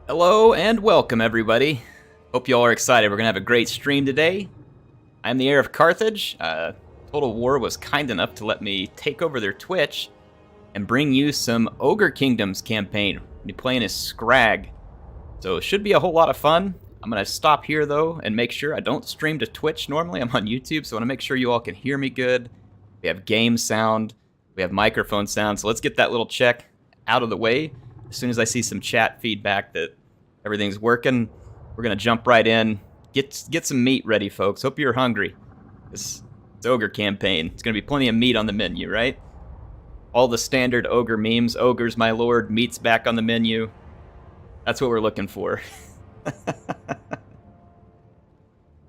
Hello and welcome, everybody. Hope you all are excited. We're going to have a great stream today. I'm the heir of Carthage. Total War was kind enough to let me take over their Twitch and bring you some Ogre Kingdoms campaign. We'll be playing as Skrag, so it should be a whole lot of fun. I'm going to stop here, though, and make sure I don't stream to Twitch normally. I'm on YouTube, so I want to make sure you all can hear me good. We have game sound. We have microphone sound, so let's get that little check out of the way. As soon as I see some chat feedback that everything's working, we're going to jump right in. Get some meat ready, folks. Hope you're hungry. This Ogre campaign. It's going to be plenty of meat on the menu, right? All the standard Ogre memes. Ogres, my lord. Meat's back on the menu. That's what we're looking for.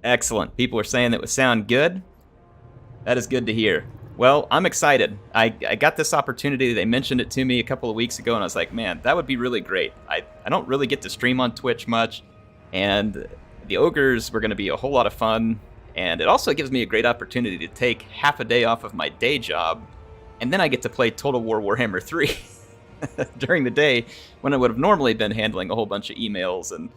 Excellent. People are saying that would sound good. That is good to hear. Well, I'm excited. I got this opportunity. They mentioned it to me a couple of weeks ago, and I was like, man, that would be really great. I don't really get to stream on Twitch much, and the Ogres were going to be a whole lot of fun, and it also gives me a great opportunity to take half a day off of my day job, and then I get to play Total War Warhammer 3 during the day when I would have normally been handling a whole bunch of emails and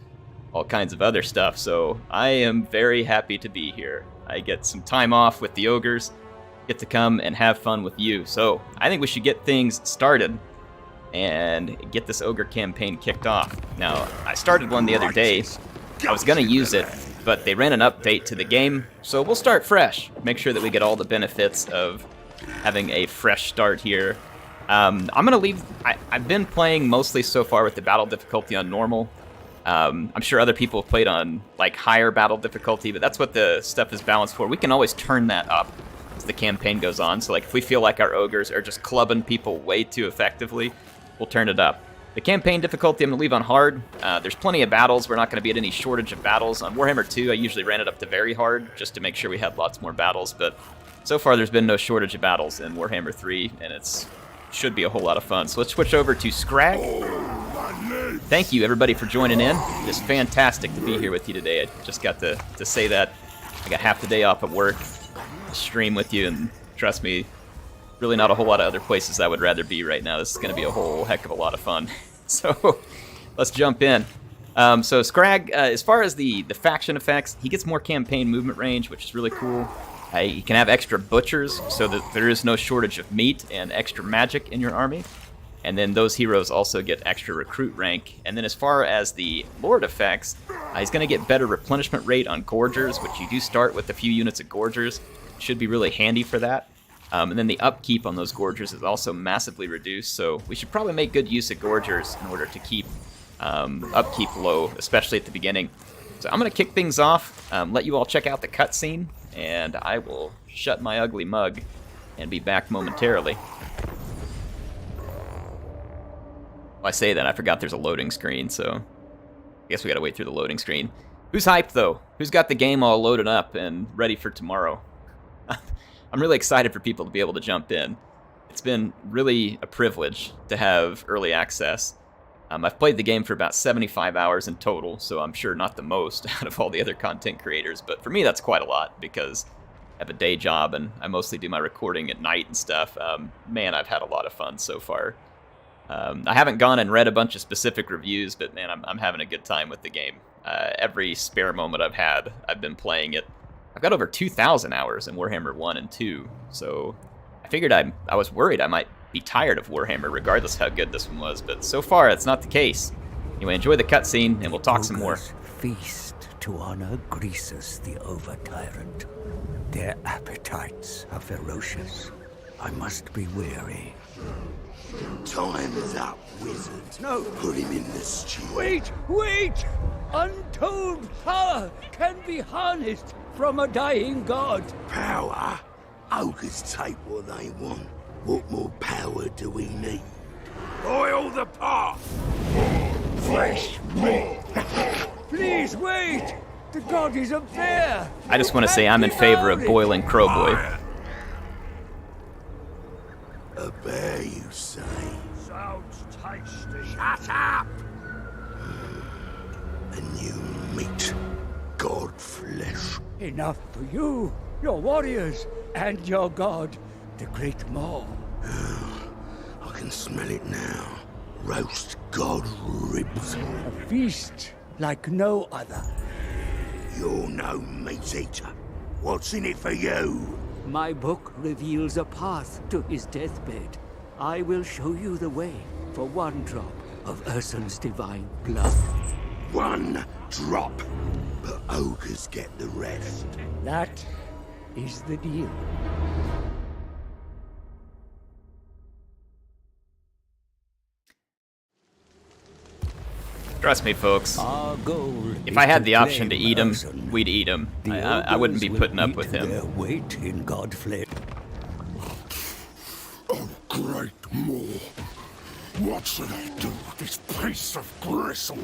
all kinds of other stuff. So I am very happy to be here. I get some time off with the Ogres, get to come and have fun with you. So I think we should get things started and get this Ogre campaign kicked off. Now, I started one the other day. I was going to use it, but they ran an update to the game, so we'll start fresh. Make sure that we get all the benefits of having a fresh start here. I'm going to leave... I've been playing mostly so far with the battle difficulty on normal. I'm sure other people have played on like higher battle difficulty, but that's what the stuff is balanced for. We can always turn that up as the campaign goes on. So like if we feel like our Ogres are just clubbing people way too effectively, we'll turn it up. The campaign difficulty I'm going to leave on hard. There's plenty of battles. We're not going to be at any shortage of battles. On Warhammer 2, I usually ran it up to very hard just to make sure we had lots more battles. But so far, there's been no shortage of battles in Warhammer 3, and it should be a whole lot of fun. So let's switch over to Skrag. Thank you, everybody, for joining in. It's fantastic to be here with you today. I just got to say that. I got half the day off at work to stream with you, and trust me, really not a whole lot of other places I would rather be right now. This is going to be a whole heck of a lot of fun. So let's jump in. So Skrag, as far as the faction effects, he gets more campaign movement range, which is really cool. He can have extra butchers, so that there is no shortage of meat and extra magic in your army. And then those heroes also get extra recruit rank. And then as far as the Lord effects, he's going to get better replenishment rate on Gorgers, which you do start with a few units of Gorgers. Should be really handy for that. And then the upkeep on those Gorgers is also massively reduced, so we should probably make good use of Gorgers in order to keep upkeep low, especially at the beginning. So I'm going to kick things off, let you all check out the cutscene, and I will shut my ugly mug and be back momentarily. Well, I say that, I forgot there's a loading screen, so I guess we gotta wait through the loading screen. Who's hyped, though? Who's got the game all loaded up and ready for tomorrow? I'm really excited for people to be able to jump in. It's been really a privilege to have early access. I've played the game for about 75 hours in total, so I'm sure not the most out of all the other content creators, but for me that's quite a lot because I have a day job and I mostly do my recording at night and stuff. Man, I've had a lot of fun so far. I haven't gone and read a bunch of specific reviews, but man, I'm having a good time with the game. Every spare moment I've had, I've been playing it. I've got over 2,000 hours in Warhammer 1 and 2, so I figured I was worried I might be tired of Warhammer regardless of how good this one was, but so far that's not the case. Anyway, enjoy the cutscene and we'll talk some more. Feast to honor Greasus the Over-Tyrant. Their appetites are ferocious. I must be wary. Time is up, wizard. No. Put him in the stew. Wait! Untold power can be harnessed from a dying god. Power? Ogres take what they want. What more power do we need? Oil the pot! Fresh meat! Please wait! The god is up there! I just want to say I'm in favor of boiling Crowboy. A bear, you say? Sounds tasty. Shut up! A new meat. God flesh. Enough for you, your warriors, and your god, the Great Maw. I can smell it now. Roast god ribs. A feast like no other. You're no meat eater. What's in it for you? My book reveals a path to his deathbed. I will show you the way for one drop of Ursun's divine blood. One drop. But ogres get the rest. That is the deal. Trust me, folks. Our goal If is I had to the option to claim eat him, Ursun. we'd eat him. The I wouldn't be ogres putting will up with eat him. their weight in god flesh. A great maw. What should I do with this piece of gristle?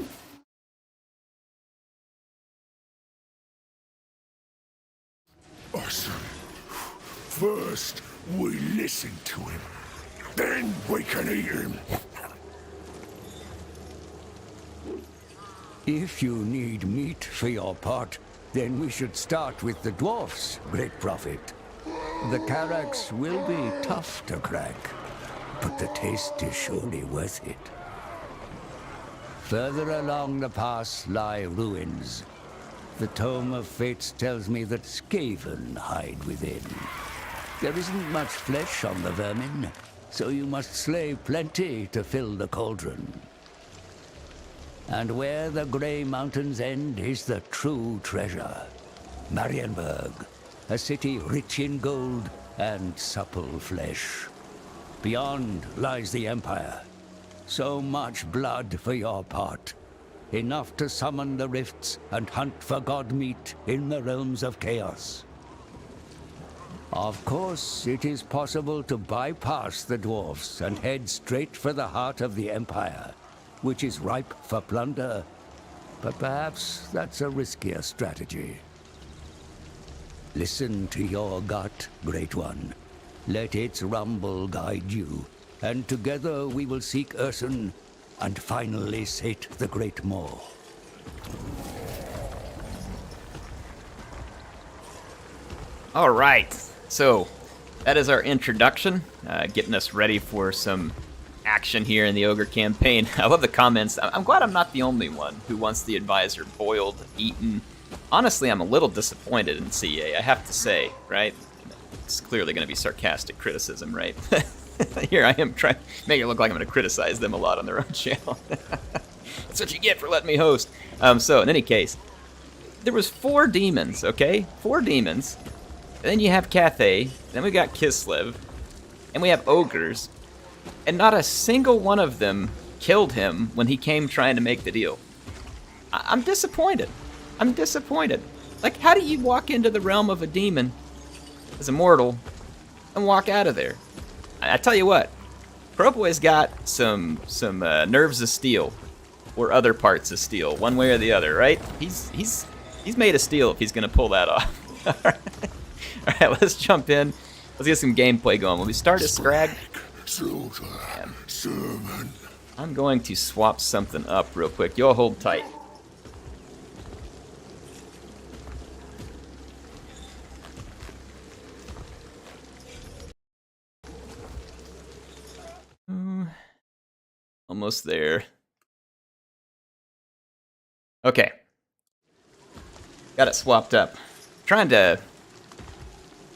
Awesome. First, we listen to him. Then we can eat him. If you need meat for your pot, then we should start with the dwarfs, great prophet. The Karaks will be tough to crack, but the taste is surely worth it. Further along the pass lie ruins. The Tome of Fates tells me that Skaven hide within. There isn't much flesh on the vermin, so you must slay plenty to fill the cauldron. And where the Grey Mountains end is the true treasure. Marienburg, a city rich in gold and supple flesh. Beyond lies the Empire. So much blood for your pot. Enough to summon the rifts and hunt for god meat in the realms of chaos. Of course, it is possible to bypass the dwarfs and head straight for the heart of the Empire, which is ripe for plunder. But perhaps that's a riskier strategy. Listen to your gut, Great One. Let its rumble guide you, and together we will seek Ursun and finally sate the Great Maw. All right, so that is our introduction, getting us ready for some action here in the Ogre campaign. I love the comments. I'm glad I'm not the only one who wants the advisor boiled, eaten. Honestly, I'm a little disappointed in CA, I have to say, right? It's clearly going to be sarcastic criticism, right? Here I am trying to make it look like I'm going to criticize them a lot on their own channel. That's what you get for letting me host. So, in any case, there was 4 demons, okay? 4 demons. And then you have Cathay, then we got Kislev, and we have ogres. And not a single one of them killed him when he came trying to make the deal. I'm disappointed. I'm disappointed. Like, how do you walk into the realm of a demon as a mortal and walk out of there? I tell you what, Pro-Boy's got some nerves of steel, or other parts of steel, one way or the other, right? He's made of steel if he's gonna pull that off. All right, let's jump in. Let's get some gameplay going. When we start as Skrag, I'm going to swap something up real quick. Y'all hold tight. Almost there. Okay. Got it swapped up. Trying to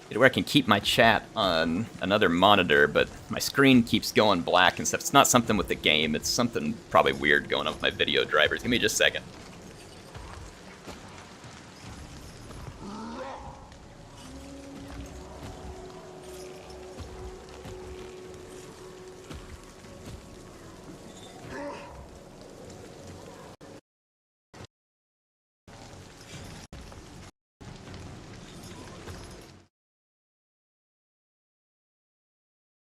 get where I can keep my chat on another monitor, but my screen keeps going black and stuff. It's not something with the game. It's something probably weird going on with my video drivers. Give me just a second.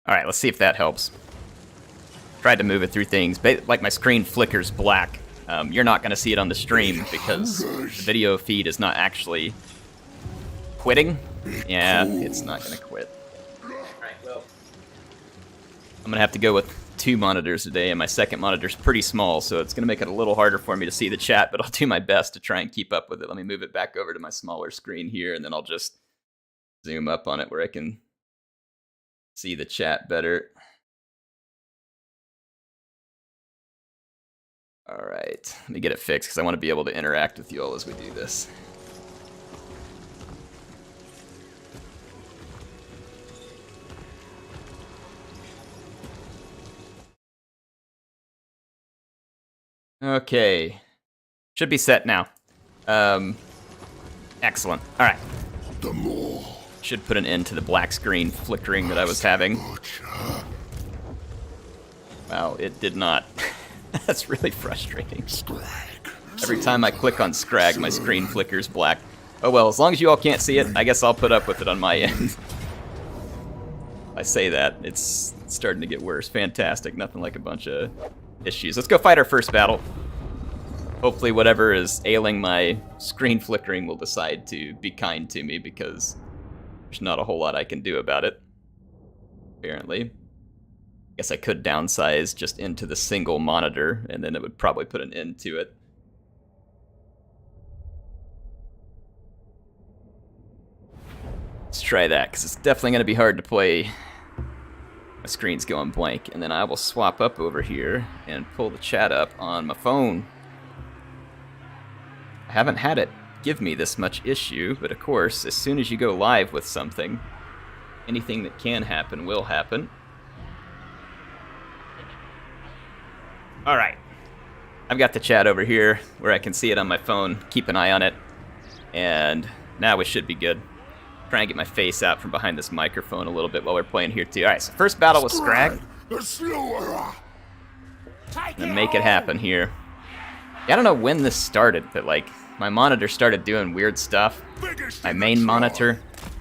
All right, let's see if that helps. Tried to move it through things, like my screen flickers black. You're not going to see it on the stream because the video feed is not actually quitting. Yeah, it's not going to quit. All right, well, I'm going to have to go with 2 monitors today, and my second monitor's pretty small, so it's going to make it a little harder for me to see the chat, but I'll do my best to try and keep up with it. Let me move it back over to my smaller screen here, and then I'll just zoom up on it where I can see the chat better. Alright, let me get it fixed because I want to be able to interact with you all as we do this. Okay. Should be set now. Excellent. Alright. Should put an end to the black screen flickering that I was having. Wow, it did not. That's really frustrating. Every time I click on Skrag, my screen flickers black. Oh well, as long as you all can't see it, I guess I'll put up with it on my end. I say that, it's starting to get worse. Fantastic, nothing like a bunch of issues. Let's go fight our first battle. Hopefully whatever is ailing my screen flickering will decide to be kind to me, because there's not a whole lot I can do about it, apparently. I guess I could downsize just into the single monitor, and then it would probably put an end to it. Let's try that, because it's definitely going to be hard to play. My screen's going blank, and then I will swap up over here and pull the chat up on my phone. I haven't had it give me this much issue, but of course, as soon as you go live with something, anything that can happen will happen. Alright, I've got the chat over here where I can see it on my phone, keep an eye on it, and now we should be good. Try and get my face out from behind this microphone a little bit while we're playing here too. Alright, so first battle with Skrag. And make it happen here. Yeah, I don't know when this started, but like, my monitor started doing weird stuff. My main monitor,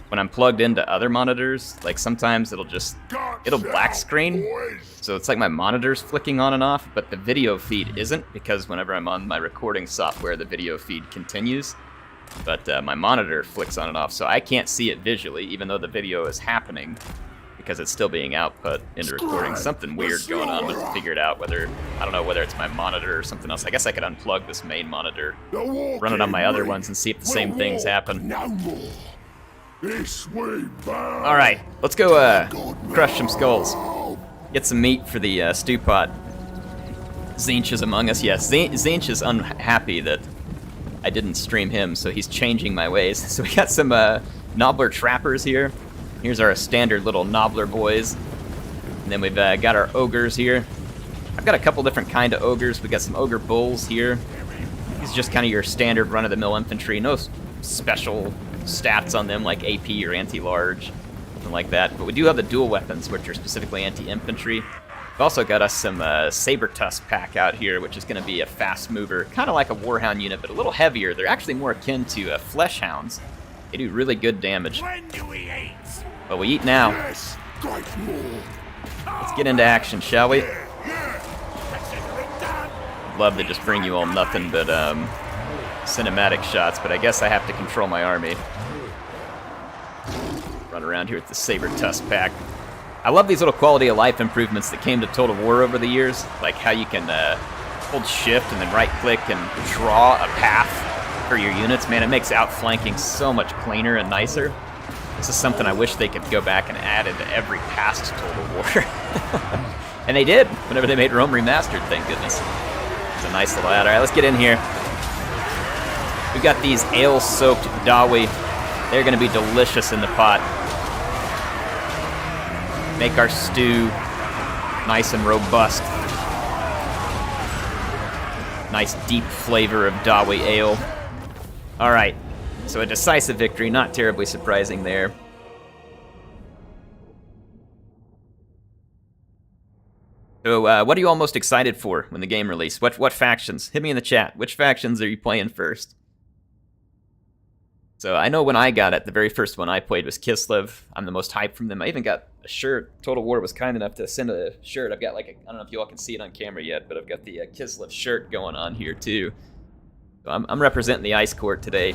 when I'm plugged into other monitors, like sometimes it'll black screen. So it's like my monitor's flicking on and off, but the video feed isn't, because whenever I'm on my recording software, the video feed continues. But my monitor flicks on and off, so I can't see it visually, even though the video is happening, because it's still being output into recording. Something weird going on. Let's figure it out. I don't know whether it's my monitor or something else. I guess I could unplug this main monitor, run it on my other ones, and see if the same things happen. Alright, let's go crush some skulls. Get some meat for the stew pot. Zinch is among us. Yes, Zinch is unhappy that I didn't stream him, so he's changing my ways. So we got some Nobbler trappers here. Here's our standard little Nobbler boys. And then we've got our ogres here. I've got a couple different kind of ogres. We got some ogre bulls here. These are just kind of your standard run-of-the-mill infantry. No special stats on them like AP or anti-large, something like that. But we do have the dual weapons, which are specifically anti-infantry. We've also got us some Saber Tusk pack out here, which is going to be a fast mover, kind of like a Warhound unit, but a little heavier. They're actually more akin to Flesh Hounds. They do really good damage. But we eat now. Let's get into action, shall we? I'd love to just bring you all nothing but cinematic shots, but I guess I have to control my army. Run around here with the Saber Tusk pack. I love these little quality of life improvements that came to Total War over the years, like how you can hold shift and then right click and draw a path for your units. Man, it makes outflanking so much cleaner and nicer. This is something I wish they could go back and add into every past Total War. And they did, whenever they made Rome Remastered, thank goodness. It's a nice little add. Alright, let's get in here. We've got these ale-soaked Dawi. They're going to be delicious in the pot. Make our stew nice and robust. Nice deep flavor of Dawi ale. Alright, so a decisive victory, not terribly surprising there. So what are you all most excited for when the game released? What factions? Hit me in the chat. Which factions are you playing first? So I know when I got it, the very first one I played was Kislev. I'm the most hyped from them. I even got a shirt. Total War was kind enough to send a shirt. I've got like I don't know if you all can see it on camera yet, but I've got the Kislev shirt going on here too. So I'm representing the Ice Court today.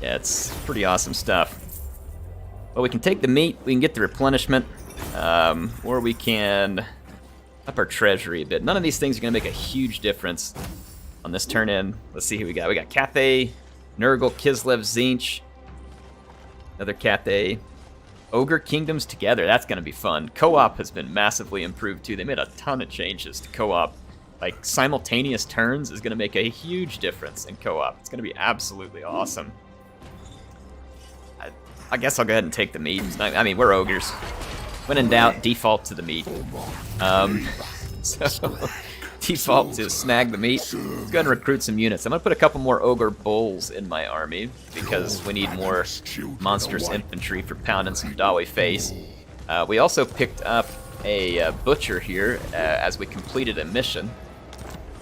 Yeah, it's pretty awesome stuff. Well, we can take the meat, we can get the replenishment, or we can up our treasury a bit. None of these things are going to make a huge difference on this turn in. Let's see who we got. We got Cathay, Nurgle, Kislev, Zinch, another Cathay. Ogre Kingdoms together. That's going to be fun. Co-op has been massively improved too. They made a ton of changes to co-op. Like simultaneous turns is going to make a huge difference in co-op. It's going to be absolutely awesome. I guess I'll go ahead and take the meat. I mean, we're ogres. When in doubt, default to the meat. So default to snag the meat. Let's go ahead and recruit some units. I'm going to put a couple more ogre bulls in my army because we need more monstrous infantry for pounding some Dawi face. We also picked up a butcher here as we completed a mission.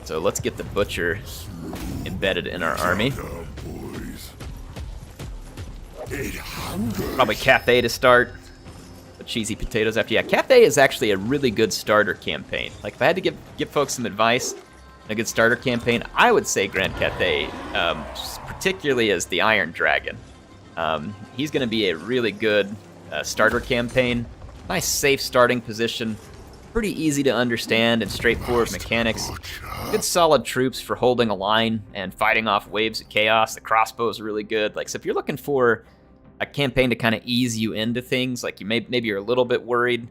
So let's get the butcher embedded in our army. Probably Cathay to start. But cheesy potatoes after. Yeah, Cathay is actually a really good starter campaign. Like if I had to give folks some advice, a good starter campaign, I would say Grand Cathay, particularly as the Iron Dragon. He's going to be a really good starter campaign. Nice safe starting position. Pretty easy to understand and straightforward mechanics. Good solid troops for holding a line and fighting off waves of chaos. The crossbows are really good. Like, so if you're looking for a campaign to kind of ease you into things, like you maybe you're a little bit worried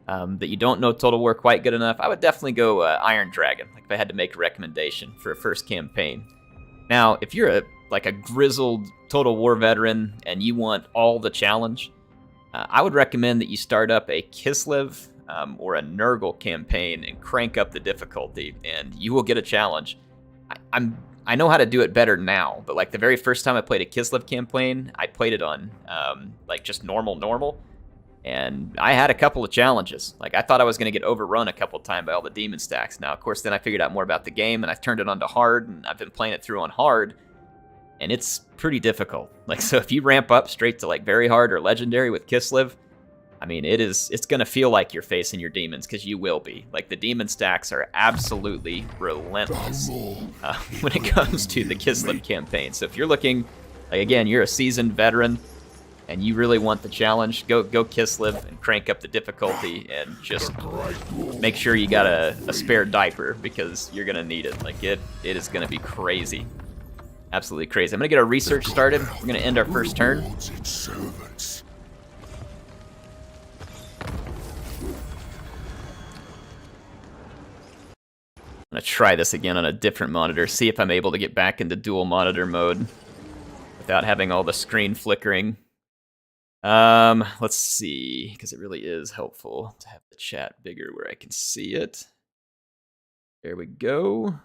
that you don't know Total War quite good enough, I would definitely go Iron Dragon, like if I had to make a recommendation for a first campaign. Now, if you're a grizzled Total War veteran and you want all the challenge, I would recommend that you start up a Kislev or a Nurgle campaign and crank up the difficulty, and you will get a challenge. I know how to do it better now, but like the very first time I played a Kislev campaign, I played it on like just normal, and I had a couple of challenges. Like I thought I was going to get overrun a couple of times by all the demon stacks. Now, of course, then I figured out more about the game, and I've turned it on to hard, and I've been playing it through on hard, and it's pretty difficult. Like, so if you ramp up straight to like very hard or legendary with Kislev, I mean, it's going to feel like you're facing your demons, because you will be. Like, the demon stacks are absolutely relentless when it comes to the Kislev campaign. So if you're looking, like, again, you're a seasoned veteran, and you really want the challenge, go Kislev and crank up the difficulty, and just make sure you got a spare diaper, because you're going to need it. Like, it is going to be crazy. Absolutely crazy. I'm going to get our research started. We're going to end our first turn. I'm going to try this again on a different monitor, see if I'm able to get back into dual monitor mode without having all the screen flickering. Let's see, because it really is helpful to have the chat bigger where I can see it. There we go.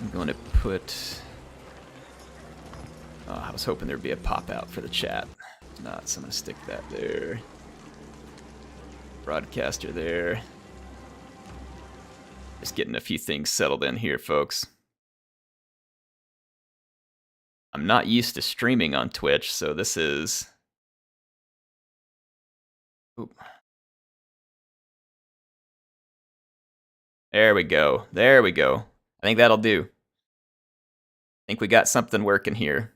I'm going to put... Oh, I was hoping there'd be a pop-out for the chat. If not, so I'm going to stick that there. Broadcaster there. Just getting a few things settled in here, folks. I'm not used to streaming on Twitch, so this is... Oop. There we go. There we go. I think that'll do. I think we got something working here.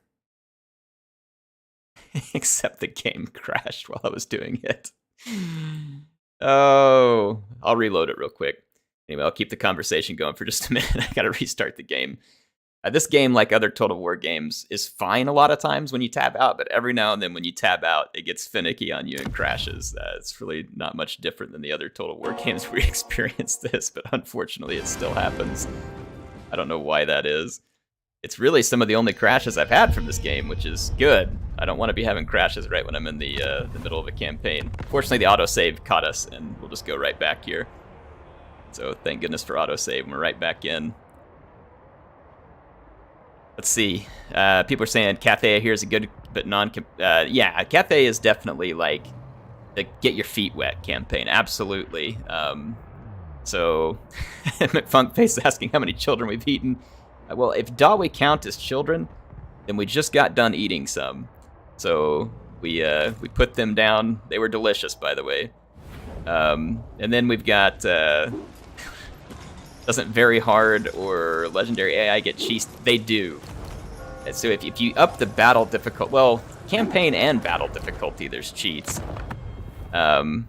Except the game crashed while I was doing it. Oh, I'll reload it real quick. Anyway, I'll keep the conversation going for just a minute. I gotta restart the game. This game, like other Total War games, is fine a lot of times when you tab out, but every now and then when you tab out, it gets finicky on you and crashes. It's really not much different than the other Total War games where we experience this, but unfortunately it still happens. I don't know why that is. It's really some of the only crashes I've had from this game, which is good. I don't want to be having crashes right when I'm in the middle of a campaign. Fortunately, the autosave caught us, and we'll just go right back here. So thank goodness for autosave, and we're right back in. Let's see. People are saying Cathay here is a good but yeah, Cathay is definitely like the get your feet wet campaign. Absolutely. So McFunkface is asking how many children we've eaten. Well, if Dawi count as children, then we just got done eating some. So we put them down. They were delicious, by the way. And then we've got doesn't very hard or legendary AI get cheese? They do. And so if you up the battle difficulty, well, campaign and battle difficulty, there's cheats. Gosh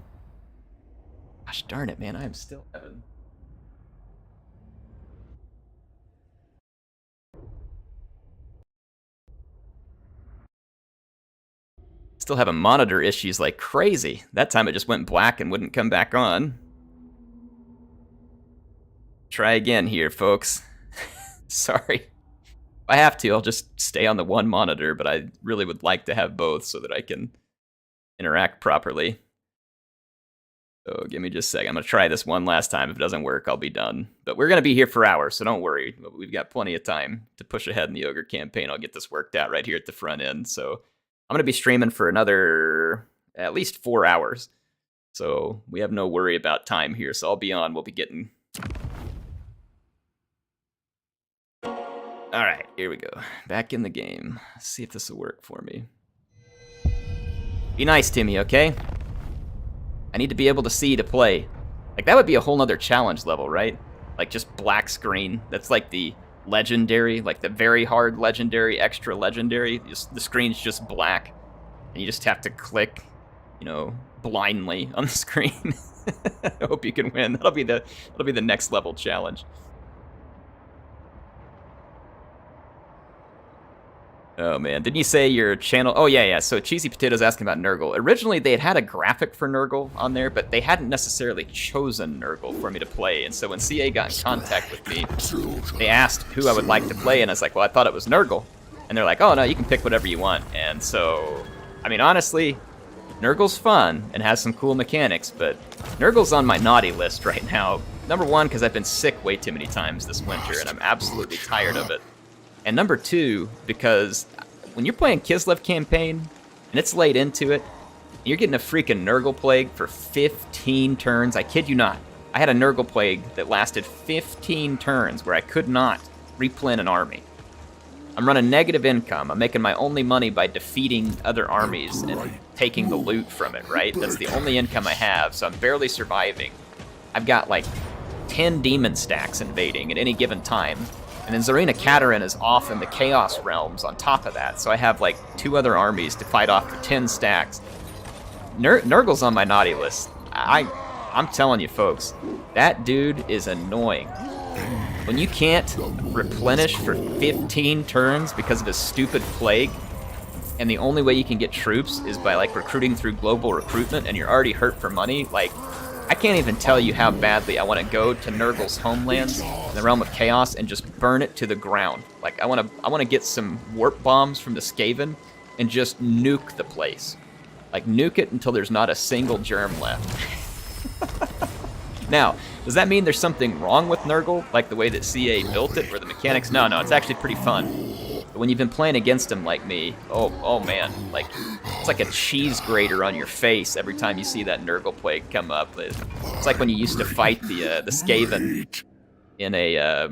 darn it, man! I am still having. Still having monitor issues like crazy. That time it just went black and wouldn't come back on. Try again here, folks. Sorry. If I have to, I'll just stay on the one monitor, but I really would like to have both so that I can interact properly. So give me just a second. I'm going to try this one last time. If it doesn't work, I'll be done. But we're going to be here for hours, so don't worry. We've got plenty of time to push ahead in the Ogre campaign. I'll get this worked out right here at the front end. So I'm going to be streaming for another at least 4 hours. So we have no worry about time here. So I'll be on. We'll be getting... All right, here we go. Back in the game. Let's see if this will work for me. Be nice to me, okay? I need to be able to see to play. Like, that would be a whole nother challenge level, right? Like, just black screen. That's like the legendary, like the very hard legendary, extra legendary. The screen's just black. And you just have to click, you know, blindly on the screen. I hope you can win. That'll be the next level challenge. Oh man, didn't you say your channel? Oh yeah. So Cheesy Potato's asking about Nurgle. Originally they had a graphic for Nurgle on there, but they hadn't necessarily chosen Nurgle for me to play. And so when CA got in contact with me, they asked who I would like to play, and I was like, well, I thought it was Nurgle. And they're like, oh no, you can pick whatever you want. And so, I mean, honestly, Nurgle's fun and has some cool mechanics, but Nurgle's on my naughty list right now. Number one, because I've been sick way too many times this winter, and I'm absolutely tired of it. And number two, because when you're playing Kislev campaign, and it's late into it, and you're getting a freaking Nurgle plague for 15 turns, I kid you not. I had a Nurgle plague that lasted 15 turns where I could not replenish an army. I'm running negative income. I'm making my only money by defeating other armies and taking the loot from it, right? That's the only income I have, so I'm barely surviving. I've got like 10 demon stacks invading at any given time. And then Zarina Katerin is off in the Chaos Realms on top of that, so I have like 2 other armies to fight off for 10 stacks. Nurgle's on my naughty list. I'm telling you folks, that dude is annoying. When you can't replenish for 15 turns because of his stupid plague, and the only way you can get troops is by like recruiting through global recruitment, and you're already hurt for money, like, I can't even tell you how badly I want to go to Nurgle's homelands in the Realm of Chaos and just burn it to the ground. Like, I want to get some warp bombs from the Skaven and just nuke the place. Like, nuke it until there's not a single germ left. Now, does that mean there's something wrong with Nurgle, like the way that CA built it, or the mechanics? No, it's actually pretty fun. But when you've been playing against him like me, oh man, like, it's like a cheese grater on your face every time you see that Nurgle plague come up. It's like when you used to fight the Skaven in a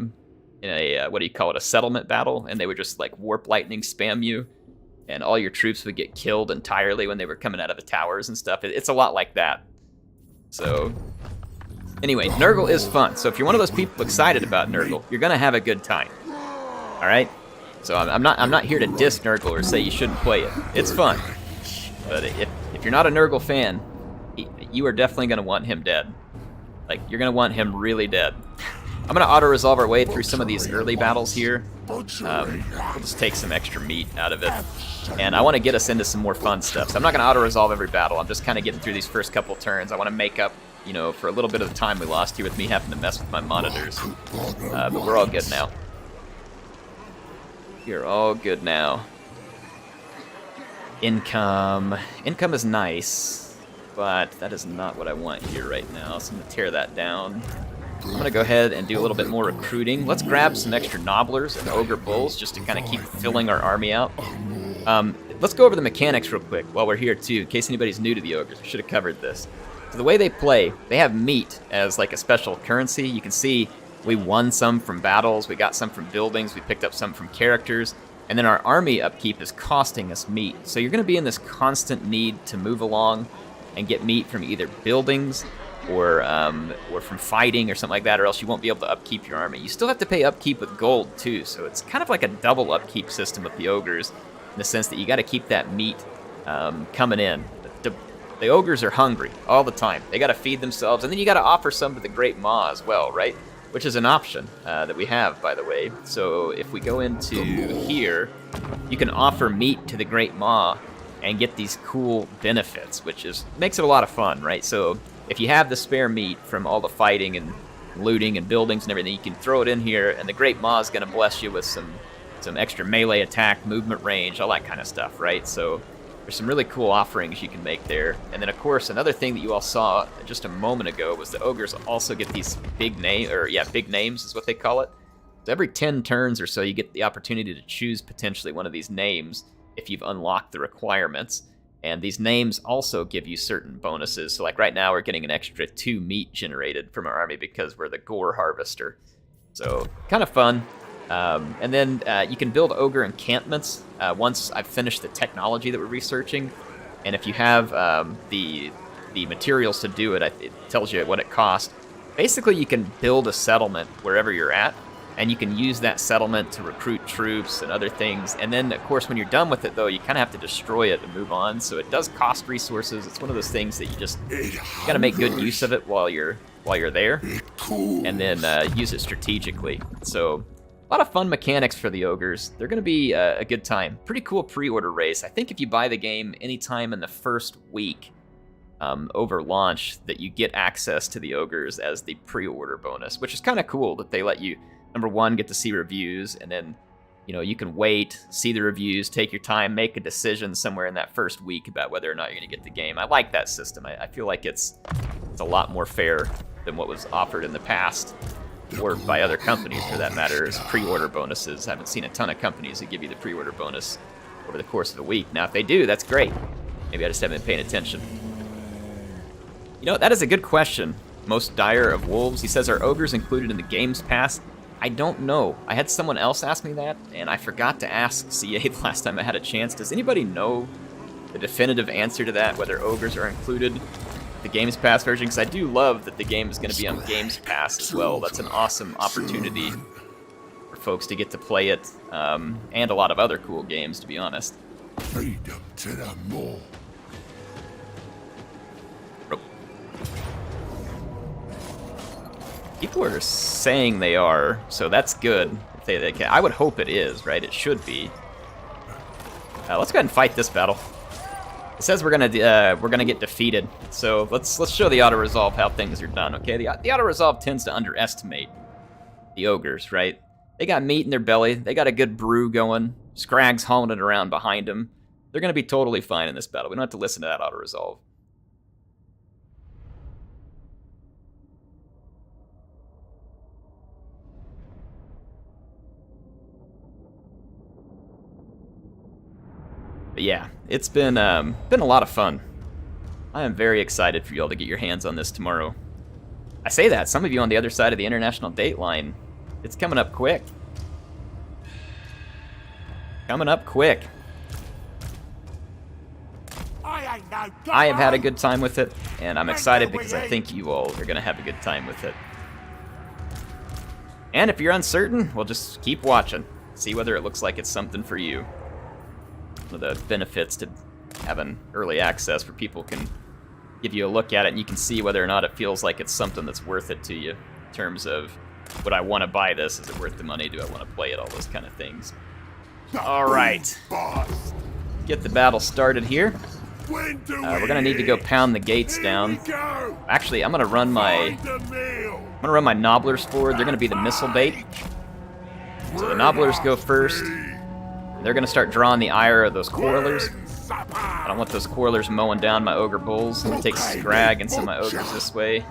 what do you call it, a settlement battle, and they would just like warp lightning spam you, and all your troops would get killed entirely when they were coming out of the towers and stuff. It's a lot like that. So anyway, Nurgle is fun. So if you're one of those people excited about Nurgle, you're gonna have a good time. All right. So I'm not here to diss Nurgle or say you shouldn't play it. It's fun. But if you're not a Nurgle fan, you are definitely going to want him dead. Like, you're going to want him really dead. I'm going to auto-resolve our way through some of these early battles here. We'll just take some extra meat out of it. And I want to get us into some more fun stuff. So I'm not going to auto-resolve every battle. I'm just kind of getting through these first couple turns. I want to make up, you know, for a little bit of the time we lost here with me having to mess with my monitors. But we're all good now. You're all good now. Income. Income is nice, but that is not what I want here right now, so I'm going to tear that down. I'm going to go ahead and do a little bit more recruiting. Let's grab some extra Nobblers and Ogre Bulls just to kind of keep filling our army out. Let's go over the mechanics real quick while we're here, too, in case anybody's new to the Ogres. We should have covered this. So the way they play, they have meat as like a special currency. You can see we won some from battles, we got some from buildings, we picked up some from characters, and then our army upkeep is costing us meat. So you're going to be in this constant need to move along and get meat from either buildings or from fighting or something like that, or else you won't be able to upkeep your army. You still have to pay upkeep with gold too, so it's kind of like a double upkeep system with the ogres, in the sense that you got to keep that meat coming in. The ogres are hungry all the time. They got to feed themselves, and then you got to offer some to the Great Maw as well, right? Which is an option that we have, by the way. So if we go into here, you can offer meat to the Great Maw and get these cool benefits, which makes it a lot of fun, right? So if you have the spare meat from all the fighting and looting and buildings and everything, you can throw it in here, and the Great Maw is going to bless you with some extra melee attack, movement range, all that kind of stuff, right? So there's some really cool offerings you can make there. And then, of course, another thing that you all saw just a moment ago was the ogres also get these big names is what they call it. So every 10 turns or so, you get the opportunity to choose potentially one of these names if you've unlocked the requirements. And these names also give you certain bonuses. So like right now, we're getting an extra 2 meat generated from our army because we're the gore harvester. So kind of fun. And then you can build ogre encampments once I've finished the technology that we're researching. And if you have the materials to do it, it tells you what it costs. Basically, you can build a settlement wherever you're at, and you can use that settlement to recruit troops and other things. And then, of course, when you're done with it, though, you kind of have to destroy it and move on. So it does cost resources. It's one of those things that you just got to make good use of it while you're there, and then use it strategically. So a lot of fun mechanics for the ogres. They're going to be a good time. Pretty cool pre-order race. I think if you buy the game anytime in the first week over launch, that you get access to the ogres as the pre-order bonus, which is kind of cool that they let you, number one, get to see reviews, and then you can wait, see the reviews, take your time, make a decision somewhere in that first week about whether or not you're going to get the game. I like that system. I feel like it's a lot more fair than what was offered in the past, or by other companies for that matter, as pre-order bonuses. I haven't seen a ton of companies that give you the pre-order bonus over the course of the week. Now, if they do, that's great. Maybe I just haven't been paying attention. That is a good question. Most dire of wolves. He says, are ogres included in the game's pass? I don't know. I had someone else ask me that, and I forgot to ask CA the last time I had a chance. Does anybody know the definitive answer to that, whether ogres are included in the Games Pass version? Because I do love that the game is going to be on Games Pass as well. That's an awesome opportunity for folks to get to play it, and a lot of other cool games, to be honest. Freedom to the more. People are saying they are, so that's good. If they can. I would hope it is, right? It should be. Let's go ahead and fight this battle. It says we're gonna get defeated, so let's show the auto resolve how things are done. Okay, the auto resolve tends to underestimate the ogres, right? They got meat in their belly. They got a good brew going. Skrag's hauling it around behind them. They're gonna be totally fine in this battle. We don't have to listen to that auto resolve. But yeah, it's been a lot of fun. I am very excited for you all to get your hands on this tomorrow. I say that, some of you on the other side of the international date line, it's coming up quick. Coming up quick. I have had a good time with it, and I'm excited because I think you all are going to have a good time with it. And if you're uncertain, well, just keep watching. See whether it looks like it's something for you. One of the benefits to having early access where people can give you a look at it and you can see whether or not it feels like it's something that's worth it to you in terms of, would I want to buy this? Is it worth the money? Do I want to play it? All those kind of things. All right. Get the battle started here. We're going to need to go pound the gates down. Actually, I'm going to run my Nobblers forward. They're going to be the missile bait. So the Nobblers go first. They're going to start drawing the ire of those Quarrelers. I don't want those Quarrelers mowing down my Ogre Bulls. I'm going to take Skrag and send my Ogres this way.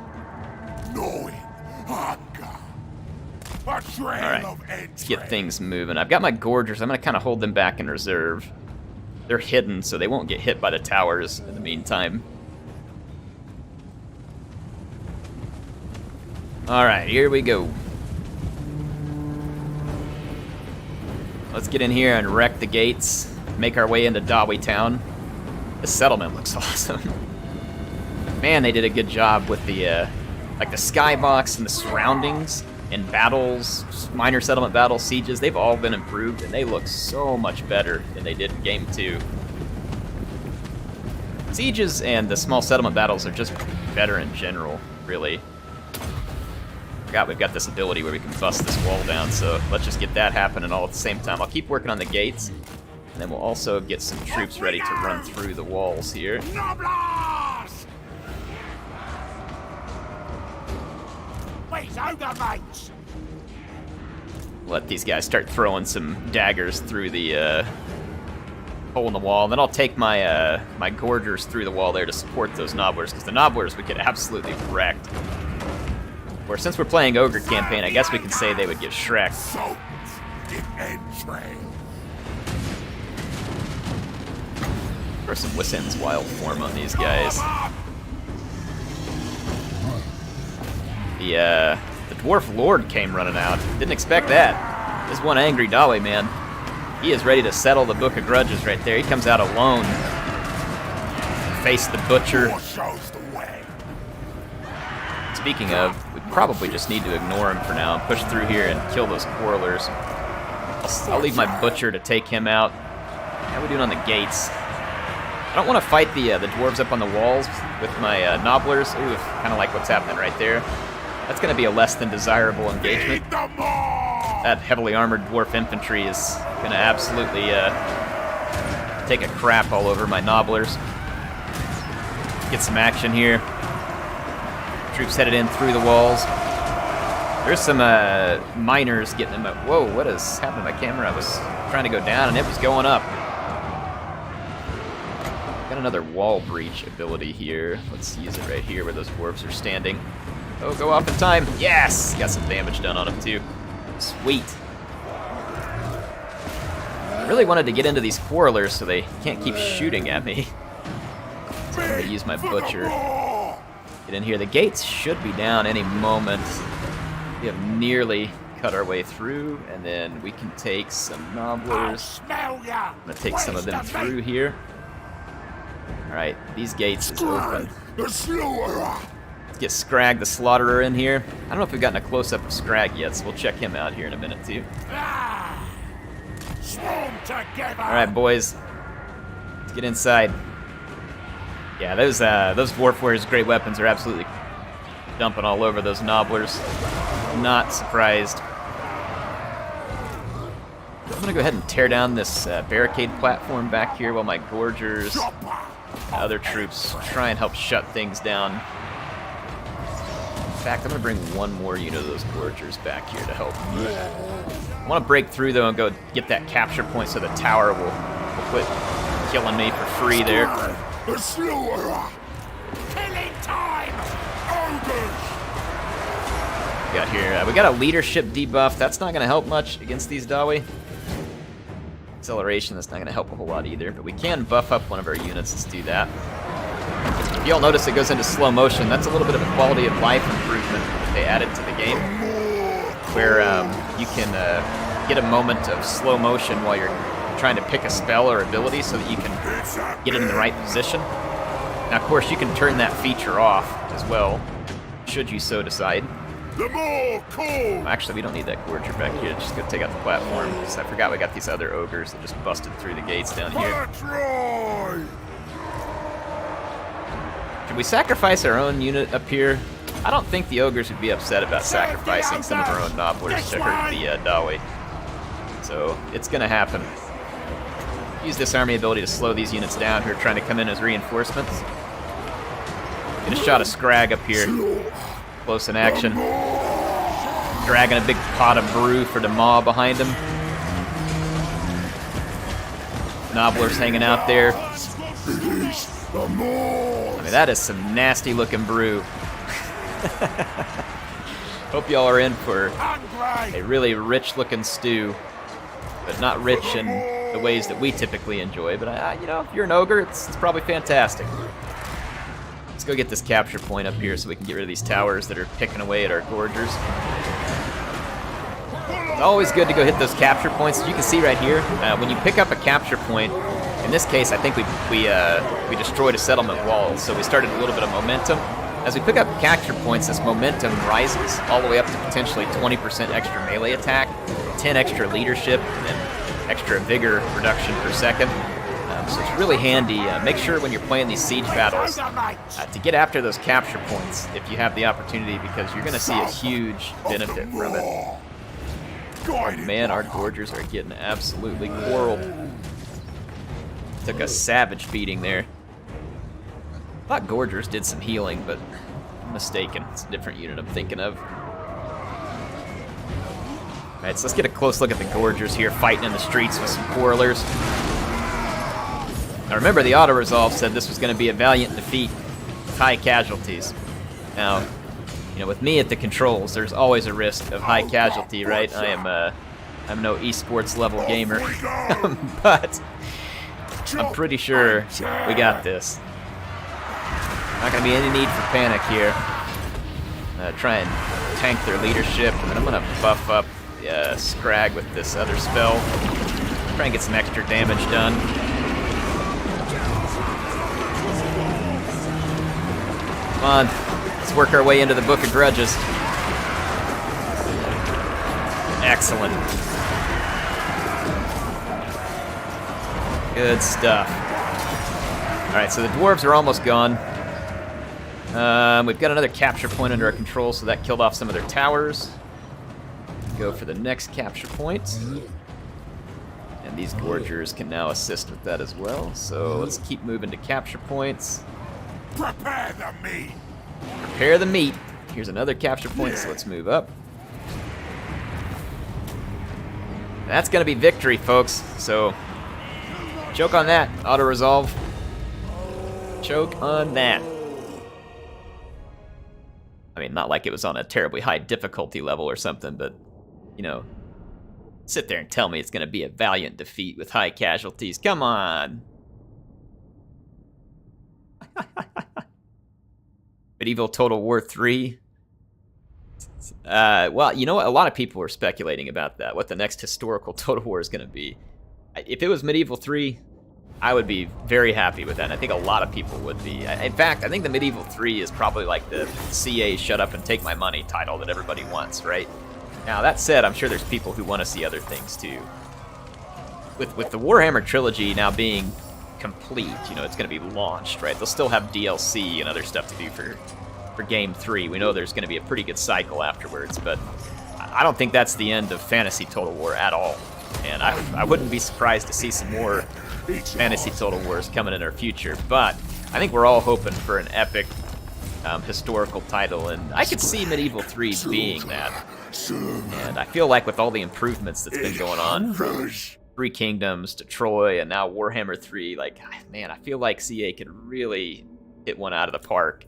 Alright, let's get things moving. I've got my Gorgers. I'm going to kind of hold them back in reserve. They're hidden, so they won't get hit by the towers in the meantime. Alright, here we go. Let's get in here and wreck the gates. Make our way into Dawi Town. The settlement looks awesome. Man, they did a good job with the like the skybox and the surroundings and battles, minor settlement battles, sieges. They've all been improved, and they look so much better than they did in Game 2. Sieges and the small settlement battles are just better in general, really. Forgot we've got this ability where we can bust this wall down, so let's just get that happening all at the same time. I'll keep working on the gates. And then we'll also get some troops ready to run through the walls here. Noblars! Where's ogre mates? Let these guys start throwing some daggers through the hole in the wall. And then I'll take my my gorgers through the wall there to support those nobblers, because the nobblers would get absolutely wrecked. Or since we're playing ogre campaign, I guess we can say they would get shreked. Salt, get entry. Throw some Wissen's wild form on these guys. The dwarf lord came running out. Didn't expect that. This one angry Dolly, man. He is ready to settle the Book of Grudges right there. He comes out alone. Face the butcher. What shows the way? Speaking of, we probably just need to ignore him for now. Push through here and kill those quarrelers. I'll leave my butcher to take him out. How are we doing on the gates? I don't want to fight the dwarves up on the walls with my nobblers. Ooh, kind of like what's happening right there. That's going to be a less than desirable engagement. Eat them all! That heavily armored dwarf infantry is going to absolutely take a crap all over my nobblers. Get some action here. Troops headed in through the walls. There's some miners getting them up. Whoa, what is happening to my camera? I was trying to go down and it was going up. Got another wall breach ability here. Let's use it right here where those dwarves are standing. Oh, go off in time. Yes! Got some damage done on him too. Sweet. I really wanted to get into these quarrelers so they can't keep shooting at me. So I'm going to use my butcher. Get in here. The gates should be down any moment. We have nearly cut our way through, and then we can take some nobblers. Smell ya! I'm going to take some of them through here. Alright, these gates is open. The slaughterer! Let's get Skrag the Slaughterer in here. I don't know if we've gotten a close-up of Skrag yet, so we'll check him out here in a minute, too. Swarm together! Alright, boys. Let's get inside. Yeah, those Dwarf Warriors' great weapons are absolutely dumping all over those nobblers. Not surprised. I'm going to go ahead and tear down this barricade platform back here while my Gorgers and other troops try and help shut things down. In fact, I'm going to bring one more unit of those Gorgers back here to help. I want to break through, though, and go get that capture point so the tower will quit killing me for free there. The slaughterer! Killing time! Ogres! Got here. We got a leadership debuff. That's not going to help much against these Dawi. Acceleration, that's not going to help a whole lot either, but we can buff up one of our units. Let's do that. If you'll notice it goes into slow motion, that's a little bit of a quality of life improvement that they added to the game, where you can get a moment of slow motion while you're trying to pick a spell or ability so that you can get it in the right position. Now, of course, you can turn that feature off as well, should you so decide. The more cool! Actually, we don't need that Gorger back here. Just go take out the platform. Because I forgot we got these other ogres that just busted through the gates down here. Try! Should we sacrifice our own unit up here? I don't think the ogres would be upset about sacrificing some of our own nobblers to hurt the Dawi. So, it's going to happen. Use this army ability to slow these units down who are trying to come in as reinforcements. Get a shot of Skrag up here. Close in action. Dragging a big pot of brew for the maw behind him. Nobblers hanging out there. I mean, that is some nasty looking brew. Hope y'all are in for a really rich looking stew, but not rich in the ways that we typically enjoy. But you know, if you're an ogre, it's probably fantastic. Let's go get this capture point up here so we can get rid of these towers that are picking away at our Gorgers. It's always good to go hit those capture points. As you can see right here, when you pick up a capture point, in this case, I think we destroyed a settlement wall, so we started a little bit of momentum. As we pick up capture points, this momentum rises all the way up to potentially 20% extra melee attack, 10 extra leadership, and then extra vigor reduction per second. So it's really handy. Make sure when you're playing these siege battles to get after those capture points if you have the opportunity, because you're going to see a huge benefit from it. Man, our Gorgers are getting absolutely quarreled. Took a savage beating there. I thought Gorgers did some healing, but I'm mistaken. It's a different unit I'm thinking of. Alright, so let's get a close look at the Gorgers here, fighting in the streets with some Quarrelers. Now remember, the auto-resolve said this was going to be a valiant defeat with high casualties. Now, you know, with me at the controls, there's always a risk of high casualty, right? I'm no esports level gamer, but I'm pretty sure we got this. Not going to be any need for panic here. Try and tank their leadership, and then I'm going to buff up Skrag with this other spell. Try and get some extra damage done. Come on, let's work our way into the Book of Grudges. Excellent. Good stuff. Alright, so the dwarves are almost gone. We've got another capture point under our control, so that killed off some of their towers. Go for the next capture point. And these Gorgers can now assist with that as well. So let's keep moving to capture points. Prepare the meat. Prepare the meat. Here's another capture point, so let's move up. That's going to be victory, folks. So choke on that, auto-resolve. Choke on that. I mean, not like it was on a terribly high difficulty level or something, but, you know, sit there and tell me it's going to be a valiant defeat with high casualties. Come on. Medieval Total War 3. Well, you know what? A lot of people were speculating about that, what the next historical Total War is going to be. If it was Medieval 3, I would be very happy with that. And I think a lot of people would be. In fact, I think the Medieval 3 is probably like the CA shut up and take my money title that everybody wants, right? Now, that said, I'm sure there's people who want to see other things too. With the Warhammer trilogy now being complete, you know, it's going to be launched, right? They'll still have DLC and other stuff to do for Game 3. We know there's going to be a pretty good cycle afterwards, but I don't think that's the end of Fantasy Total War at all. And I wouldn't be surprised to see some more Fantasy Total Wars coming in our future, but I think we're all hoping for an epic historical title, and I could see Medieval 3 being that. And I feel like with all the improvements that's been going on, from Three Kingdoms to Troy and now Warhammer 3, like, man, I feel like CA could really hit one out of the park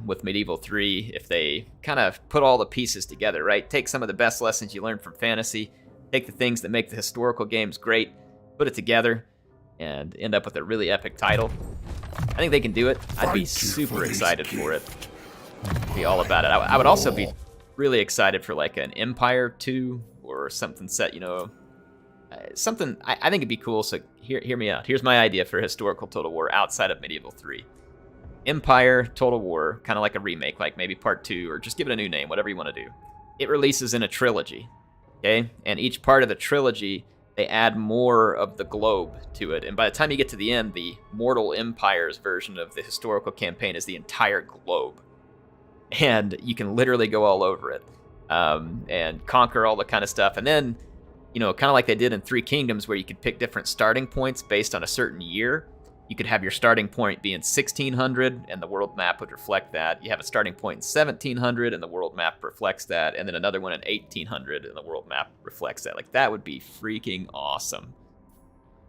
with Medieval 3 if they kind of put all the pieces together, right? Take some of the best lessons you learned from Fantasy, take the things that make the historical games great, put it together, and end up with a really epic title. I think they can do it. I'd be super excited for it. Be all about it. I would also be really excited for like an Empire 2 or something set, you know, something. I think it'd be cool. So hear me out. Here's my idea for historical Total War outside of Medieval 3. Empire Total War, kind of like a remake, like maybe Part 2, or just give it a new name, whatever you want to do. It releases in a trilogy, okay? And each part of the trilogy, they add more of the globe to it. And by the time you get to the end, the Mortal Empires version of the historical campaign is the entire globe. And you can literally go all over it and conquer all the kind of stuff. And then, you know, kind of like they did in Three Kingdoms, where you could pick different starting points based on a certain year. You could have your starting point be in 1600, and the world map would reflect that. You have a starting point in 1700, and the world map reflects that. And then another one in 1800, and the world map reflects that. Like, that would be freaking awesome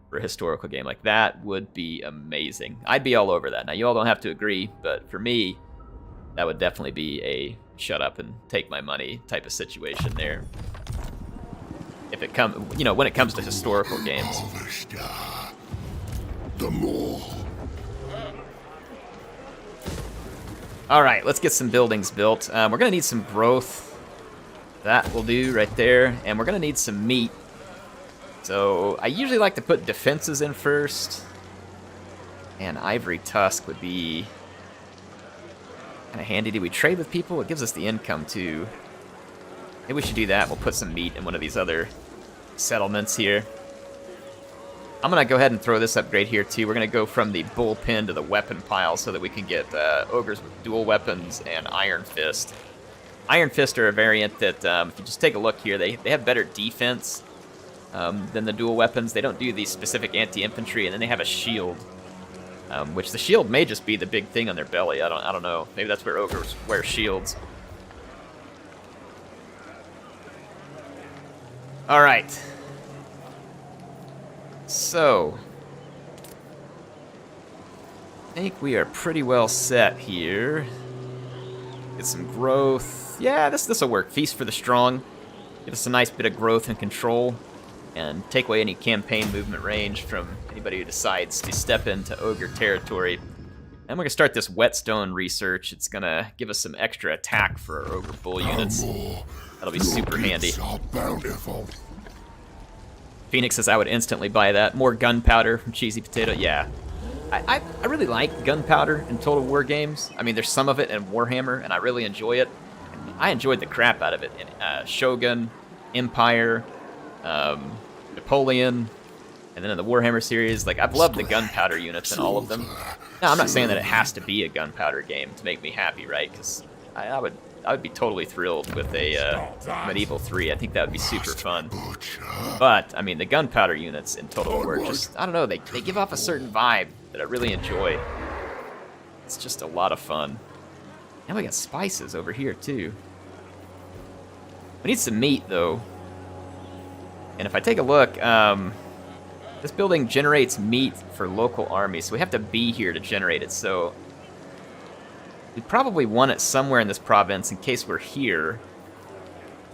for a historical game. Like, that would be amazing. I'd be all over that. Now, you all don't have to agree, but for me, that would definitely be a shut up and take my money type of situation there. If it comes, you know, when it comes to historical games. The more. All right, let's get some buildings built. We're gonna need some growth. That will do right there. And we're gonna need some meat. So I usually like to put defenses in first. And ivory tusk would be kind of handy. Do we trade with people? It gives us the income too. Maybe we should do that. We'll put some meat in one of these other settlements here. I'm going to go ahead and throw this upgrade here, too. We're going to go from the bullpen to the weapon pile so that we can get ogres with dual weapons and Iron Fist. Iron Fist are a variant that, if you just take a look here, they have better defense, than the dual weapons. They don't do the specific anti-infantry, and then they have a shield, which the shield may just be the big thing on their belly. I don't know. Maybe that's where ogres wear shields. All right. So, I think we are pretty well set here. Get some growth. Yeah, this will work. Feast for the strong. Give us a nice bit of growth and control, and take away any campaign movement range from anybody who decides to step into ogre territory. And we're going to start this whetstone research. It's going to give us some extra attack for our ogre bull units. That'll be super handy. Phoenix says I would instantly buy that. More gunpowder from Cheesy Potato. Yeah. I really like gunpowder in Total War games. I mean, there's some of it in Warhammer, and I really enjoy it. I enjoyed the crap out of it in Shogun, Empire, Napoleon, and then in the Warhammer series. Like, I've loved the gunpowder units in all of them. Now, I'm not saying that it has to be a gunpowder game to make me happy, right? Because I would be totally thrilled with a Medieval 3. I think that would be super fun. But, I mean, the gunpowder units in Total War just, I don't know, they give off a certain vibe that I really enjoy. It's just a lot of fun. Now we got spices over here, too. We need some meat, though. And if I take a look, this building generates meat for local armies, so we have to be here to generate it. So we probably want it somewhere in this province in case we're here.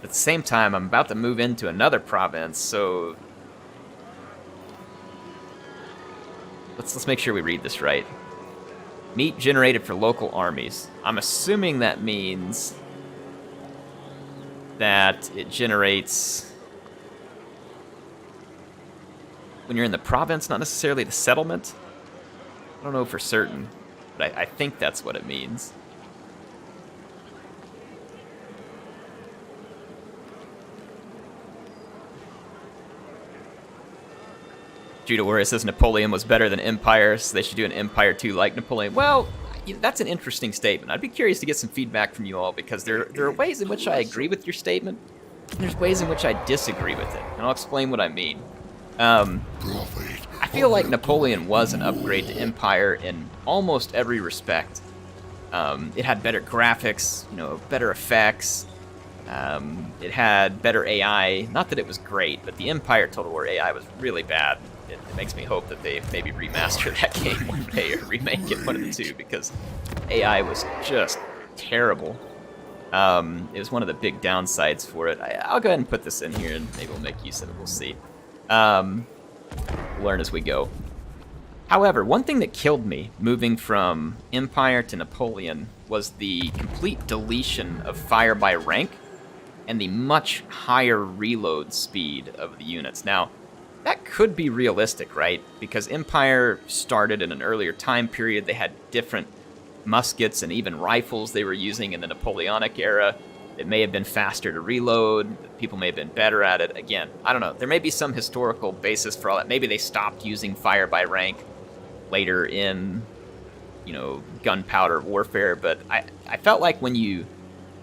At the same time, I'm about to move into another province, so let's make sure we read this right. Meat generated for local armies. I'm assuming that means that it generates when you're in the province, not necessarily the settlement. I don't know for certain, but I think that's what it means. Judah Warrior says Napoleon was better than Empire, so they should do an Empire 2 like Napoleon. Well, that's an interesting statement. I'd be curious to get some feedback from you all, because there are ways in which I agree with your statement, and there's ways in which I disagree with it, and I'll explain what I mean. I feel like Napoleon was an upgrade to Empire in almost every respect. It had better graphics, better effects. It had better AI. Not that it was great, but the Empire Total War AI was really bad. It makes me hope that they maybe remaster that game one day or remake it, one of the two, because AI was just terrible. It was one of the big downsides for it. I'll go ahead and put this in here, and maybe we'll make use of it. We'll see. Learn as we go. However, one thing that killed me moving from Empire to Napoleon was the complete deletion of fire by rank and the much higher reload speed of the units. Now, that could be realistic, right? Because Empire started in an earlier time period. They had different muskets and even rifles they were using in the Napoleonic era. It may have been faster to reload. People may have been better at it. Again, I don't know. There may be some historical basis for all that. Maybe they stopped using fire by rank later in, gunpowder warfare. But I felt like when you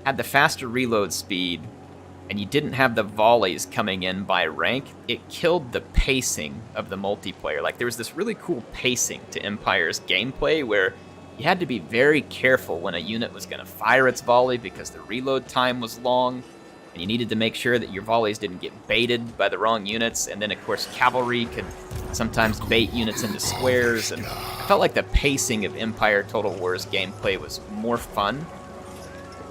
had the faster reload speed and you didn't have the volleys coming in by rank, it killed the pacing of the multiplayer. Like, there was this really cool pacing to Empire's gameplay where you had to be very careful when a unit was going to fire its volley because the reload time was long, and you needed to make sure that your volleys didn't get baited by the wrong units. And then, of course, cavalry could sometimes bait units into squares, and I felt like the pacing of Empire Total War's gameplay was more fun,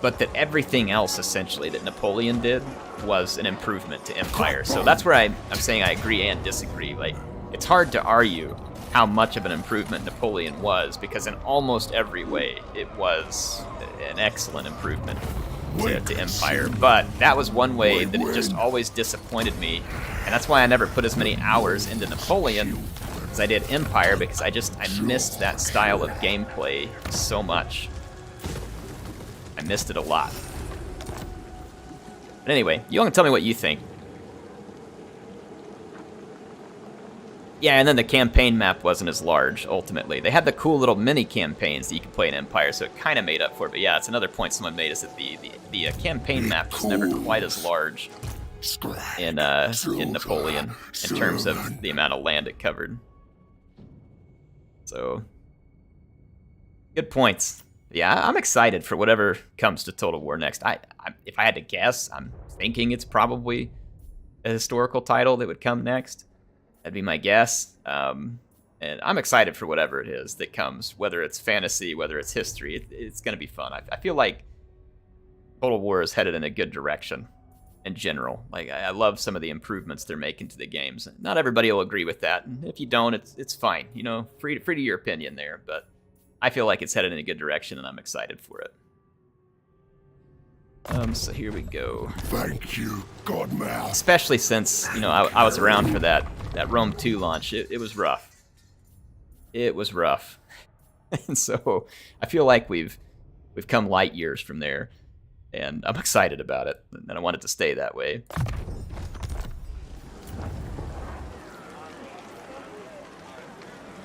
but that everything else, essentially, that Napoleon did was an improvement to Empire. So that's where I'm saying I agree and disagree. Like, it's hard to argue how much of an improvement Napoleon was, because in almost every way it was an excellent improvement to Empire. But that was one way that it just always disappointed me, and that's why I never put as many hours into Napoleon as I did Empire, because I missed that style of gameplay so much. I missed it a lot. But anyway, you all can tell me what you think. Yeah, and then the campaign map wasn't as large, ultimately. They had the cool little mini campaigns that you could play in Empire, so it kind of made up for it. But yeah, it's another point someone made, is that the campaign map was never quite as large in Napoleon in terms of the amount of land it covered. So, good points. Yeah, I'm excited for whatever comes to Total War next. If I had to guess, I'm thinking it's probably a historical title that would come next. That'd be my guess. And I'm excited for whatever it is that comes, whether it's fantasy, whether it's history. It's going to be fun. I feel like Total War is headed in a good direction in general. Like, I love some of the improvements they're making to the games. Not everybody will agree with that. And if you don't, it's fine. You know, free to your opinion there. But I feel like it's headed in a good direction, and I'm excited for it. So here we go. Thank you, Godmouth. Especially since, you know, I was around for that Rome 2 launch. It was rough. It was rough. And so I feel like we've come light years from there, and I'm excited about it, and I want it to stay that way.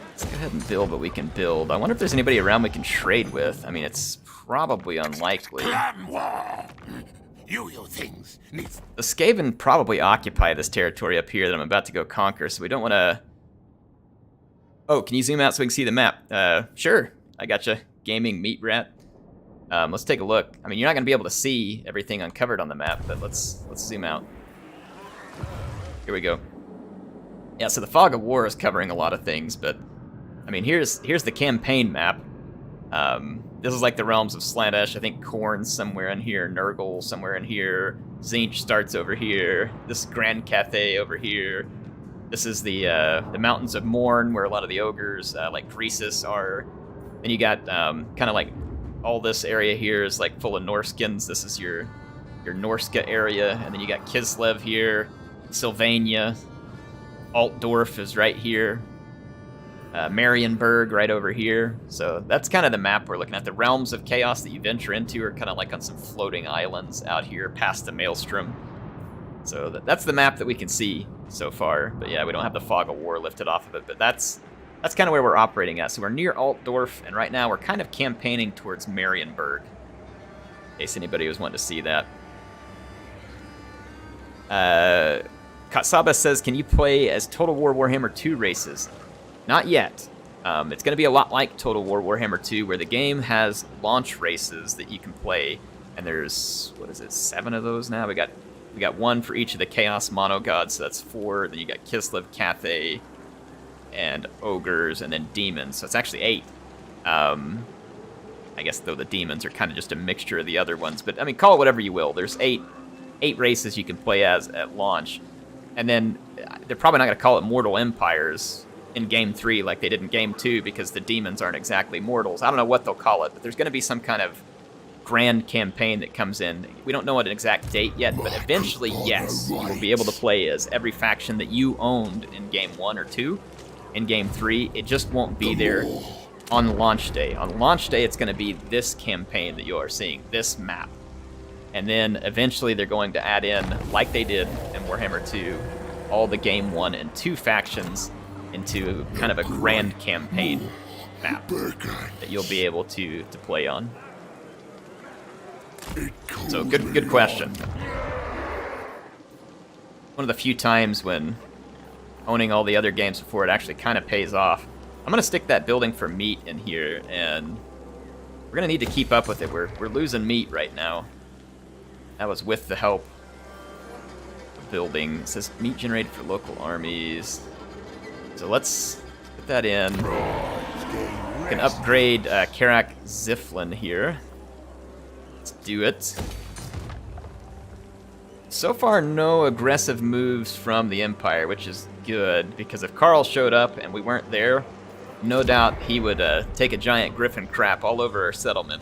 Let's go ahead and build what we can build. I wonder if there's anybody around we can trade with. I mean, it's probably unlikely. You things need... The Skaven probably occupy this territory up here that I'm about to go conquer, so we don't want to... Oh, can you zoom out so we can see the map? Sure. I gotcha. Gaming meat rat. Let's take a look. I mean, you're not going to be able to see everything uncovered on the map, but let's zoom out. Here we go. Yeah, so the Fog of War is covering a lot of things, but I mean, here's the campaign map. This is like the realms of Slaanesh. I think Khorne's somewhere in here, Nurgle somewhere in here, Tzeentch starts over here. This is Grand Cathay over here. This is the Mountains of Morn, where a lot of the ogres, like Croesus, are. And you got kind of like all this area here is like full of Norskins. This is your Norska area, and then you got Kislev here, Sylvania, Altdorf is right here, Marienburg right over here. So that's kind of the map we're looking at. The realms of chaos that you venture into are kind of like on some floating islands out here past the Maelstrom. So that's the map that we can see so far. But yeah, we don't have the Fog of War lifted off of it, but that's kind of where we're operating at. So we're near Altdorf, and right now we're kind of campaigning towards Marienburg, in case anybody was wanting to see that. Katsaba says, can you play as Total War Warhammer 2 races? Not yet. It's going to be a lot like Total War Warhammer 2, where the game has launch races that you can play, and there's, 7 of those now? We got one for each of the Chaos Monogods, so that's 4. Then you got Kislev, Cathay, and Ogres, and then Demons, so it's actually 8. I guess, though, the Demons are kind of just a mixture of the other ones, but, I mean, call it whatever you will. There's 8 races you can play as at launch, and then they're probably not going to call it Mortal Empires in Game 3 like they did in Game 2, because the Demons aren't exactly mortals. I don't know what they'll call it, but there's going to be some kind of grand campaign that comes in. We don't know an exact date yet, but eventually, yes, you'll be able to play as every faction that you owned in Game 1 or 2. In Game 3, it just won't be there on launch day. On launch day, it's going to be this campaign that you are seeing, this map. And then eventually they're going to add in, like they did in Warhammer 2, all the Game 1 and 2 factions into kind of a grand campaign map that you'll be able to play on. So good question. One of the few times when owning all the other games before it actually kind of pays off. I'm going to stick that building for meat in here, and we're going to need to keep up with it. We're losing meat right now. That was with the help of building. It says meat generated for local armies. So let's put that in. We can upgrade Karak Ziflin here. Let's do it. So far, no aggressive moves from the Empire, which is good, because if Karl showed up and we weren't there, no doubt he would take a giant griffin crap all over our settlement.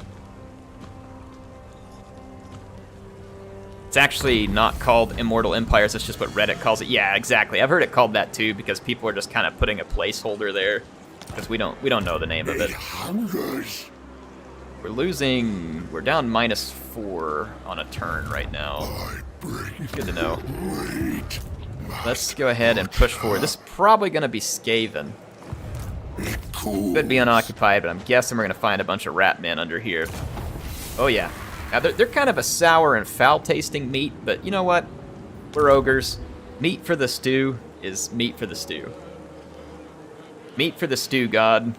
It's actually not called Immortal Empires, it's just what Reddit calls it. Yeah, exactly. I've heard it called that too, because people are just kind of putting a placeholder there, because we don't know the name of it. We're down -4 on a turn right now. Good to know. Let's go ahead and push forward. This is probably going to be Skaven. Could be unoccupied, but I'm guessing we're going to find a bunch of rat men under here. Oh yeah. Now they're kind of a sour and foul tasting meat, but you know what? We're ogres. Meat for the stew is meat for the stew. Meat for the stew, god.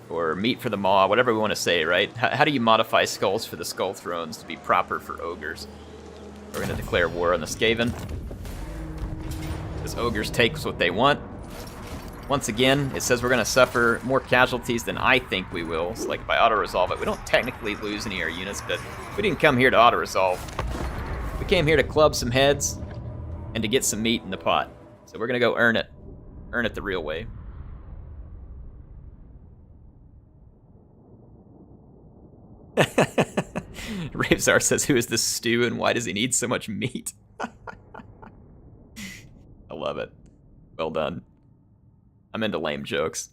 Or meat for the maw, whatever we want to say, right? How do you modify skulls for the skull thrones to be proper for ogres? We're going to declare war on the Skaven. Because ogres take what they want. Once again, it says we're going to suffer more casualties than I think we will. So like if I auto-resolve it, we don't technically lose any of our units, but we didn't come here to auto-resolve. We came here to club some heads and to get some meat in the pot. So we're going to go earn it. Earn it the real way. Ravesar says, who is this stew and why does he need so much meat? I love it. Well done. I'm into lame jokes.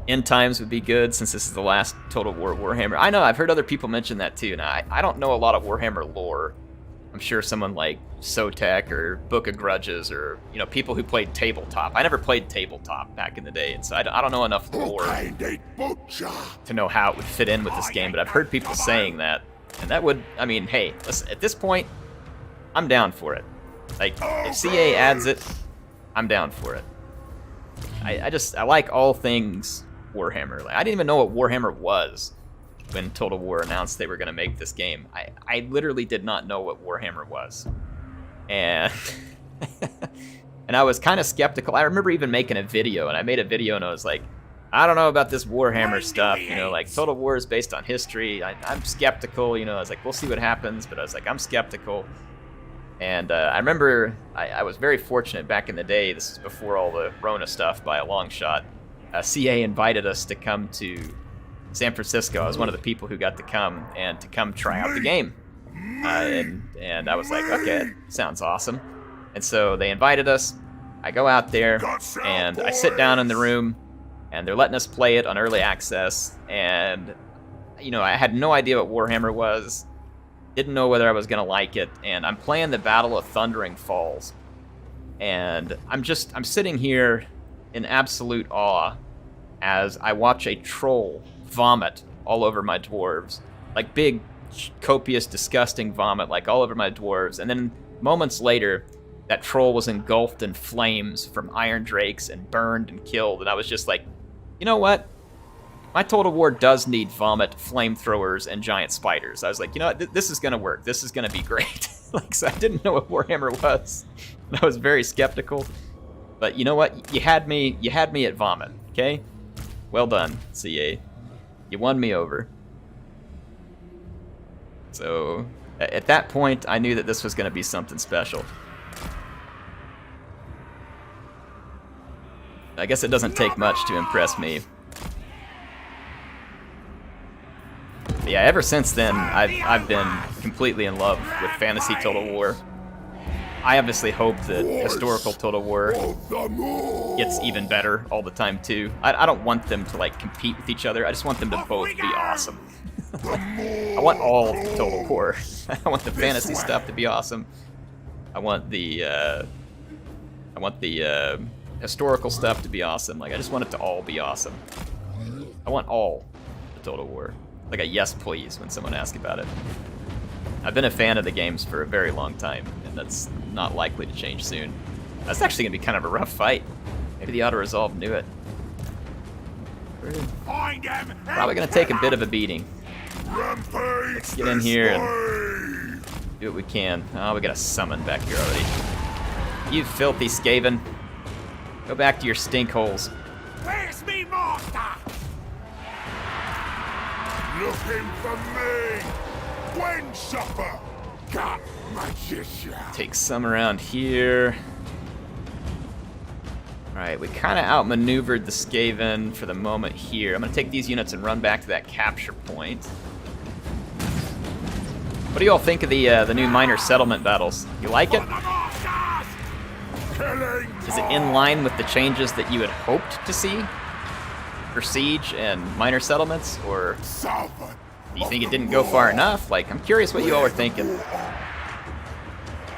End times would be good since this is the last Total War Warhammer. I know, I've heard other people mention that too. Now, I don't know a lot of Warhammer lore. I'm sure someone like Sotek or Book of Grudges or, you know, people who played tabletop. I never played tabletop back in the day, and so I don't know enough lore to know how it would fit in with this game, but I've heard people saying that. And that would, I mean, hey, listen, at this point, I'm down for it. Like, if CA adds it, I'm down for it. I like all things Warhammer. Like, I didn't even know what Warhammer was when Total War announced they were going to make this game. I literally did not know what Warhammer was. And and I was kind of skeptical. I remember even making a video, and I made a video and I was like, I don't know about this Warhammer stuff, you know, like Total War is based on history. I'm skeptical, you know. I was like, we'll see what happens, but I was like, I'm skeptical. And I remember I was very fortunate back in the day. This is before all the Rona stuff by a long shot. CA invited us to come to San Francisco. I was one of the people who got to come and to come try out the game. And I was like, okay, that sounds awesome. And so they invited us. I go out there and I sit down in the room and they're letting us play it on early access. And, you know, I had no idea what Warhammer was. Didn't know whether I was going to like it. And I'm playing the Battle of Thundering Falls. And I'm sitting here in absolute awe as I watch a troll vomit all over my dwarves. Like big, copious, disgusting vomit, like all over my dwarves. And then moments later, that troll was engulfed in flames from iron drakes and burned and killed. And I was just like, you know what? My Total War does need vomit, flamethrowers, and giant spiders. I was like, you know what? This is going to work. This is going to be great. Like, so I didn't know what Warhammer was. And I was very skeptical. But you know what? You had me at vomit, okay? Well done, CA. You won me over. So, at that point, I knew that this was going to be something special. I guess it doesn't take much to impress me. But yeah, ever since then, I've been completely in love with Fantasy Total War. I obviously hope that Historical Total War gets even better all the time, too. I don't want them to, like, compete with each other. I just want them to both be awesome. I want all Total War. I want the fantasy stuff to be awesome. I want the historical stuff to be awesome. Like, I just want it to all be awesome. I want all the Total War. Like a yes please when someone asks about it. I've been a fan of the games for a very long time, and that's not likely to change soon. That's actually going to be kind of a rough fight. Maybe the auto-resolve knew it. We're probably going to take a bit of a beating. Let's get in here and do what we can. Oh, we got a summon back here already. You filthy Skaven. Go back to your stink holes. Where's me master? Looking for me! Gwen Supper! Got magician! Take some around here. Alright, we kind of outmaneuvered the Skaven for the moment here. I'm going to take these units and run back to that capture point. What do you all think of the new minor settlement battles? You like it? Is it in line with the changes that you had hoped to see for Siege and minor settlements, or do you think it didn't go far enough? Like, I'm curious what you all are thinking.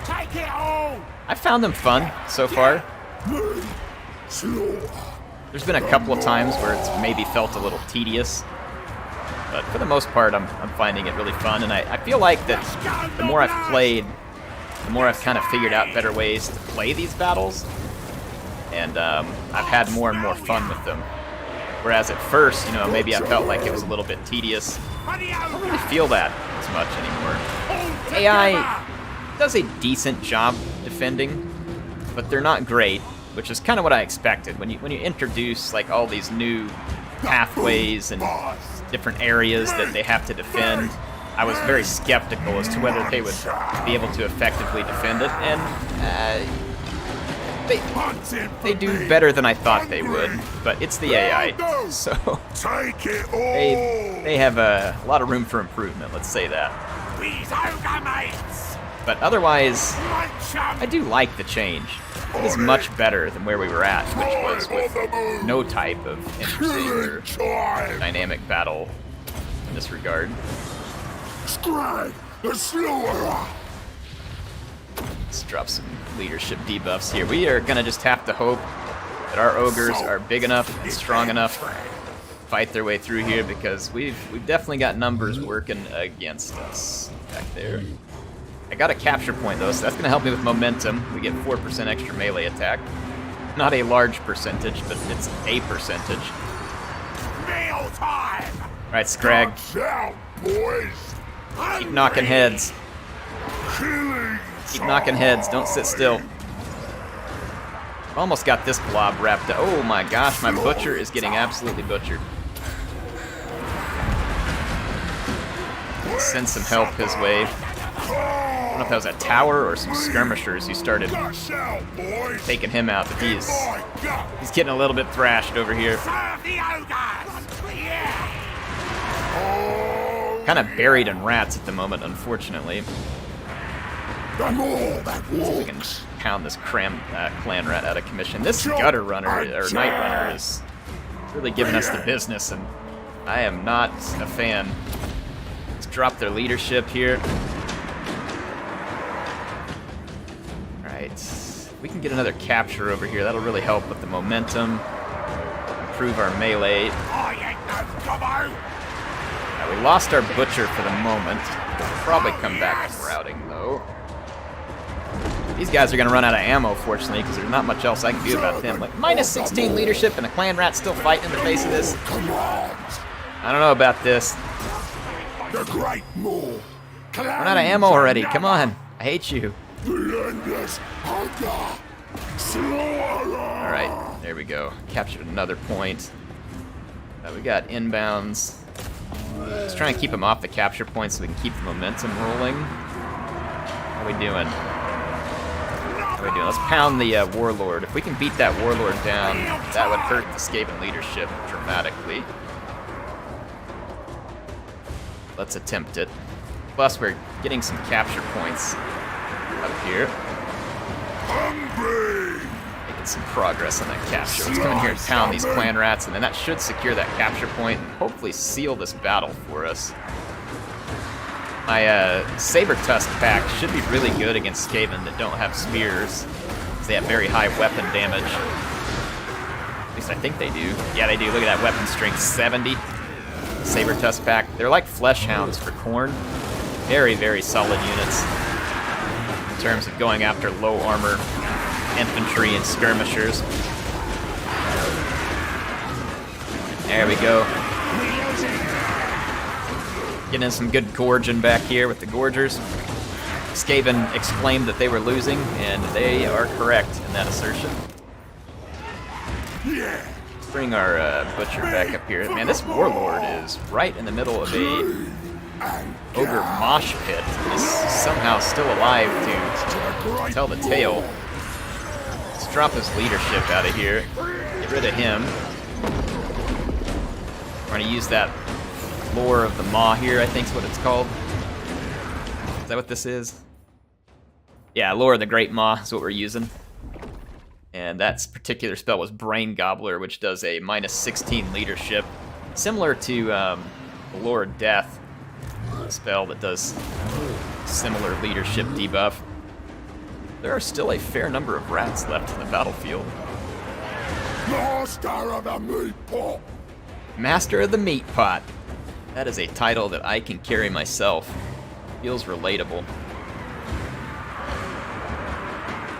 Take it all! I found them fun so far. There's been a couple of times where it's maybe felt a little tedious. But for the most part, I'm finding it really fun, and I feel like that the more I've played, the more I've kind of figured out better ways to play these battles, and I've had more and more fun with them. Whereas at first, you know, maybe I felt like it was a little bit tedious. I don't really feel that as much anymore. AI does a decent job defending, but they're not great, which is kind of what I expected. When you introduce like all these new pathways and different areas that they have to defend, I was very skeptical as to whether they would be able to effectively defend it, and they do better than I thought they would, but it's the AI, so they have a lot of room for improvement, let's say that. But otherwise, I do like the change. It is much better than where we were at, which was with no type of interesting or dynamic battle in this regard. Skrag, the Slaughterer! Let's drop some leadership debuffs here. We are gonna just have to hope that our ogres are big enough and strong enough to fight their way through here, because we've definitely got numbers working against us back there. I got a capture point though, so that's gonna help me with momentum. We get 4% extra melee attack. Not a large percentage, but it's a percentage. Meal time! Alright, Skrag. Out, boys! Keep knocking heads. Killing Keep knocking heads, don't sit still. Almost got this blob wrapped up. Oh my gosh, my butcher is getting absolutely butchered. Send some help his way. I don't know if that was a tower or some skirmishers who started taking him out, but he's getting a little bit thrashed over here. Kind of buried in rats at the moment, unfortunately. See if we can pound this clan rat out of commission. This gutter runner, or night runner, is really giving us the business, and I am not a fan. Let's drop their leadership here. Alright, if we can get another capture over here, that'll really help with the momentum, improve our melee. We lost our butcher for the moment. We'll probably come back from routing, though. These guys are going to run out of ammo, fortunately, because there's not much else I can do about them. Like, minus 16 leadership and a clan rat still fighting in the face of this. I don't know about this. Run out of ammo already. Come on. I hate you. Alright, there we go. Captured another point. We got inbounds. Let's try and keep him off the capture point so we can keep the momentum rolling. How are we doing? How are we doing? Let's pound the warlord. If we can beat that warlord down, that would hurt the Skaven leadership dramatically. Let's attempt it. Plus, we're getting some capture points up here. Making some progress on that capture. Let's come in here and pound these clan rats, and then that should secure that capture point and hopefully seal this battle for us. My Saber Tusk pack should be really good against Skaven that don't have spears, because they have very high weapon damage. At least I think they do. Yeah, they do. Look at that weapon strength, 70. Saber Tusk pack. They're like flesh hounds for Khorne. Very, very solid units in terms of going after low armor infantry and skirmishers. There we go. Getting in some good gorging back here with the gorgers. Skaven exclaimed that they were losing, and they are correct in that assertion. Let's bring our butcher back up here. Man, this warlord is right in the middle of a ogre mosh pit and is somehow still alive to tell the tale. Let's drop his leadership out of here. Get rid of him. We're going to use that lore of the Maw here, I think is what it's called. Is that what this is? Yeah, lore of the Great Maw is what we're using. And that particular spell was Brain Gobbler, which does a minus 16 leadership. Similar to the Lore of Death spell that does similar leadership debuff. There are still a fair number of rats left in the battlefield. Master of the meat pot. Master of the Meat Pot. That is a title that I can carry myself. Feels relatable.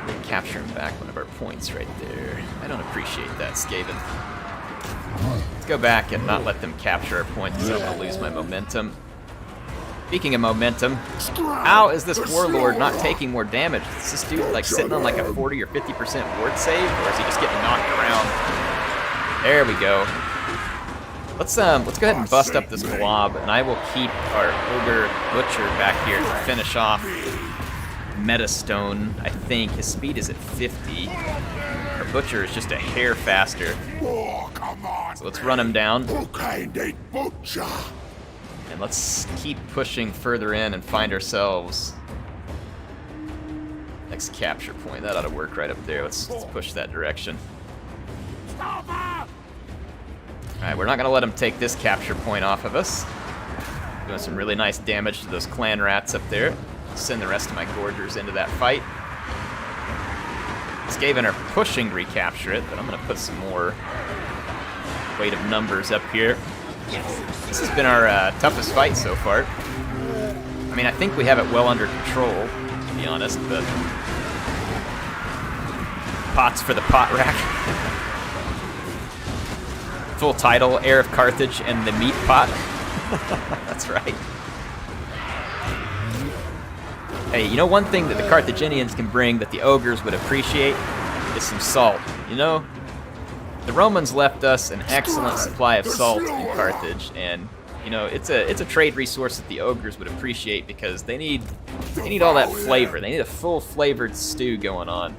Then capturing back one of our points right there. I don't appreciate that, Skaven. Let's go back and not let them capture our points because I'm going to lose my momentum. Speaking of momentum, how is this Warlord not taking more damage? Is this dude like sitting on like a 40 or 50% ward save, or is he just getting knocked around? There we go. Let's go ahead and bust up this blob, and I will keep our Ogre Butcher back here to finish off Metastone. I think his speed is at 50. Our Butcher is just a hair faster. So let's run him down. And let's keep pushing further in and find ourselves next capture point. That ought to work right up there. Let's push that direction. Alright, we're not going to let them take this capture point off of us. Doing some really nice damage to those clan rats up there. Send the rest of my Gorgers into that fight. Skaven are pushing to recapture it, but I'm going to put some more weight of numbers up here. This has been our toughest fight so far. I mean, I think we have it well under control, to be honest, but pots for the pot rack. Full title, Heir of Carthage and the Meat Pot. That's right. Hey, you know one thing that the Carthaginians can bring that the ogres would appreciate is some salt. You know, the Romans left us an excellent supply of salt in Carthage, and you know it's a trade resource that the ogres would appreciate because they need all that flavor. They need a full flavored stew going on.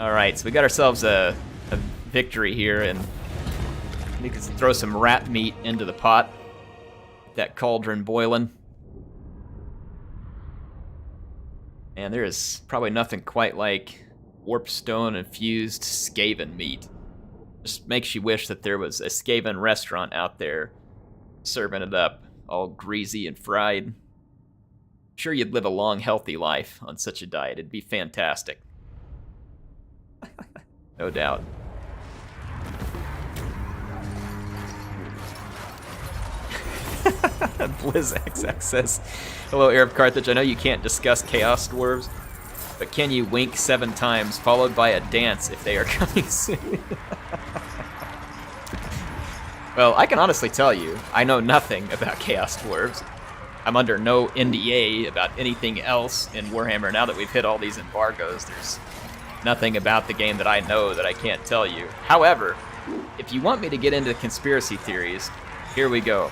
All right, so we got ourselves a victory here, and we can throw some rat meat into the pot. Get that cauldron boiling. And there is probably nothing quite like warpstone infused Skaven meat. Just makes you wish that there was a Skaven restaurant out there serving it up, all greasy and fried. Sure, you'd live a long, healthy life on such a diet. It'd be fantastic. No doubt. BlizzXX says, hello, Heir of Carthage. I know you can't discuss Chaos Dwarves, but can you wink 7 times, followed by a dance if they are coming soon? Well, I can honestly tell you, I know nothing about Chaos Dwarves. I'm under no NDA about anything else in Warhammer. Now that we've hit all these embargoes, there's nothing about the game that I know that I can't tell you. However, if you want me to get into conspiracy theories, here we go.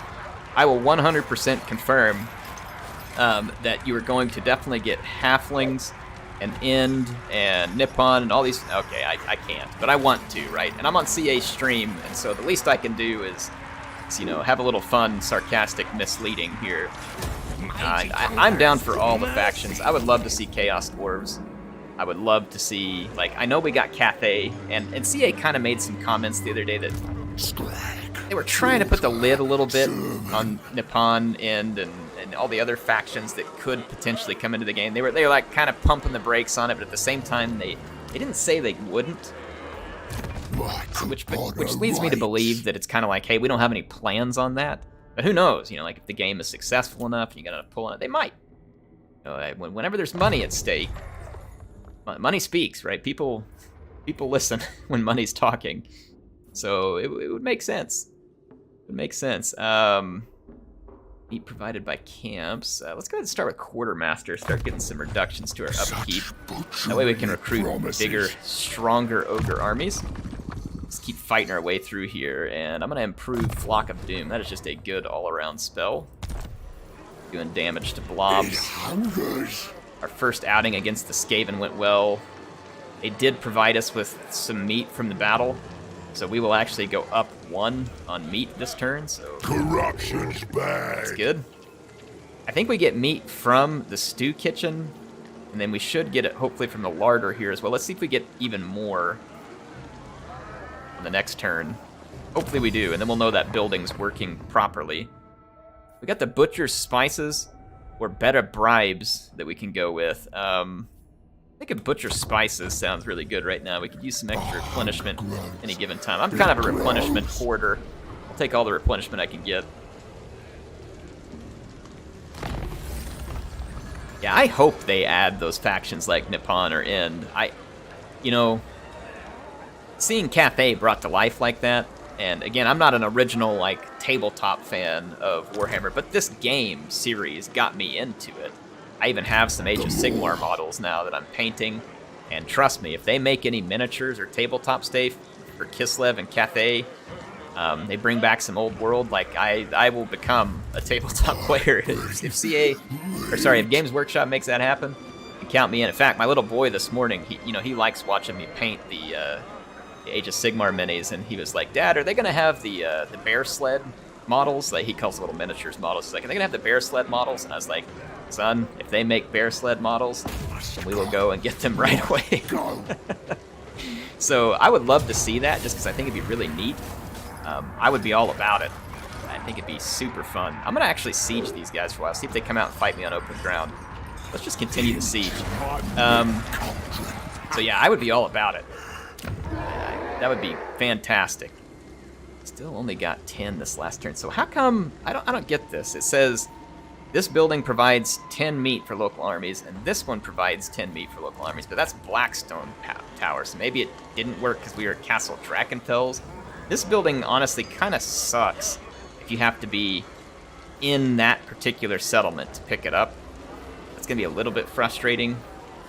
I will 100% confirm that you are going to definitely get halflings and End and Nippon and all these. Okay, I can't, but I want to, right? And I'm on CA stream, and so the least I can do is you know, have a little fun, sarcastic, misleading here. I'm down for all the factions. I would love to see Chaos Dwarves. I would love to see, like, I know we got Cathay, and CA kind of made some comments the other day that they were trying to put the lid a little bit on Nippon End and all the other factions that could potentially come into the game. They were like kind of pumping the brakes on it, but at the same time they didn't say they wouldn't. Which leads me to believe that it's kind of like, hey, we don't have any plans on that. But who knows? You know, like if the game is successful enough, you gotta pull on it. They might. You know, whenever there's money at stake, money speaks, right? People listen when money's talking. So it would make sense. It would make sense. Meat provided by camps. Let's go ahead and start with Quartermaster. Start getting some reductions to our upkeep. That way we can recruit bigger, stronger ogre armies. Let's keep fighting our way through here, and I'm going to improve Flock of Doom. That is just a good all-around spell. Doing damage to blobs. Our first outing against the Skaven went well. They did provide us with some meat from the battle, so we will actually go up 1 on meat this turn. So corruption's bad. That's good. I think we get meat from the stew kitchen, and then we should get it hopefully from the larder here as well. Let's see if we get even more on the next turn. Hopefully we do, and then we'll know that building's working properly. We got the Butcher's Spices, or better bribes that we can go with. I think a Butcher's Spices sounds really good right now. We could use some extra replenishment any given time. I'm kind of a replenishment hoarder. take all the replenishment I can get. Yeah, I hope they add those factions like Nippon or End. You know, seeing Cathay brought to life like that, and again, I'm not an original, like, tabletop fan of Warhammer, but this game series got me into it. I even have some Age of Sigmar models now that I'm painting, and trust me, if they make any miniatures or tabletop stuff for Kislev and Cathay, they bring back some old world, like, I will become a tabletop player. If Games Workshop makes that happen, count me in. In fact, my little boy this morning, he likes watching me paint the Age of Sigmar minis, and he was like, "Dad, are they going to have the bear sled models?" Like, he calls little miniatures models. He's like, "Are they going to have the bear sled models?" And I was like, "Son, if they make bear sled models, we will go and get them right away." So I would love to see that, just because I think it'd be really neat. I would be all about it. I think it'd be super fun. I'm going to actually siege these guys for a while, see if they come out and fight me on open ground. Let's just continue the siege. So yeah, I would be all about it. That would be fantastic. Still only got 10 this last turn. So how come I don't get this? It says this building provides 10 meat for local armies, and this one provides 10 meat for local armies. But that's Blackstone Tower, so maybe it didn't work because we were at Castle Drakenfels. This building honestly kind of sucks if you have to be in that particular settlement to pick it up. It's gonna be a little bit frustrating.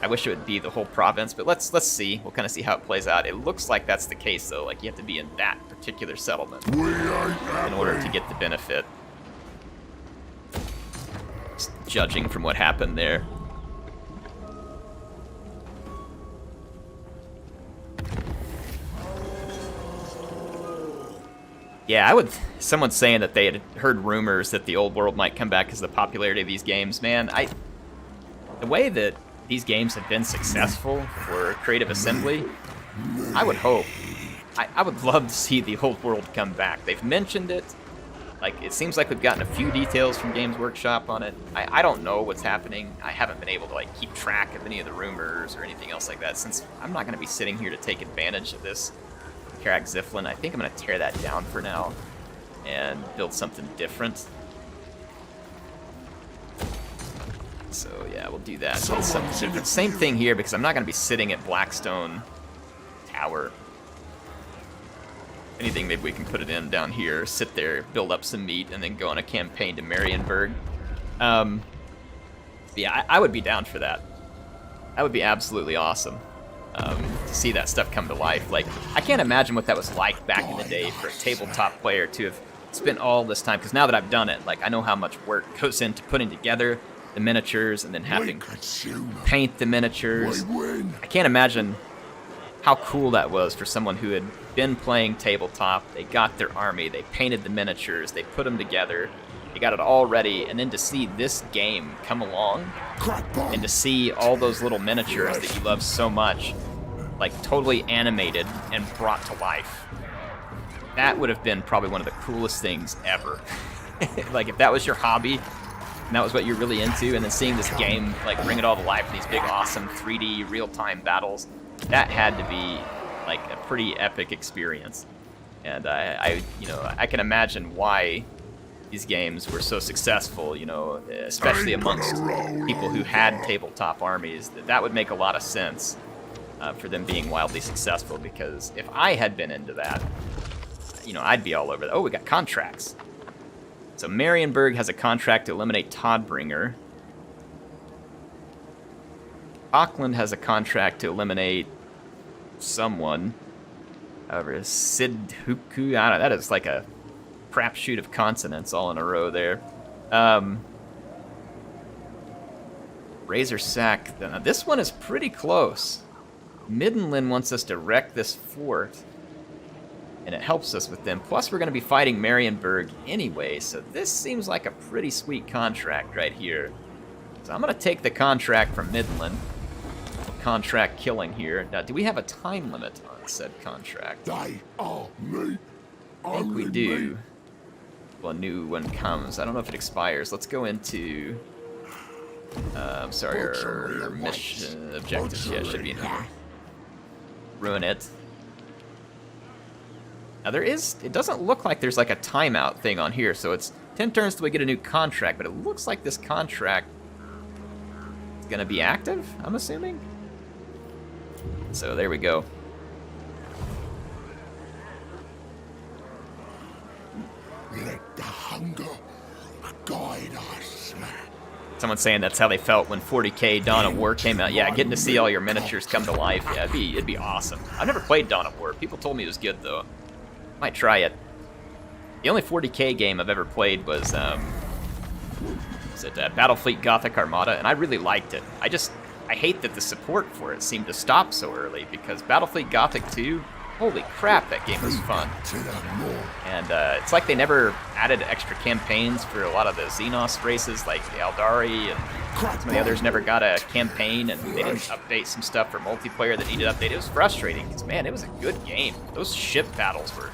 I wish it would be the whole province, but let's see. We'll kind of see how it plays out. It looks like that's the case, though. Like, you have to be in that particular settlement in order to get the benefit. Just judging from what happened there. Yeah, someone's saying that they had heard rumors that the old world might come back because of the popularity of these games. Man, the way that these games have been successful for Creative Assembly, I would hope. I would love to see the old world come back. They've mentioned it. Like, it seems like we've gotten a few details from Games Workshop on it. I don't know what's happening. I haven't been able to, like, keep track of any of the rumors or anything else like that, since I'm not going to be sitting here to take advantage of this Skrag Ziflin. I think I'm going to tear that down for now and build something different. So yeah, we'll do that. Something different. Same thing here, because I'm not going to be sitting at Blackstone Tower. If anything, maybe we can put it in down here, sit there, build up some meat, and then go on a campaign to Marienburg. Yeah, I would be down for that. That would be absolutely awesome. To see that stuff come to life. Like, I can't imagine what that was like back in the day for a tabletop player to have spent all this time, because now that I've done it, like, I know how much work goes into putting together the miniatures and then having to paint the miniatures. I can't imagine how cool that was for someone who had been playing tabletop. They got their army, they painted the miniatures, they put them together, they got it all ready, and then to see this game come along and to see all those little miniatures that you love so much, like, totally animated and brought to life. That would have been probably one of the coolest things ever. Like, if that was your hobby and that was what you're really into, and then seeing this game, like, bring it all to life in these big, awesome 3D real-time battles, that had to be, like, a pretty epic experience. And I can imagine why these games were so successful, you know, especially amongst people who had tabletop armies. That would make a lot of sense for them being wildly successful, because if I had been into that, you know, I'd be all over that. Oh, we got contracts. So Marienburg has a contract to eliminate Toddbringer. Auckland has a contract to eliminate someone. However, Sidhuku, I don't know, that is like a crapshoot of consonants all in a row there. Razor Sack, now this one is pretty close. Middenland wants us to wreck this fort, and it helps us with them. Plus, we're going to be fighting Marienburg anyway, so this seems like a pretty sweet contract right here. So I'm going to take the contract from Midland. Contract killing here. Now, do we have a time limit on said contract? They are me. I think we do. Well, a new one comes. I don't know if it expires. Let's go into... sorry, our mission objectives. Yeah, it should be in here. Ruin it. Now there is, it doesn't look like there's like a timeout thing on here, so it's 10 turns till we get a new contract, but it looks like this contract is gonna be active, I'm assuming. So there we go. Let the hunger guide us. Someone's saying that's how they felt when 40K Dawn of War came out. Yeah, getting to see all your miniatures come to life. Yeah, it'd be awesome. I've never played Dawn of War. People told me it was good, though. Might try it. The only 40K game I've ever played was Battlefleet Gothic Armada, and I really liked it. I hate that the support for it seemed to stop so early, because Battlefleet Gothic 2, holy crap, that game was fun. And it's like they never added extra campaigns for a lot of the Xenos races, like the Eldari, and some of the others never got a campaign, and they didn't update some stuff for multiplayer that needed update. It was frustrating, because, man, it was a good game. Those ship battles were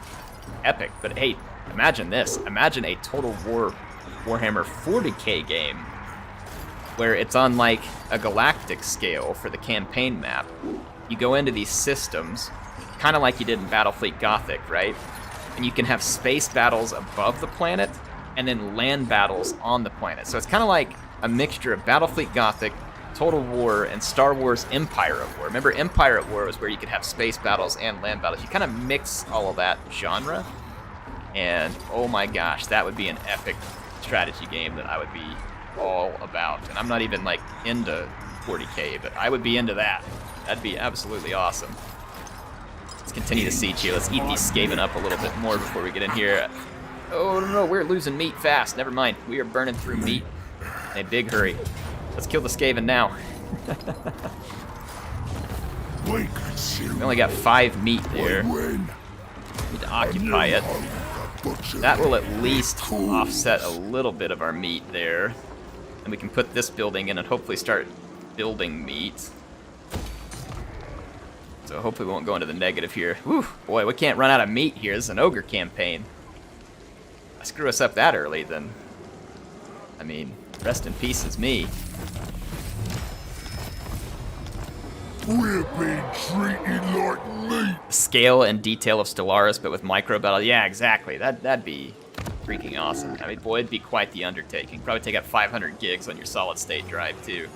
epic. But, hey, imagine this. Imagine a Total War Warhammer 40K game where it's on, like, a galactic scale for the campaign map. You go into these systems, kind of like you did in Battlefleet Gothic, right? And you can have space battles above the planet and then land battles on the planet. So it's kind of like a mixture of Battlefleet Gothic, Total War, and Star Wars Empire at War. Remember, Empire at War was where you could have space battles and land battles. You kind of mix all of that genre, and oh my gosh, that would be an epic strategy game that I would be all about. And I'm not even like into 40K, but I would be into that. That'd be absolutely awesome. Let's continue the siege here. Let's eat these Skaven up a little bit more before we get in here. Oh, no, we're losing meat fast. Never mind. We are burning through meat in a big hurry. Let's kill the Skaven now. We only got 5 meat there. Need to occupy it. That will at least offset a little bit of our meat there. And we can put this building in and hopefully start building meat. So hopefully we won't go into the negative here. Whew, boy, we can't run out of meat here. This is an ogre campaign. I screw us up that early, then, I mean, rest in peace is me. We're being treated like meat. Scale and detail of Stellaris, but with micro battle. Yeah, exactly. That'd be freaking awesome. I mean, boy, it'd be quite the undertaking. Probably take up 500 gigs on your solid state drive, too.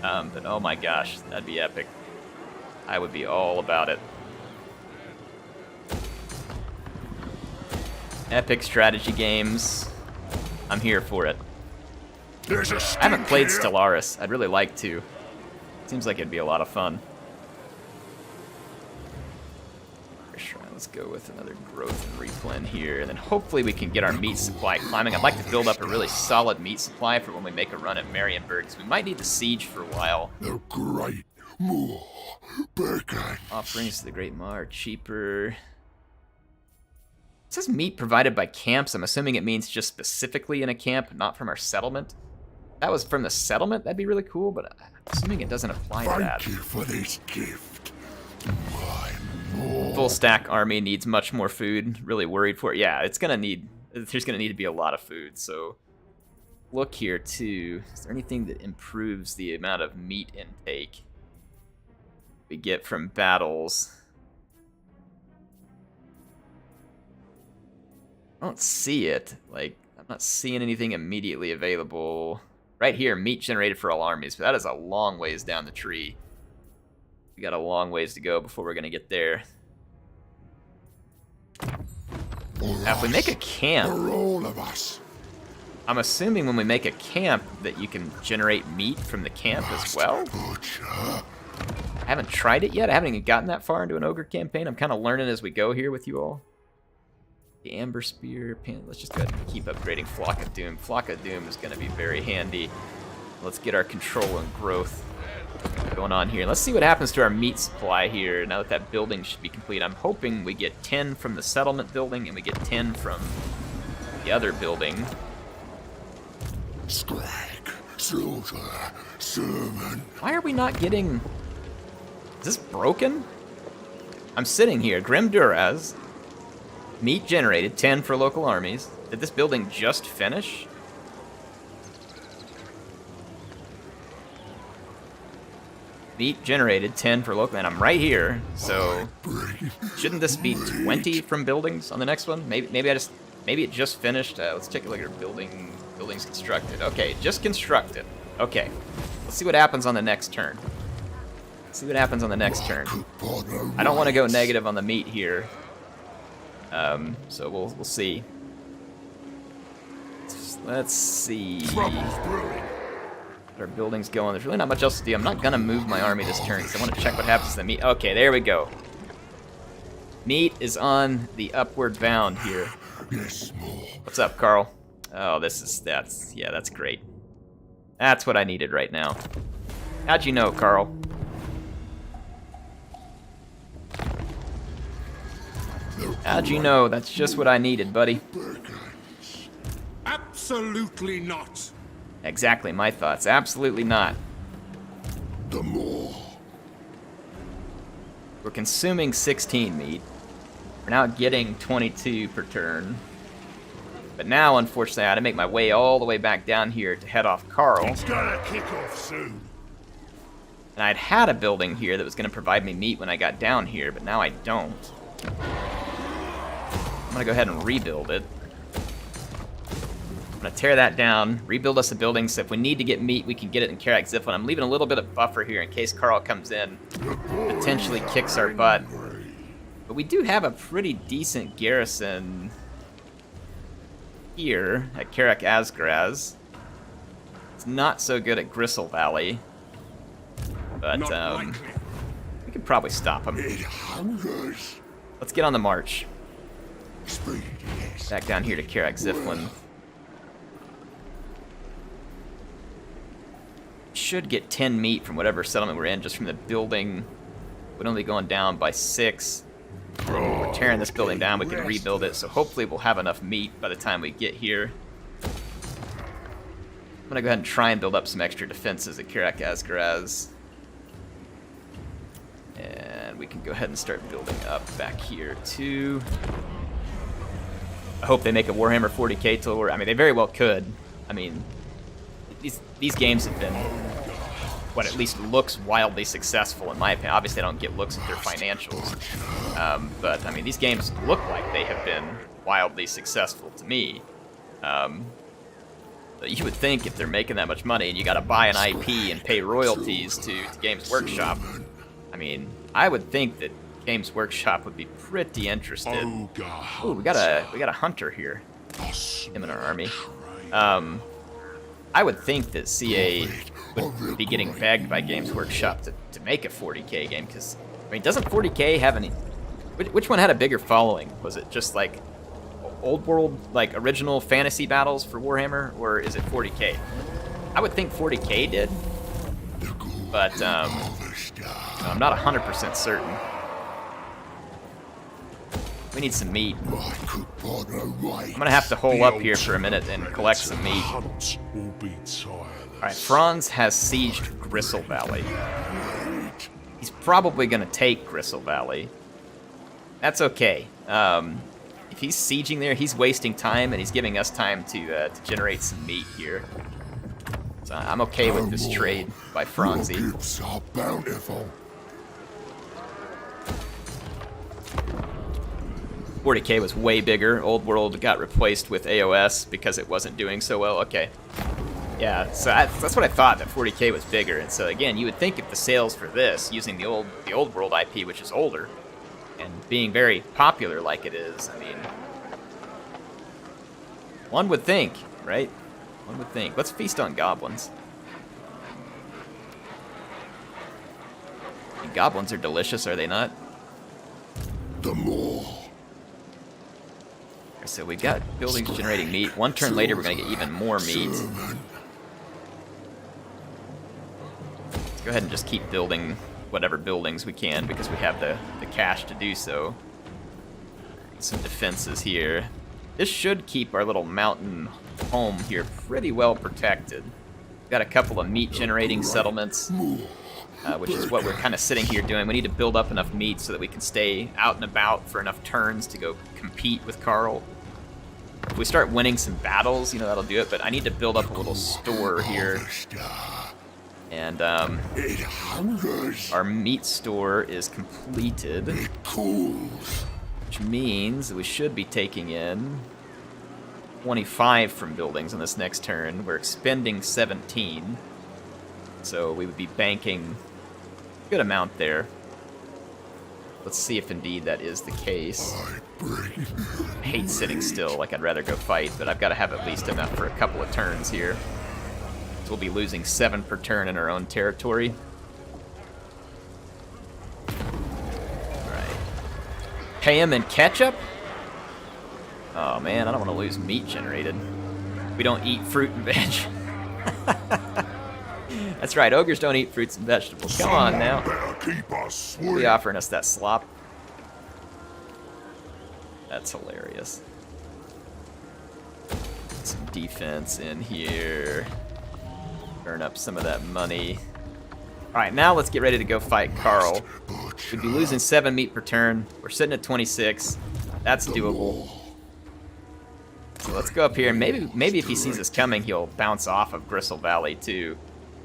But oh my gosh, that'd be epic. I would be all about it. Epic strategy games. I'm here for it. There's a I haven't played here. Stellaris. I'd really like to. Seems like it'd be a lot of fun. Let's go with another growth and replen here, and then hopefully we can get our meat supply climbing. I'd like to build up a really solid meat supply for when we make a run at Marienburg, because we might need the siege for a while. The great more bacon. Offerings to the Great Maw are cheaper. It says meat provided by camps. I'm assuming it means just specifically in a camp, not from our settlement. If that was from the settlement, that'd be really cool, but I'm assuming it doesn't apply to that. Thank you for this gift. Full stack army needs much more food. Really worried for it. Yeah, there's gonna need to be a lot of food. So look here too. Is there anything that improves the amount of meat intake we get from battles? I don't see it. Like, I'm not seeing anything immediately available. Right here, meat generated for all armies, but that is a long ways down the tree. We got a long ways to go before we're gonna get there. Now, if we make a camp, For all of us. I'm assuming when we make a camp that you can generate meat from the camp as well. Butcher. I haven't tried it yet. I haven't even gotten that far into an ogre campaign. I'm kind of learning as we go here with you all. The Amber Spear, let's just go ahead and keep upgrading Flock of Doom. Flock of Doom is going to be very handy. Let's get our control and growth going on here. Let's see what happens to our meat supply here now that that building should be complete. I'm hoping we get 10 from the settlement building and we get 10 from the other building. Skrag, slaughter, sermon. Why are we not getting... Is this broken? I'm sitting here, Grim Duraz. Meat generated, 10 for local armies. Did this building just finish? Meat generated, 10 for local, and I'm right here. So shouldn't this be 20 from buildings on the next one? Maybe it just finished. Let's take a look at our buildings constructed. Okay, just constructed. Okay, let's see what happens on the next turn. See what happens on the next turn. I don't want to go negative on the meat here. So we'll see. Let's see. Our buildings going. There's really not much else to do. I'm not gonna move my army this turn because I want to check what happens to the meat. Okay, there we go. Meat is on the upward bound here. What's up, Carl? Oh, that's great. That's what I needed right now. How'd you know, Carl? How'd you know? That's just what I needed, buddy. Absolutely not. Exactly my thoughts. Absolutely not. The more. We're consuming 16 meat. We're now getting 22 per turn. But now, unfortunately, I had to make my way all the way back down here to head off Carl. It's gonna kick off soon. And I'd had a building here that was going to provide me meat when I got down here, but now I don't. I'm going to go ahead and rebuild it. I'm going to tear that down, rebuild us a building, so if we need to get meat, we can get it in Skrag Ziflin. I'm leaving a little bit of buffer here in case Carl comes in, potentially kicks our butt. But we do have a pretty decent garrison here at Karak Azgraz. It's not so good at Gristle Valley, but we could probably stop him. Let's get on the march. Back down here to Karak Ziflin. Should get 10 meat from whatever settlement we're in, just from the building. We're only going down by 6. We're tearing this building down, we can rebuild it, so hopefully we'll have enough meat by the time we get here. I'm gonna go ahead and try and build up some extra defenses at Karak Azgraz. And we can go ahead and start building up back here too. I hope they make a Warhammer 40k tool. I mean, they very well could. I mean, these games have been what at least looks wildly successful in my opinion. Obviously, I don't get looks at their financials, but I mean, these games look like they have been wildly successful to me. But you would think if they're making that much money and you got to buy an IP and pay royalties to Games Workshop, I mean, I would think that Games Workshop would be pretty interested. Ooh, we got a hunter here. Him in our army. I would think that CA would be getting begged by Games Workshop to make a 40k game, because, I mean, doesn't 40k have any... Which one had a bigger following? Was it just, like, old world, like, original fantasy battles for Warhammer, or is it 40k? I would think 40k did, but, I'm not 100% certain. We need some meat. I'm gonna have to hole up here for a minute and collect some meat. Alright, Franz has sieged Gristle Valley. He's probably gonna take Gristle Valley. That's okay. If he's sieging there, he's wasting time, and he's giving us time to generate some meat here. So I'm okay with this trade by Franzi. 40k was way bigger. Old World got replaced with AOS because it wasn't doing so well. Okay. Yeah, so that's what I thought, that 40k was bigger. And so again, you would think if the sales for this, using the old World IP, which is older, and being very popular like it is, I mean, one would think, right? One would think. Let's feast on goblins. And goblins are delicious, are they not? The more. So we got buildings generating meat. One turn later, we're going to get even more meat. Let's go ahead and just keep building whatever buildings we can, because we have the cash to do so. Some defenses here. This should keep our little mountain home here pretty well protected. We've got a couple of meat generating settlements, which is what we're kind of sitting here doing. We need to build up enough meat so that we can stay out and about for enough turns to go compete with Carl. If we start winning some battles, you know, that'll do it, but I need to build up a little store here. And It hungers. our meat store is completed, It cools. which means we should be taking in 25 from buildings on this next turn. We're expending 17, so we would be banking a good amount there. Let's see if indeed that is the case. I hate sitting still, like I'd rather go fight, but I've got to have at least enough for a couple of turns here. So we'll be losing 7 per turn in our own territory. Alright. Pay him in ketchup? Oh man, I don't want to lose meat generated. We don't eat fruit and veg. That's right, ogres don't eat fruits and vegetables. Come on now. Better keep us Be sweet. offering us that slop. That's hilarious. Some defense in here. Burn up some of that money. Alright, now let's get ready to go fight Carl. We'd be losing 7 meat per turn. We're sitting at 26. That's doable. So let's go up here, and maybe if he sees us coming, he'll bounce off of Gristle Valley too.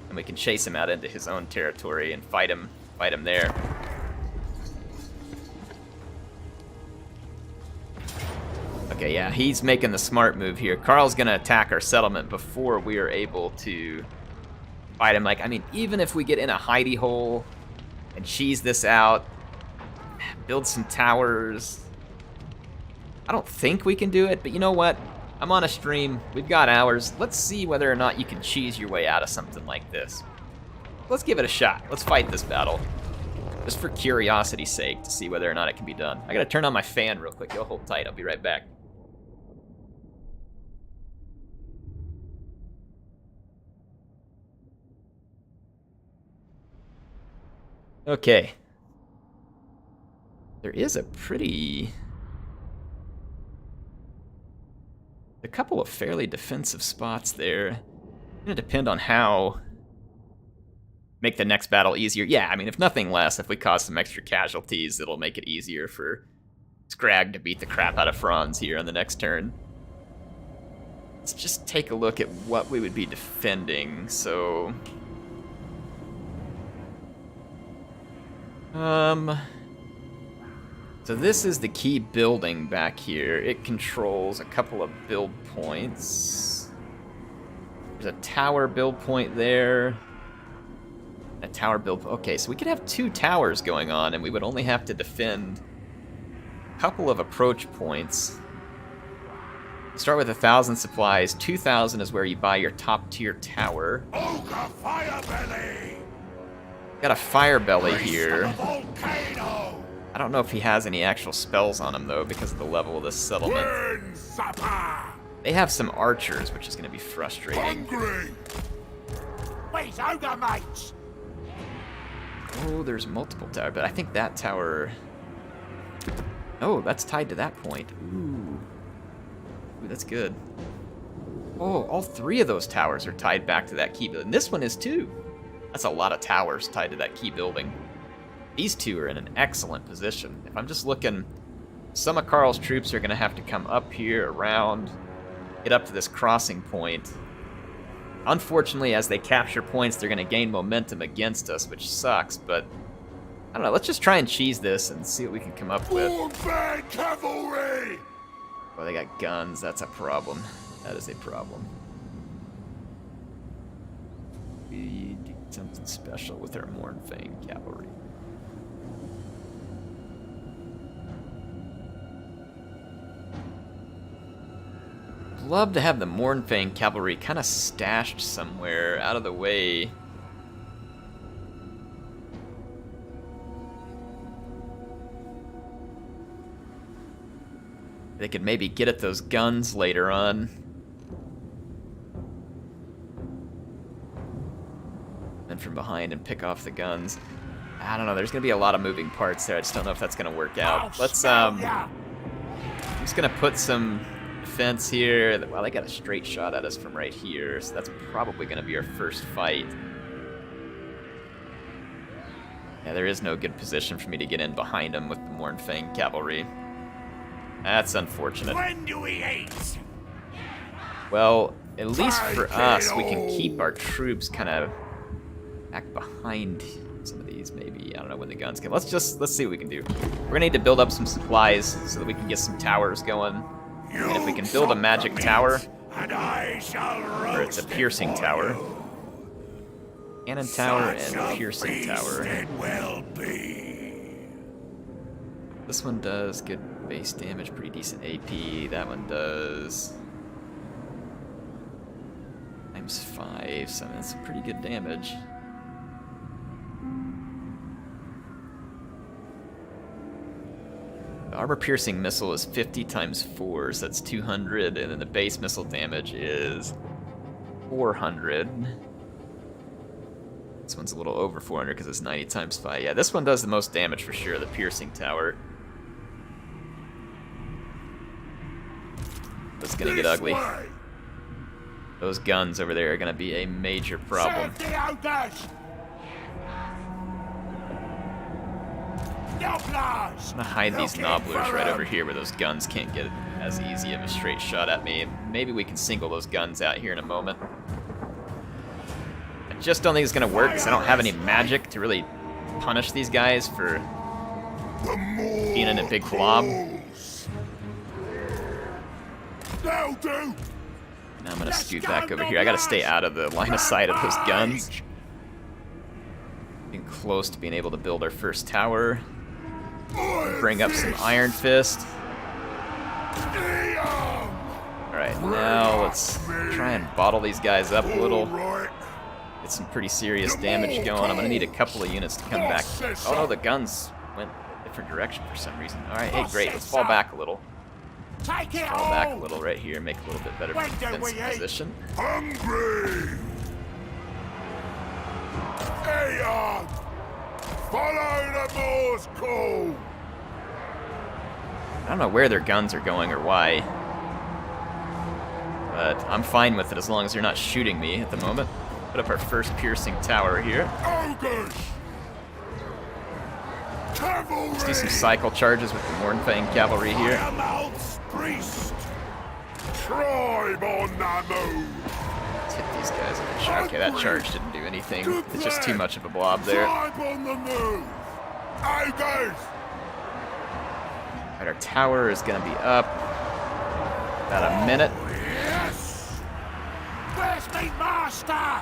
And we can chase him out into his own territory and fight him there. Okay, yeah, he's making the smart move here. Carl's gonna attack our settlement before we are able to fight him. Like, I mean, even if we get in a hidey hole and cheese this out, build some towers, I don't think we can do it, but you know what? I'm on a stream. We've got hours. Let's see whether or not you can cheese your way out of something like this. Let's give it a shot. Let's fight this battle. Just for curiosity's sake, to see whether or not it can be done. I gotta turn on my fan real quick. You'll hold tight. I'll be right back. Okay. There is a couple of fairly defensive spots there. It's gonna depend on how make the next battle easier. Yeah, I mean, if nothing less, if we cause some extra casualties, it'll make it easier for Skrag to beat the crap out of Franz here on the next turn. Let's just take a look at what we would be defending. So this is the key building back here. It controls a couple of build points. There's a tower build point there. A tower build... Okay, so we could have 2 towers going on, and we would only have to defend a couple of approach points. Start with 1,000 supplies. 2,000 is where you buy your top tier tower. Ogre Firebelly! Got a fire belly here. Volcano! I don't know if he has any actual spells on him, though, because of the level of this settlement. Wind Zapper! They have some archers, which is going to be frustrating. Hungry! Wait, ogre mates! Oh, there's multiple towers, but I think that tower... Oh, that's tied to that point. Ooh, that's good. Oh, all 3 of those towers are tied back to that key building. This one is too. That's a lot of towers tied to that key building. These 2 are in an excellent position. If I'm just looking, some of Carl's troops are going to have to come up here, around, get up to this crossing point. Unfortunately, as they capture points, they're going to gain momentum against us, which sucks, but I don't know. Let's just try and cheese this and see what we can come up with. Warhammer cavalry! Oh, they got guns. That's a problem. That is a problem. We do something special with our Mornfang cavalry. Love to have the Mornfang cavalry kind of stashed somewhere out of the way. They could maybe get at those guns later on. And from behind and pick off the guns. I don't know, there's gonna be a lot of moving parts there. I just don't know if that's gonna work out. Let's I'm just gonna put some defense here. Well, they got a straight shot at us from right here, so that's probably gonna be our first fight. Yeah, there is no good position for me to get in behind them with the Mornfang cavalry. That's unfortunate. When do we eat? Well, at least for us, we can keep our troops kind of Back behind some of these, maybe. I don't know when the guns can. Let's see what we can do. We're gonna need to build up some supplies so that we can get some towers going. And if we can build a magic tower, or it's a piercing tower. Cannon tower and piercing tower. This one does good base damage, pretty decent AP. That one does ×5, so that's pretty good damage. The armor-piercing missile is 50 ×4, so that's 200, and then the base missile damage is 400. This one's a little over 400 because it's 90 ×5. Yeah, this one does the most damage for sure, the piercing tower. It's gonna get ugly. Those guns over there are gonna be a major problem. I'm gonna hide these nobblers right over here where those guns can't get as easy of a straight shot at me. Maybe we can single those guns out here in a moment. I just don't think it's gonna work because I don't have any magic to really punish these guys for being in a big blob. Now I'm gonna scoot back over here. I gotta stay out of the line of sight of those guns. Getting close to being able to build our first tower. Bring up some Iron Fist. Alright, now let's try and bottle these guys up a little. Get some pretty serious damage going. I'm gonna need a couple of units to come back. Oh no, the guns went a different direction for some reason. Alright, hey great, let's fall back a little. Fall back a little right here, make a little bit better defensive position. Hungry! Aeon! Follow the Morse call! I don't know where their guns are going or why. But I'm fine with it as long as they're not shooting me at the moment. Put up our first piercing tower here. Ogres! Cavalry! Let's do some cycle charges with the Mornfang cavalry here. Priest! Tribe on the move! Let's hit these guys with a charge. Okay, that charge didn't do anything. It's just too much of a blob there. Tribe on the move! Ogres! Alright, our tower is gonna be up about a minute. Yes! Where's me master?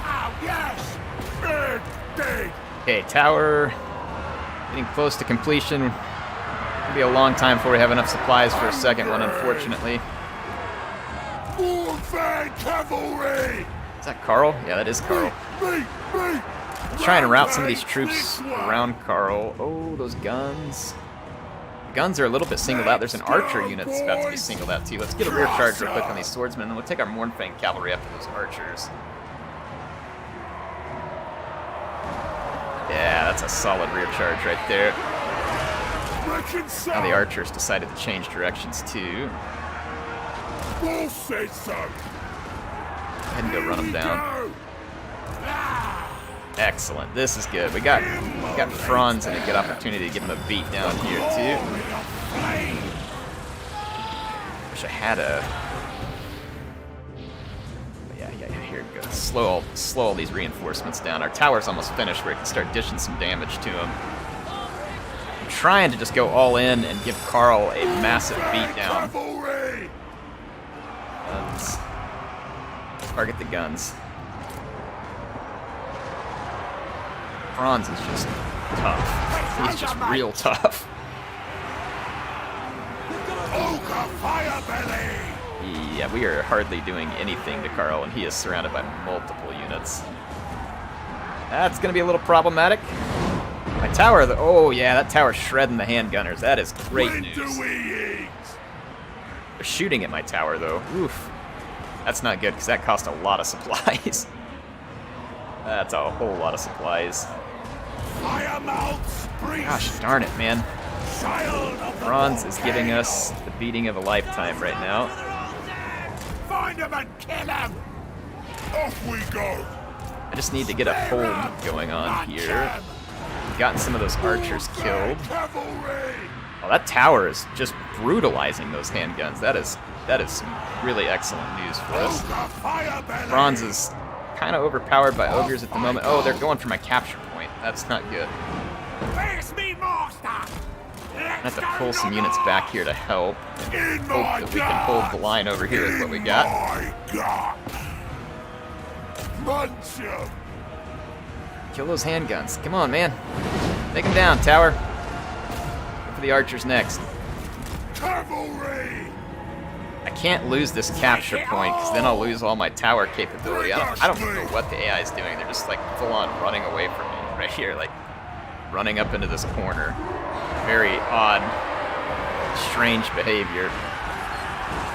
Oh, yes! Big, big! Okay, tower getting close to completion. It'll be a long time before we have enough supplies for a second one, unfortunately. Mornfang cavalry! Is that Carl? Yeah, that is Carl. Let's try and route some of these troops around Carl. Oh, those guns. The guns are a little bit singled out. There's an archer unit that's about to be singled out too. Let's get a rear charge real quick on these swordsmen, and then we'll take our Mornfang cavalry after those archers. Yeah, that's a solid rear charge right there. Now the archers decided to change directions too. Bull said so. Go ahead and go run them down. Excellent. This is good. We got Franz and a good opportunity to give him a beat down here too. Wish I had a. Yeah. Here it goes. Slow all these reinforcements down. Our tower's almost finished, where we can start dishing some damage to him. I'm trying to just go all in and give Carl a massive beat down. Let's target the guns. Franz is just tough. He's just real tough. Yeah, we are hardly doing anything to Carl, and he is surrounded by multiple units. That's going to be a little problematic. My tower, oh yeah, that tower's shredding the handgunners. That is great news. They're shooting at my tower, though. Oof. That's not good, because that cost a lot of supplies. That's a whole lot of supplies. Gosh darn it, man. Franz is giving us the beating of a lifetime right now. Find him and kill him! Off we go! I just need to get a hold going on here. We've gotten some of those archers killed. Oh, that tower is just brutalizing those handguns. That is some really excellent news for us. Franz is kind of overpowered by ogres at the moment. Oh, they're going for my capture point. That's not good. Where's me master? I have to pull some units back here to help. And hope that we can hold the line over here with what we got. Munch 'em. Kill those handguns. Come on, man. Take them down, tower. Go for the archers next. Cavalry. I can't lose this capture point, because then I'll lose all my tower capability. I don't know what the AI is doing. They're just like full on running away from me right here, like running up into this corner. Very odd, strange behavior.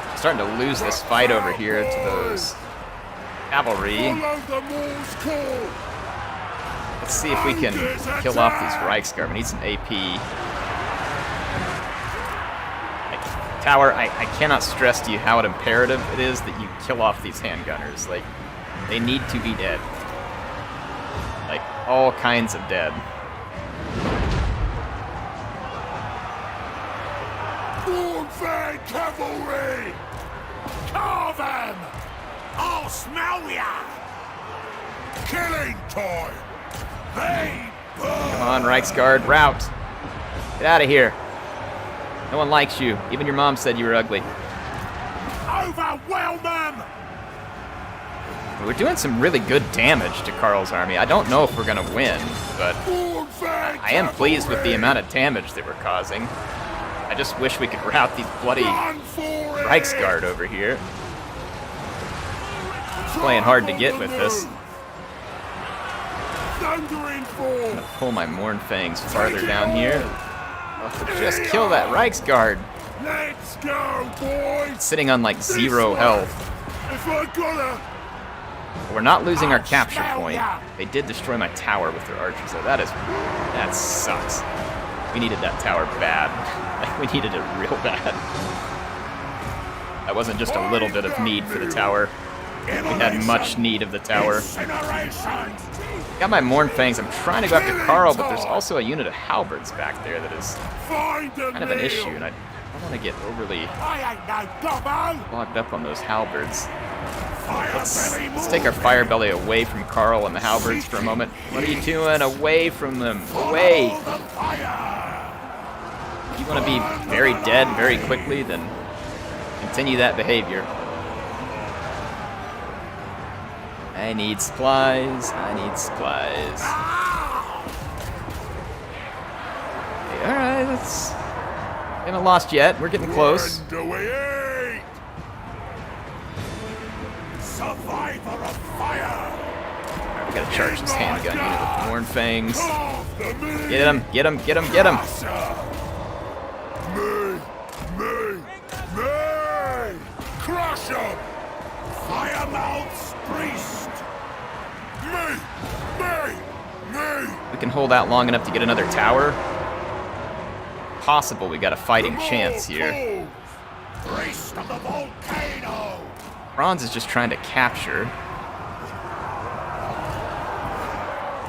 I'm starting to lose this fight over here to those cavalry. Follow the Moor's call. Let's see if we can kill off these Reichsguard. We need some AP. Like, tower, I cannot stress to you how imperative it is that you kill off these handgunners. Like, they need to be dead. Like, all kinds of dead. Warfare cavalry. Carve 'em. I'll smell ya. Killing time. They burn. Come on, Reichsguard, rout. Get out of here. No one likes you. Even your mom said you were ugly. Overwhelm them. We're doing some really good damage to Karl's army. I don't know if we're gonna win, but Warfare I am pleased with the cavalry. amount of damage that we're causing. I just wish we could rout these bloody Run for it. Reichsguard over here. Playing hard to get with this. Thundering forth. Pull my Mornfangs farther down here. Oh, just kill that Reichsguard. Let's go, boys. Sitting on like 0 health. If I gotta. We're not losing our capture point. They did destroy my tower with their archers, though. That sucks. We needed that tower bad. Like, we needed it real bad. That wasn't just a little bit of need for the tower. We had much need of the tower. Incineration. Got my Mornfangs. I'm trying to go after Karl, but there's also a unit of halberds back there that is Find them. kind of an issue, and I don't want to get overly I ain't no gobbo. logged up on those halberds. Let's Firebelly take our fire belly away from Karl and the halberds for a moment. What are you doing? Away from them. Away! If you want to be very dead very quickly, then continue that behavior. I need supplies. I need supplies. Okay, alright, let's... We haven't lost yet. We're getting close. When do we eat? Survivor of fire. We gotta charge this handgun unit with Mornfangs. Carve the meat. Get him, get him, get him, get him! Me. Crush him. Firemouth's priest. Me. We can hold out long enough to get another tower. Possible we got a fighting chance here. Priest of the volcano. Franz is just trying to capture.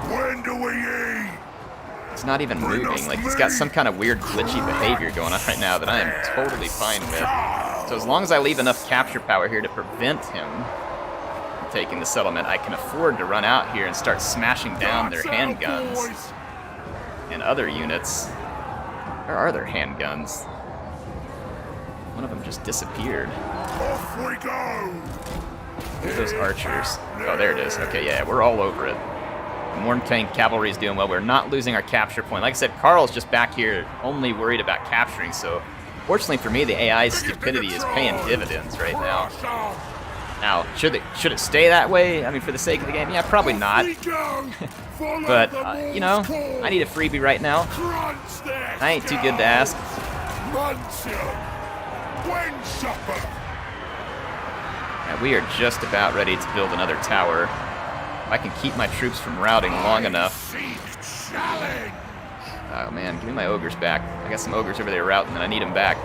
When do we eat? He's not even moving. Like, he's got some kind of weird glitchy behavior going on right now that I am totally fine with. So as long as I leave enough capture power here to prevent him from taking the settlement, I can afford to run out here and start smashing down their handguns and other units. Where are their handguns? One of them just disappeared. Off we go. Where's those archers? Oh, there it is. Okay, yeah, we're all over it. The Mornfang cavalry is doing well. We're not losing our capture point. Like I said, Karl's just back here only worried about capturing, so fortunately for me, the AI's stupidity is paying dividends right now. Now, should it stay that way? I mean, for the sake of the game? Yeah, probably not. But, you know, I need a freebie right now. I ain't too good to ask. And we are just about ready to build another tower. If I can keep my troops from routing long enough. Oh man, give me my ogres back. I got some ogres over there routing and I need them back.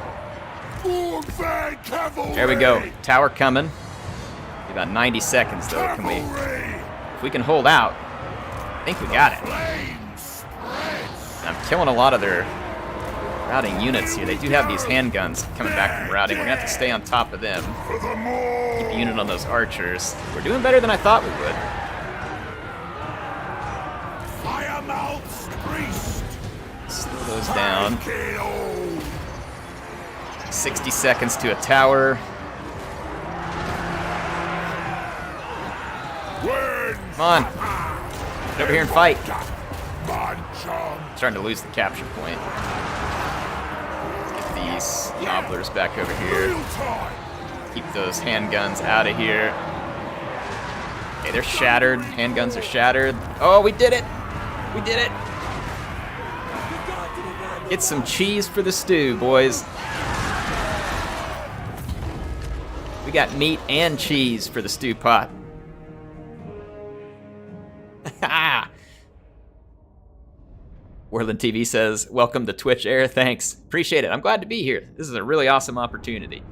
There we go. Tower coming. About 90 seconds though. Can we? If we can hold out, I think we got it. And I'm killing a lot of their routing units here. They do have these handguns coming back from routing. We're gonna have to stay on top of them. Keep a unit on those archers. We're doing better than I thought we would. mouth's greased. Slow those down. Take it all. 60 seconds to a tower. Come on. Get over here and fight. Starting to lose the capture point. Let's get these gobblers back over here. Keep those handguns out of here. Okay, they're shattered. Handguns are shattered. Oh, we did it! We did it! Get some cheese for the stew, boys. We got meat and cheese for the stew pot. Warland TV says, welcome to Twitch Air. Thanks. Appreciate it. I'm glad to be here. This is a really awesome opportunity.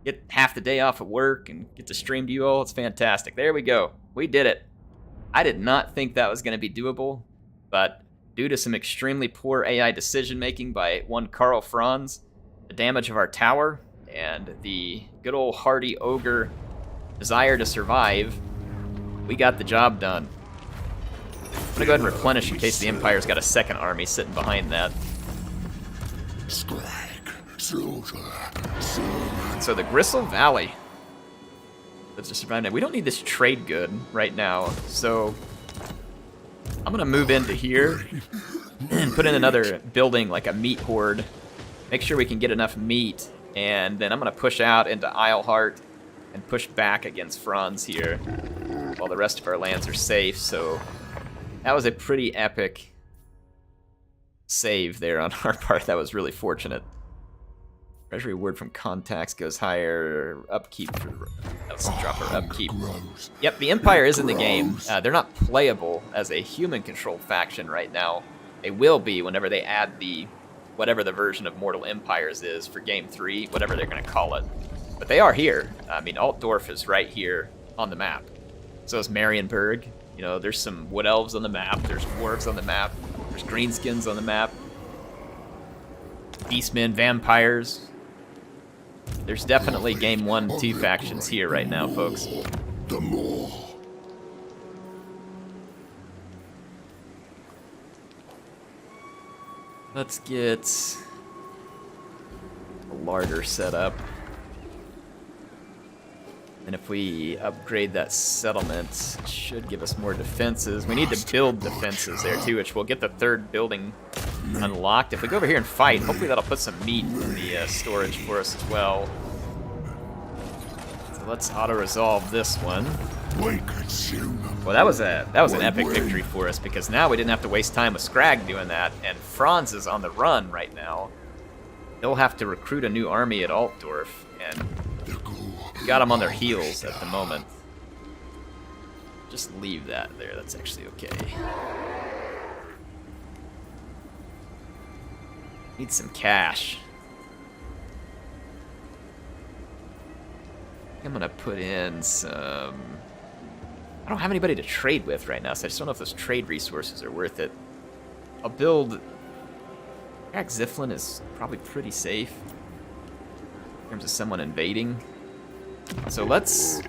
Get half the day off of work and get to stream to you all. It's fantastic. There we go. We did it. I did not think that was going to be doable, but due to some extremely poor AI decision making by one Karl Franz, the damage of our tower, and the good old hardy ogre desire to survive, we got the job done. I'm gonna go ahead and replenish in case the Empire's got a second army sitting behind that. Skrag, slaughter, So the Gristle Valley lives to survive now. We don't need this trade good right now, so I'm gonna move into here and put in another building like a meat hoard. Make sure we can get enough meat, and then I'm gonna push out into Isleheart and push back against Franz here while the rest of our lands are safe. So that was a pretty epic save there on our part. That was really fortunate. Treasury word from contacts goes higher. Upkeep for... Let's drop our upkeep. Yep, the Empire is in the game. They're not playable as a human-controlled faction right now. They will be whenever they add the... whatever the version of Mortal Empires is for Game 3, whatever they're going to call it. But they are here. I mean, Altdorf is right here on the map. So is Marienburg. You know, there's some Wood Elves on the map. There's Dwarves on the map. There's Greenskins on the map. Beastmen, Vampires. There's definitely Game 1, 2 factions here right now, folks. the more. Let's get a larder set up. And if we upgrade that settlement, it should give us more defenses. We need to build defenses there too, which will get the third building unlocked. If we go over here and fight, hopefully that'll put some meat in the storage for us as well. So let's auto-resolve this one. Well, that was an epic victory for us, because now we didn't have to waste time with Skrag doing that, and Franz is on the run right now. They'll have to recruit a new army at Altdorf, and got them on their heels at the moment. Just leave that there, that's actually okay. Need some cash. I'm gonna put in some... I don't have anybody to trade with right now, so I just don't know if those trade resources are worth it. I'll build... Skrag Ziflin is probably pretty safe in terms of someone invading. So let's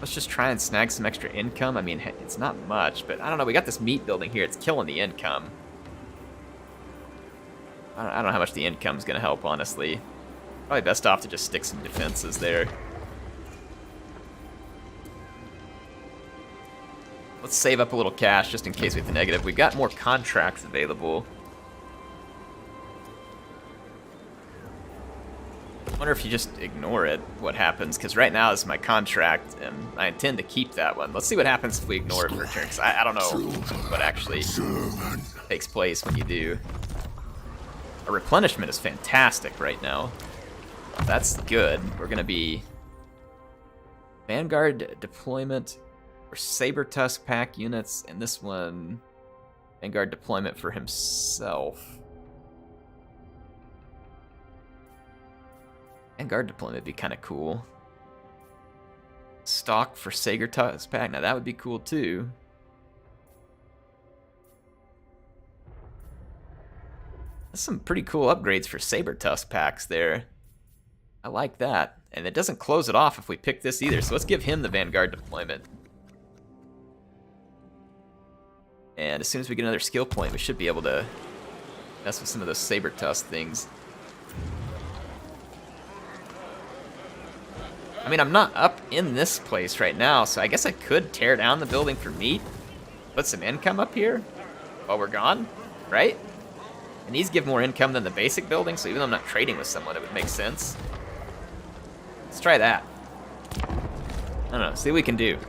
just try and snag some extra income. I mean, it's not much, but I don't know. We got this meat building here. It's killing the income. I don't know how much the income's going to help, honestly. Probably best off to just stick some defenses there. Let's save up a little cash just in case we hit the negative. We've got more contracts available. I wonder if you just ignore it, what happens, because right now this is my contract, and I intend to keep that one. Let's see what happens if we ignore it for a turn, because I don't know what actually takes place when you do. Our replenishment is fantastic right now. That's good. We're going to be Vanguard deployment for Saber Tusk pack units, and this one, Vanguard deployment for himself. Vanguard deployment would be kind of cool. Stock for Saber Tusk pack, now that would be cool too. That's some pretty cool upgrades for Saber Tusk packs there. I like that. And it doesn't close it off if we pick this either, so let's give him the Vanguard deployment. And as soon as we get another skill point, we should be able to mess with some of those saber tusk things. I mean, I'm not up in this place right now, so I guess I could tear down the building for meat, put some income up here while we're gone, right? And these give more income than the basic building, so even though I'm not trading with someone, it would make sense. Let's try that. I don't know, see what we can do.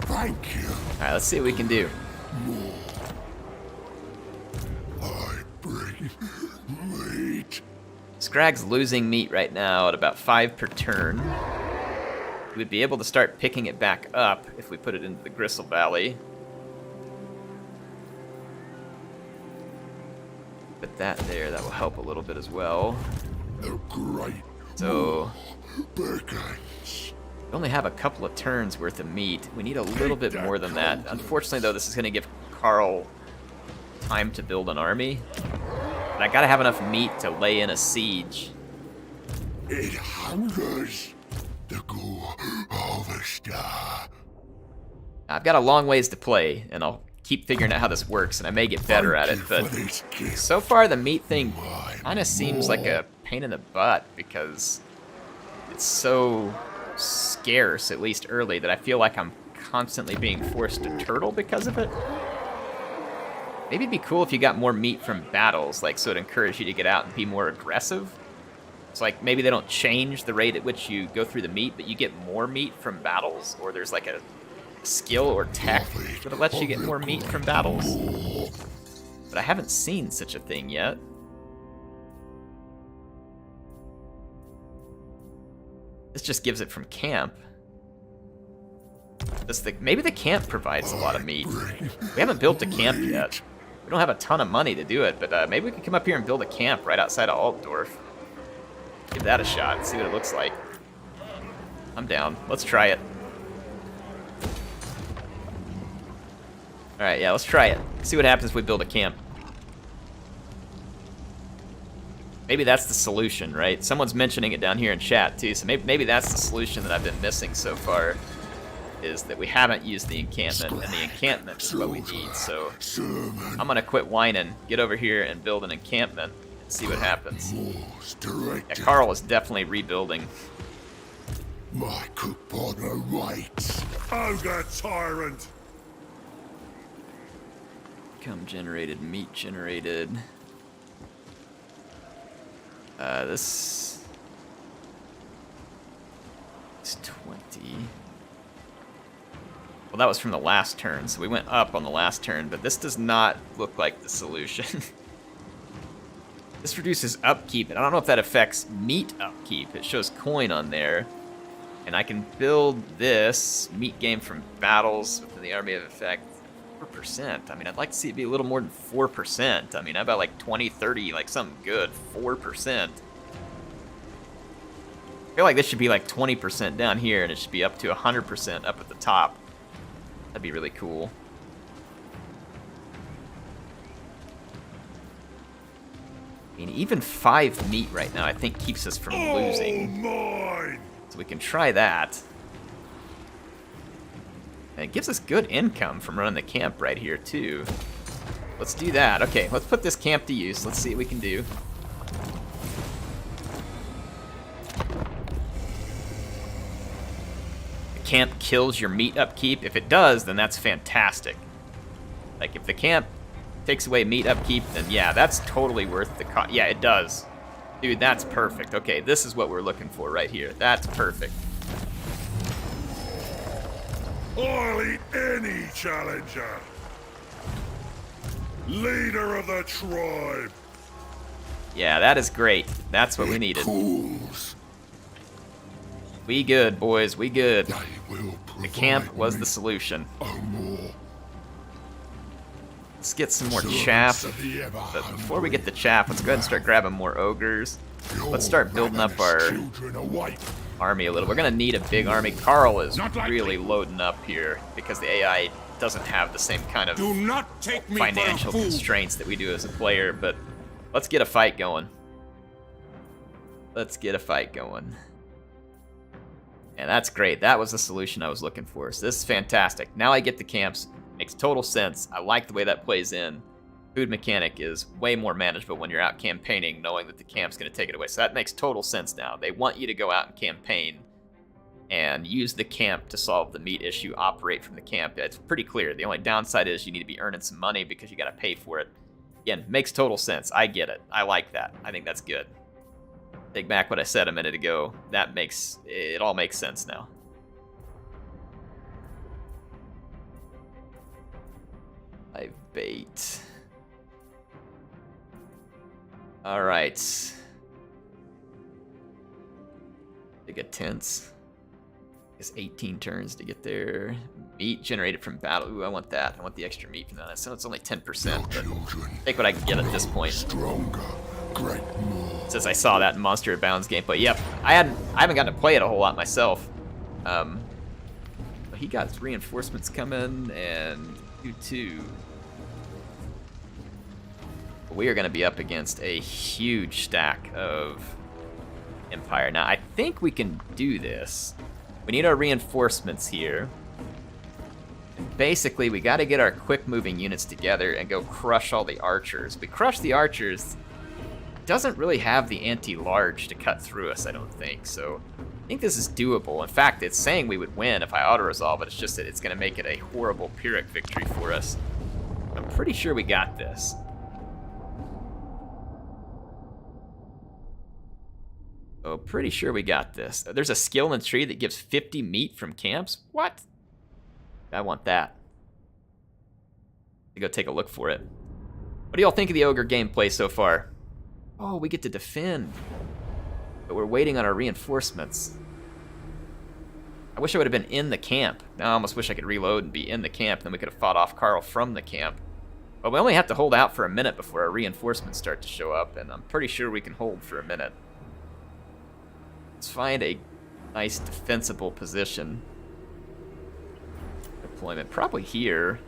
Thank you. Alright, let's see what we can do. I bring meat. Skrag's losing meat right now at about 5 per turn. We'd be able to start picking it back up if we put it into the Gristle Valley. Put that there, that will help a little bit as well. The great So, begins. we only have a couple of turns worth of meat. We need a little bit more than that. Unfortunately, though, this is going to give Carl time to build an army. But I gotta have enough meat to lay in a siege. It hungers the good harvester. I've got a long ways to play, and I'll keep figuring out how this works, and I may get better at it, Thank but you for this gift. so far the meat thing My kind of seems like a pain in the butt because it's so scarce, at least early, that I feel like I'm constantly being forced to turtle because of it. Maybe it'd be cool if you got more meat from battles, like so it encouraged you to get out and be more aggressive. It's like maybe they don't change the rate at which you go through the meat, but you get more meat from battles, or there's like a skill or tech that lets you get more meat from battles. But I haven't seen such a thing yet. This just gives it from camp. Maybe the camp provides a lot of meat. We haven't built a camp yet. We don't have a ton of money to do it, but maybe we can come up here and build a camp right outside of Altdorf. Give that a shot and see what it looks like. I'm down. Let's try it. Alright, yeah, let's try it. See what happens if we build a camp. Maybe that's the solution, right? Someone's mentioning it down here in chat, too, so maybe that's the solution that I've been missing so far, is that we haven't used the encampment, and the encampment is what we need, so I'm gonna quit whining, get over here and build an encampment, and see what happens. Yeah, Carl is definitely rebuilding. My coupon waits. Ogre tyrant. Income generated, meat generated. This is 20. Well, that was from the last turn, so we went up on the last turn, but this does not look like the solution. This reduces upkeep, and I don't know if that affects meat upkeep. It shows coin on there, and I can build this meat gain from battles within the army of effect 4%. I mean, I'd like to see it be a little more than 4%. I mean, how about like 20, 30, like something good, 4%. I feel like this should be like 20% down here, and it should be up to 100% up at the top. That'd be really cool. I mean, even 5 meat right now, I think, keeps us from losing. Mine. So we can try that. And it gives us good income from running the camp right here, too. Let's do that. Okay, let's put this camp to use. Let's see what we can do. The camp kills your meat upkeep. If it does, then that's fantastic. Like, if the camp takes away meat upkeep, then yeah, that's totally worth the cost. Yeah, it does. Dude, that's perfect. Okay, this is what we're looking for right here. That's perfect. I'll eat any challenger. Leader of the tribe. Yeah, that is great. That's what we needed. Fools. We good, boys. We good. They will The camp provide was me the solution. a more Let's get some more servants chaff. of the ever But before we hungry. get the chaff, let's go ahead and start grabbing more ogres. Your Let's start building up ravenous our children awake. army a little. We're gonna need a big army. Carl is Not likely. really loading up here because the AI doesn't have the same kind of Do not take me financial for a fool. constraints that we do as a player, but let's get a fight going. Let's get a fight going. And that's great. That was the solution I was looking for. So this is fantastic. Now I get the camps. Makes total sense. I like the way that plays in. Food mechanic is way more manageable when you're out campaigning, knowing that the camp's going to take it away. So that makes total sense now. They want you to go out and campaign and use the camp to solve the meat issue, operate from the camp. It's pretty clear. The only downside is you need to be earning some money because you got to pay for it. Again, makes total sense. I get it. I like that. I think that's good. Take back what I said a minute ago. It all makes sense now. Live bait. All right. Big intense. It's 18 turns to get there. Meat generated from battle. Ooh, I want that. I want the extra meat from that. So it's only 10%. But take what I can get at this point. Stronger, great more. Since I saw that in Monster Abounds gameplay. Yep, I haven't gotten to play it a whole lot myself. But he got his reinforcements coming, and you too. We are going to be up against a huge stack of Empire. Now, I think we can do this. We need our reinforcements here. And basically, we got to get our quick-moving units together and go crush all the archers. If we crush the archers, it doesn't really have the anti-large to cut through us, I don't think. So I think this is doable. In fact, it's saying we would win if I auto-resolve it. It's just that it's going to make it a horrible Pyrrhic victory for us. I'm pretty sure we got this. Oh, pretty sure we got this. There's a skill in the tree that gives 50 meat from camps? What? I want that. Go take a look for it. What do y'all think of the ogre gameplay so far? Oh, we get to defend. But we're waiting on our reinforcements. I wish I would have been in the camp. Now I almost wish I could reload and be in the camp, then we could have fought off Carl from the camp. But we only have to hold out for a minute before our reinforcements start to show up, and I'm pretty sure we can hold for a minute. Let's find a nice defensible position. Deployment, probably here.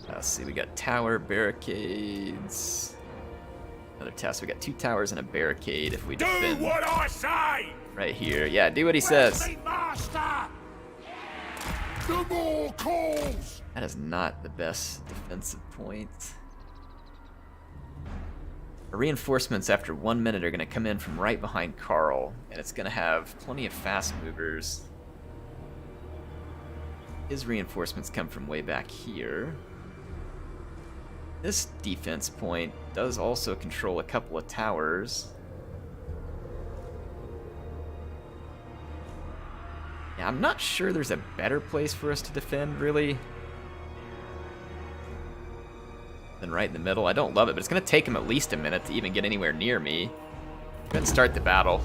Let's see, we got tower, barricades. Another test, we got 2 towers and a barricade if we defend. Do what I say! Right here, yeah, do what he says. Master! No more calls! That is not the best defensive point. Our reinforcements after 1 minute are going to come in from right behind Carl, and it's going to have plenty of fast movers. His reinforcements come from way back here. This defense point does also control a couple of towers. Yeah, I'm not sure there's a better place for us to defend, really, than right in the middle. I don't love it, but it's going to take him at least a minute to even get anywhere near me. Let's start the battle.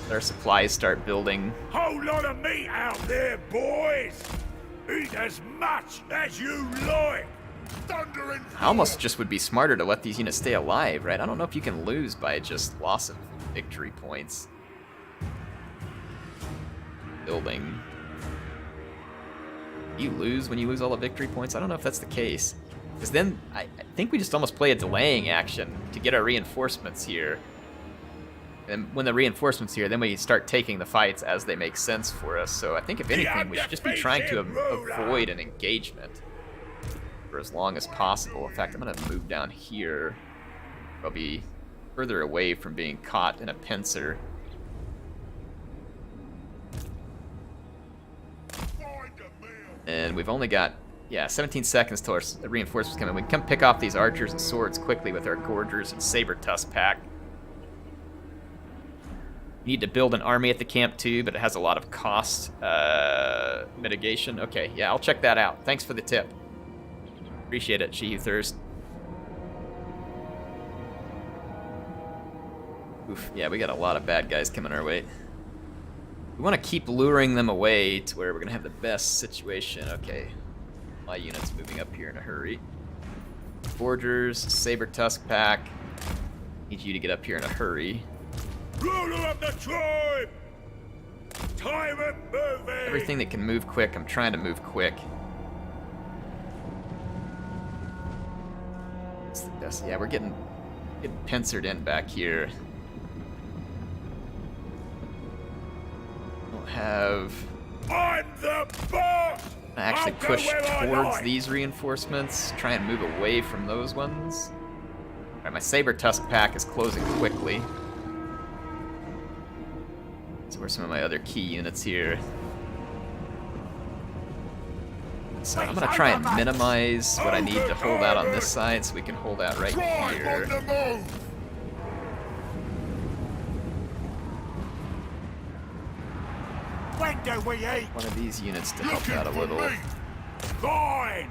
Let our supplies start building. Whole lot of meat out there, boys! Eat as much as you like! Thundering! I almost just would be smarter to let these units stay alive, right? I don't know if you can lose by just loss of victory points. Building. You lose when you lose all the victory points? I don't know if that's the case. Because then, I think we just almost play a delaying action to get our reinforcements here. And when the reinforcements here, then we start taking the fights as they make sense for us. So I think if anything, we should just be trying to avoid an engagement for as long as possible. In fact, I'm going to move down here. I'll be further away from being caught in a pincer. And we've only got, 17 seconds till our reinforcements come in. We can come pick off these archers and swords quickly with our gorgers and saber tusk pack. We need to build an army at the camp too, but it has a lot of cost mitigation. Okay, yeah, I'll check that out. Thanks for the tip. Appreciate it, She Who Thirst. Oof, yeah, we got a lot of bad guys coming our way. We want to keep luring them away to where we're going to have the best situation. Okay, my unit's moving up here in a hurry. Forgers, Saber Tusk Pack. Need you to get up here in a hurry. Ruler of the tribe! Time and moving! Everything that can move quick, I'm trying to move quick. It's the us. Yeah, we're getting pincered in back here. We'll have... I'm the boss! I actually push towards these reinforcements, try and move away from those ones. Alright, my Saber Tusk pack is closing quickly. So where's some of my other key units here? So I'm gonna try and minimize what I need to hold out on this side so we can hold out right here. When do we eat? One of these units to help out a little. Fine.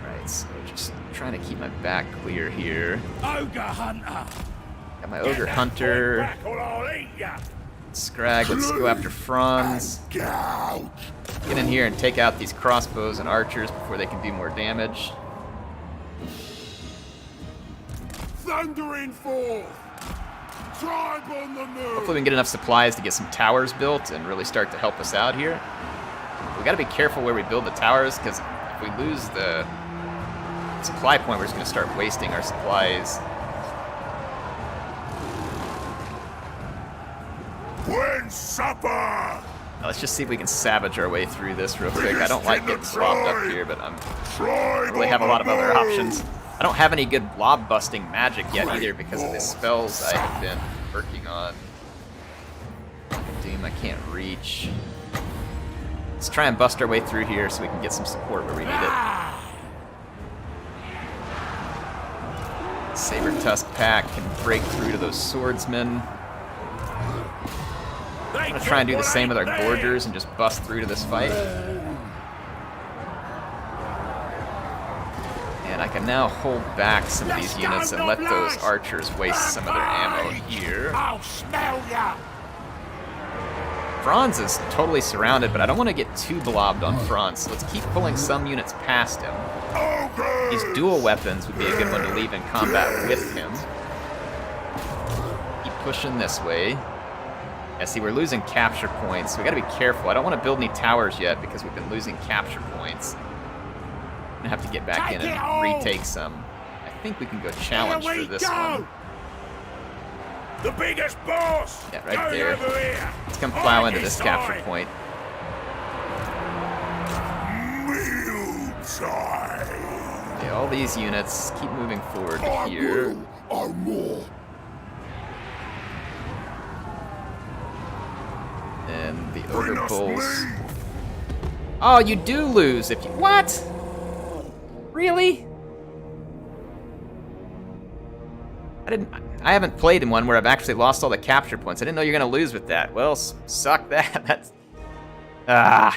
Right, so just trying to keep my back clear here. Ogre Hunter. Got my Ogre Hunter. Back or I'll eat ya. Skrag, let's go after Franz. Get in here and take out these crossbows and archers before they can do more damage. Thundering forth. Tribe on the move. Hopefully we can get enough supplies to get some towers built and really start to help us out here. We gotta be careful where we build the towers, because if we lose the supply point, we're just gonna start wasting our supplies. When's supper? Now, let's just see if we can savage our way through this real quick. I don't like getting blobbed up here, but I don't really have a lot of other options. I don't have any good blob busting magic yet either because of the spells I have been working on. Doom, I can't reach. Let's try and bust our way through here so we can get some support where we need it. Saber Tusk pack can break through to those swordsmen. I'm gonna try and do the same with our gorgers and just bust through to this fight. And I can now hold back some of these units and let those archers waste some of their ammo here. I'll smell ya. Franz is totally surrounded, but I don't want to get too blobbed on Franz, so let's keep pulling some units past him. These dual weapons would be a good one to leave in combat with him. Keep pushing this way. Yeah, see, we're losing capture points, so we gotta be careful. I don't want to build any towers yet because we've been losing capture points. I'm gonna have to get back in and retake some. I think we can go challenge for this one. The biggest boss! Yeah, right there. Let's come plow into this capture point. Yeah, all these units keep moving forward to here. And the Ogre Bulls. Oh, you do lose if you... What? Really? I haven't played in one where I've actually lost all the capture points. I didn't know you're gonna lose with that. Well, suck that. That's... Ah.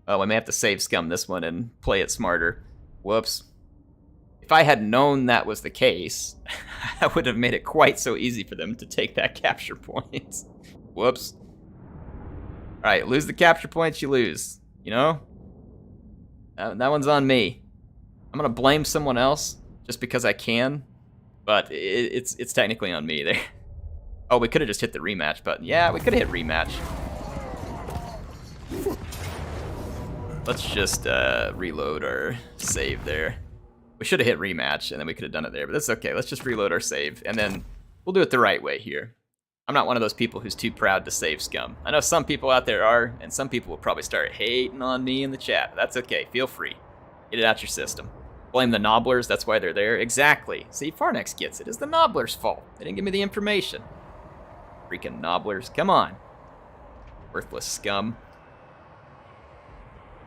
Oh, I may have to save scum this one and play it smarter. Whoops. If I had known that was the case, I would have made it quite so easy for them to take that capture point. Whoops. Alright, lose the capture points, you lose. You know? That one's on me. I'm gonna blame someone else just because I can, but it's technically on me there. Oh, we could have just hit the rematch button. Yeah, we could have hit rematch. Let's just reload our save there. We should have hit rematch, and then we could have done it there, but that's okay. Let's just reload our save, and then we'll do it the right way here. I'm not one of those people who's too proud to save scum. I know some people out there are, and some people will probably start hating on me in the chat, but that's okay. Feel free. Get it out your system. Blame the Nobblers, that's why they're there. Exactly. See, Farnex gets it. It's the Nobblers' fault. They didn't give me the information. Freaking Nobblers. Come on. Worthless scum.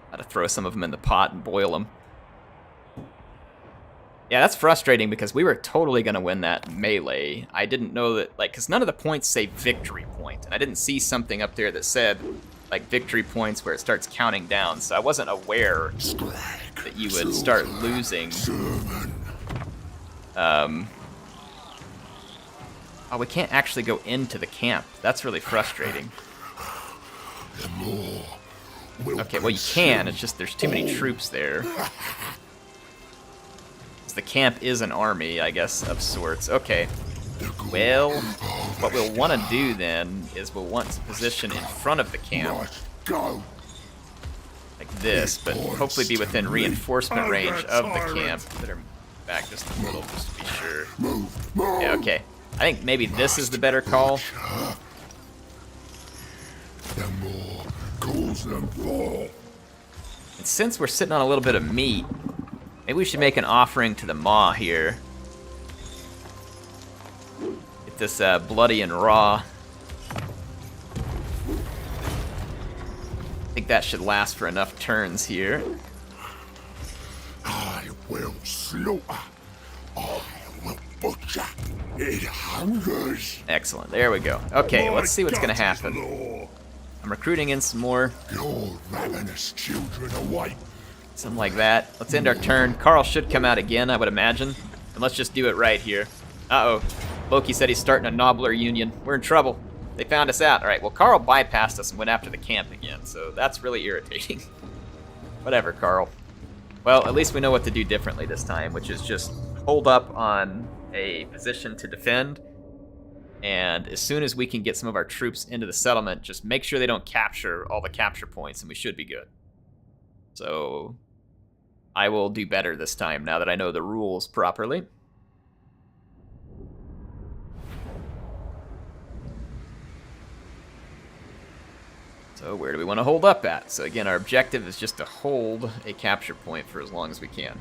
Gotta throw some of them in the pot and boil them. Yeah, that's frustrating because we were totally gonna win that melee. I didn't know that, like, because none of the points say victory point, and I didn't see something up there that said, like, victory points where it starts counting down, so I wasn't aware that you would start losing. Oh, we can't actually go into the camp. That's really frustrating. Okay, well, you can, it's just there's too many troops there. The camp is an army, I guess, of sorts. Okay. Well, what we'll want to do then is we'll want to position in front of the camp. like this, but hopefully be within reinforcement range of the camp. Better back just a little, just to be sure. Yeah, okay. I think maybe this is the better call. The more calls them fall. And since we're sitting on a little bit of meat, maybe we should make an offering to the maw here. Get this bloody and raw. I think that should last for enough turns here. I will slaughter. I will butcher. It hungers. Excellent. There we go. Okay, let's see what's gonna happen. I'm recruiting in some more. Your ravenous children awake. Something like that. Let's end our turn. Carl should come out again, I would imagine. And let's just do it right here. Uh-oh. Loki said he's starting a Nobbler Union. We're in trouble. They found us out. All right, well, Carl bypassed us and went after the camp again, so that's really irritating. Whatever, Carl. Well, at least we know what to do differently this time, which is just hold up on a position to defend, and as soon as we can get some of our troops into the settlement, just make sure they don't capture all the capture points, and we should be good. So I will do better this time now that I know the rules properly. So where do we want to hold up at? So again, our objective is just to hold a capture point for as long as we can.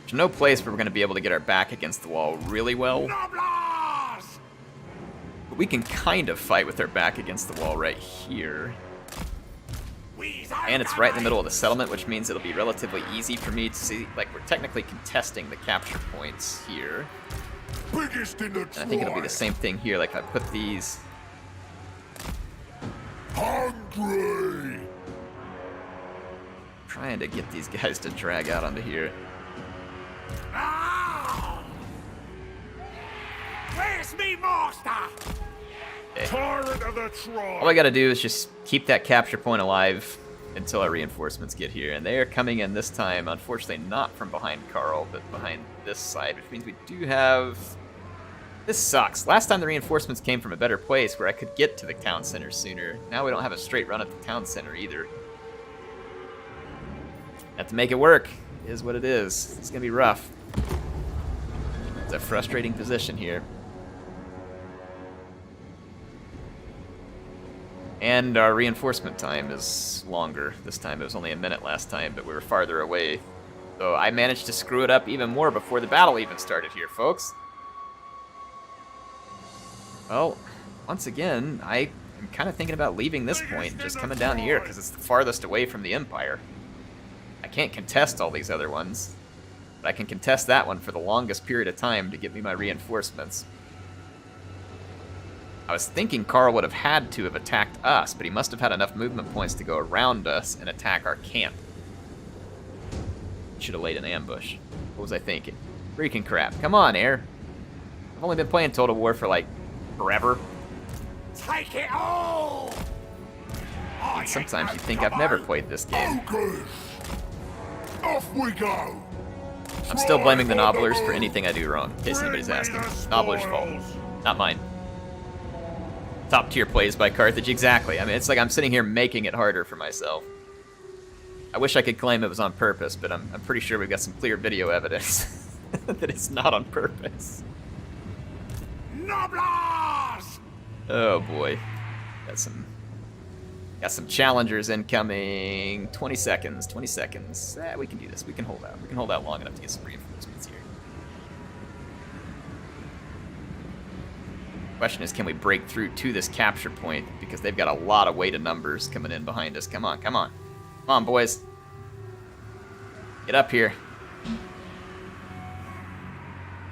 There's no place where we're going to be able to get our back against the wall really well. But we can kind of fight with our back against the wall right here. And it's right in the middle of the settlement, which means it'll be relatively easy for me to see, like, we're technically contesting the capture points here. Biggest in the And I think it'll be the same thing here, like if I put these... Hungry. Trying to get these guys to drag out onto here. Where's me master? Okay. Tyrant of the tribe. All I gotta do is just keep that capture point alive until our reinforcements get here. And they are coming in this time, unfortunately not from behind Carl, but behind this side, which means we do have... This sucks. Last time the reinforcements came from a better place where I could get to the town center sooner. Now we don't have a straight run at the town center either. Have to make it work. It is what it is. It's gonna be rough. It's a frustrating position here. And our reinforcement time is longer. This time it was only a minute last time, but we were farther away. So I managed to screw it up even more before the battle even started here, folks. Well, once again, I am kind of thinking about leaving this point and just coming down here because it's the farthest away from the Empire. I can't contest all these other ones, but I can contest that one for the longest period of time to get me my reinforcements. I was thinking Carl would have had to have attacked us, but he must have had enough movement points to go around us and attack our camp. Should have laid an ambush. What was I thinking? Freaking crap. Come on, Air. I've only been playing Total War for, like, forever. Take it all. And sometimes you think I've never played this game. Off we go. I'm still blaming the Nobblers for anything I do wrong, in case anybody's asking. Nobblers' fault, not mine. Top tier plays by Carthage, exactly. I mean, it's like I'm sitting here making it harder for myself. I wish I could claim it was on purpose, but I'm pretty sure we've got some clear video evidence that it's not on purpose. Nobblers! Oh boy, got some challengers incoming. 20 seconds, 20 seconds. We can do this. We can hold out. We can hold out long enough to get some reinforcements here. Question is, can we break through to this capture point? Because they've got a lot of weight of numbers coming in behind us. Come on, come on. Come on, boys. Get up here.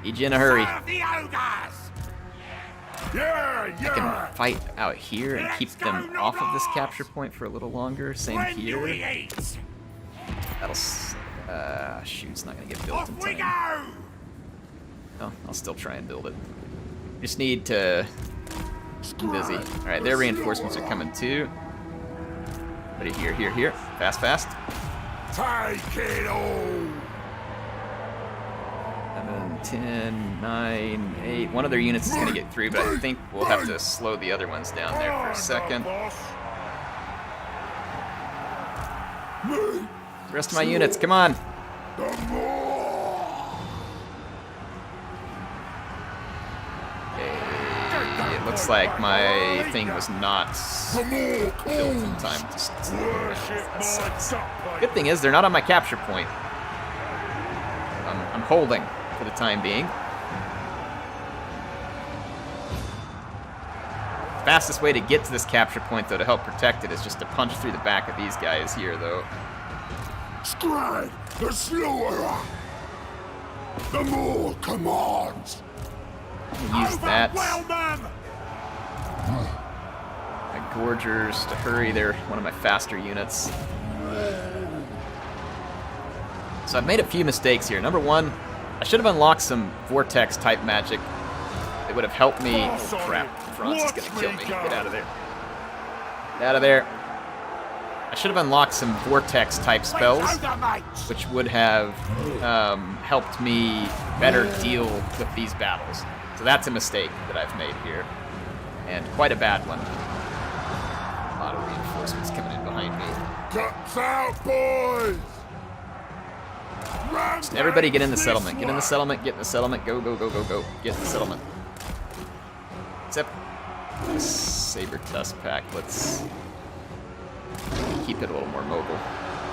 Need you in a hurry. Yeah, I can fight out here and keep them off of this capture point for a little longer. Same here. That'll... shoot, it's not going to get built in time. Oh, I'll still try and build it. Just need to... be busy. Alright, their reinforcements are coming too. Ready, here. Fast, fast. Take it all. 7, 10, 9, 8. One of their units is going to get through, but I think we'll have to slow the other ones down there for a second. The rest of my units, come on. Okay, it looks like my thing was not built in time to slow them down. That sucks. Good thing is they're not on my capture point. I'm holding for the time being. Fastest way to get to this capture point, though, to help protect it, is just to punch through the back of these guys here, though. Skrag, the slaughterer! The more commands! Use that. My Gorgers to hurry. They're one of my faster units. So I've made a few mistakes here. Number one, I should have unlocked some Vortex type magic. It would have helped me. Oh crap, Franz is gonna kill me. Get out of there. Get out of there. I should have unlocked some Vortex type spells, which would have helped me better deal with these battles. So that's a mistake that I've made here. And quite a bad one. A lot of reinforcements coming in behind me. Cuts out, boys! Just everybody get in the settlement. Get in the settlement. Get in the settlement. Go, go, go, go, go. Get in the settlement. Except this Saber Tusk pack. Let's keep it a little more mobile.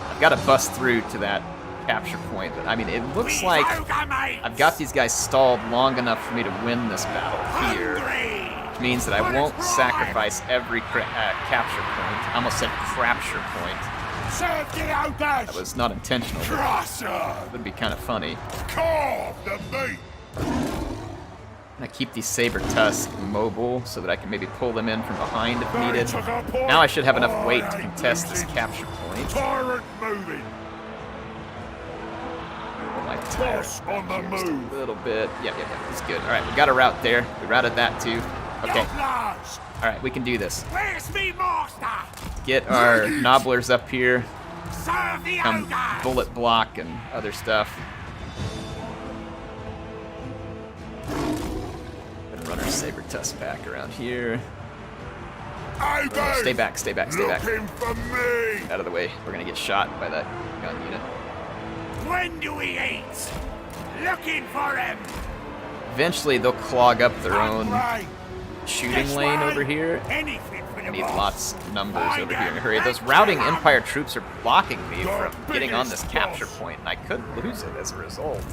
I've got to bust through to that capture point. But I mean, it looks like I've got these guys stalled long enough for me to win this battle here. Which means that I won't sacrifice every capture point. I almost said crapture point. That was not intentional, but it would be kind of funny. I'm gonna keep these Saber Tusk mobile so that I can maybe pull them in from behind if needed. Now I should have enough weight to contest this capture point. Tyrant moving. Oh, my tire on the move. A little bit. Yeah, it's good. All right, we got a route there. We routed that too. Okay. All right, we can do this. Where's me master? Get our Nobblers up here. Come bullet block and other stuff. Gonna run our Saber Tusk back around here. Oh, stay back, stay back, stay back. Out of the way. We're gonna get shot by that gun unit. When do we eat? Looking for him. Eventually, they'll clog up their own shooting lane over here. I need lots of numbers over here in a hurry. Those routing Empire troops are blocking me from getting on this capture point, and I could lose it as a result.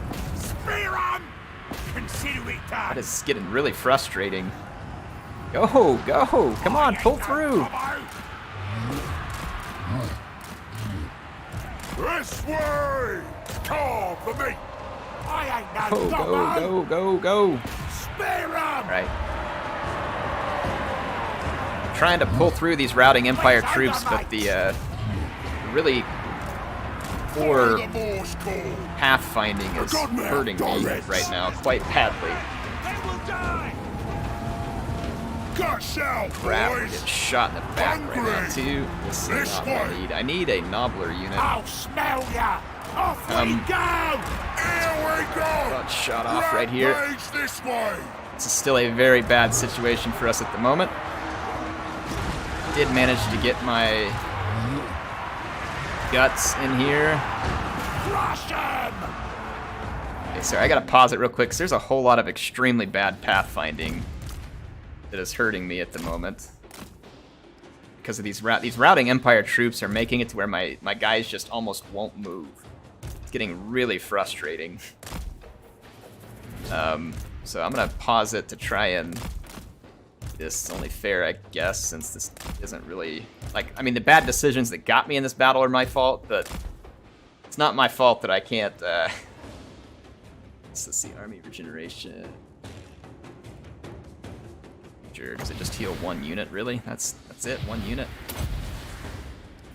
That is getting really frustrating. Go, go! Come on, pull through! This way! Call for me! I ain't no Go, go, go, go! Spare 'em! Right. I'm trying to pull through these routing Empire troops, but the really poor pathfinding is hurting me right now quite badly. Crap, we're getting shot in the back right now too. This is not what I need. I need a Nobbler unit. I'll smell ya! Off we go! Here we go! Got shot off right here. This is still a very bad situation for us at the moment. Did manage to get my guts in here. Okay, sorry, I gotta pause it real quick because there's a whole lot of extremely bad pathfinding that is hurting me at the moment. Because of these routing Empire troops are making it to where my guys just almost won't move. It's getting really frustrating. So I'm gonna pause it to try and this is only fair, I guess, since this isn't really like, I mean, the bad decisions that got me in this battle are my fault, but it's not my fault that I can't let's see, army regeneration. Sure, does it just heal one unit, really? That's it, one unit?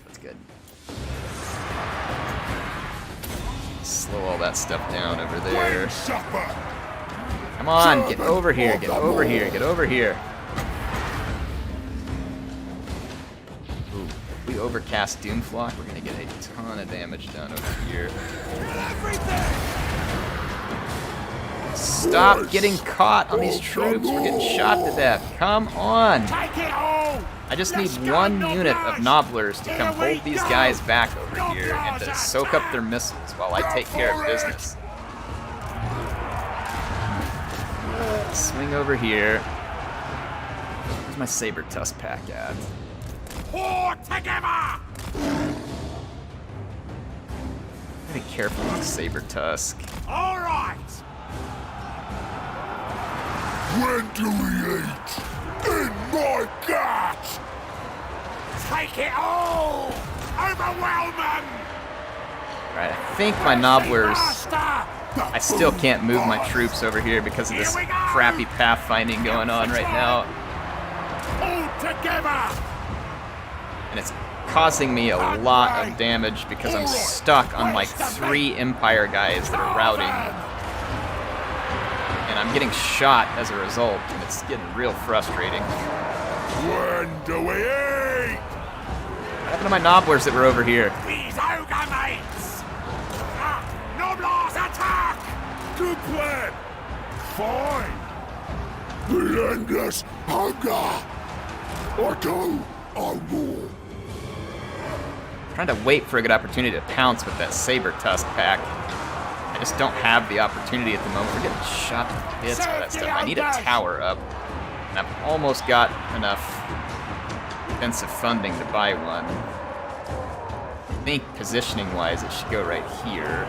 That's good. Slow all that stuff down over there. Come on, get over here, get over here, get over here. Ooh, if we overcast Doomflock, we're gonna get a ton of damage done over here. Stop getting caught on these troops. We're getting shot to death. Come on. Take it all! I just need one unit of Nobblers to come hold these guys back over here and to soak up their missiles while I take care of business. Swing over here. Where's my Saber Tusk pack at? All together! Be careful with the Saber Tusk. All right! When do we eat? In my gut! Take it all! Overwhelm them! Right, I think my Nobblers... I still can't move my troops over here because of this crappy pathfinding going on right now. All together! And it's causing me a lot of damage because I'm stuck on like 3 Empire guys that are routing. And I'm getting shot as a result, and it's getting real frustrating. When do we eat? What happened to my Nobblers that were over here? These ogre mates! Noblars attack! Good plan! Fine! The endless hunger! Or go on war! Trying to wait for a good opportunity to pounce with that Saber Tusk pack. I just don't have the opportunity at the moment. We're getting shot to bits by that stuff. I need a tower up, and I've almost got enough defensive funding to buy one. I think positioning-wise, it should go right here.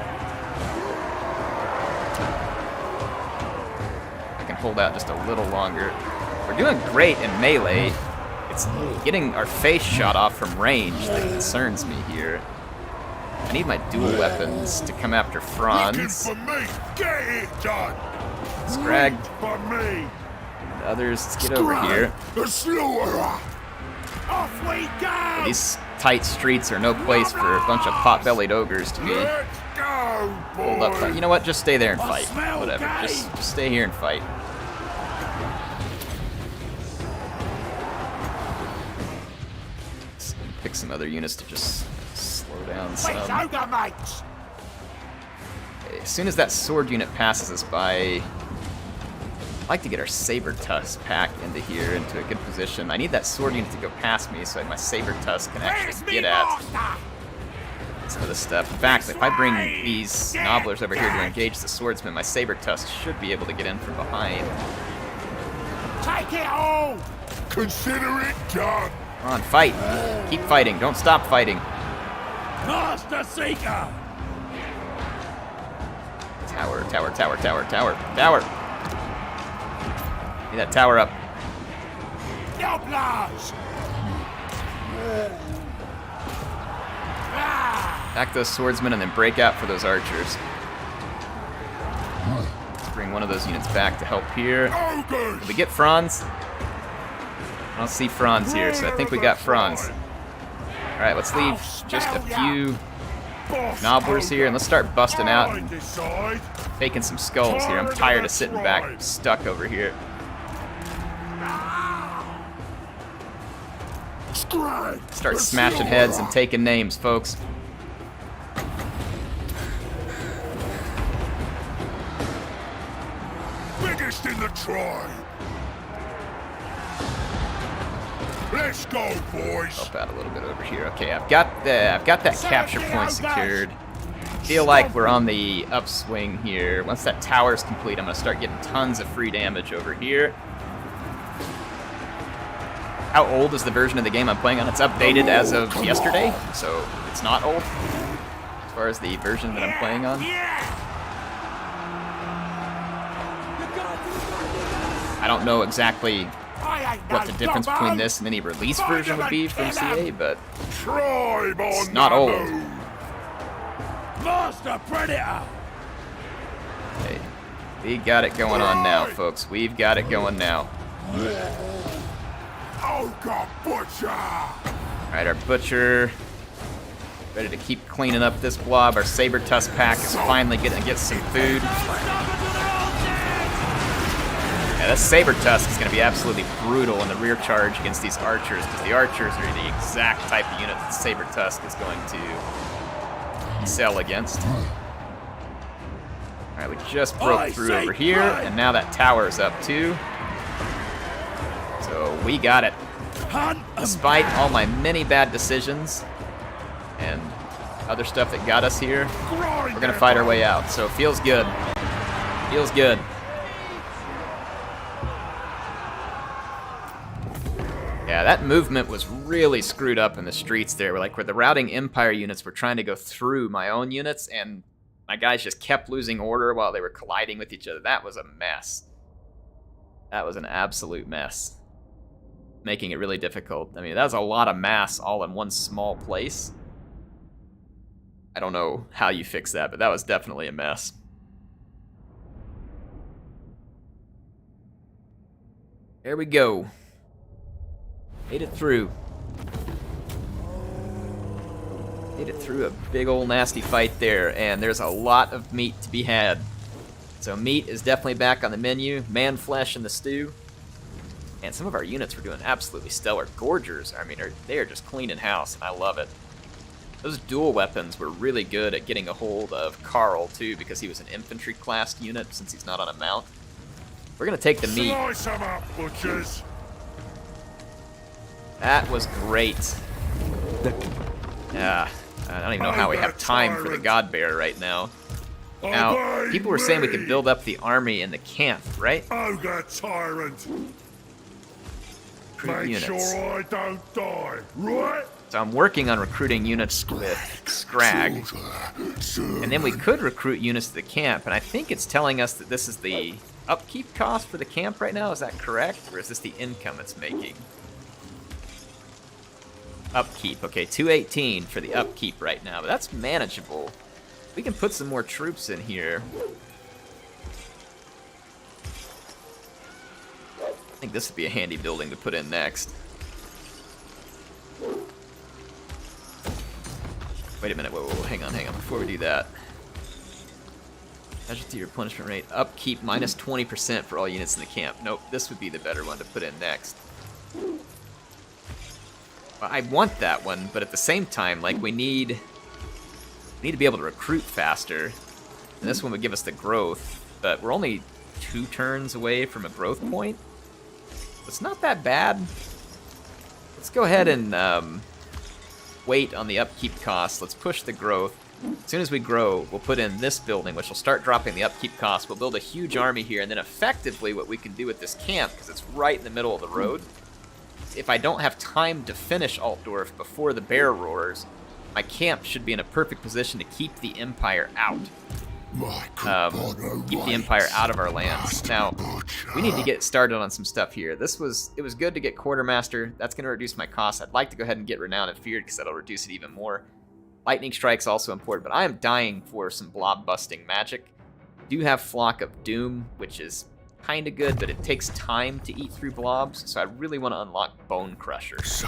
I can hold out just a little longer. We're doing great in melee. It's getting our face shot off from range that concerns me here. I need my dual weapons to come after Franz. For me. Get it done. Skrag. For me. And others, let's get over here. The slaughterer. Off we go. These tight streets are no place for a bunch of pot-bellied ogres to be. Let's go, boy. Hold up. You know what? Just stay there and fight. smell Whatever. game. Just stay here and fight. Pick some other units to just slow down Wait, some. ogre mates. As soon as that sword unit passes us by, I'd like to get our Saber Tusk pack into here, into a good position. I need that sword unit to go past me so my Saber Tusk can Where's actually me get at master? some of the stuff. In fact, if I bring these Nobblers over here to engage the swordsman, my Saber Tusk should be able to get in from behind. Take it all. Consider it done. Come on, fight. Keep fighting. Don't stop fighting. Master Seeker. Tower, tower, tower, tower, tower, tower. Get that tower up. Noblars. Attack those swordsmen and then break out for those archers. Let's bring one of those units back to help here. Ogres. Did we get Franz? I don't see Franz here, so I think we got Franz. Alright, let's leave just a few Nobblers here, and let's start busting out and taking some skulls here. I'm tired of sitting back, stuck over here. Start smashing heads and taking names, folks. Biggest in the tribe. Let's go, boys. Help out a little bit over here. Okay, I've got that capture point secured. Feel like we're on the upswing here. Once that tower's complete, I'm gonna start getting tons of free damage over here. How old is the version of the game I'm playing on? It's updated as of yesterday, so it's not old as far as the version that I'm playing on. I don't know exactly what the difference between this and any release version would be from CA, but it's not old. Master Predator. Okay, we got it going on now, folks. We've got it going now. Ogre Butcher. Alright, our Butcher ready to keep cleaning up this blob. Our Saber Tusk pack is finally getting to get some food. Yeah, this Saber Tusk is going to be absolutely brutal in the rear charge against these archers, because the archers are the exact type of unit that Saber Tusk is going to excel against. Alright, we just broke through over here, and now that tower's up too. So we got it. Despite all my many bad decisions and other stuff that got us here, we're gonna fight our way out. So it feels good. Feels good. Yeah, that movement was really screwed up in the streets there. Like where the routing Empire units were trying to go through my own units, and my guys just kept losing order while they were colliding with each other. That was a mess. That was an absolute mess. Making it really difficult. I mean, that was a lot of mass all in one small place. I don't know how you fix that, but that was definitely a mess. There we go. Made it through. Made it through a big old nasty fight there, and there's a lot of meat to be had. So meat is definitely back on the menu. Man flesh in the stew. And some of our units were doing absolutely stellar. Gorgers, I mean, they are just cleaning house, and I love it. Those dual weapons were really good at getting a hold of Carl, too, because he was an infantry class unit since he's not on a mount. We're going to take the meat. Slice 'em up, butchers. That was great. Yeah, I don't even know how we have time for the God Bear right now. Now, people were saying we could build up the army in the camp, right? Ogre tyrant. Recruit Make units. sure I don't die, right? So I'm working on recruiting units with Skrag. And then we could recruit units to the camp, and I think it's telling us that this is the upkeep cost for the camp right now. Is that correct? Or is this the income it's making? Upkeep. Okay, 218 for the upkeep right now, but that's manageable. We can put some more troops in here. I think this would be a handy building to put in next. Wait a minute, whoa, hang on, before we do that. Casualty replenishment rate, upkeep minus 20% for all units in the camp. Nope, this would be the better one to put in next. Well, I want that one, but at the same time, like, we need to be able to recruit faster. And this one would give us the growth, but we're only 2 turns away from a growth point. It's not that bad. Let's go ahead and wait on the upkeep costs. Let's push the growth. As soon as we grow, we'll put in this building, which will start dropping the upkeep costs. We'll build a huge army here, and then effectively what we can do with this camp, because it's right in the middle of the road, if I don't have time to finish Altdorf before the bear roars, my camp should be in a perfect position to keep the Empire out. Keep the Empire out of our lands. Now, we need to get started on some stuff here. It was good to get Quartermaster. That's going to reduce my costs. I'd like to go ahead and get Renowned and Feared because that'll reduce it even more. Lightning Strike's also important, but I am dying for some blob-busting magic. I do have Flock of Doom, which is kind of good, but it takes time to eat through blobs, so I really want to unlock Bone Crusher. It's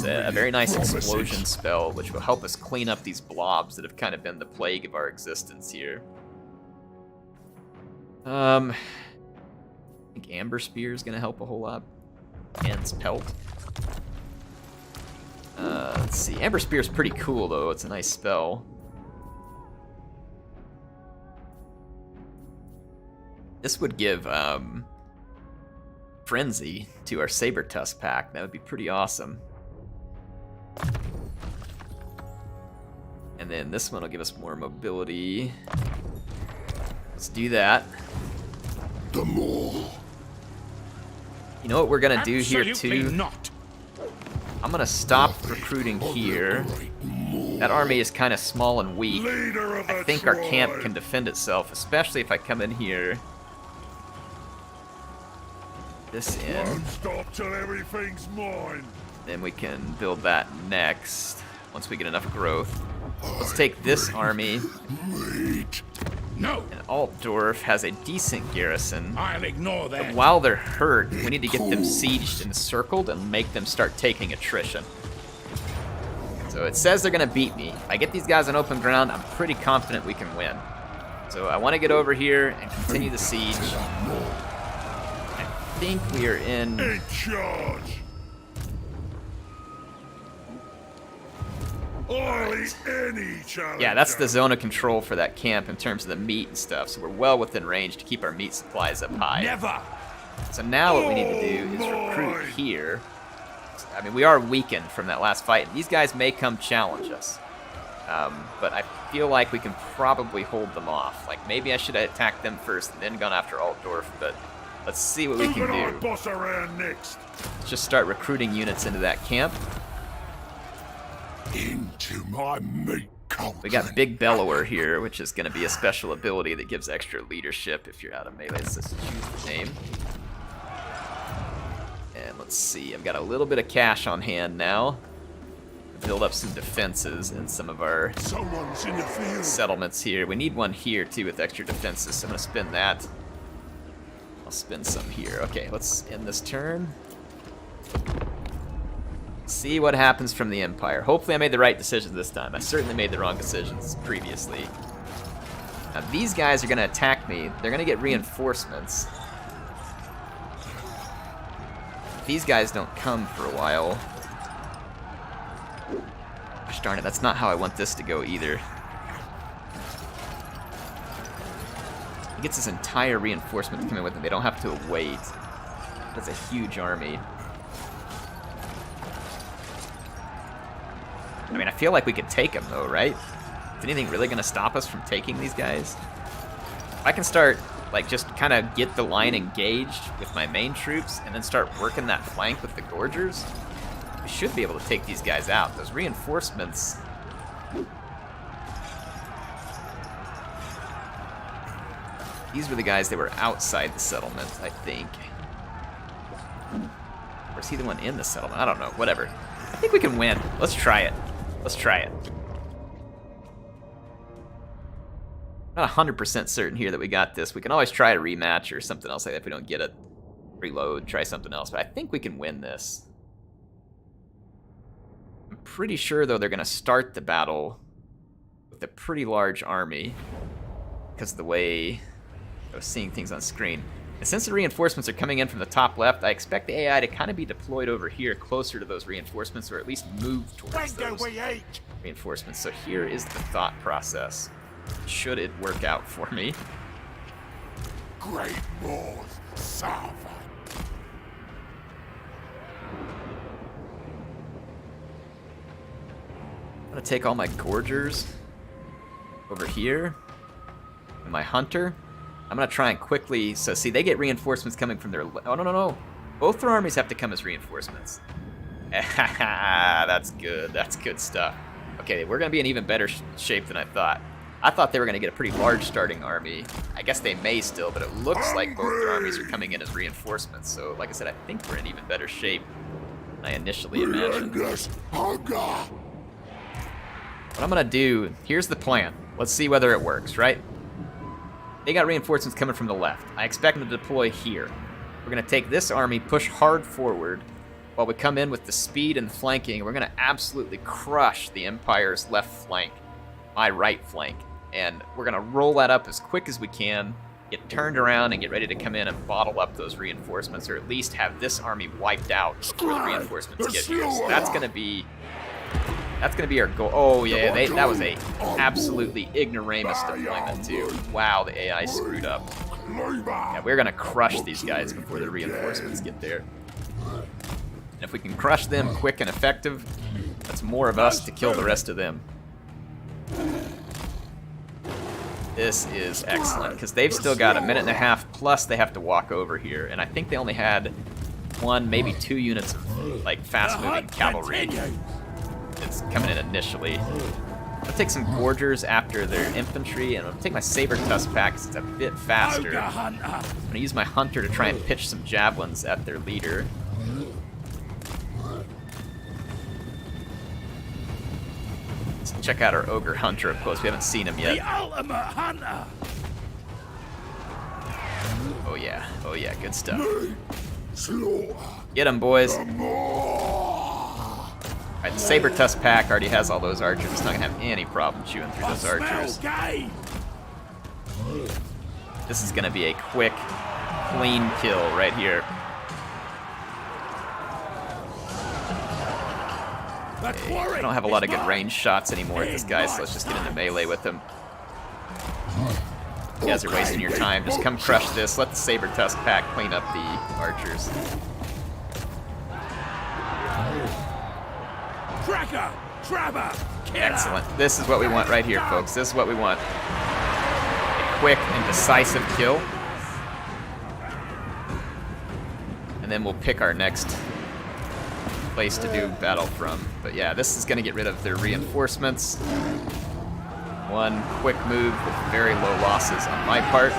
a very nice explosion spell, which will help us clean up these blobs that have kind of been the plague of our existence here. I think Amber Spear is going to help a whole lot. Ants Pelt. Let's see. Amber Spear is pretty cool, though. It's a nice spell. This would give Frenzy to our Saber Tusk pack. That would be pretty awesome. And then this one will give us more mobility. Let's do that. The more. You know what we're gonna do here too? Not. I'm gonna stop recruiting here. That army is kind of small and weak. I think our camp can defend itself, especially if I come in here. This in. Won't stop till everything's mine. Then we can build that next, once we get enough growth. Let's take this army. No. And Altdorf has a decent garrison. I'll ignore that. But while they're hurt, we need to get them sieged and circled and make them start taking attrition. So it says they're gonna beat me. If I get these guys on open ground, I'm pretty confident we can win. So I want to get over here and continue the siege. I think we are in charge. I'll eat any challenge. Yeah, that's the zone of control for that camp in terms of the meat and stuff, so we're well within range to keep our meat supplies up high. Never. So now what we need to do is recruit here. I mean, we are weakened from that last fight, and these guys may come challenge us. But I feel like we can probably hold them off. Like, maybe I should have attacked them first and then gone after Altdorf, but let's see what we can do. Boss around next. Let's just start recruiting units into that camp. Into my meat cauldron. We got Big Bellower here, which is going to be a special ability that gives extra leadership if you're out of melee. Let's just choose the name. And let's see, I've got a little bit of cash on hand now. Build up some defenses in some of our Someone's in the field. settlements here. We need one here too with extra defenses, so I'm gonna spend that. I'll spend some here. Okay, let's end this turn. See what happens from the Empire. Hopefully I made the right decisions this time. I certainly made the wrong decisions previously. Now these guys are gonna attack me. They're gonna get reinforcements. If these guys don't come for a while. Gosh darn it, that's not how I want this to go either. He gets his entire reinforcement coming with him. They don't have to wait. That's a huge army. I mean, I feel like we could take them though, right? Is anything really gonna stop us from taking these guys? If I can start, like, just kind of get the line engaged with my main troops and then start working that flank with the Gorgers, we should be able to take these guys out. Those reinforcements... These were the guys that were outside the settlement, I think. Or is he the one in the settlement? I don't know. Whatever. I think we can win. Let's try it. Let's try it. Not 100% certain here that we got this. We can always try a rematch or something else like that if we don't get it. Reload, try something else. But I think we can win this. I'm pretty sure, though, they're going to start the battle with a pretty large army because of the way I was seeing things on screen. And since the reinforcements are coming in from the top left, I expect the AI to kind of be deployed over here closer to those reinforcements, or at least move towards those reinforcements. So here is the thought process. Should it work out for me? Great Lord, Sava. I'm gonna take all my Gorgers over here, and my Hunter. I'm gonna try and quickly, so see, they get reinforcements coming from their, oh no. Both their armies have to come as reinforcements. That's good stuff. Okay, we're gonna be in even better shape than I thought. I thought they were gonna get a pretty large starting army. I guess they may still, but it looks like both their armies are coming in as reinforcements. So, like I said, I think we're in even better shape than I initially imagined. What I'm gonna do, here's the plan. Let's see whether it works, right? They got reinforcements coming from the left. I expect them to deploy here. We're gonna take this army, push hard forward, while we come in with the speed and flanking. We're gonna absolutely crush the Empire's left flank, my right flank. And we're gonna roll that up as quick as we can, get turned around and get ready to come in and bottle up those reinforcements, or at least have this army wiped out before the reinforcements get here. So that's gonna be our goal. Oh yeah, that was a absolutely ignoramus deployment too. Wow, the AI screwed up. Yeah, we're gonna crush these guys before the reinforcements get there. And if we can crush them quick and effective, that's more of us to kill the rest of them. This is excellent, because they've still got a minute and a half, plus they have to walk over here. And I think they only had 1, maybe 2 units of, like, fast-moving cavalry that's coming in initially. I'll take some Gorgers after their infantry, and I'll take my Saber Tusk pack because it's a bit faster. I'm going to use my Hunter to try and pitch some javelins at their leader. Let's check out our Ogre Hunter up close. We haven't seen him yet. The ultimate hunter. Oh yeah, good stuff. Get him, boys. Alright, the Saber Tusk pack already has all those archers. It's not gonna have any problem chewing through those archers. This is gonna be a quick, clean kill right here. I don't have a lot of good range shots anymore at this guy, so let's just get into melee with him. You guys are wasting your time. Just come crush this. Let the Saber Tusk pack clean up the archers. Tracker! Trapper! Excellent. This is what we want right here, folks. This is what we want. A quick and decisive kill. And then we'll pick our next place to do battle from. But yeah, this is going to get rid of their reinforcements. One quick move with very low losses on my part.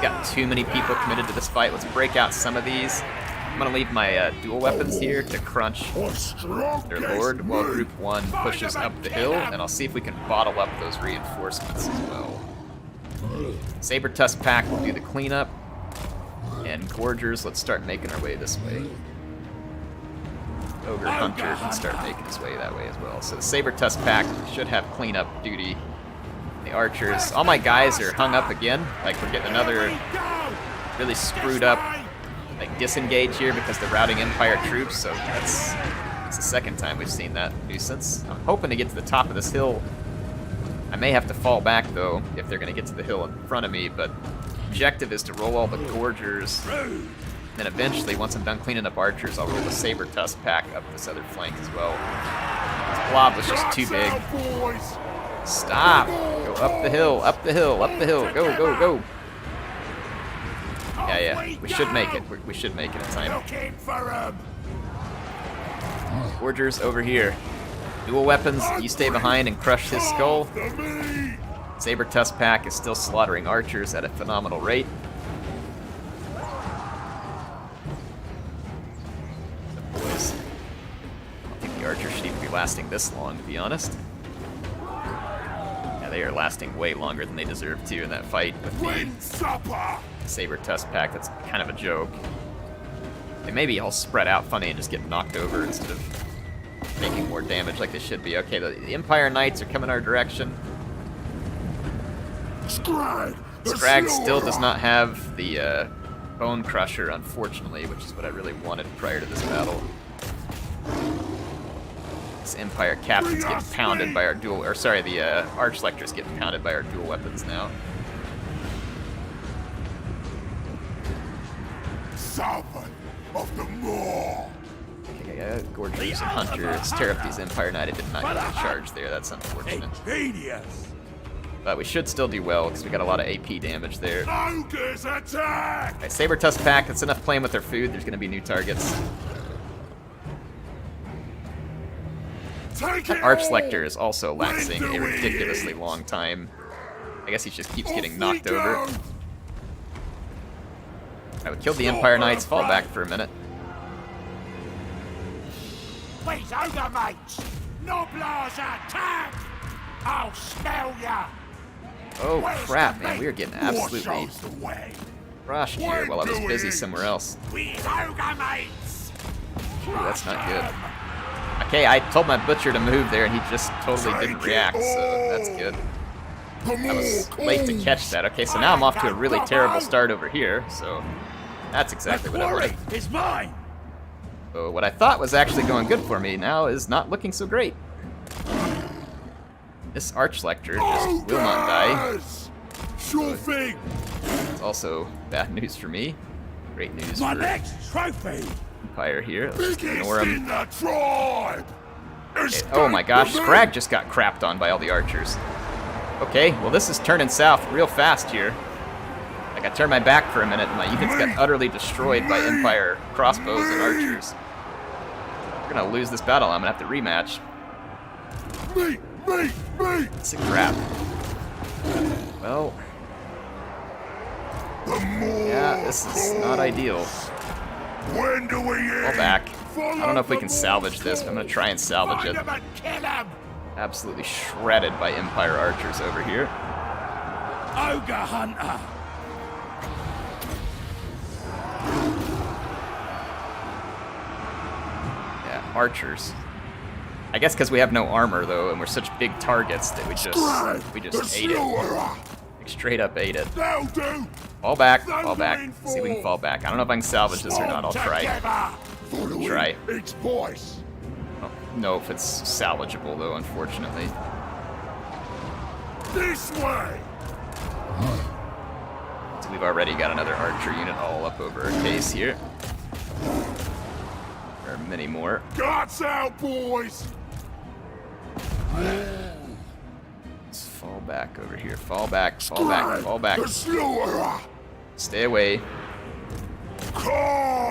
Got too many people committed to this fight. Let's break out some of these. I'm going to leave my dual weapons here to crunch their lord while Group 1 pushes up the hill, and I'll see if we can bottle up those reinforcements as well. Saber Tusk pack will do the cleanup, and Gorgers, let's start making our way this way. Ogre Hunter can start making his way that way as well. So the Saber Tusk pack should have cleanup duty. The archers, all my guys are hung up again. Like we're getting another really screwed up like disengage here because they're routing Empire troops. So that's the second time we've seen that nuisance. I'm hoping to get to the top of this hill. I may have to fall back though if they're going to get to the hill in front of me. But objective is to roll all the Gorgers. Then eventually, once I'm done cleaning up archers, I'll roll the Saber Tusk pack up this other flank as well. This blob was just too big. Stop! Go up the hill, up the hill, up the hill. Go, go, go. Yeah. We should make it. We should make it in time. Gorgers over here. Dual weapons, you stay behind and crush his skull. Saber Tusk pack is still slaughtering archers at a phenomenal rate. Archers should even be lasting this long, to be honest. Yeah, they are lasting way longer than they deserve to in that fight with the Saber Tusk pack. That's kind of a joke. They may be all spread out funny and just get knocked over instead of making more damage like they should be. Okay, the Empire Knights are coming our direction. Skrag still does not have the Bone Crusher, unfortunately, which is what I really wanted prior to this battle. This Empire Captain's getting pounded by our dual, or sorry, the Archlector's getting pounded by our dual weapons now. Servant of the Maw. Okay, Gorgers and Hunter. It's tear up these Empire Knight. It did not get the charge there. That's unfortunate. But we should still do well because we got a lot of AP damage there. Ogres attack! Okay, Saber Tusk pack. That's enough playing with their food. There's going to be new targets. That Archlector is also lasting a ridiculously long time. I guess he just keeps getting knocked over. I would kill the Empire Knights, fall back for a minute. Wait, ogre mates! Noblars attack! I'll smell ya! Oh crap, man, we are getting absolutely crushed here while I was busy somewhere else. Ooh, that's not good. Okay, I told my butcher to move there, and he just totally didn't react, so that's good. I was late to catch that. Okay, so now I'm off to a really terrible start over here, so that's exactly what I wanted. It's mine. So what I thought was actually going good for me now is not looking so great. This Archlector just will not die. Sure thing. It's also bad news for me. Great news My for next trophy. Empire here. Let's ignore In him. the tribe. Okay, oh my gosh, Skrag just got crapped on by all the archers. Okay, well this is turning south real fast here. Like I turned my back for a minute and my units got utterly destroyed by Empire crossbows and archers. We're gonna lose this battle. I'm gonna have to rematch. Me. It's a crap. Well, yeah, this is not ideal. When do we Fall back. I don't know if we can salvage this, but I'm gonna try and salvage it. Absolutely shredded by Empire archers over here. Ogre Hunter. Yeah, archers. I guess because we have no armor though, and we're such big targets that we just ate it. Like, straight up ate it. Fall back, fall back. Let's see if we can fall back. I don't know if I can salvage this or not. I'll try. It's voice. Oh, know if it's salvageable, though, unfortunately. This way! So we've already got another archer unit all up over our case here. There are many more. Guts out, boys! Let's fall back over here. Fall back, fall back, fall back. The slaughterer! Stay away. Come!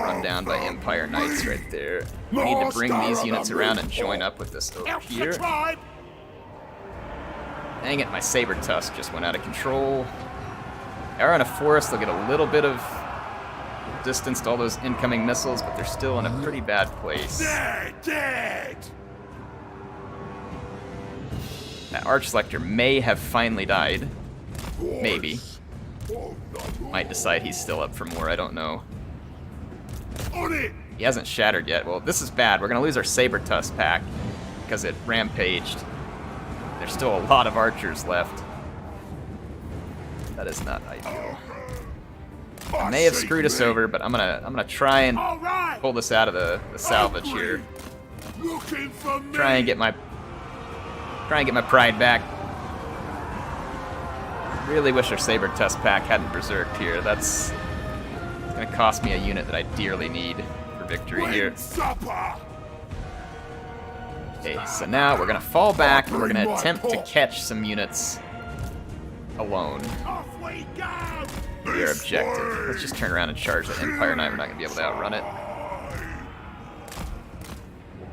Run down by Empire Knights right there. We need to bring these units around and join up with this over here. Dang it, my Saber Tusk just went out of control. They are in a forest, they'll get a little bit of distance to all those incoming missiles, but they're still in a pretty bad place. They're dead! That Archlector may have finally died. Maybe. Might decide he's still up for more, I don't know. On it! He hasn't shattered yet. Well, this is bad. We're going to lose our Saber Tusk pack because it rampaged. There's still a lot of archers left. That is not ideal. I may have screwed us over, but I'm gonna try and pull this out of the salvage here. Looking for me! Try and get my pride back. Really wish our Saber Tusk pack hadn't berserked here. That's gonna cost me a unit that I dearly need for victory here. Supper! Okay, so now we're gonna fall back and we're gonna attempt to catch some units alone. Off we go! Your objective. Let's just turn around and charge that Empire Knight. We're not gonna be able to outrun it.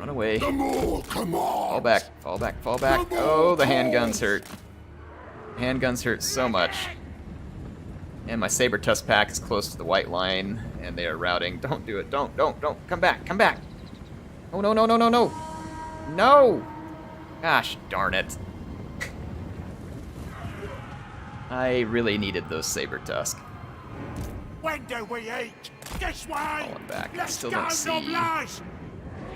Run away. The more commands! Fall back, fall back, fall back. Oh, the handguns hurt. Handguns hurt so much. And my Saber Tusk pack is close to the white line, and they are routing. Don't do it. Don't. Come back, come back. Oh, no. No! Gosh darn it. I really needed those Saber Tusk. When do we eat? This way! Falling back. I Let's still go, don't see. noblesse!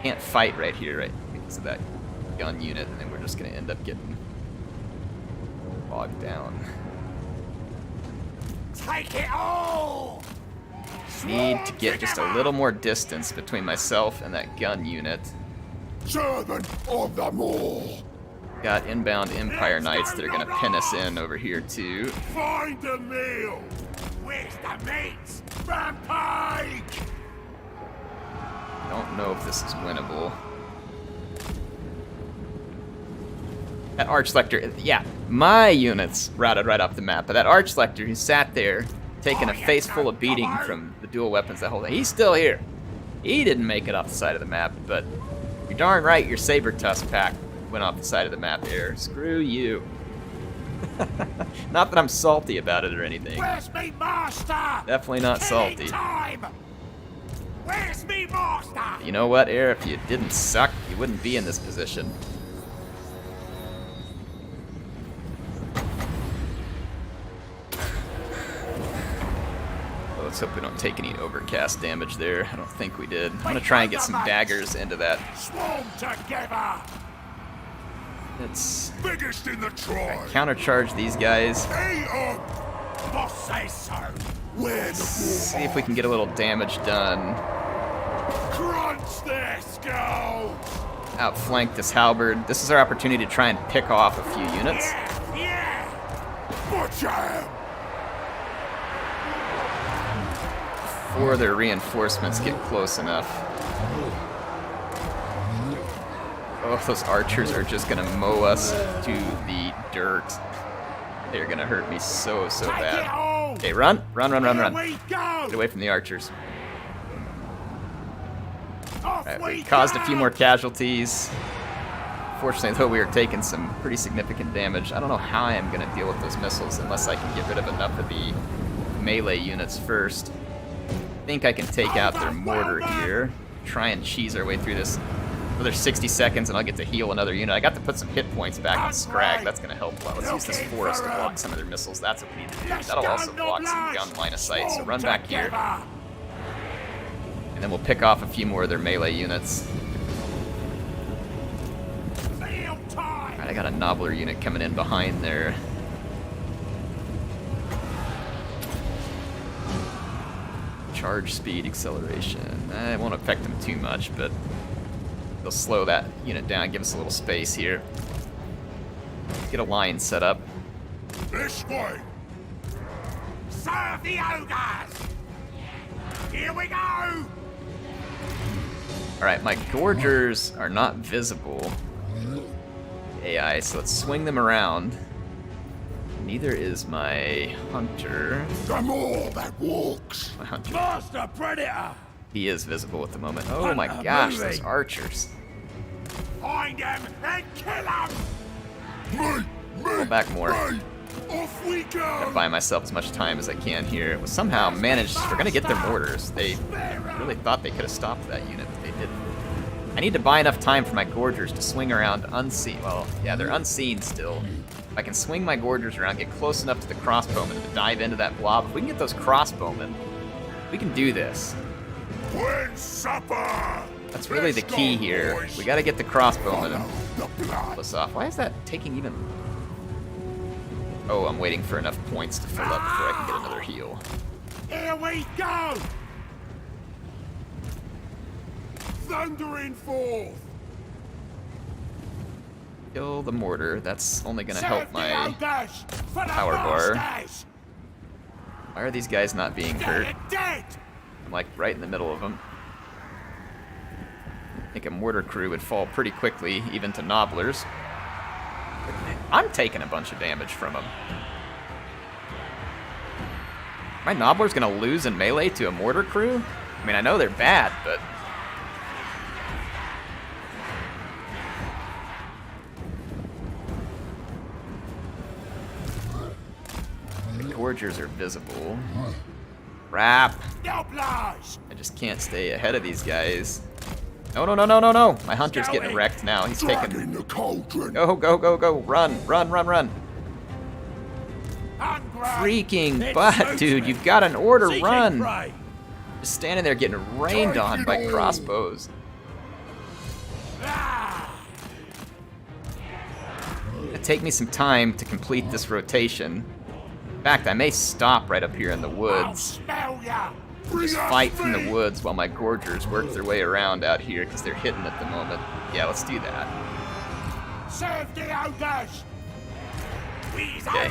Can't fight right here, right? Because of that gun unit, and then we're just gonna end up getting bogged down. Take it all! Need to get just a little more distance between myself and that gun unit. Servant of the Moor! Got inbound Empire Knights that are gonna pin us in over here too. Find a meal! Where's the meat? Rampage! Don't know if this is winnable. That Archlector, yeah, my units routed right off the map, but that Archlector who sat there taking a face full of beating from the dual weapons that whole day, he's still here. He didn't make it off the side of the map, but you're darn right your Saber Tusk pack went off the side of the map here. Screw you. Not that I'm salty about it or anything. Where's me master? Definitely not Killing salty. time! Where's me master? You know what, Air? If you didn't suck, you wouldn't be in this position. Well, let's hope we don't take any overcast damage there. I don't think we did. I'm gonna try and get some daggers into that. Swarm together! Let's Biggest in the tribe! countercharge these guys. Eat 'em! Boss say so! Where the See if we can get a little damage done. crunch their skulls! Outflank this halberd. This is our opportunity to try and pick off a few units. Yeah! Butcher 'em! Before their reinforcements get close enough. Oh, those archers are just gonna mow us to the dirt. They're gonna hurt me so Take it bad. all! Okay, run. Run. Here we go! Get away from the archers. Off Alright, we we caused a go! few more casualties. Fortunately, though, we are taking some pretty significant damage. I don't know how I am going to deal with those missiles unless I can get rid of enough of the melee units first. I think I can take out their mortar here. Try and cheese our way through this. Another 60 seconds and I'll get to heal another unit. I got to put some hit points back on Skrag. That's going to help a lot. Let's use this forest to block some of their missiles. That's what we need to do. That'll also block some gun line of sight. So run back here. And then we'll pick off a few more of their melee units. Alright, I got a Nobbler unit coming in behind there. Charge speed, acceleration. It won't affect them too much, but they'll slow that unit down, give us a little space here. Get a line set up. This way! Serve the ogres! Here we go! Alright, my gorgers are not visible. AI, so let's swing them around. Neither is my hunter. Come all that walks! My hunter. Master Predator! He is visible at the moment. Oh my gosh, those archers. Find them and kill them! Pull back more. Off we go! Gotta buy myself as much time as I can here. We somehow managed. We're gonna get their mortars. They really thought they could have stopped that unit, but they didn't. I need to buy enough time for my gorgers to swing around unseen. Well, yeah, they're unseen still. If I can swing my gorgers around, get close enough to the crossbowmen to dive into that blob. If we can get those crossbowmen, we can do this. When's supper? That's really the key here. We gotta get the crossbowmen and pull this off. Why is that taking even... Oh, I'm waiting for enough points to fill up before I can get another heal. Here we go! Thundering forth! Kill the mortar. That's only gonna help my power power bar. Why are these guys not being hurt? Dead! I'm like right in the middle of them. I think a mortar crew would fall pretty quickly, even to nobblers. I'm taking a bunch of damage from them. My nobbler's gonna lose in melee to a mortar crew? I mean, I know they're bad, but... The gorgers are visible. Crap. I just can't stay ahead of these guys. No, no, no, no, no, no! My hunter's getting wrecked now. He's taking... the cauldron. Go, go, go, go! Run, run, run, run! Freaking butt, dude! You've got an order, run! Just standing there getting rained on by crossbows. It'll take me some time to complete this rotation. In fact, I may stop right up here in the woods. Just fight from the woods while my gorgers work their way around out here because they're hidden at the moment. Yeah, let's do that. Serve the ogres! Okay.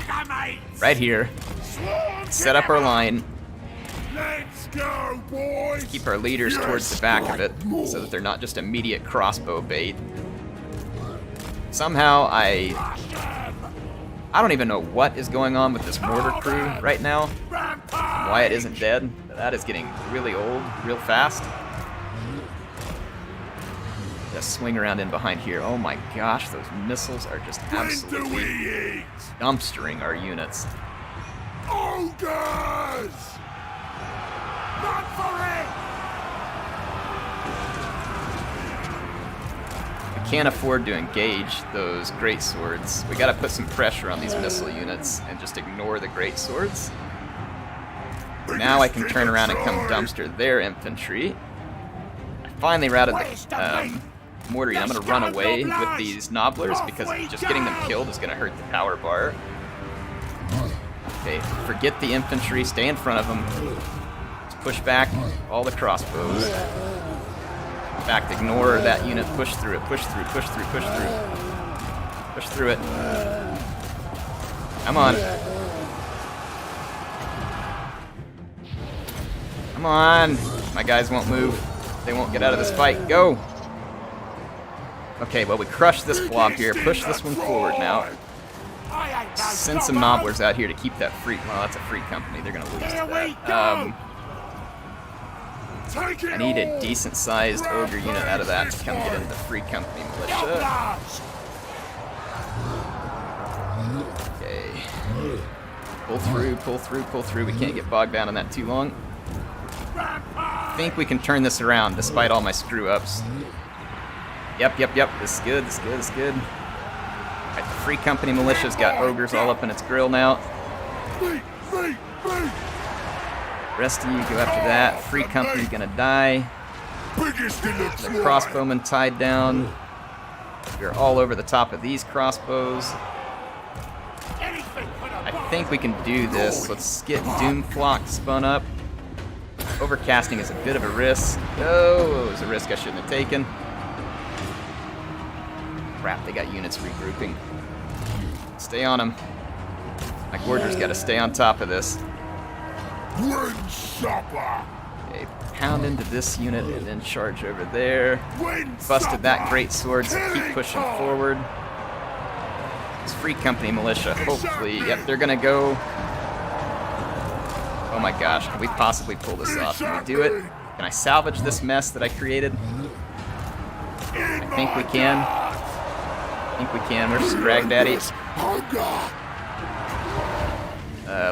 Right here. Set up our line. Let's go, boys! Keep our leaders towards the back of it so that they're not just immediate crossbow bait. Somehow I don't even know what is going on with this mortar crew right now. Why it isn't dead. That is getting really old, real fast. Just swing around in behind here. Oh my gosh, those missiles are just absolutely dumpstering our units. Ogres! Run for it! We can't afford to engage those great swords. We gotta put some pressure on these missile units and just ignore the great swords. Now I can turn around and come dumpster their infantry. I finally routed the mortar unit. I'm going to run away with these nobblers because just getting them killed is going to hurt the power bar. Okay, forget the infantry. Stay in front of them. Let's push back all the crossbows. In fact, ignore that unit. Push through it. Push through, push through, push through. Push through it. Come on. Come on! My guys won't move. They won't get out of this fight. Go! Okay, well, we crushed this blob here. Push this one forward now. Send some nobblers out here to keep that free... Well, that's a free company. They're going to lose to that. I need a decent-sized ogre unit out of that to come get into the free company militia. Okay. Pull through, pull through, pull through. We can't get bogged down in that too long. I think we can turn this around despite all my screw-ups. Yep, yep, yep. This is good, this is good, this is good. Alright, the free company militia's got ogres all up in its grill now. Rest of you go after that. Free company's gonna die. The crossbowmen tied down. We're all over the top of these crossbows. I think we can do this. Let's get Doomflock spun up. Overcasting is a bit of a risk. Oh, it was a risk I shouldn't have taken. crap, they got units regrouping. Stay on them. My Gorger's got to stay on top of this. Okay, pound into this unit and then charge over there. Busted that great sword, so keep pushing forward. It's Free Company Militia. Hopefully, yep, they're gonna go. Oh my gosh, can we possibly pull this off? Can we do it? Can I salvage this mess that I created? I think we can. I think we can. Where's Skrag Daddy?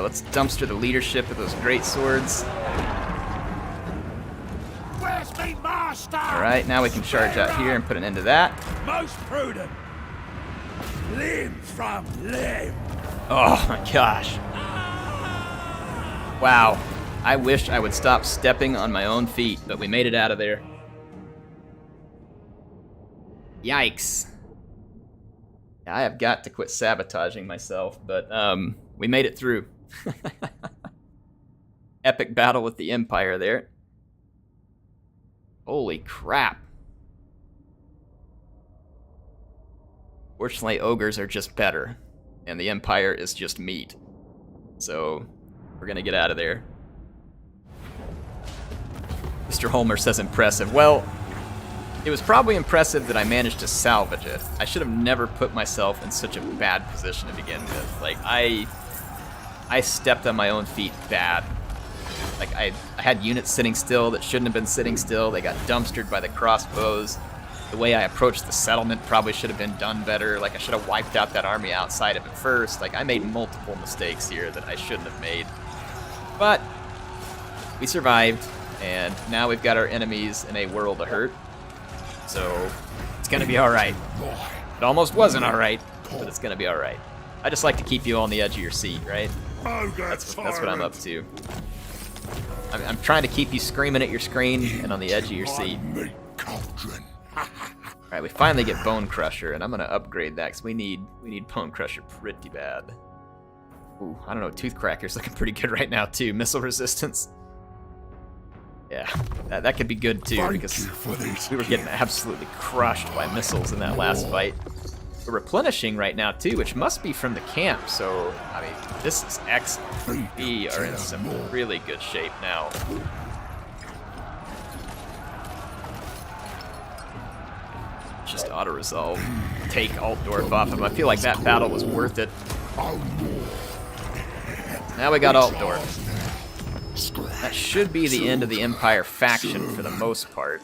Let's dumpster the leadership of those great swords. Alright, now we can charge out here and put an end to that. Most prudent. Limb from limb. Oh my gosh. Wow. I wish I would stop stepping on my own feet, but we made it out of there. Yikes. I have got to quit sabotaging myself, but we made it through. Epic battle with the Empire there. Holy crap. Fortunately, ogres are just better, and the Empire is just meat. So, we're gonna get out of there. Mr. Homer says impressive. Well, it was probably impressive that I managed to salvage it. I should have never put myself in such a bad position to begin with. Like, I stepped on my own feet bad. Like, I had units sitting still that shouldn't have been sitting still. They got dumpstered by the crossbows. The way I approached the settlement probably should have been done better. Like, I should have wiped out that army outside of it first. Like, I made multiple mistakes here that I shouldn't have made. But we survived, and now we've got our enemies in a world of hurt. So it's gonna be all right. It almost wasn't all right, but it's gonna be all right. I just like to keep you on the edge of your seat, right? That's what I'm up to. I'm trying to keep you screaming at your screen and on the edge of your seat. Alright, we finally get Bone Crusher, and I'm gonna upgrade that because we need Bone Crusher pretty bad. Ooh, I don't know, Tooth Cracker's looking pretty good right now too. Missile resistance. Yeah, that could be good too, because we were getting absolutely crushed by missiles in that last fight. We're replenishing right now too, which must be from the camp, so, I mean, this is excellent. We are in some really good shape now. Just auto-resolve. Take Altdorf off him. I feel like that battle was worth it. Now we got Altdorf. That should be the end of the Empire faction for the most part.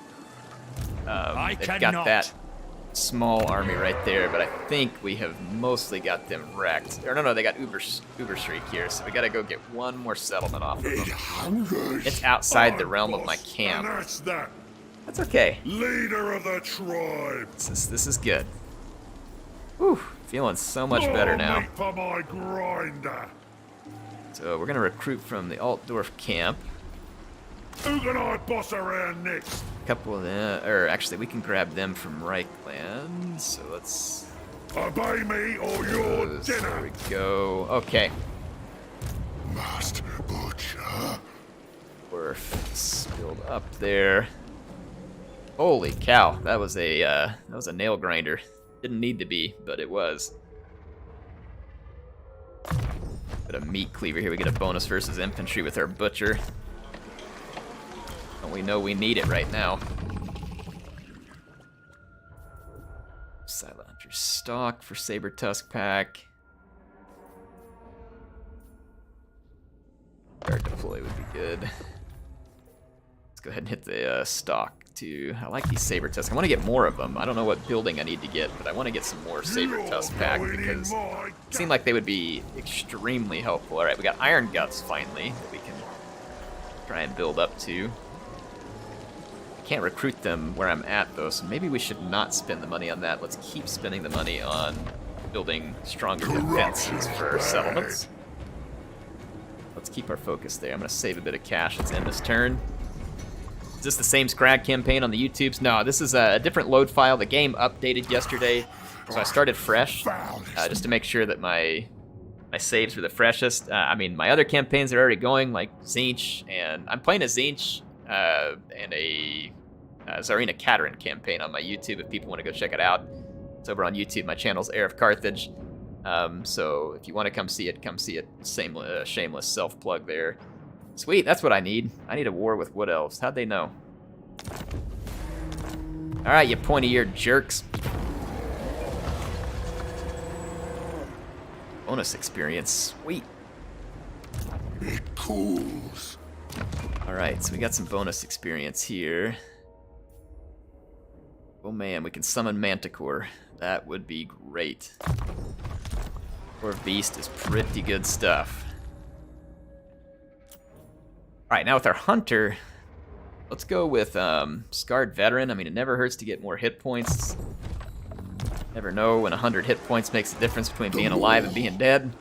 They've got that small army right there, but I think we have mostly got them wrecked. Or no, they got Ubershriek here, so we gotta go get one more settlement off of them. It's outside the realm of my camp. That's okay. Leader of the tribe. This is good. Whew, feeling so much better now. For my grinder. So we're gonna recruit from the Altdorf camp. Who can I boss around next? A couple of them, or actually we can grab them from Reichland. So let's obey me or your dinner. There we go. Okay. Master Butcher. We're spilled up there. Holy cow! That was a nail grinder. Didn't need to be, but it was. Got a meat cleaver here. We get a bonus versus infantry with our butcher. And we know we need it right now. Silent Hunter stock for Saber Tusk pack. Guard deploy would be good. Let's go ahead and hit the stock too. I like these Saber Tusk. I want to get more of them. I don't know what building I need to get, but I want to get some more Saber Tusk pack because it seemed like they would be extremely helpful. All right, we got Iron Guts finally that we can try and build up to. I can't recruit them where I'm at though, so maybe we should not spend the money on that. Let's keep spending the money on building stronger defenses for our settlements. Let's keep our focus there. I'm going to save a bit of cash. Let's end this turn. Is this the same Skrag campaign on the YouTubes? No, this is a different load file. The game updated yesterday, so I started fresh just to make sure that my saves were the freshest. I mean, my other campaigns are already going, like Tzeentch, and I'm playing a Tzeentch and a Tsarina Katerin campaign on my YouTube if people want to go check it out. It's over on YouTube. My channel's Heir of Carthage. So if you want to come see it, come see it. Shameless self-plug there. Sweet, that's what I need. I need a war with Wood Elves. How'd they know? Alright, you pointy-eared jerks. Bonus experience. Sweet. It cools. Alright, so we got some bonus experience here. Oh man, we can summon Manticore. That would be great. Or Beast is pretty good stuff. Alright, now with our Hunter, let's go with Scarred Veteran. I mean, it never hurts to get more hit points. Never know when 100 hit points makes the difference between being alive and being dead.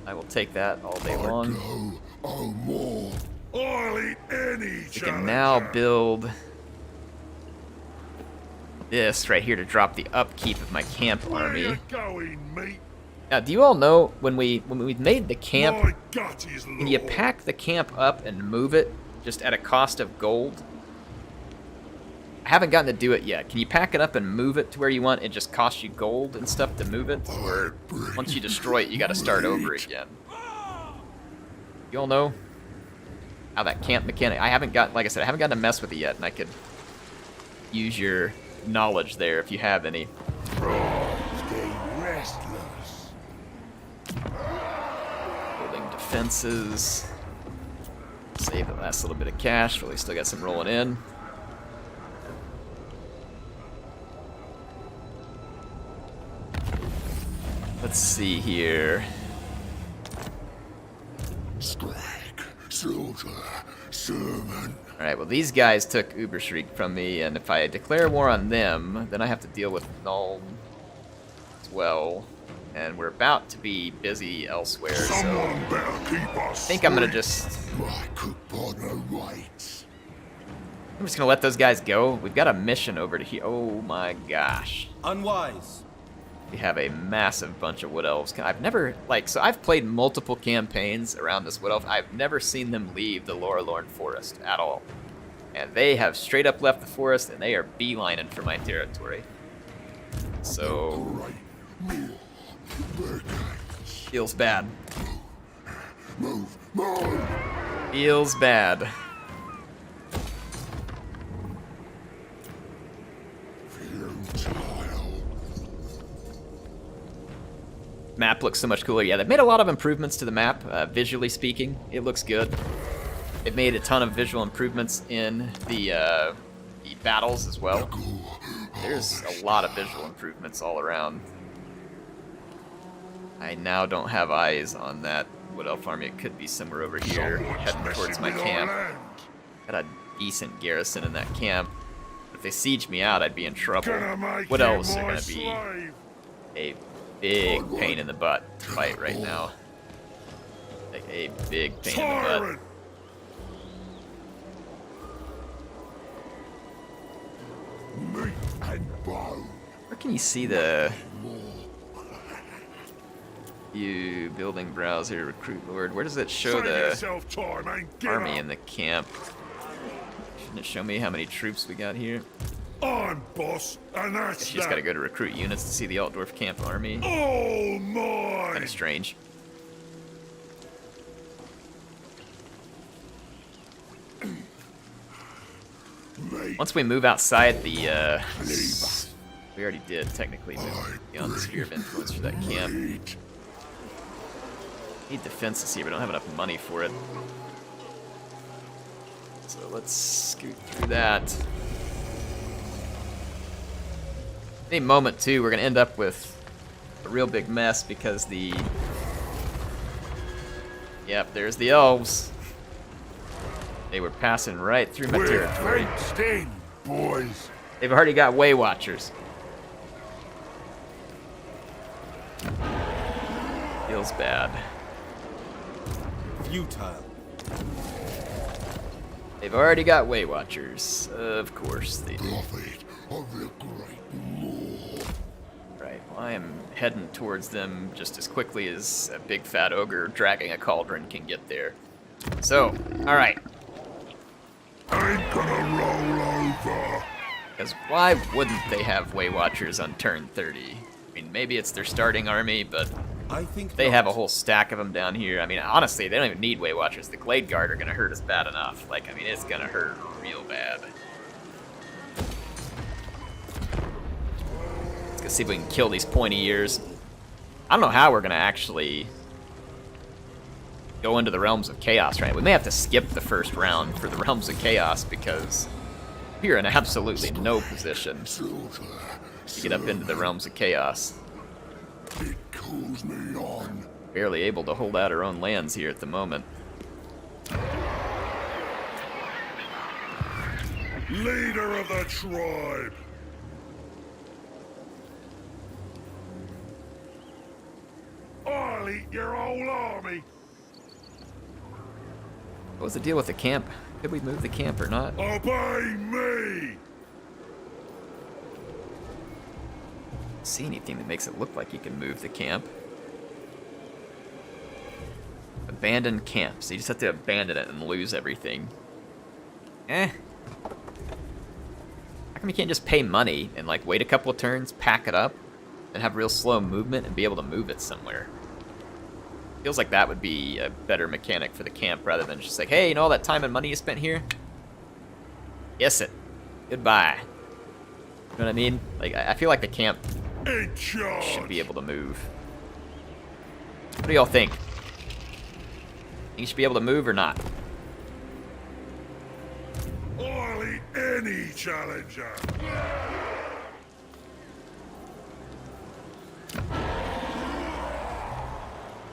I will take that all day long. I'll eat any We can now build this right here to drop the upkeep of my camp army. Now, do you all know when we made the camp, can you pack the camp up and move it just at a cost of gold? I haven't gotten to do it yet. Can you pack it up and move it to where you want? It just costs you gold and stuff to move it, or once you destroy it, you got to start over again. You all know how that camp mechanic? I haven't got, like I said, I haven't gotten to mess with it yet, and I could use your knowledge there if you have any. Building defenses. Save the last little bit of cash. Really still got some rolling in. Let's see here. Skrag, soldier, servant. Alright, well these guys took Ubershriek from me, and if I declare war on them, then I have to deal with Null as well. And we're about to be busy elsewhere, so I think I'm gonna just... I'm just gonna let those guys go. We've got a mission over to here. Oh my gosh. Unwise. We have a massive bunch of Wood Elves. I've never, so I've played multiple campaigns around this Wood Elf. I've never seen them leave the Lorelorn Forest at all. And they have straight up left the forest, and they are beelining for my territory. So... feels bad. Feels bad. Map looks so much cooler. Yeah, they've made a lot of improvements to the map, visually speaking. It looks good. They've made a ton of visual improvements in the battles as well. There's a lot of visual improvements all around. I now don't have eyes on that Wood Elf army. It could be somewhere over here, heading towards my camp. Got a decent garrison in that camp. If they siege me out, I'd be in trouble. Wood Elves are going to be a big pain in the butt to fight right now. Like a big pain in the butt. Where can you see the... You building browser, recruit lord. Where does it show the army in the camp? Shouldn't it show me how many troops we got here? I'm boss, and that's You just gotta go to recruit units to see the Altdorf camp army. Oh my! Kinda strange. Once we move outside the, we already did technically move beyond the sphere of influence for that camp. Need defenses here, but I don't have enough money for it. So let's scoot through that. Any moment, too, we're going to end up with a real big mess because the... Yep, there's the elves. They were passing right through my territory. Sting, boys. They've already got Way Watchers. Feels bad. Futile. They've already got Way Watchers. Of course they do. Right, well, I am heading towards them just as quickly as a big fat ogre dragging a cauldron can get there. So, alright. Ain't gonna roll over. Because why wouldn't they have Way Watchers on turn 30? I mean, maybe it's their starting army, but I think they have a whole stack of them down here. I mean, honestly, they don't even need Way Watchers. The Glade Guard are going to hurt us bad enough. Like, I mean, it's going to hurt real bad. Let's go see if we can kill these pointy ears. I don't know how we're going to actually go into the Realms of Chaos, right? We may have to skip the first round for the Realms of Chaos because we're in absolutely no position to get up into the Realms of Chaos. it calls me on. Barely able to hold out our own lands here at the moment. Leader of the tribe. I'll eat your whole army. What was the deal with the camp? Could we move the camp or not? Obey me. See anything that makes it look like you can move the camp. Abandon camp. So you just have to abandon it and lose everything. How come you can't just pay money and like wait a couple of turns, pack it up, and have real slow movement and be able to move it somewhere? Feels like that would be a better mechanic for the camp rather than just like, hey, you know all that time and money you spent here? Yes it. Goodbye. You know what I mean? Like, I feel like the camp In charge. should be able to move. What do y'all think? You should be able to move or not? I'll eat any challenger.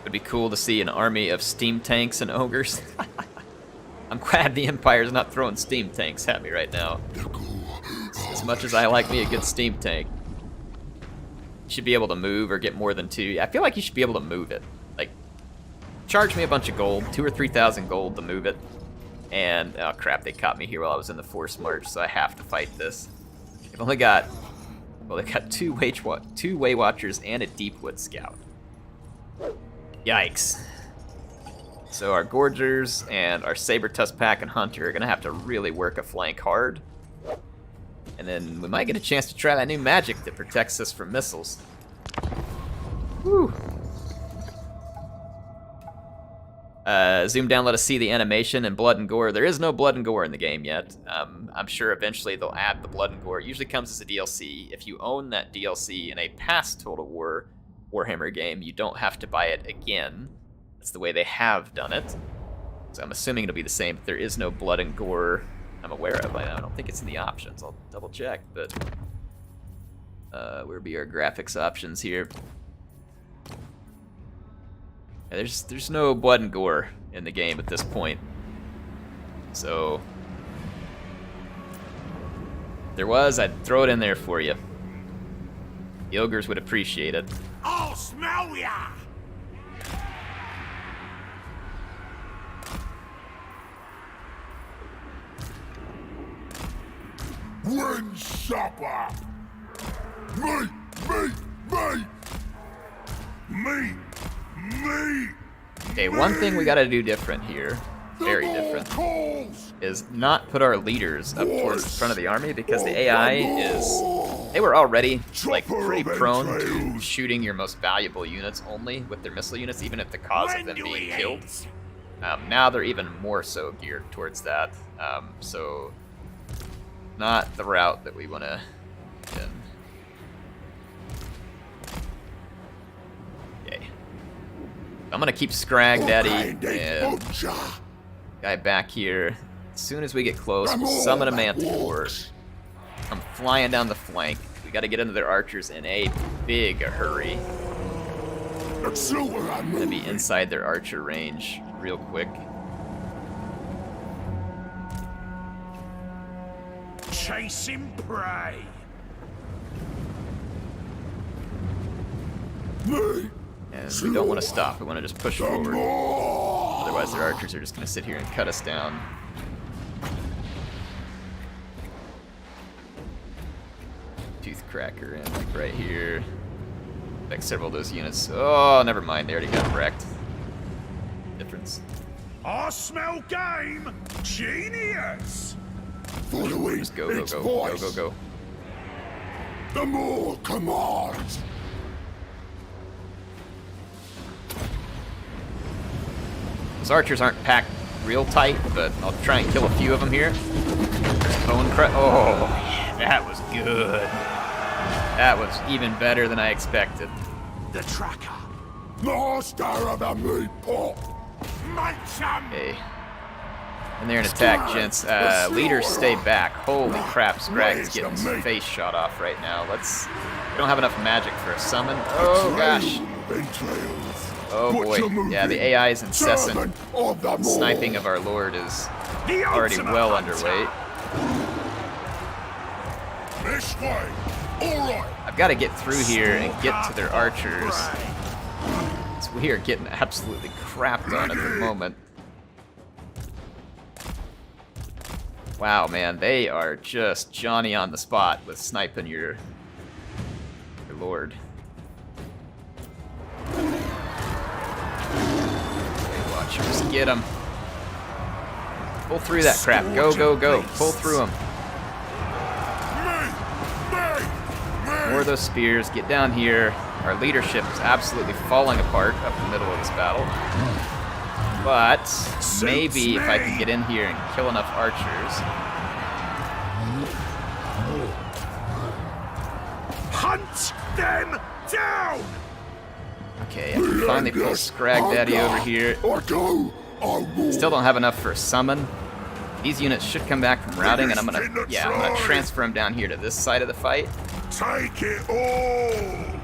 It'd be cool to see an army of steam tanks and ogres. I'm glad the Empire's not throwing steam tanks at me right now. As much as I like me a good steam tank. You should be able to move or get more than 2. I feel like you should be able to move it. Like, charge me a bunch of gold, 2,000 or 3,000 gold to move it. And, oh crap, they caught me here while I was in the forced march, so I have to fight this. I've only got, well, they got 2 Way Watchers and a Deepwood Scout. Yikes. So our Gorgers and our Saber-Tusk Pack and Hunter are going to have to really work a flank hard. And then we might get a chance to try that new magic that protects us from missiles. Whew. Zoom down, let us see the animation and blood and gore. There is no blood and gore in the game yet. I'm sure eventually they'll add the blood and gore. It usually comes as a DLC. If you own that DLC in a past Total War Warhammer game, you don't have to buy it again. That's the way they have done it. So I'm assuming it'll be the same, but there is no blood and gore I'm aware of. I don't think it's in the options. I'll double check, but where be our graphics options here? Yeah, there's no blood and gore in the game at this point. So if there was, I'd throw it in there for you. The ogres would appreciate it. I'll smell ya! When supper! Meat! Meat! Meat! Meat! Meat! Okay, one thing we gotta do different here, very different, is not put our leaders up towards the front of the army because the AI is, they were already like pretty prone to shooting your most valuable units only with their missile units, even at the cause of them being killed. Now they're even more so geared towards that, so not the route that we want to in. Okay. I'm gonna keep Skrag Daddy and guy back here. As soon as we get close, we'll summon a Manticore. I'm flying down the flank. We gotta get into their archers in a big hurry. I'm gonna be inside their archer range real quick. Chasing prey. And we don't want to stop. We want to just push forward. Otherwise, their archers are just going to sit here and cut us down. Toothcracker in, like right here. Like several of those units. Oh, never mind. They already got wrecked. Difference. I smell game. Genius. Just go, go, go, go, go, go. the more commands. Those archers aren't packed real tight, but I'll try and kill a few of them here. Bone crush. Oh, that was good. That was even better than I expected. The tracker. Master of the meat pot. Okay. And they're in attack, gents. Leaders stay back. Holy crap, Skrag's getting his face shot off right now. We don't have enough magic for a summon. Oh gosh. Oh boy. Yeah, the AI's incessant sniping of our Lord is already well underway. This way. All right. I've got to get through here and get to their archers. So we are getting absolutely crapped on at the moment. Wow, man, they are just Johnny on the spot with sniping your Lord. Okay, Watchers, get him. Pull through that crap. Go, go, go. Pull through them. More of those spears. Get down here. Our leadership is absolutely falling apart up the middle of this battle. But maybe if I can get in here and kill enough archers. Hunt them down! Okay, I can finally pull Skrag Daddy over here. Still don't have enough for a summon. These units should come back from routing, and I'm gonna transfer them down here to this side of the fight. Take it all!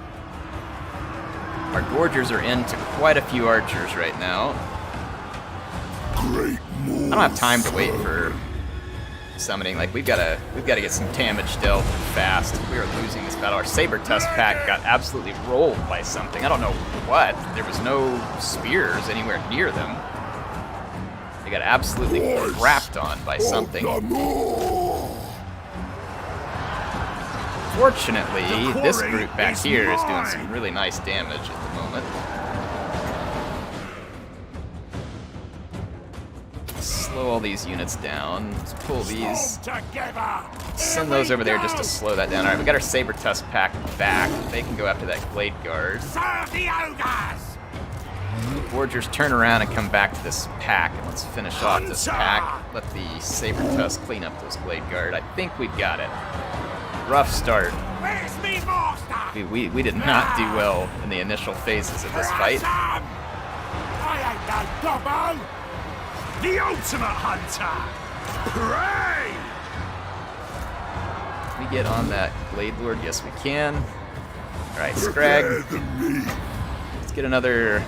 Our Gorgers are into quite a few archers right now. Great I don't have time to wait for summoning. Like, we've gotta get some damage dealt fast. We are losing this battle. Our Saber Tusk pack got absolutely rolled by something. I don't know what. There was no spears anywhere near them. They got absolutely crapped on by something. Fortunately, this group back here is doing some really nice damage at the moment. Slow all these units down. Let's pull these. Send those over there just to slow that down. Alright, we got our Saber Tusk pack back. They can go after that Glade Guard. Forgers turn around and come back to this pack, and let's finish off this pack. Let the Saber Tusk clean up those Glade Guard. I think we've got it. Rough start. We did not do well in the initial phases of this fight. The ultimate hunter! Pray! Can we get on that Glade Lord? Yes, we can. Alright, Skrag. Let's get another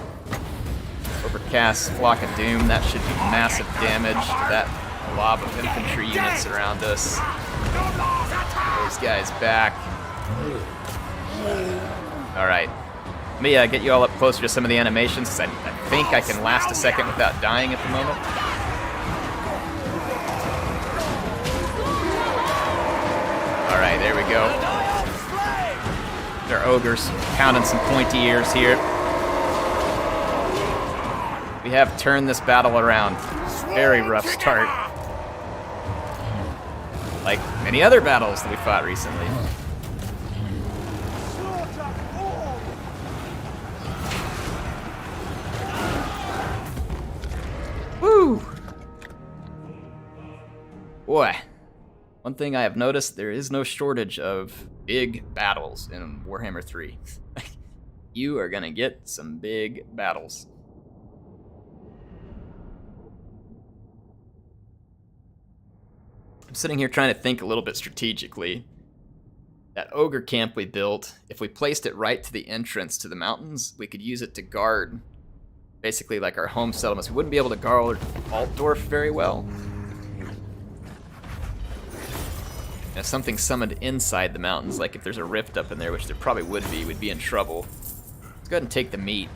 Overcast Flock of Doom. That should do massive damage to that blob of infantry units around us. Those guys back. Alright. Let me get you all up closer to some of the animations, because I think I can last a second without dying at the moment. Alright, there we go. They're ogres, pounding some pointy ears here. We have turned this battle around. Very rough start. Like many other battles that we fought recently. Woo! Boy, one thing I have noticed, there is no shortage of big battles in Warhammer 3. You are gonna get some big battles. I'm sitting here trying to think a little bit strategically. That ogre camp we built, if we placed it right to the entrance to the mountains, we could use it to guard basically like our home settlements. We wouldn't be able to guard Altdorf very well. If something summoned inside the mountains, like if there's a rift up in there, which there probably would be, we'd be in trouble. Let's go ahead and take the meat.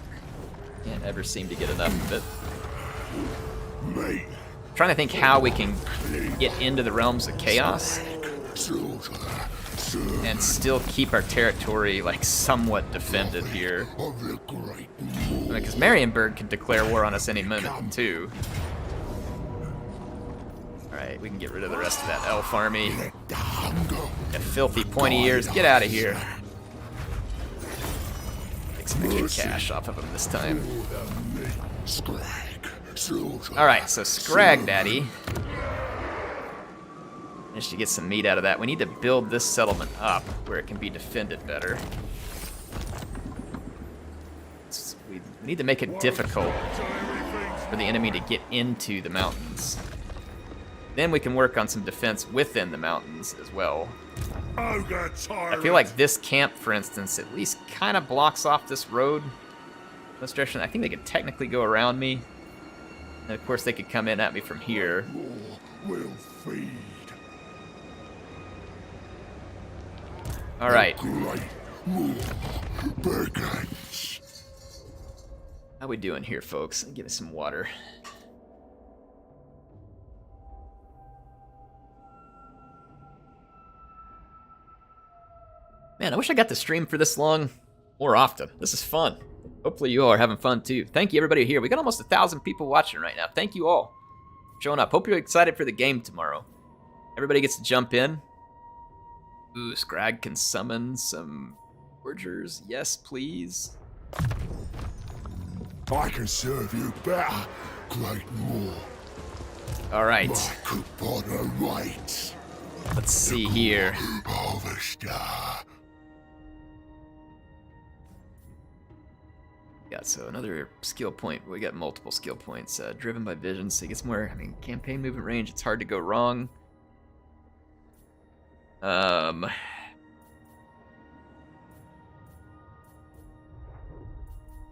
Can't ever seem to get enough of it. I'm trying to think how we can get into the realms of chaos and still keep our territory like somewhat defended here. Because Marienburg can declare war on us any moment too. Alright, we can get rid of the rest of that elf army. You filthy pointy ears, get out of here. Make some extra cash off of him this time. Alright, so Skrag Daddy. Managed to get some meat out of that. We need to build this settlement up where it can be defended better. We need to make it difficult for the enemy to get into the mountains. Then we can work on some defense within the mountains as well. I feel like this camp, for instance, at least kind of blocks off this road. This direction. I think they could technically go around me. And of course they could come in at me from here. Alright. How we doing here, folks? Give us some water. Man, I wish I got to stream for this long more often. This is fun. Hopefully you all are having fun too. Thank you everybody here. We got almost 1,000 people watching right now. Thank you all for showing up. Hope you're excited for the game tomorrow. Everybody gets to jump in. Ooh, Skrag can summon some forgers. Yes, please. I can serve you better, Great Moor. All right. My Kupana rights. Let's see here. Harvester. Yeah, so another skill point. We got multiple skill points. Driven by vision, so he gets more. I mean, campaign movement range. It's hard to go wrong.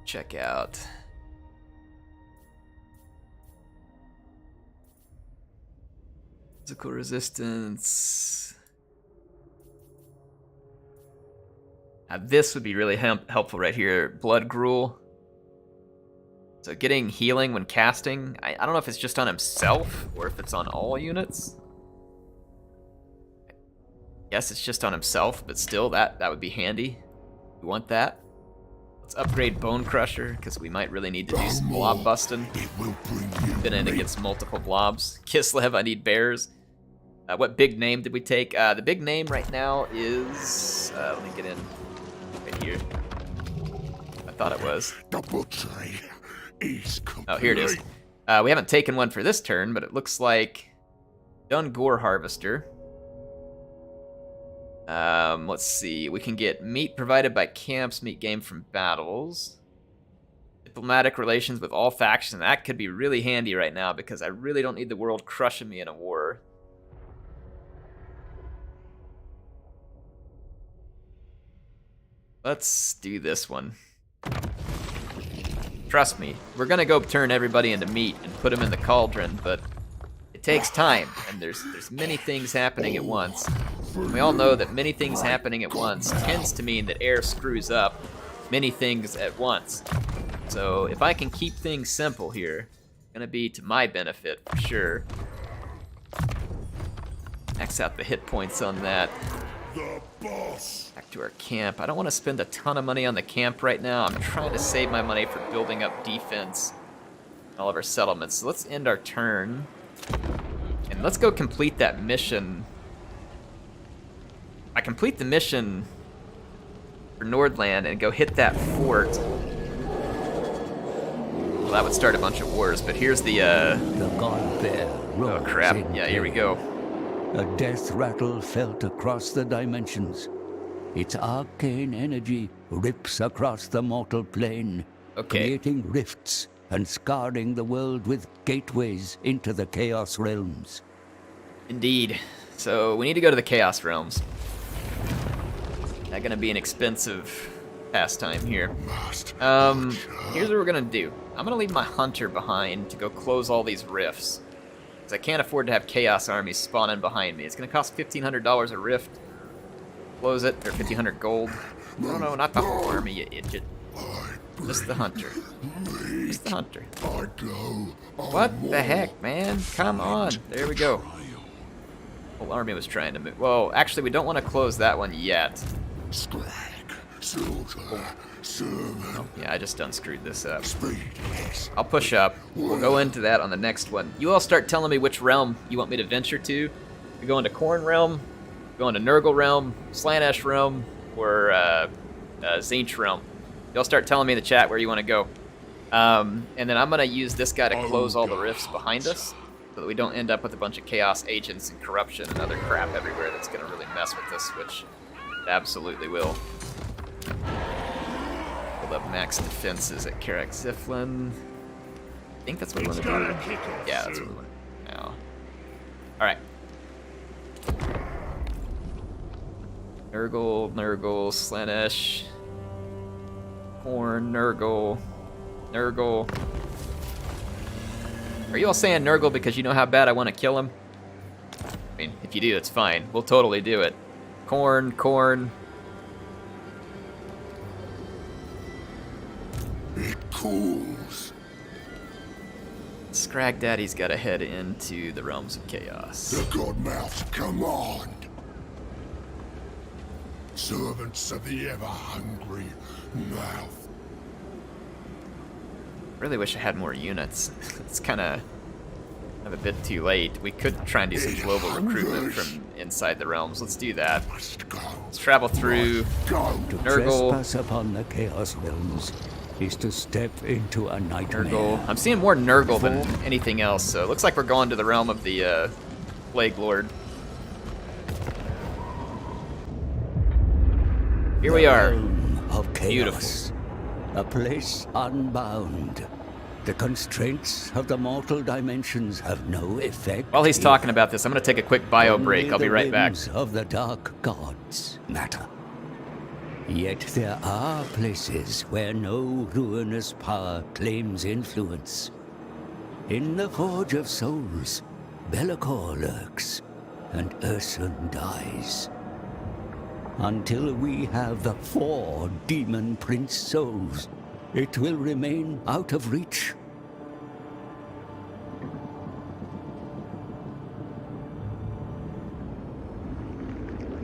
Check out. Physical resistance. Now this would be really helpful right here. Blood Gruel. So getting healing when casting. I don't know if it's just on himself or if it's on all units. Yes, it's just on himself, but still, that would be handy. We want that. Let's upgrade Bone Crusher, because we might really need to do some blob busting. Been in against multiple blobs. Kislev, I need bears. What big name did we take? The big name right now is... let me get in right here. I thought it was. Oh, here it is. We haven't taken one for this turn, but it looks like Dun Gore Harvester. Let's see. We can get meat provided by camps, meat gained from battles. Diplomatic relations with all factions. That could be really handy right now because I really don't need the world crushing me in a war. Let's do this one. Trust me, we're gonna go turn everybody into meat and put them in the cauldron, but it takes time, and there's many things happening at once. And we all know that many things happening at once tends to mean that air screws up many things at once. So if I can keep things simple here, it's gonna be to my benefit for sure. Max out the hit points on that. Back to our camp. I don't want to spend a ton of money on the camp right now. I'm trying to save my money for building up defense in all of our settlements. So let's end our turn. And let's go complete that mission. I complete the mission for Nordland and go hit that fort. Well, that would start a bunch of wars, but here's the god bear. Oh crap, yeah, here we go. A death rattle felt across the dimensions. Its arcane energy rips across the mortal plane, creating rifts and scarring the world with gateways into the Chaos Realms. Indeed. So we need to go to the Chaos Realms. Not gonna be an expensive pastime here. Here's what we're gonna do. I'm gonna leave my hunter behind to go close all these rifts. I can't afford to have Chaos armies spawning behind me. It's going to cost $1,500 a rift. Close it, or 1,500 gold. No, not the whole army, you idiot. Just the hunter. Just the hunter. What the heck, man? Come on. There we go. The whole army was trying to move. Well, actually, we don't want to close that one yet. Oh, yeah, I just done screwed this up. I'll push up. We'll go into that on the next one. You all start telling me which realm you want me to venture to. We go into Corn Realm, Going to Nurgle Realm, Slaanesh Realm, or Tzeentch Realm. Y'all start telling me in the chat where you want to go. And then I'm going to use this guy to close all the rifts behind us so that we don't end up with a bunch of chaos agents and corruption and other crap everywhere that's going to really mess with this, which it absolutely will. Build up max defenses at Karak Ziflin. I think that's what we want to do. Yeah, that's what we want to do now. Alright. Nurgle, Slaanesh. Khorne, Nurgle. Are you all saying Nurgle because you know how bad I want to kill him? I mean, if you do, it's fine. We'll totally do it. Khorne. It cools. Skrag Daddy's got to head into the realms of chaos. The Godmouth's command. Servants of the ever-hungry mouth. Really wish I had more units. It's kind of a bit too late. We could try and do some global recruitment from inside the realms. Let's do that. Let's travel through To Nurgle. trespass upon the Chaos Realms is to step into a nightmare. Nurgle. I'm seeing more Nurgle than anything else, so it looks like we're going to the realm of the Plague Lord. Here we are. Realm of chaos. Beautiful. A place unbound. The constraints of the mortal dimensions have no effect. While he's here. talking about this, I'm going to take a quick bio Only break. I'll be the right back. whims of the dark gods matter. Yet there are places where no ruinous power claims influence. In the Forge of Souls, Be'lakor lurks, and Ursun dies. Until we have the 4 Demon Prince souls, it will remain out of reach.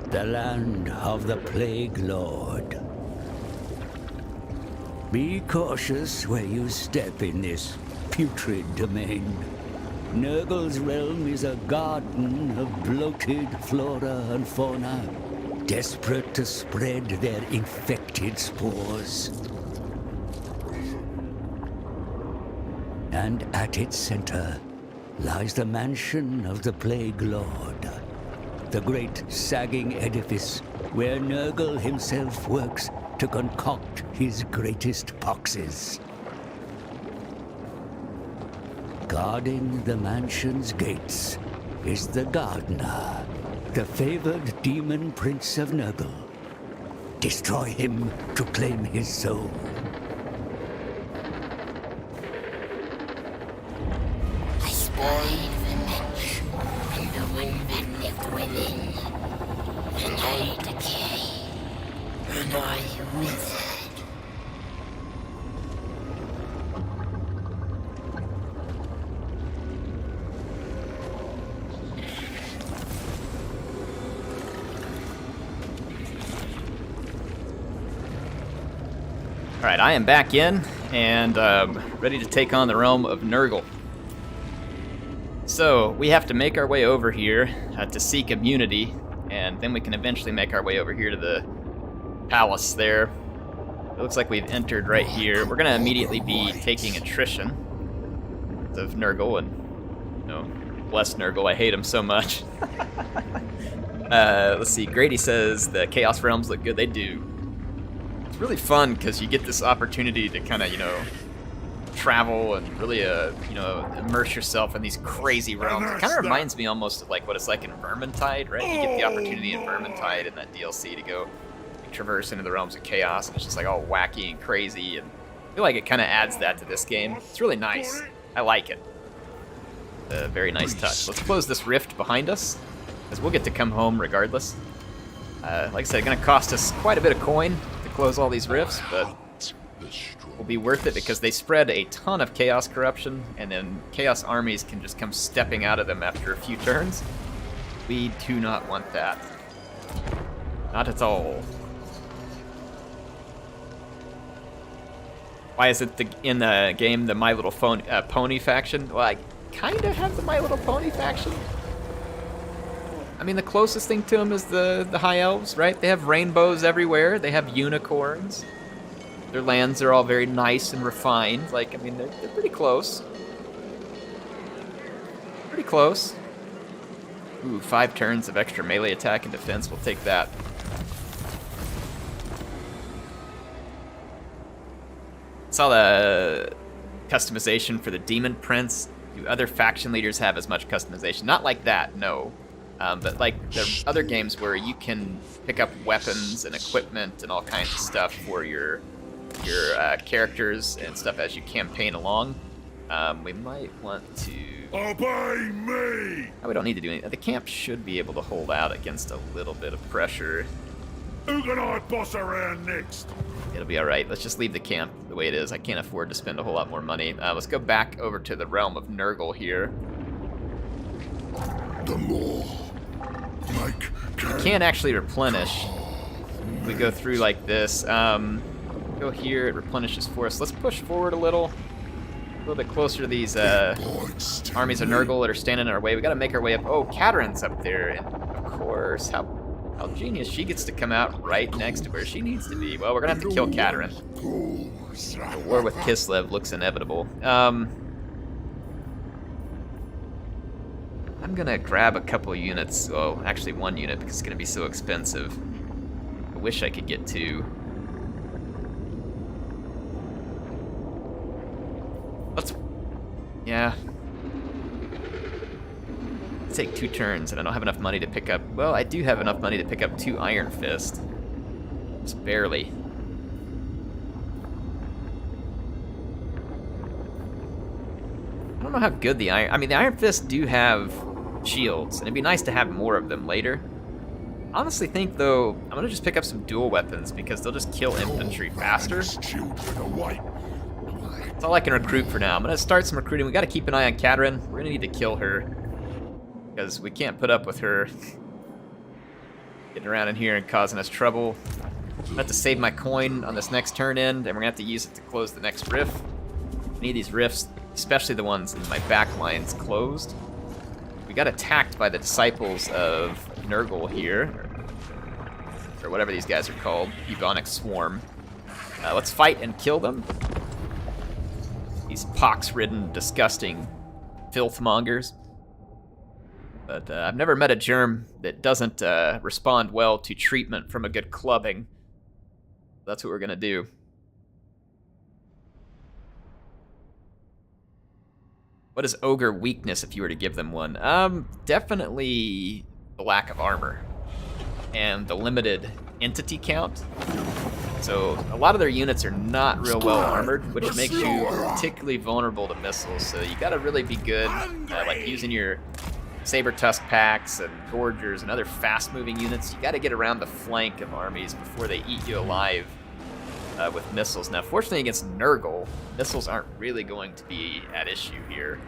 The land of the Plague Lord. Be cautious where you step in this putrid domain. Nurgle's realm is a garden of bloated flora and fauna, desperate to spread their infected spores. And at its center lies the mansion of the Plague Lord, the great sagging edifice where Nurgle himself works to concoct his greatest poxes. Guarding the mansion's gates is the Gardener, the favored demon prince of Nurgle. Destroy him to claim his soul. I spied the match and the one that lived within. And I decay, and I withered. Alright, I am back in, and ready to take on the realm of Nurgle. So, we have to make our way over here to seek immunity, and then we can eventually make our way over here to the palace there. It looks like we've entered right here. We're going to immediately be taking attrition of Nurgle, and, you know, bless Nurgle, I hate him so much. Let's see, Grady says the Chaos Realms look good. They do. It's really fun because you get this opportunity to kind of, you know, travel and really, you know, immerse yourself in these crazy realms. It kind of reminds me almost of like what it's like in Vermintide, right? You get the opportunity in Vermintide in that DLC to go traverse into the realms of chaos, and it's just like all wacky and crazy, and I feel like it kind of adds that to this game. It's really nice. I like it. Very nice touch. Let's close this rift behind us, because we'll get to come home regardless. Like I said, it's going to cost us quite a bit of coin to close all these rifts, but will be worth it because they spread a ton of chaos corruption, and then chaos armies can just come stepping out of them after a few turns. We do not want that. Not at all. Why is it in the game the My Little Pony faction? Well, I kind of have the My Little Pony faction. I mean, the closest thing to them is the High Elves, right? They have rainbows everywhere. They have unicorns. Their lands are all very nice and refined. Like, I mean, they're pretty close. Pretty close. Ooh, 5 turns of extra melee attack and defense. We'll take that. Saw the customization for the Demon Prince. Do other faction leaders have as much customization? Not like that, no. But like the other games where you can pick up weapons and equipment and all kinds of stuff for your characters and stuff as you campaign along. We might want to... Obey me! Oh, we don't need to do anything. The camp should be able to hold out against a little bit of pressure. Who can I boss around next? It'll be alright. Let's just leave the camp the way it is. I can't afford to spend a whole lot more money. Let's go back over to the realm of Nurgle here. The more like You can't actually replenish. We go through like this. Go here, it replenishes for us. Let's push forward a little bit closer to these armies of Nurgle that are standing in our way. We gotta make our way up. Oh, Katarin's up there, and of course, how genius, she gets to come out right next to where she needs to be. Well, we're gonna have to kill Katarin. The war with Kislev looks inevitable. I'm gonna grab a couple units. Well, actually 1 unit because it's gonna be so expensive. I wish I could get 2. Yeah. Let's take 2 turns, and I don't have enough money to pick up... Well, I do have enough money to pick up 2 Iron Fist. Just barely. I don't know how good the Iron... I mean, the Iron Fists do have shields, and it'd be nice to have more of them later. I honestly think, though, I'm going to just pick up some dual weapons, because they'll just kill infantry faster. That's all I can recruit for now. I'm gonna start some recruiting. We gotta keep an eye on Katarin. We're gonna need to kill her, because we can't put up with her getting around in here and causing us trouble. I'm gonna have to save my coin on this next turn in, and we're gonna have to use it to close the next rift. I need these rifts, especially the ones in my back lines, closed. We got attacked by the disciples of Nurgle here, or whatever these guys are called, Bubonic Swarm. Let's fight and kill them. These pox-ridden, disgusting filthmongers. But I've never met a germ that doesn't respond well to treatment from a good clubbing. That's what we're gonna do. What is ogre weakness if you were to give them one? Definitely the lack of armor and the limited entity count. So a lot of their units are not real well armored, which makes you particularly vulnerable to missiles. So you gotta really be good, like using your saber tusk packs and gorgers and other fast-moving units. You gotta get around the flank of armies before they eat you alive with missiles. Now, fortunately against Nurgle, missiles aren't really going to be at issue here.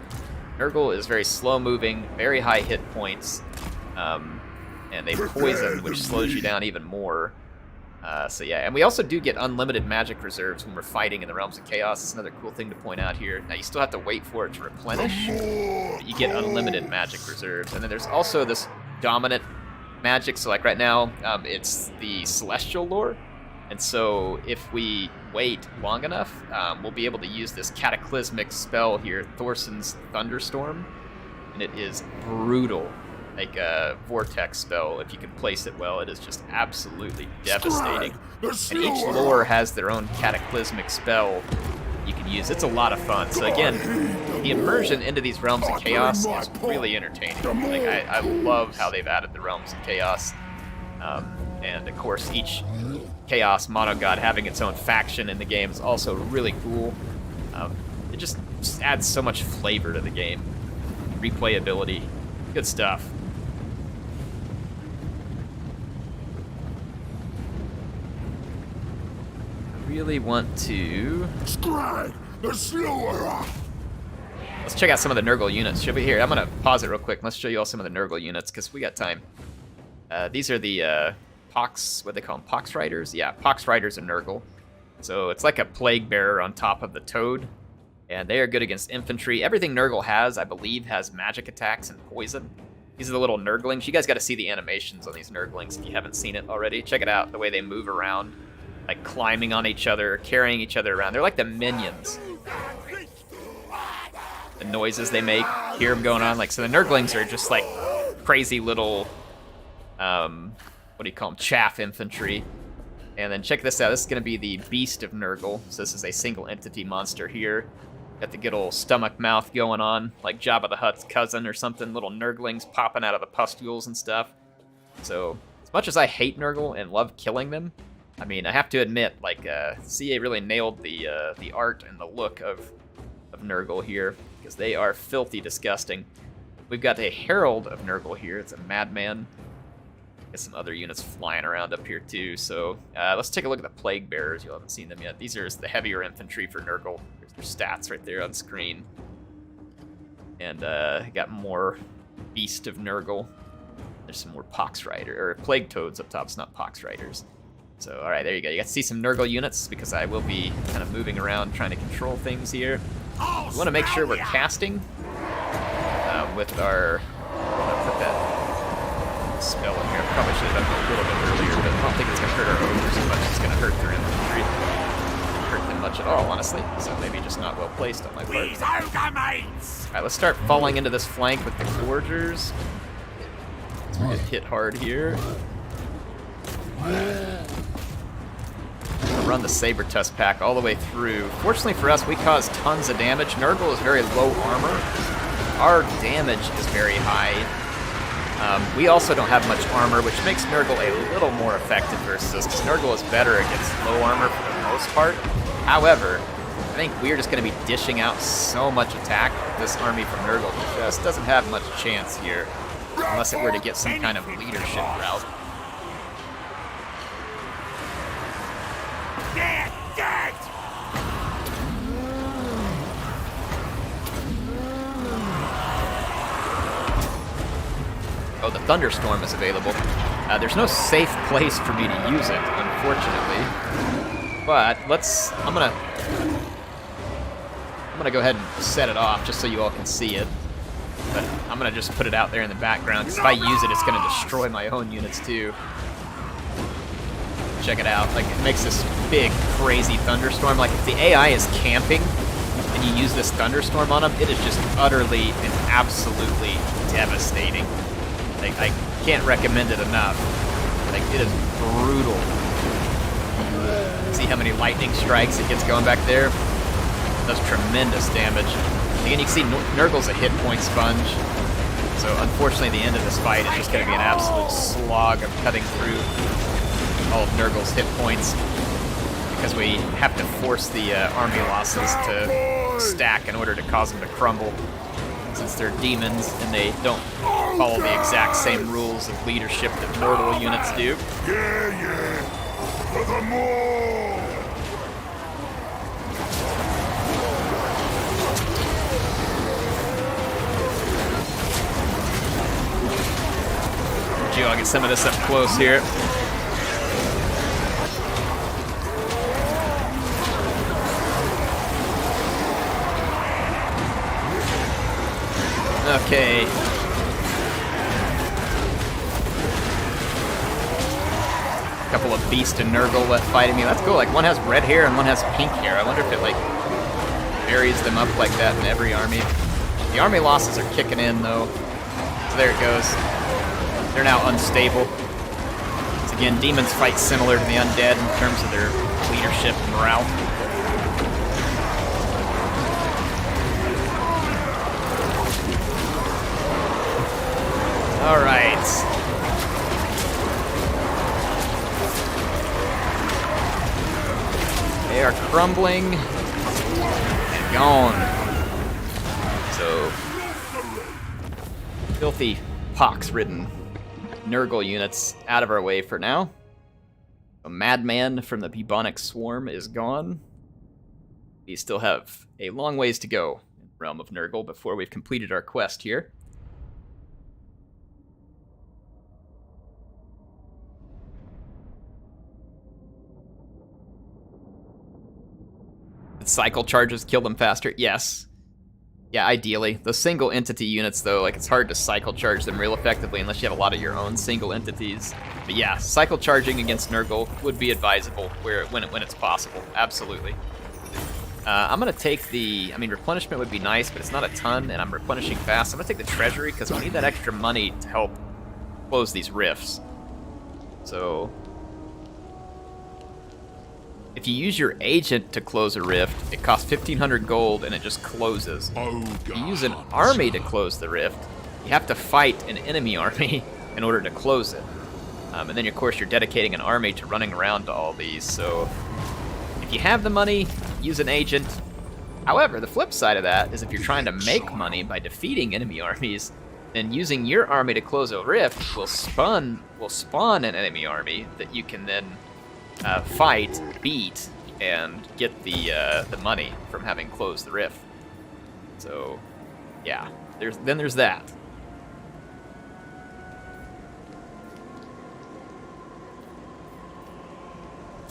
Nurgle is very slow-moving, very high hit points, and they poison, which slows you down even more. So yeah, and we also do get unlimited magic reserves when we're fighting in the Realms of Chaos. It's another cool thing to point out here. Now, you still have to wait for it to replenish, but you get unlimited magic reserves. And then there's also this dominant magic. So like right now, it's the Celestial lore. And so if we wait long enough, we'll be able to use this cataclysmic spell here, Thorson's Thunderstorm. And it is brutal. Like a vortex spell, if you can place it well, it is just absolutely devastating. And each lore has their own cataclysmic spell you can use. It's a lot of fun. So again, the immersion into these Realms of Chaos is really entertaining. Like I love how they've added the Realms of Chaos. And of course, each Chaos monogod having its own faction in the game is also really cool. It just adds so much flavor to the game. Replayability, good stuff. Really want to... Skrag, the Slewer! Let's check out some of the Nurgle units. Should we here? I'm gonna pause it real quick. Let's show you all some of the Nurgle units because we got time. These are the Pox, what they call them, Pox Riders? Yeah, Pox Riders and Nurgle. So it's like a plague bearer on top of the Toad, and they are good against infantry. Everything Nurgle has, I believe, has magic attacks and poison. These are the little Nurglings. You guys got to see the animations on these Nurglings if you haven't seen it already. Check it out, the way they move around, like climbing on each other, carrying each other around. They're like the minions. The noises they make, hear them going on. Like, so the Nurglings are just like crazy little, what do you call them? Chaff infantry. And then check this out. This is going to be the Beast of Nurgle. So this is a single entity monster here. Got the good old stomach mouth going on, like Jabba the Hutt's cousin or something. Little Nurglings popping out of the pustules and stuff. So as much as I hate Nurgle and love killing them, I mean, I have to admit, like, CA really nailed the art and the look of Nurgle here, because they are filthy disgusting. We've got a Herald of Nurgle here. It's a madman. Got some other units flying around up here too. So let's take a look at the Plague Bearers. You haven't seen them yet. These are the heavier infantry for Nurgle. There's their stats right there on screen. And got more Beast of Nurgle. There's some more Pox Rider or Plague Toads up top. It's not Pox Riders. So all right, there you go. You got to see some Nurgle units because I will be kind of moving around trying to control things here. We want to make sure we're casting with our. I'm gonna put that spell in here. I probably should have done it a little bit earlier, but I don't think it's going to hurt our ogres as much as it's going to hurt their infantry. Hurt them much at all, honestly. So maybe just not well placed on my part. Alright, let's start falling into this flank with the Gorgers. So we get hit hard here. Run the Saber Tusk pack all the way through. Fortunately for us, we cause tons of damage. Nurgle is very low armor. Our damage is very high. We also don't have much armor, which makes Nurgle a little more effective versus us, because Nurgle is better against low armor for the most part. However, I think we're just going to be dishing out so much attack. This army from Nurgle just doesn't have much chance here, unless it were to get some kind of leadership route. Dead! Oh, the Thunderstorm is available. There's no safe place for me to use it, unfortunately. But I'm gonna go ahead and set it off just so you all can see it. But I'm gonna just put it out there in the background, because if I use it, it's gonna destroy my own units too. Check it out. Like, it makes this big, crazy thunderstorm. Like, if the AI is camping and you use this thunderstorm on them, it is just utterly and absolutely devastating. Like, I can't recommend it enough. Like, it is brutal. See how many lightning strikes it gets going back there? It does tremendous damage. Again, you can see Nurgle's a hit point sponge. So, unfortunately, the end of this fight is just going to be an absolute slog of cutting through all of Nurgle's hit points, because we have to force the army losses to stack in order to cause them to crumble, since they're demons and they don't follow the exact same rules of leadership that mortal units do. Yeah, for the more! Gee, I'll get some of this up close here. Okay. A couple of Beast and Nurgle left fighting me. That's cool. Like, one has red hair and one has pink hair. I wonder if it, like, varies them up like that in every army. The army losses are kicking in, though. So there it goes. They're now unstable. So again, demons fight similar to the undead in terms of their leadership and morale. All right. They are crumbling and gone. So, filthy, pox-ridden Nurgle units out of our way for now. A madman from the bubonic swarm is gone. We still have a long ways to go in the realm of Nurgle before we've completed our quest here. Cycle charges kill them faster? Yes. Yeah, ideally. Those single entity units, though, like, it's hard to cycle charge them real effectively unless you have a lot of your own single entities. But yeah, cycle charging against Nurgle would be advisable when it's possible. Absolutely. I'm going to take the... I mean, replenishment would be nice, but it's not a ton, and I'm replenishing fast. I'm going to take the treasury, because we need that extra money to help close these rifts. So... if you use your agent to close a rift, it costs 1,500 gold and it just closes. If you use an army to close the rift, you have to fight an enemy army in order to close it. And then, of course, you're dedicating an army to running around to all these. So if you have the money, use an agent. However, the flip side of that is if you're trying to make money by defeating enemy armies, then using your army to close a rift will spawn an enemy army that you can then fight, beat, and get the money from having closed the rift. So, yeah, there's that.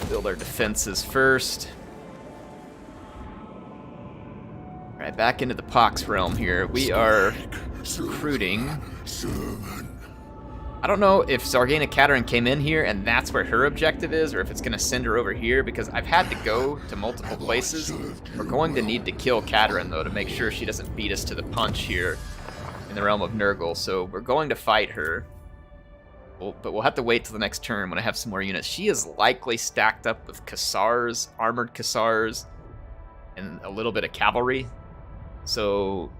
Build our defenses first. All right, back into the Pox realm here. We are recruiting. I don't know if Zargana Katerin came in here and that's where her objective is, or if it's going to send her over here, because I've had to go to multiple places. We're going to need to kill Katerin, though, to make sure she doesn't beat us to the punch here in the realm of Nurgle. So we're going to fight her. But we'll have to wait till the next turn when I have some more units. She is likely stacked up with Cassars, armored Cassars, and a little bit of cavalry. So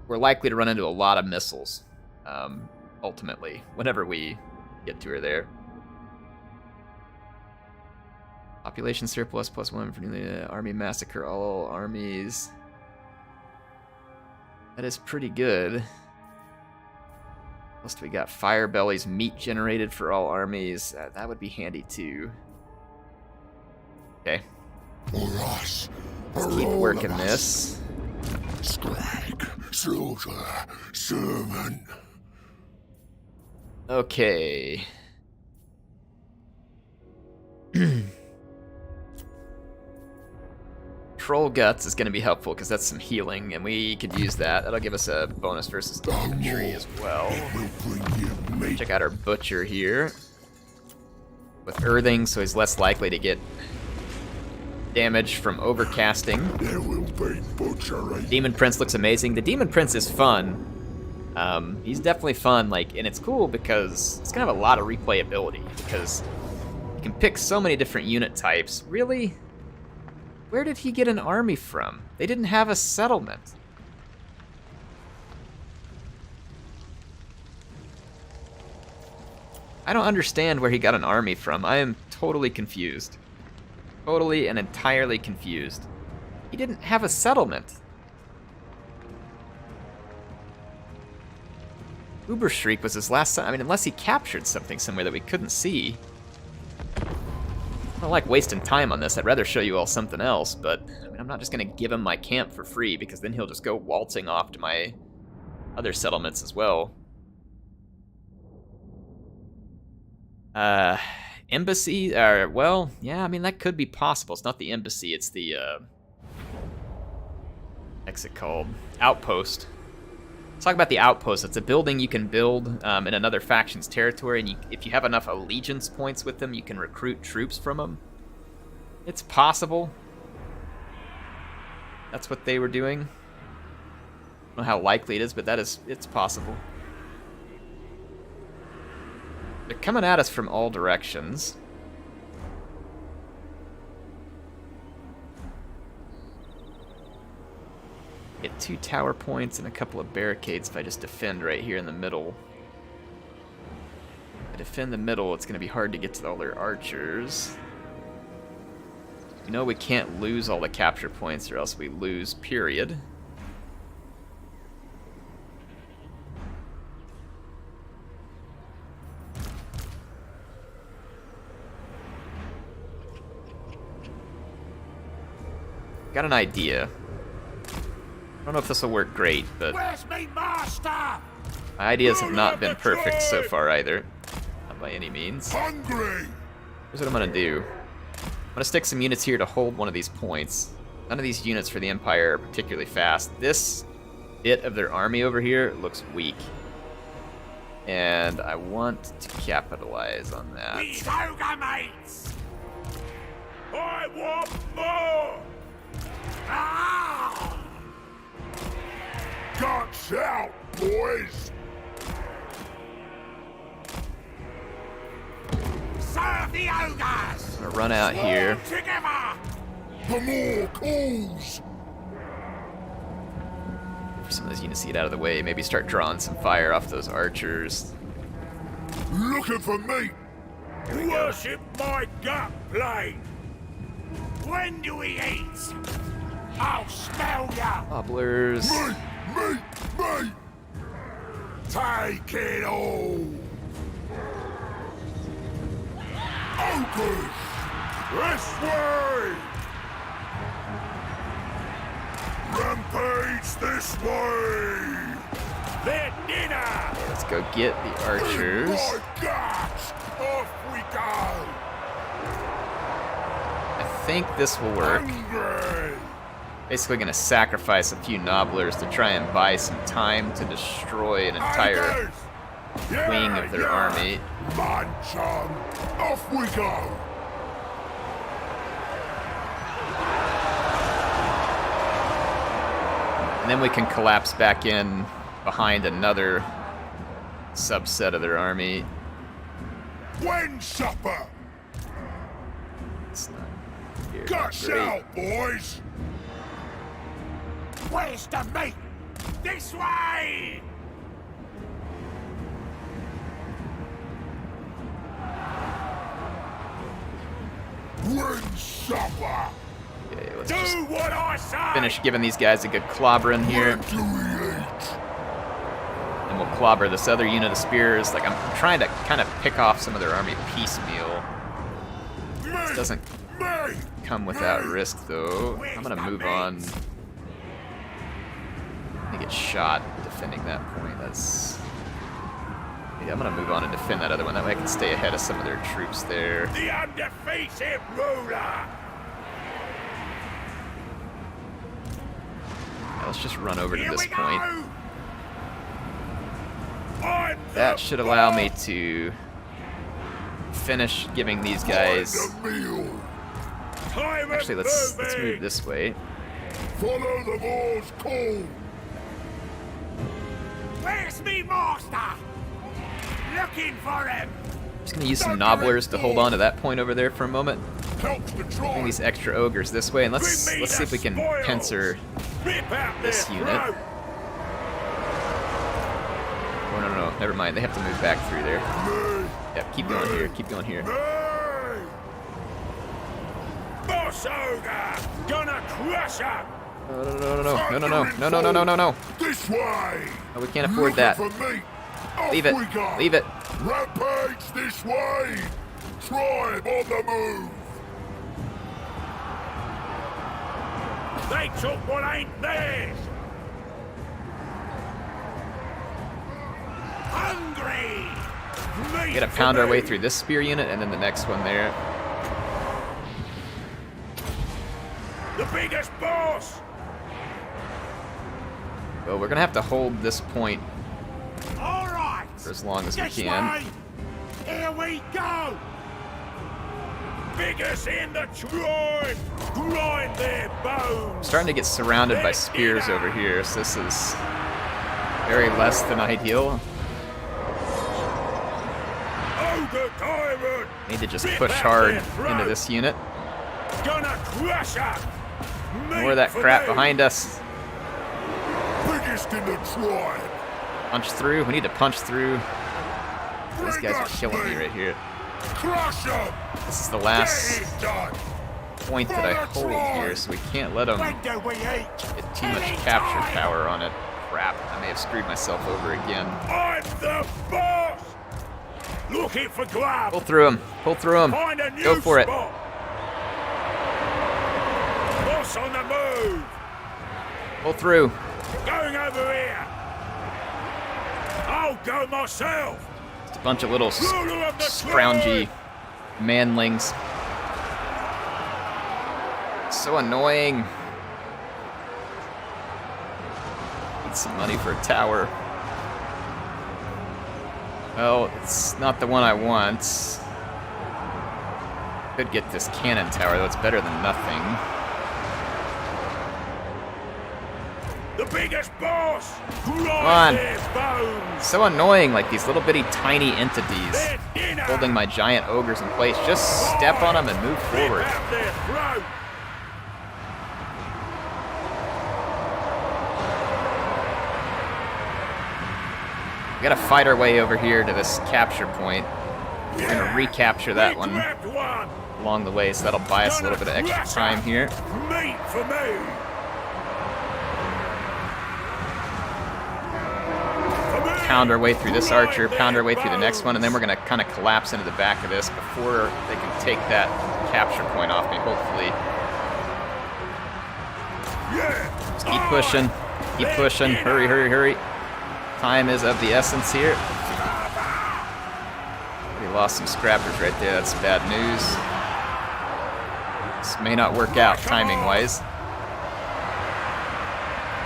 we're likely to run into a lot of missiles. Ultimately, whenever we get to her there. Population surplus +1 for the army massacre all armies. That is pretty good. Plus we got Fire Belly's meat generated for all armies. That would be handy too. Okay. Let's keep working this. Skrag, soldier, servant. Okay. Troll Guts is going to be helpful because that's some healing, and we could use that. That'll give us a bonus versus infantry as well. Check out our Butcher here. With Earthing, so he's less likely to get damage from overcasting. Demon Prince looks amazing. The Demon Prince is fun. He's definitely fun, and it's cool because it's gonna have a lot of replayability because you can pick so many different unit types. Really? Where did he get an army from? They didn't have a settlement. I don't understand where he got an army from. I am totally confused. Totally and entirely confused. He didn't have a settlement. Ubershriek was his last time. I mean, unless he captured something somewhere that we couldn't see. I don't like wasting time on this. I'd rather show you all something else, but I mean, I'm not just going to give him my camp for free because then he'll just go waltzing off to my other settlements as well. Embassy, well, yeah, I mean, that could be possible. It's not the embassy, it's the, what's it called? Outpost. Let's talk about the outpost. It's a building you can build in another faction's territory, and if you have enough allegiance points with them, you can recruit troops from them. It's possible. That's what they were doing. I don't know how likely it is, but it's possible. They're coming at us from all directions. Get 2 tower points and a couple of barricades if I just defend right here in the middle. If I defend the middle, it's going to be hard to get to all their archers. You know we can't lose all the capture points or else we lose, period. Got an idea. I don't know if this will work great, but my ideas have not been perfect so far either. Not by any means. Here's what I'm going to do. I'm going to stick some units here to hold one of these points. None of these units for the Empire are particularly fast. This bit of their army over here looks weak. And I want to capitalize on that. We Skrag, mates! I want more! Ah! Guts out, boys! Serve the ogres! I'm gonna run out here. Together! For more calls! For some of those units to get out of the way, maybe start drawing some fire off those archers. Looking for me! Worship my gut plate! When do we eat? I'll smell ya! Hobblers. Me! Take it all! Ogres! This way! Rampage this way! Their dinner! Let's go get the archers. My guts! Off we go! I think this will work. Hungry! Basically gonna sacrifice a few nobblers to try and buy some time to destroy an entire Yeah, wing of their army. Munch on! Off we go! And then we can collapse back in behind another subset of their army. When supper! It's not here, Guts great. out, boys! Where's the meat? This way! When supper! Okay, let's Do just what I say! finish giving these guys a good clobbering here. When do we eat? And we'll clobber this other unit of spears. Like, I'm trying to kind of pick off some of their army piecemeal. This doesn't Me! come without risk, though. I'm gonna move on. I get shot defending that point. That's... Yeah, I'm gonna move on and defend that other one. That way I can stay ahead of some of their troops there. The undefeated ruler! Now let's just run over to Here this we go! point. I'm That the should allow me boss! to finish giving these guys... Find a meal. Time Actually, of let's moving. move this way. Follow the boar's call. Where's me master? Looking for him. Just gonna use some nobblers to hold on to that point over there for a moment. Helps to Bring try. these extra ogres this way, and let's Bring me see if we the can spoils. pincer. Rip out this their unit. throat. Oh no, never mind. They have to move back through there. Me. Yep, keep going here. Keep going here. Me. Boss ogre, gonna crush her. No. This way. No, we can't afford that. Looking for meat. Off Leave it. we go. Leave it. Rampage this way. Tribe on the move. They took what ain't theirs. Hungry. Meat We gotta for pound our way me. through this spear unit, and then the next one there. The biggest boss. Well, we're gonna have to hold this point All right. for as long as we This can. way. Here we go. Biggest in the tribe. Grind their bones. Starting to get surrounded by spears over here, so this is very less than ideal. Ogre tyrant. Need to just Rip push out hard their throat. into this unit. Gonna crush her. More of that crap behind us. Biggest in the tribe. Punch through. We need to punch through. These Bring guys are us killing me meat. right here. Crush them. This is the Get last it done. point that I hold here, so we can't let them When do we eat? get too much Any capture time. power on it. Crap, I may have screwed myself over again. I'm the boss. Looking for grub. Pull through him. Pull through him. Find a new Go for it. spot. Boss on the move. Pull through. Going over here. I'll go myself. Just a bunch of little Ruler of the scroungy manlings. So annoying. need some money for a tower. Well, it's not the one I want. Could get this cannon tower, though it's better than nothing. The biggest boss! Come on. So annoying, like these little bitty tiny entities holding my giant ogres in place. Just step on them and move forward. We gotta fight our way over here to this capture point. We're gonna recapture that one along the way, so that'll buy us a little bit of extra time here. Meat for me! Pound our way through this archer, pound our way through the next one, and then we're gonna kind of collapse into the back of this before they can take that capture point off me, hopefully. Just keep pushing, hurry, hurry, hurry. Time is of the essence here. We lost some scrappers right there, that's bad news. This may not work out timing-wise.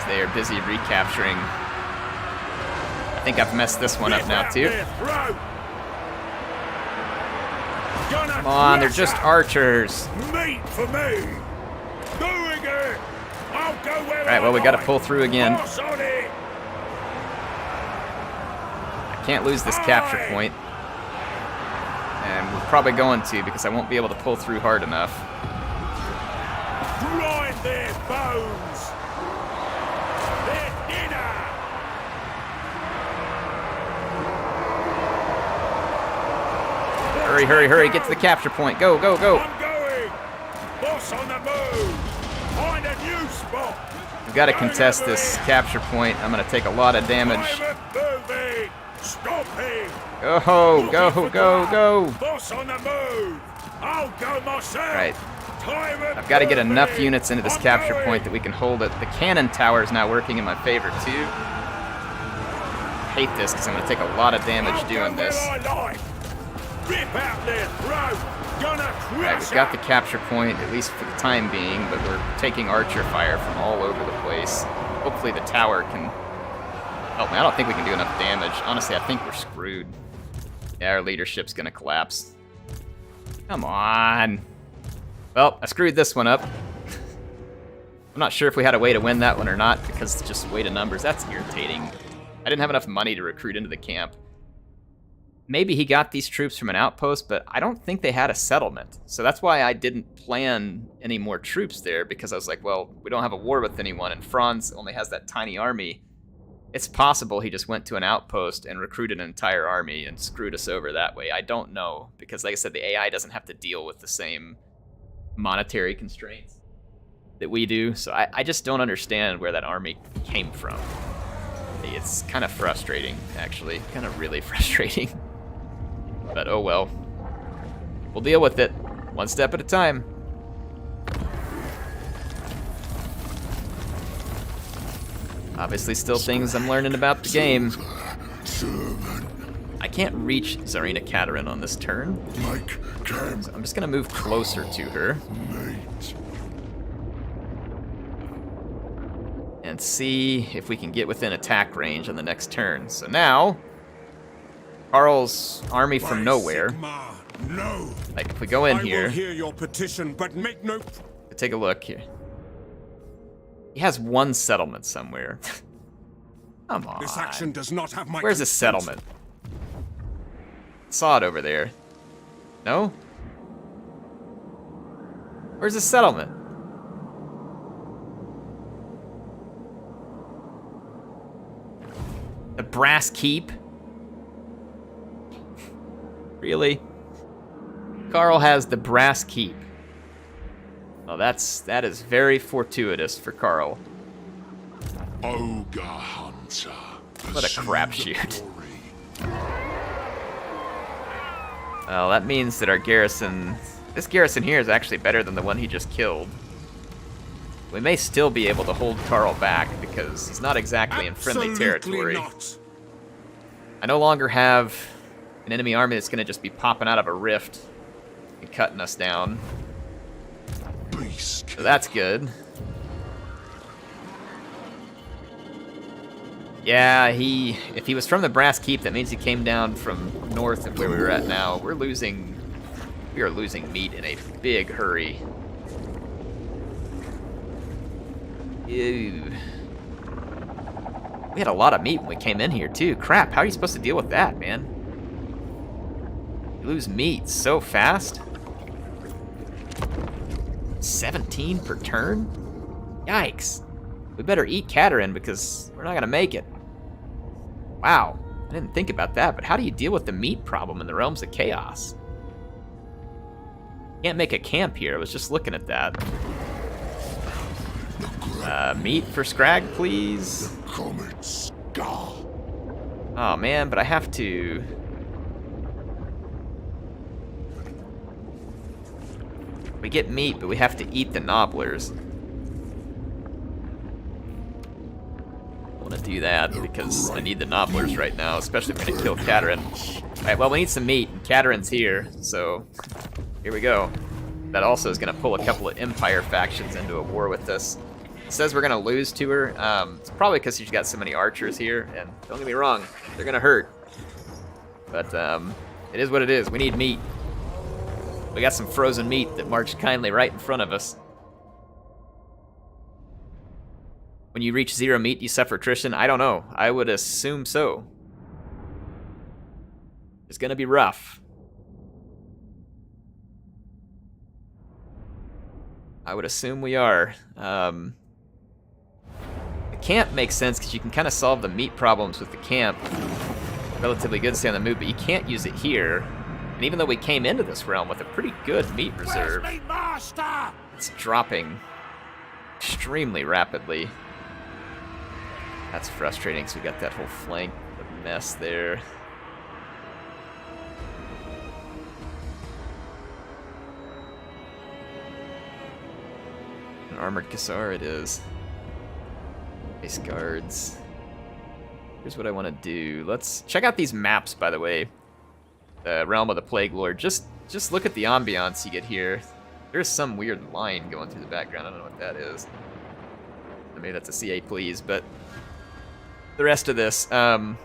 They are busy recapturing. I think I've messed this one up now, too. Come on, they're just archers. Meat for me. Doing it. I'll go where Alright, well, we gotta pull through again. I Can't lose this capture point. And we're probably going to, because I won't be able to pull through hard enough. Grind their bones. Their dinner. Hurry, hurry, hurry, get to the capture point. Go, go, go. I'm going. Boss on the move. Find a new spot. We've got to contest this capture point. I'm going to take a lot of damage. Moving. Stop him. Go, go, go, go. Boss on the move. I'll go myself. Right. I've got to get enough units into this capture point that we can hold it. The cannon tower is now working in my favor, too. I hate this because I'm going to take a lot of damage doing this. Rip out their throat. Gonna Right, we've got the capture point, at least for the time being, but we're taking archer fire from all over the place. Hopefully the tower can help me. I don't think we can do enough damage. Honestly, I think we're screwed. Yeah, our leadership's gonna collapse. Come on. Well, I screwed this one up. I'm not sure if we had a way to win that one or not, because it's just weight of numbers. That's irritating. I didn't have enough money to recruit into the camp. Maybe he got these troops from an outpost, but I don't think they had a settlement. So that's why I didn't plan any more troops there, because I was like, well, we don't have a war with anyone, and Franz only has that tiny army. It's possible he just went to an outpost and recruited an entire army and screwed us over that way. I don't know, because like I said, the AI doesn't have to deal with the same monetary constraints that we do. So I just don't understand where that army came from. It's kind of frustrating, actually. Kind of really frustrating. But oh well. We'll deal with it, one step at a time. Obviously still things I'm learning about the game. I can't reach Tsarina Katerin on this turn. So I'm just gonna move closer to her. And see if we can get within attack range on the next turn. So now, Karl's army from nowhere. No. Like if we go in here, hear your petition, but make no. take a look here. He has one settlement somewhere. Come on. This action does not have my. Where's the settlement? Saw it over there. No? Where's the settlement? The Brass Keep? Really? Karl has the Brass Keep. Oh, that is very fortuitous for Karl. Ogre Hunter. What a crapshoot. Well, that means that our garrison... This garrison here is actually better than the one he just killed. We may still be able to hold Karl back because he's not exactly in friendly territory. Not. I no longer have an enemy army that's going to just be popping out of a rift and cutting us down. So that's good. Yeah, if he was from the Brass Keep, that means he came down from north of where we were at now. We are losing meat in a big hurry. Ew. We had a lot of meat when we came in here, too. Crap, how are you supposed to deal with that, man? You lose meat so fast? 17 per turn? Yikes. We better eat Caterin because we're not going to make it. Wow, I didn't think about that, but how do you deal with the meat problem in the Realms of Chaos? Can't make a camp here, I was just looking at that. Meat for Skrag, please. Oh man, but I have to... We get meat, but we have to eat the nobblers. I want to do that because I need the nobblers right now, especially if we're gonna kill Caterin. Alright, well, we need some meat, and Caterin's here, so here we go. That also is gonna pull a couple of Empire factions into a war with us. It says we're gonna lose to her. It's probably because she's got so many archers here, and don't get me wrong, they're gonna hurt. But it is what it is. We need meat. We got some frozen meat that marched kindly right in front of us. When you reach 0 meat, you suffer attrition? I don't know. I would assume so. It's gonna be rough. I would assume we are. The camp makes sense because you can kind of solve the meat problems with the camp. Relatively good to stay on the move, but you can't use it here. And even though we came into this realm with a pretty good meat reserve, it's dropping extremely rapidly. That's frustrating because we got that whole flank of mess there. An armored Cassar it is. Base guards. Here's what I want to do. Let's check out these maps, by the way. The Realm of the Plague Lord. Just look at the ambiance you get here. There's some weird line going through the background. I don't know what that is. Maybe that's a CA please, but the rest of this, look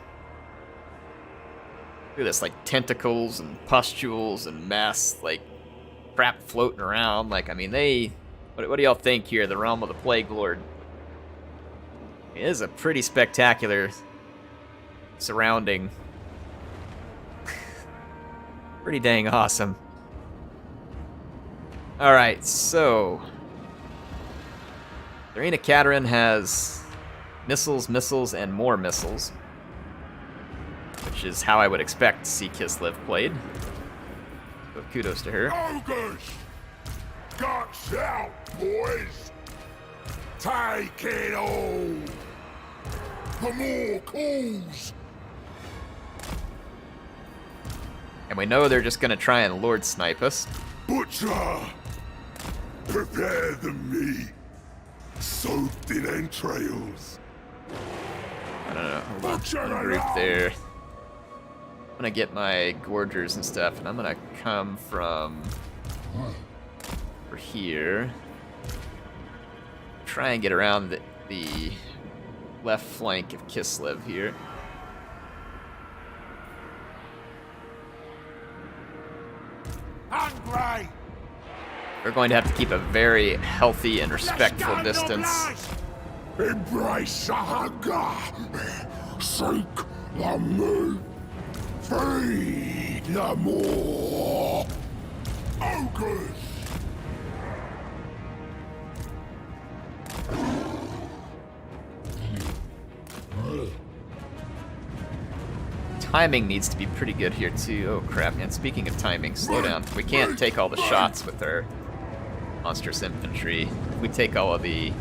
at this, like tentacles and pustules and mess, like crap floating around. Like, I mean, what do y'all think here? The Realm of the Plague Lord. It is a pretty spectacular surrounding. Pretty dang awesome. Alright, so the Arena Caterin has missiles, and more missiles, which is how I would expect to see Kislev played. So kudos to her. Ogres! Guts out, boys! Take it all! For more calls! And we know they're just gonna try and Lord Snipe us. Butcher! Prepare the meat, soaked in entrails. I don't know. Hold on. Group there. I'm gonna get my Gorgers and stuff, and I'm gonna come from over here. Try and get around the left flank of Kislev here. Hungry! We're going to have to keep a very healthy and respectful distance. Embrace the hunger! Seek the moon! Feed the more! Ogres! Timing needs to be pretty good here too. Oh crap, and speaking of timing, slow down. We can't take all the shots with our monstrous infantry. If we take all of the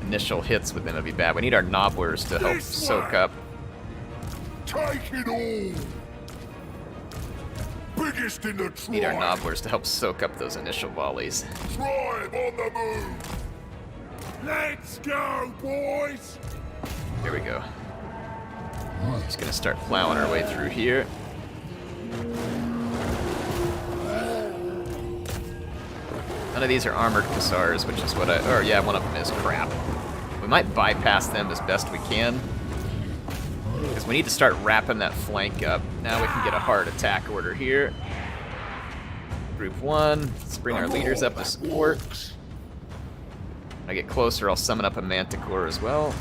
initial hits with them, it'll be bad. We need our nobblers to help soak up. Take it all! Biggest in the tribe! Need our nobblers to help soak up those initial volleys. Tribe on the move! Let's go, boys! Here we go. Just gonna start plowing our way through here. None of these are armored Cassars, which is what or yeah, one of them is. Crap. We might bypass them as best we can, because we need to start wrapping that flank up. Now we can get a hard attack order here. Group 1, let's bring our leaders up to support. When I get closer, I'll summon up a Manticore as well.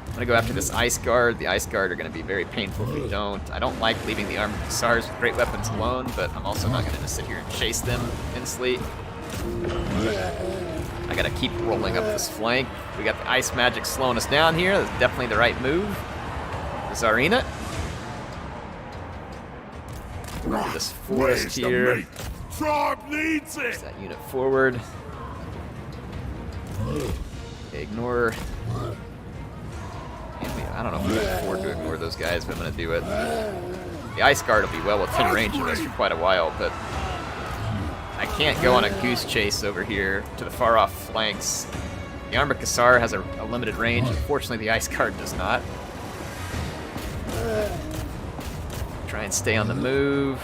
I'm gonna go after this Ice Guard. The Ice Guard are gonna be very painful if we don't. I don't like leaving the Armored Hussars with great weapons alone, but I'm also not gonna just sit here and chase them endlessly. I gotta keep rolling up this flank. We got the ice magic slowing us down here. That's definitely the right move. The Tsarina. This forest here. Tribe needs Push it. that unit forward. Okay, ignore. I don't know if we can afford to ignore those guys, but I'm gonna do it. The Ice Guard will be well within range of us for quite a while, but I can't go on a goose chase over here to the far off flanks. The Armored Hussar has a limited range. Unfortunately, the Ice Guard does not. Try and stay on the move.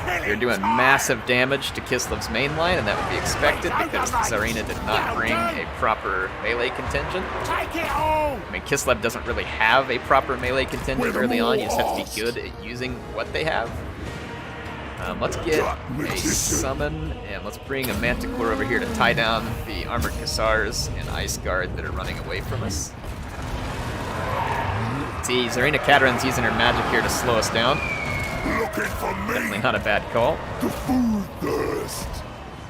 They're doing massive damage to Kislev's main line, and that would be expected because the Tsarina did not bring a proper melee contingent. Take it home. I mean, Kislev doesn't really have a proper melee contingent early on. You just have to be good at using what they have. Let's get a summon, and let's bring a Manticore over here to tie down the Armored Hussars and Ice Guard that are running away from us. See, Tsarina Katarin's using her magic here to slow us down. Looking for me. Definitely not a bad call. The food thirst.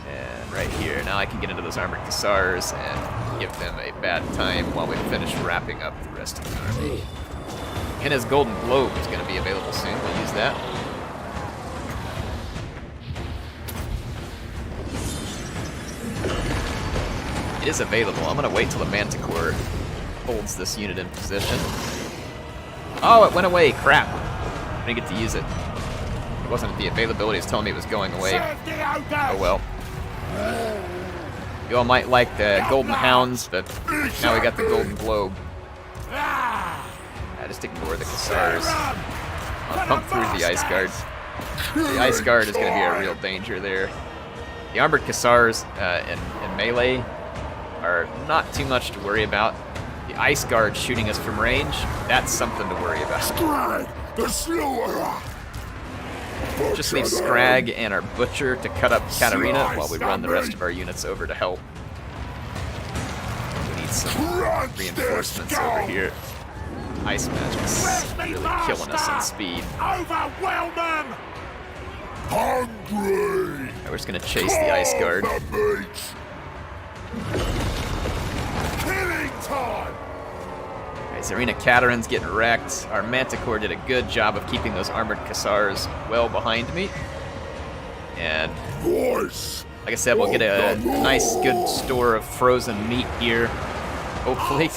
And right here, now I can get into those Armored Hussars and give them a bad time while we finish wrapping up the rest of the army. And his Golden Globe is going to be available soon. We'll use that. It is available. I'm going to wait till the Manticore holds this unit in position. Oh, it went away. Crap. I didn't get to use it. It wasn't the availability. It's telling me it was going away. Oh well. You all might like the Golden Hounds, but now we got the Golden Globe. I just ignore the Hussars. I'll pump through the Ice Guard. The Ice Guard is going to be a real danger there. The Armored Hussars in melee are not too much to worry about. The Ice Guard shooting us from range, that's something to worry about. Skrag, the slaughterer. Just leave Skrag and our Butcher to cut up Katarina while we run the rest of our units over to help. We need some reinforcements over here. Ice Magic's really killing us in speed. Overwhelm them. Hungry. Right, we're just gonna chase the Ice Guard. Killing time. Alright, Tsarina Katarin's getting wrecked. Our Manticore did a good job of keeping those Armored Hussars well behind me. And Voice. like I said, we'll get a nice, good store of frozen meat here, hopefully,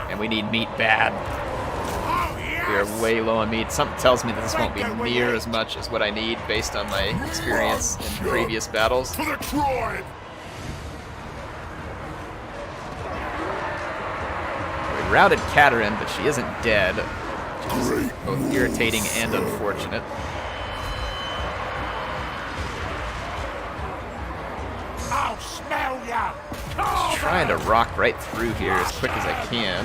and we need meat bad. We are way low on meat. Something tells me that this won't be near as much as what I need based on my experience in previous battles. For the tribe. We routed Katarin, but she isn't dead, which is both irritating and unfortunate. I'll smell ya. Just trying to rock right through here as quick as I can.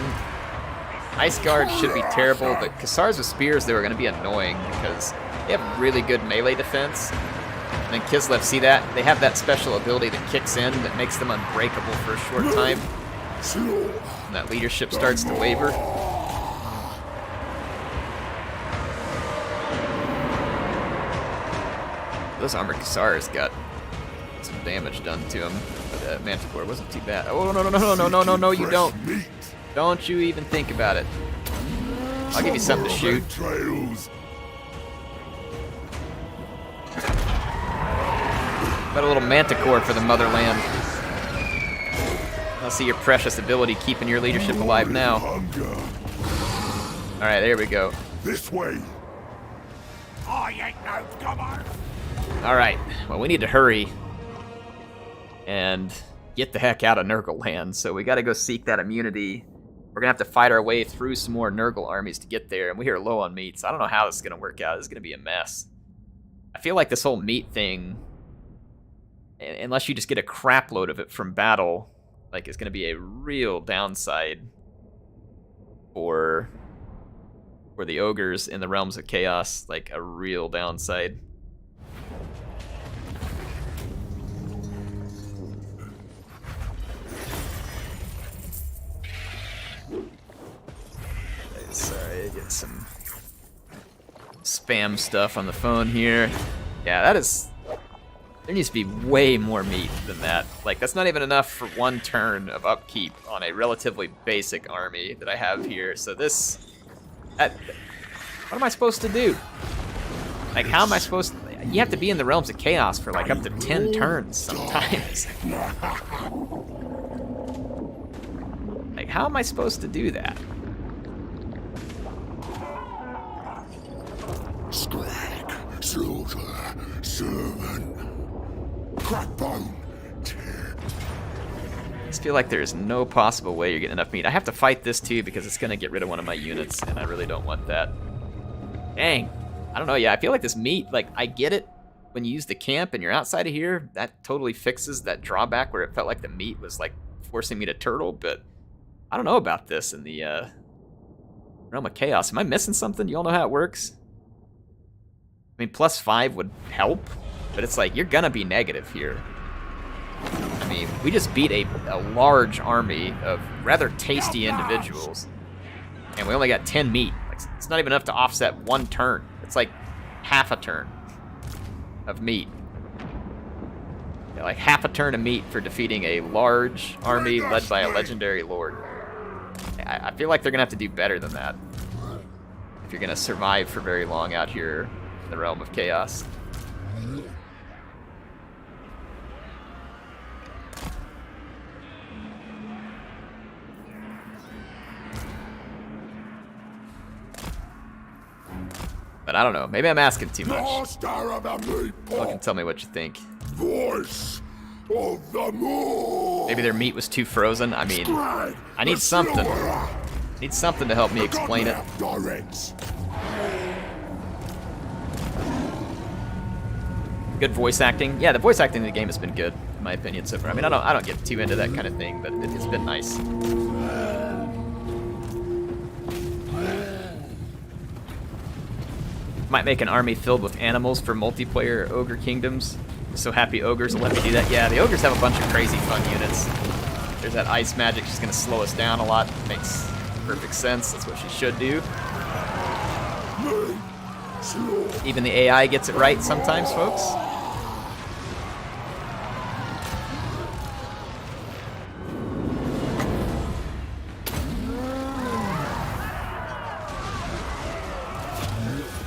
Ice Guard should be terrible, but Hussars with Spears, they were going to be annoying because they have really good melee defense. And then Kislev, see that? They have that special ability that kicks in that makes them unbreakable for a short time. And that leadership starts to waver. Those Armored Hussars got some damage done to them. But Manticore wasn't too bad. Oh, no, you don't. Don't you even think about it. I'll give you something to shoot. Got a little Manticore for the motherland. I'll see your precious ability keeping your leadership alive now. Alright, there we go. This way. I ain't no comer. Alright, well, we need to hurry and get the heck out of Nurgle land, so we gotta go seek that immunity. We're gonna have to fight our way through some more Nurgle armies to get there, and we are low on meat, so I don't know how this is gonna work out. This is gonna be a mess. I feel like this whole meat thing, unless you just get a crap load of it from battle, like is going to be a real downside for the ogres in the realms of chaos, like a real downside. Sorry, I get some spam stuff on the phone here. Yeah, that is... There needs to be way more meat than that. Like, that's not even enough for one turn of upkeep on a relatively basic army that I have here. So this... what am I supposed to do? Like, how am I supposed to... You have to be in the realms of chaos for, like, up to 10 turns sometimes. Like, how am I supposed to do that? Skrag, slaughter, servant, crackbone. I just feel like there's no possible way you're getting enough meat. I have to fight this too because it's gonna get rid of one of my units, and I really don't want that. Dang. I don't know, yeah, I feel like this meat, like, I get it when you use the camp and you're outside of here, that totally fixes that drawback where it felt like the meat was, like, forcing me to turtle, but I don't know about this in the realm of chaos. Am I missing something? You all know how it works? I mean, +5 would help, but it's like, you're gonna be negative here. I mean, we just beat a large army of rather tasty individuals, and we only got 10 meat. Like, it's not even enough to offset one turn. It's like half a turn of meat. Yeah, like half a turn of meat for defeating a large army led by a legendary lord. I feel like they're gonna have to do better than that if you're gonna survive for very long out here in the realm of chaos. But I don't know. Maybe I'm asking too much. Fucking tell me what you think. Voice of the moon. Maybe their meat was too frozen. I mean, I need something. I need something to help me explain it. Good voice acting. Yeah, the voice acting in the game has been good, in my opinion, so far. I mean, I don't get too into that kind of thing, but it's been nice. Might make an army filled with animals for multiplayer Ogre Kingdoms. So happy ogres will let me do that. Yeah, the ogres have a bunch of crazy fun units. There's that ice magic. She's going to slow us down a lot. Makes perfect sense. That's what she should do. Even the AI gets it right sometimes, folks.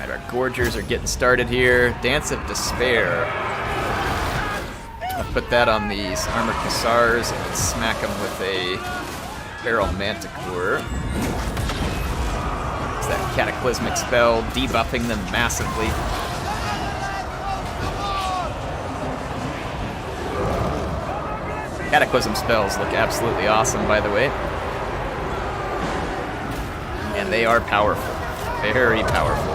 Alright, our Gorgers are getting started here. Dance of Despair. I'll put that on these Armored Hussars and smack them with a Feral Manticore. It's that Cataclysmic spell, debuffing them massively. Cataclysm spells look absolutely awesome, by the way. And they are powerful. Very powerful.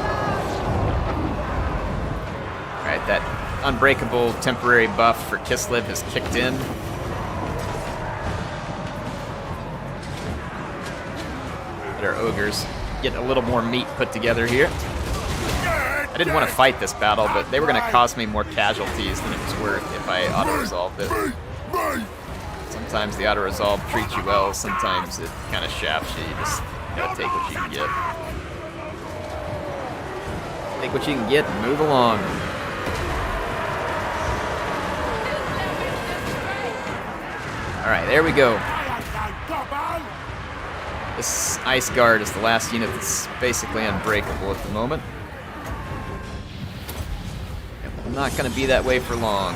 Alright, that unbreakable temporary buff for Kislev has kicked in. Let our ogres get a little more meat put together here. I didn't want to fight this battle, but they were going to cause me more casualties than it was worth if I auto-resolved it. Sometimes the auto-resolve treats you well, sometimes it kind of shafts you. You just gotta take what you can get. Take what you can get and move along. Alright, there we go. This Ice Guard is the last unit that's basically unbreakable at the moment. And not going to be that way for long.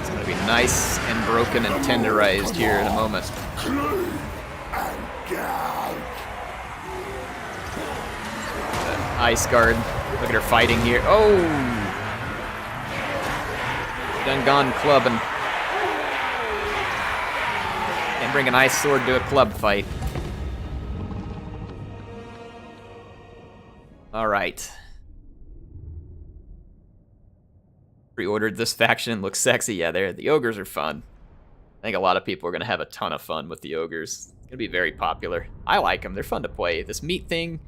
It's going to be nice and broken and tenderized here in a moment. The Ice Guard. Look at her fighting here. Oh! Done gone clubbing. And bring an ice sword to a club fight. Alright. Pre-ordered this faction. Looks sexy. Yeah, the ogres are fun. I think a lot of people are going to have a ton of fun with the ogres. It's going to be very popular. I like them. They're fun to play. This meat thing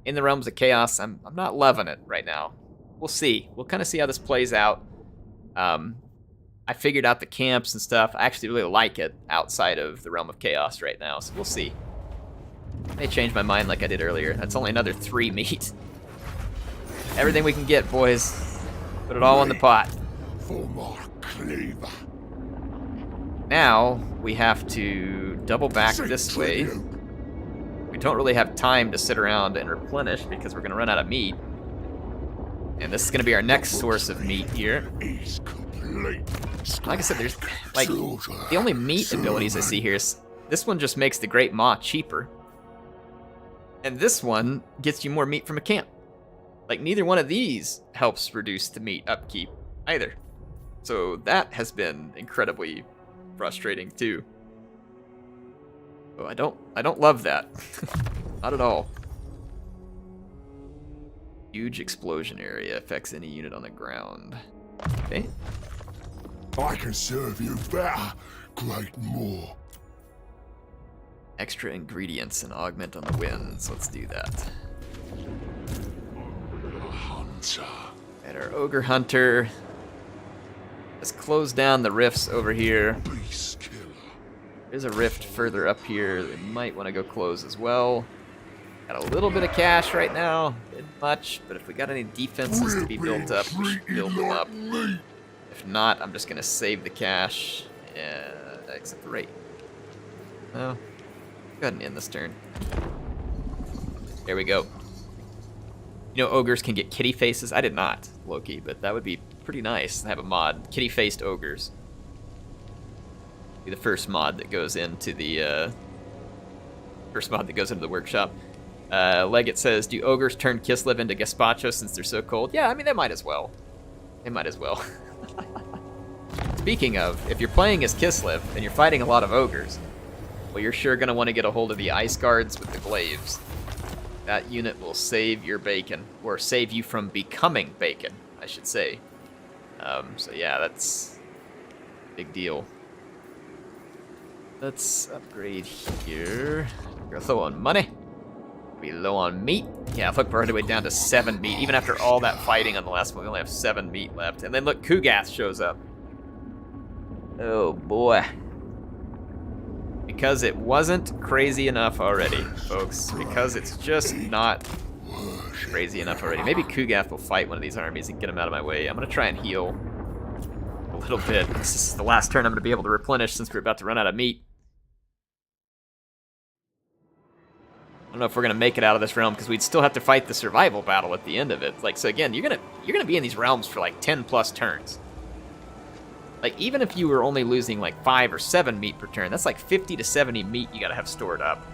in the Realms of Chaos, I'm not loving it right now. We'll see. We'll kind of see how this plays out. I figured out the camps and stuff. I actually really like it outside of the Realm of Chaos right now, so we'll see. I may change my mind like I did earlier. That's only another 3 meat. Everything we can get, boys. Put it all in the pot. For my cleaver. Now, we have to double back this way. We don't really have time to sit around and replenish because we're going to run out of meat. And this is going to be our next source of meat here. Like I said, there's, like, the only meat abilities I see here is this one just makes the Great Maw cheaper. And this one gets you more meat from a camp. Like, neither one of these helps reduce the meat upkeep either. So that has been incredibly frustrating too. Oh, I don't love that. Not at all. Huge explosion area affects any unit on the ground. Okay. I can serve you better, Great Moor. Extra ingredients and augment on the winds. Let's do that. Hunter. And our ogre hunter. Let's close down the rifts over here. Beast killer. There's a rift further up here that might want to go close as well. Got a little bit of cash right now. Not much, but if we got any defenses to be built up, we should build them up. If not, I'm just going to save the cash and exit the rate. Oh, go ahead and end this turn. There we go. You know, ogres can get kitty faces. I did not, Loki, but that would be pretty nice to have a mod. Kitty-faced ogres. Be the first mod that goes into the workshop. Leggett says, do ogres turn Kislev into gazpacho since they're so cold? Yeah, I mean, they might as well. They might as well. Speaking of, if you're playing as Kislev and you're fighting a lot of ogres, well, you're sure going to want to get a hold of the ice guards with the glaives. That unit will save your bacon, or save you from becoming bacon, I should say. So yeah, that's a big deal. Let's upgrade here. We're low on money. Be low on meat. Yeah, look, we're already way down to 7 meat. Even after all that fighting on the last one, we only have 7 meat left. And then look, Kugath shows up. Oh boy. Because it wasn't crazy enough already, folks. Because it's just not crazy enough already. Maybe Kugath will fight one of these armies and get him out of my way. I'm going to try and heal a little bit. This is the last turn I'm going to be able to replenish since we're about to run out of meat. I don't know if we're going to make it out of this realm because we'd still have to fight the survival battle at the end of it. Like, so again, you're gonna be in these realms for like 10 plus turns. Like, even if you were only losing like 5 or 7 meat per turn, that's like 50 to 70 meat you gotta have stored up.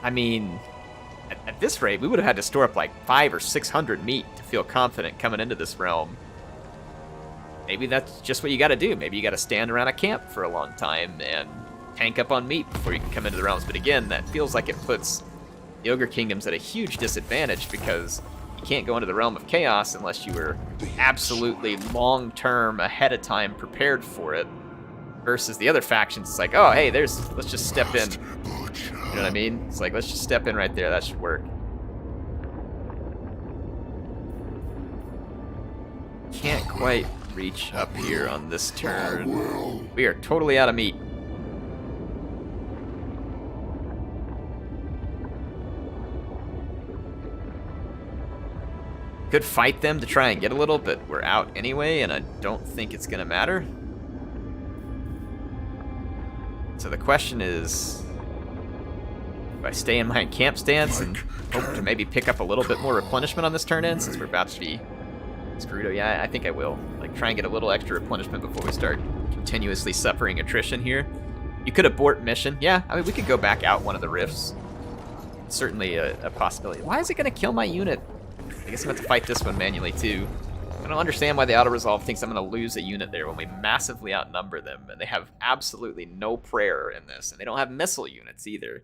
I mean, at this rate, we would have had to store up like 500 or 600 meat to feel confident coming into this realm. Maybe that's just what you gotta do. Maybe you gotta stand around a camp for a long time and tank up on meat before you can come into the realms. But again, that feels like it puts the Ogre Kingdoms at a huge disadvantage because you can't go into the Realm of Chaos unless you were absolutely long-term, ahead of time prepared for it. Versus the other factions, it's like, oh, hey, let's just step in. You know what I mean? It's like, let's just step in right there. That should work. Can't quite reach up here on this turn. We are totally out of meat. Could fight them to try and get a little, but we're out anyway, and I don't think it's gonna matter. So the question is, do I stay in my camp stance and hope to maybe pick up a little bit more replenishment on this turn in, since we're about to be screwed? Oh yeah, I think I will. Like, try and get a little extra replenishment before we start continuously suffering attrition here. You could abort mission. Yeah, I mean, we could go back out one of the rifts. Certainly a possibility. Why is it gonna kill my unit? I guess I'm going to have to fight this one manually, too. I don't understand why the auto-resolve thinks I'm going to lose a unit there when we massively outnumber them, and they have absolutely no prayer in this, and they don't have missile units either.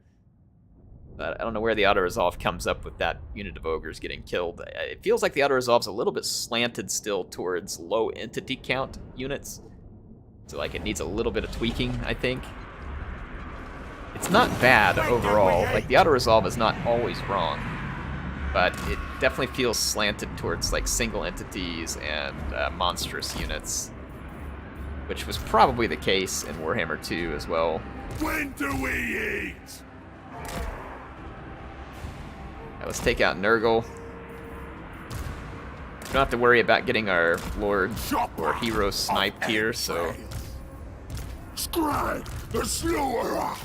But I don't know where the auto-resolve comes up with that unit of ogres getting killed. It feels like the auto-resolve's a little bit slanted still towards low entity count units. So like it needs a little bit of tweaking, I think. It's not bad overall. Like the auto-resolve is not always wrong, but it definitely feels slanted towards like single entities and monstrous units, which was probably the case in Warhammer 2 as well. When do we eat? Now let's take out Nurgle. We don't have to worry about getting our Lord or Hero sniped here, so... Skrag, the Slaughterer!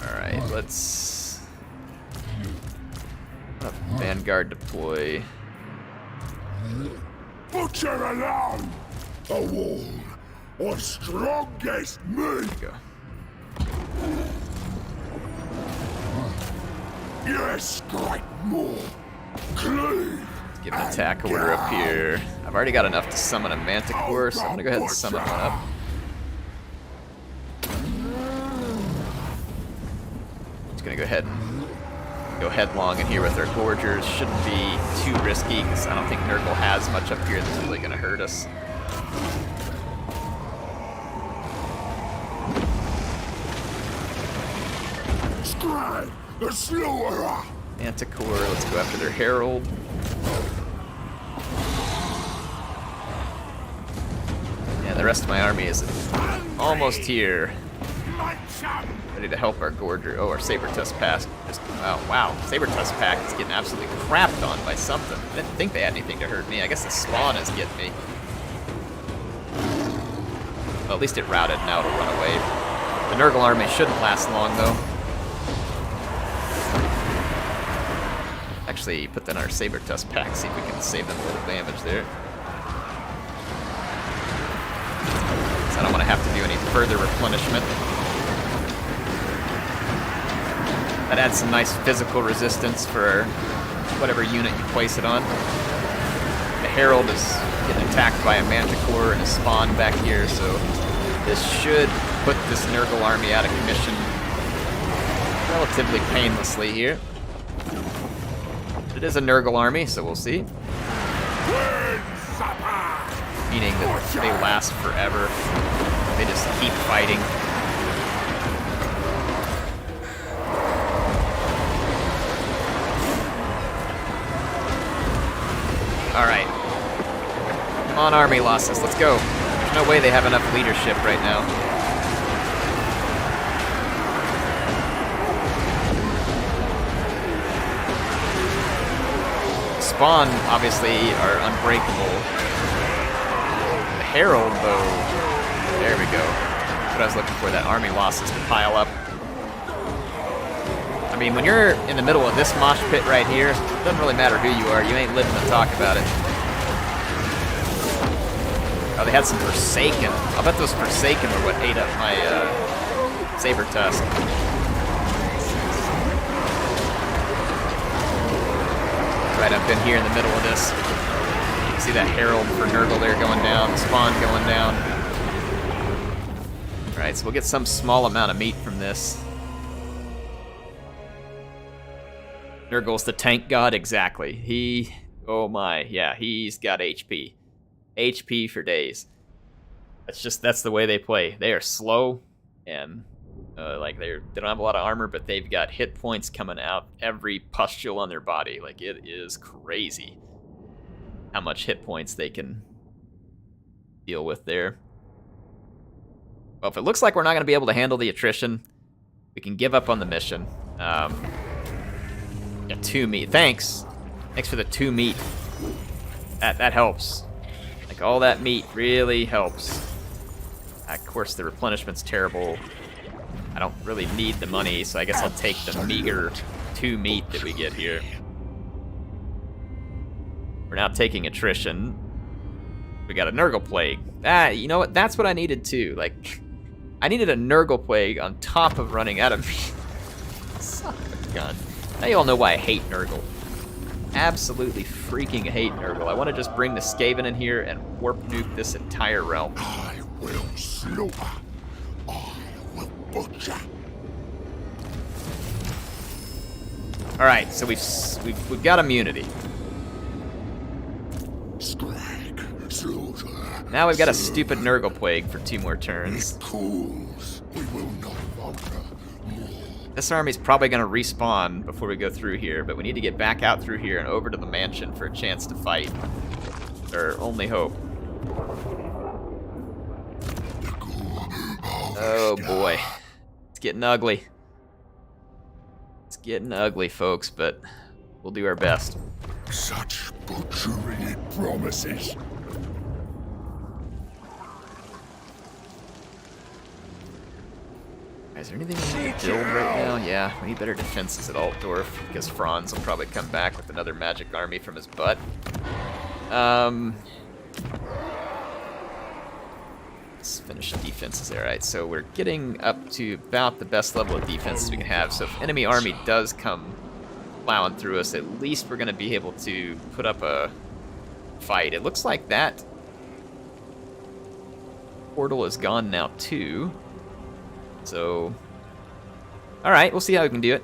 Alright, let's... Vanguard deploy. Butcher alone! A wall of strongest men! Go. Yes, strike more! Cleave! Give an attack order up here. I've already got enough to summon a Manticore, so I'm gonna go ahead and summon one up. Just gonna go ahead and go headlong in here with our Gorgers. Shouldn't be too risky, because I don't think Nurgle has much up here that's really gonna hurt us. Skrag, the Slaughterer! Manticore, let's go after their Herald. Yeah, the rest of my army is almost here. Ready to help our Gorger. Oh, our Saber-Tusk Pack. Oh, wow. Saber-Tusk Pack is getting absolutely crapped on by something. I didn't think they had anything to hurt me. I guess the Spawn is getting me. Well, at least it routed. Now it'll run away. The Nurgle army shouldn't last long, though. Actually, put that in our Saber-Tusk Pack, see if we can save them a little damage there. So I don't want to have to do any further replenishment. That adds some nice physical resistance for whatever unit you place it on. The Herald is getting attacked by a Manticore and a Spawn back here, so this should put this Nurgle army out of commission relatively painlessly here. It is a Nurgle army, so we'll see. Meaning that they last forever. They just keep fighting. Alright. Come on, army losses, let's go. There's no way they have enough leadership right now. Spawn, obviously, are unbreakable. The Herald, though, there we go. That's what I was looking for, that army losses to pile up. I mean, when you're in the middle of this mosh pit right here, it doesn't really matter who you are, you ain't living to talk about it. Oh, they had some Forsaken. I'll bet those Forsaken were what ate up my Saber-Tusk. Right up in here in the middle of this. You can see that Herald for Nurgle there going down, Spawn going down. Alright, so we'll get some small amount of meat from this. Nurgle's the tank god, exactly. Oh my, yeah, he's got HP. HP for days. That's the way they play. They are slow, and like they don't have a lot of armor, but they've got hit points coming out every pustule on their body. Like, it is crazy how much hit points they can deal with there. Well, if it looks like we're not going to be able to handle the attrition, we can give up on the mission. Yeah, 2 meat. Thanks for the 2 meat. That helps. Like, all that meat really helps. Of course, the replenishment's terrible. I don't really need the money, so I guess I'll take the meager 2 meat that we get here. We're now taking attrition. We got a Nurgle Plague. You know what? That's what I needed too. Like, I needed a Nurgle Plague on top of running out of meat. Son of a gun. Now you all know why I hate Nurgle. Absolutely freaking hate Nurgle. I want to just bring the Skaven in here and warp nuke this entire realm. I will slaughter. I will butcher. All right, so we've got immunity. Now we've got a stupid Nurgle Plague for 2 more turns. Cools. We will not falter. This army's probably going to respawn before we go through here, but we need to get back out through here and over to the mansion for a chance to fight. Our only hope. Oh boy. It's getting ugly. It's getting ugly, folks, but we'll do our best. Such butchery it promises. Is there anything we need to build right now? Yeah, we need better defenses at Altdorf, because Franz will probably come back with another magic army from his butt. Let's finish the defenses there. Alright, so we're getting up to about the best level of defenses we can have, so if enemy army does come plowing through us, at least we're going to be able to put up a fight. It looks like that portal is gone now, too. So, alright, we'll see how we can do it.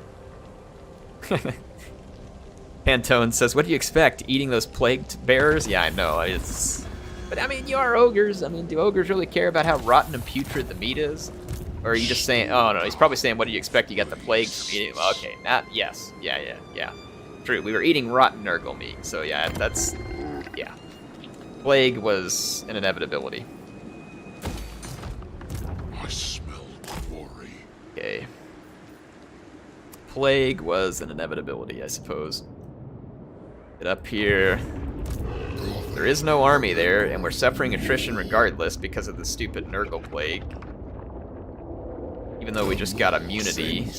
Pantone says, what do you expect? Eating those plagued bears? Yeah, I know. But I mean, you are ogres. I mean, do ogres really care about how rotten and putrid the meat is? Or are you just saying, oh no, he's probably saying, what do you expect? You got the plague from eating? Well, okay, yes. Yeah. True, we were eating rotten Nurgle meat. So yeah, yeah. Plague was an inevitability. Okay. Plague was an inevitability, I suppose. Get up here. There is no army there, and we're suffering attrition regardless because of the stupid Nurgle Plague. Even though we just got immunity.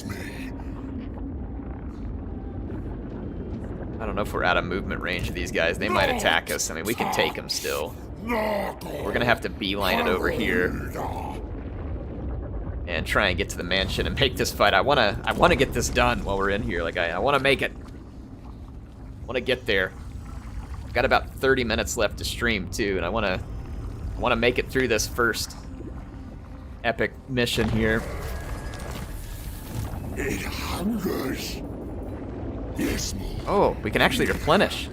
I don't know if we're out of movement range of these guys. They might attack us. I mean, we can take them still. We're gonna have to beeline it over here and try and get to the mansion and make this fight. I wanna get this done while we're in here. Like I wanna make it. I wanna get there. I've got about 30 minutes left to stream too, and I wanna make it through this first epic mission here. It hungers. Yes, oh, we can actually replenish.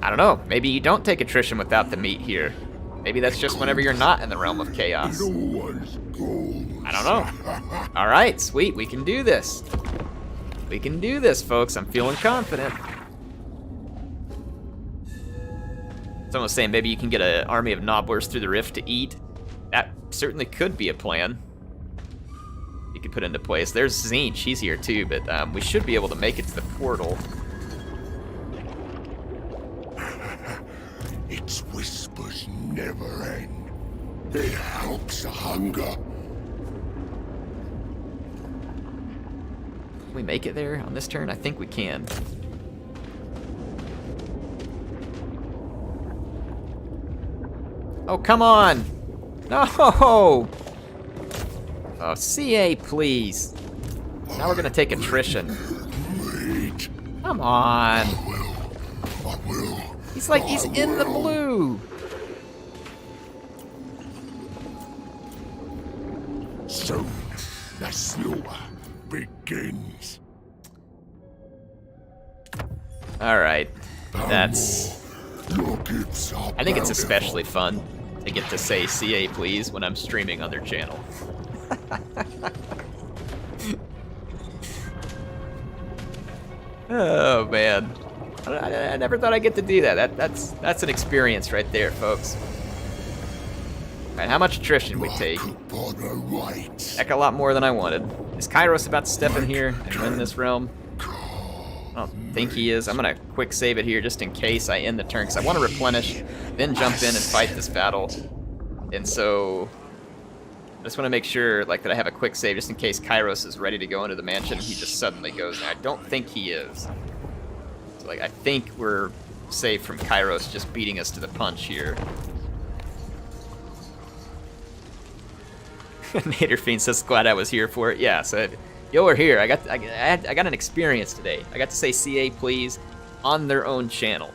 I don't know. Maybe you don't take attrition without the meat here. Maybe that's just whenever you're not in the realm of chaos. it always goes. I don't know. All right, sweet. We can do this. We can do this, folks. I'm feeling confident. Someone was saying maybe you can get an army of nobblers through the rift to eat. That certainly could be a plan. You could put into place. There's Zinch. She's here too, but we should be able to make it to the portal. Its whispers never end. It helps the hunger. Can we make it there on this turn? I think we can. Oh, come on! No! Oh, CA, please. Now we're gonna take attrition. Wait. Come on. I will. He's like, he's in the blue. Soon, the slaughter begins. All right, that's. Look, it's up. I think it's especially fun to get to say CA please when I'm streaming on their channel. Oh man, I never thought I'd get to do that. That's an experience right there, folks. All right, how much attrition we take? Heck, a lot more than I wanted. Is Kairos about to step in here and win this realm? I don't think he is. I'm gonna quick save it here just in case I end the turn, because I want to replenish, then jump in and fight this battle. And so I just want to make sure that I have a quick save just in case Kairos is ready to go into the mansion and he just suddenly goes. And I don't think he is. So I think we're safe from Kairos just beating us to the punch here. Naderfiend says, glad I was here for it. Yeah, so you were here. I got an experience today. I got to say CA please on their own channel.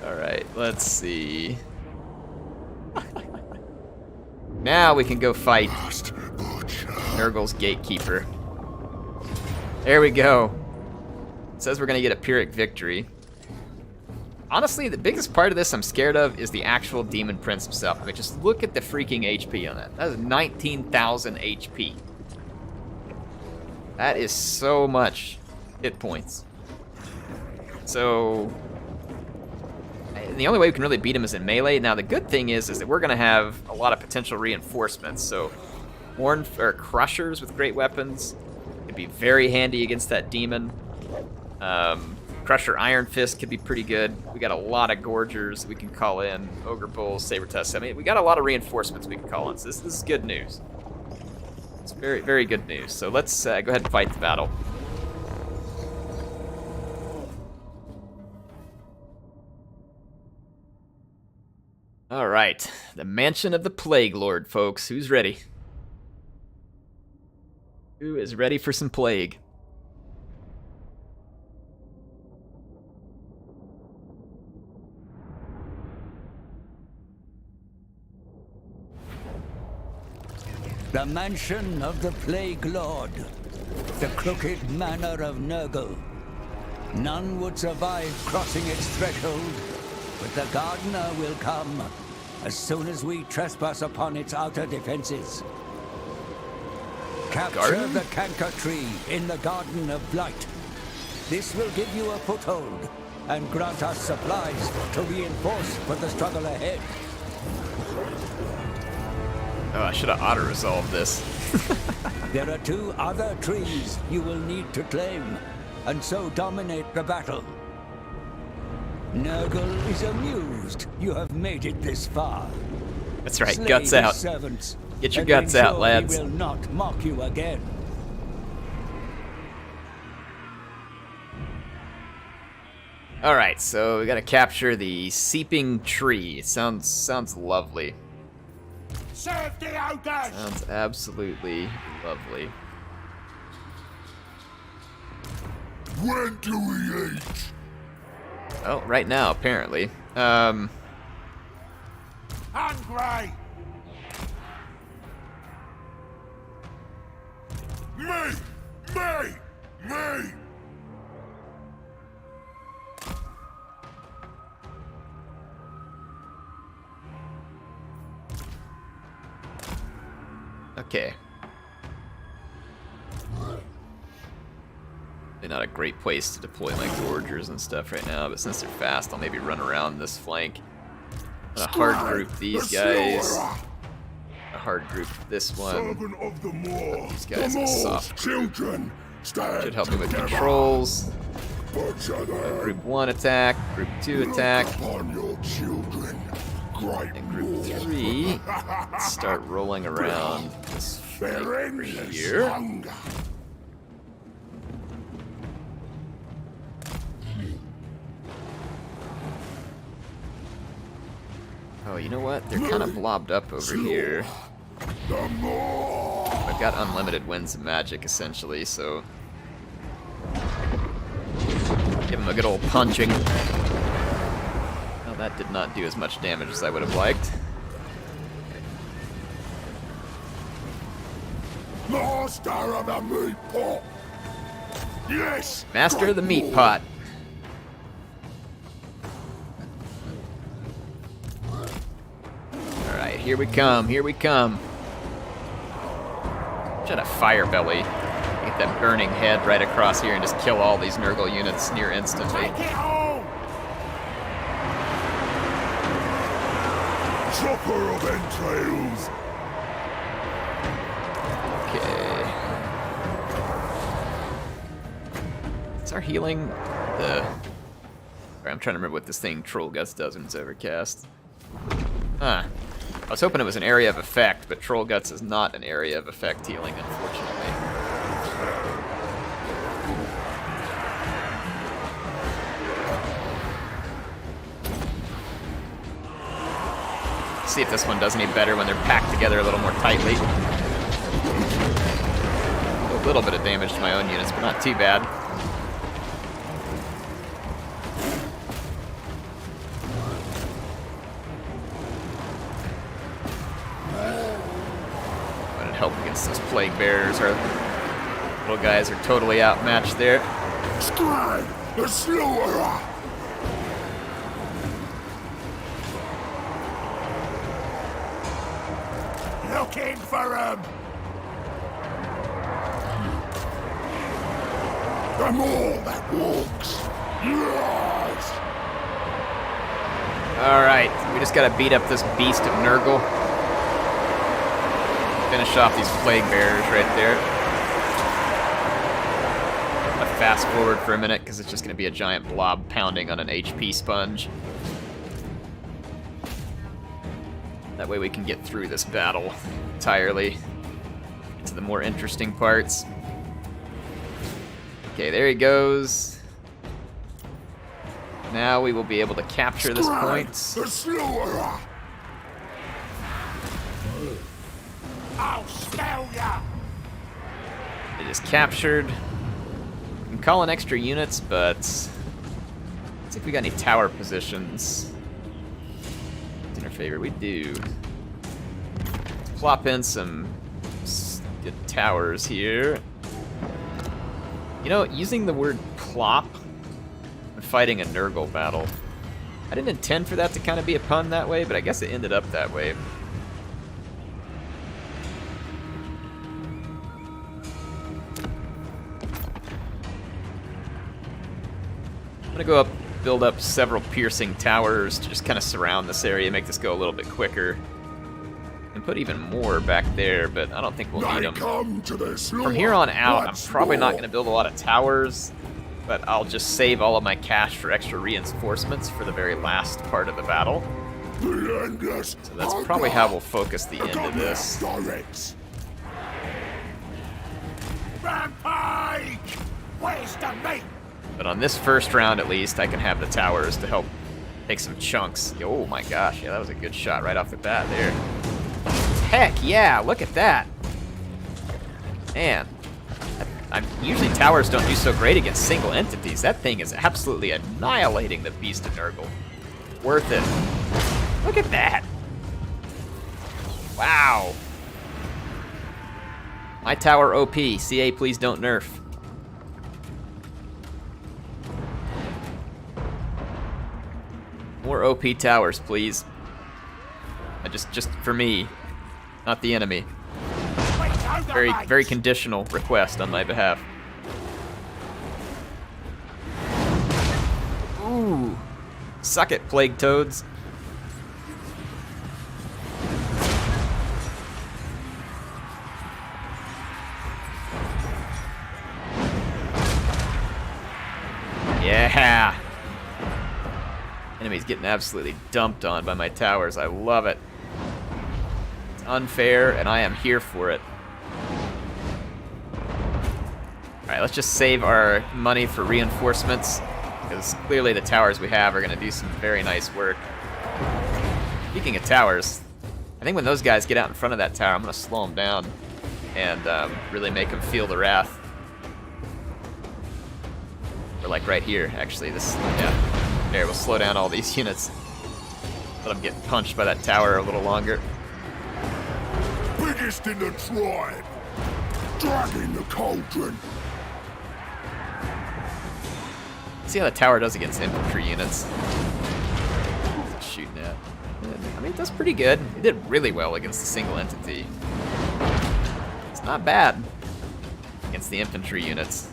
Alright, let's see. Now we can go fight Nurgle's gatekeeper. There we go. It says we're gonna get a Pyrrhic victory. Honestly, the biggest part of this I'm scared of is the actual Demon Prince himself. I mean, just look at the freaking HP on that. That is 19,000 HP. That is so much hit points. So, and the only way we can really beat him is in melee. Now, the good thing is that we're gonna have a lot of potential reinforcements. So, crushers with great weapons could be very handy against that demon. Crusher Iron Fist could be pretty good. We got a lot of Gorgers we can call in. Ogre Bulls, Saber Tusks. I mean, we got a lot of reinforcements we can call in. So this is good news. It's very, very good news. So let's go ahead and fight the battle. All right, the Mansion of the Plague Lord, folks. Who's ready? Who is ready for some plague? The Mansion of the Plague Lord. The crooked manor of Nurgle. None would survive crossing its threshold, but the Gardener will come as soon as we trespass upon its outer defenses. Capture the Canker Tree in the Garden of Blight. This will give you a foothold and grant us supplies to reinforce for the struggle ahead. Oh, I should have auto-resolved this. There are 2 other trees you will need to claim, and so dominate the battle. Nurgle is amused you have made it this far. That's right, Slay guts his out. servants, Get your and guts out, ensure lads. He will not mock you again. All right, so we gotta capture the Seeping Tree. Sounds lovely. Serve the ogres! Sounds absolutely lovely. When do we eat? Well, right now, apparently. Hungry! Me! Okay. Probably not a great place to deploy my Gorgers and stuff right now, but since they're fast, I'll maybe run around this flank. I'm gonna hard group these guys. A hard group this one. Servant of the Moor, These guys the in Moor's soft group. children stand Should help me with together. controls. Butcher them. Group 1 attack, Group 2 attack, Look upon your children, great and Group Moor. 3. Let's start rolling around this flank Their over endless here. hunger. Oh, you know what? They're kind of blobbed up over here. The Moor. I've got unlimited winds of magic, essentially, so... Give him a good old punching. Well, that did not do as much damage as I would have liked. Master of the meat pot. Yes. Master of the great meat Moor. pot. Alright, here we come, here we come. Should have fire belly. Get that burning head right across here and just kill all these Nurgle units near instantly. Take it home. Chopper of entrails. Okay. Is our healing the... Sorry, I'm trying to remember what this thing Troll Guts does when it's overcast. Huh. I was hoping it was an area of effect, but Troll Guts is not an area of effect healing, unfortunately. See if this one does any better when they're packed together a little more tightly. A little bit of damage to my own units, but not too bad. That'd help against those plague bearers. Our Little guys are totally outmatched there. Skrag, the slaughterer! Looking for him! The more that walks. Yes! Alright, we just gotta beat up this beast of Nurgle. Finish off these plague bearers right there. I'm gonna fast forward for a minute because it's just gonna be a giant blob pounding on an HP sponge. That way we can get through this battle entirely. Get to the more interesting parts. Okay, there he goes. Now we will be able to capture this point. The slaughterer! I'll smell ya! It is captured. We can call in extra units, but let's see if we got any tower positions. In our favor, we do. Let's plop in some good towers here. You know, using the word plop when fighting a Nurgle battle, I didn't intend for that to kind of be a pun that way, but I guess it ended up that way. I'm gonna go up, build up several piercing towers to just kind of surround this area, make this go a little bit quicker. And put even more back there, but I don't think we'll need them. From here on out, I'm probably not going to build a lot of towers, but I'll just save all of my cash for extra reinforcements for the very last part of the battle. So that's probably how we'll focus the end of this. Rampage! Where's the meat? But on this first round, at least, I can have the towers to help take some chunks. Oh my gosh, yeah, that was a good shot right off the bat there. Heck yeah, look at that. Man, usually towers don't do so great against single entities. That thing is absolutely annihilating the Beast of Nurgle. Worth it. Look at that. Wow. My tower OP. CA, please don't nerf. More OP towers, please. Just for me. Not the enemy. Very conditional request on my behalf. Ooh. Suck it, plague toads. Yeah. Enemy's getting absolutely dumped on by my towers. I love it. Unfair, and I am here for it. Alright, let's just save our money for reinforcements, because clearly the towers we have are going to do some very nice work. Speaking of towers, I think when those guys get out in front of that tower, I'm going to slow them down and really make them feel the wrath. Or like right here, actually. Yeah. There, we'll slow down all these units. Let them get punched by that tower a little longer. Biggest in the tribe. Dragging the cauldron. See how the tower does against infantry units. What's it shooting at? I mean, it does pretty good. It did really well against the single entity. It's not bad against the infantry units.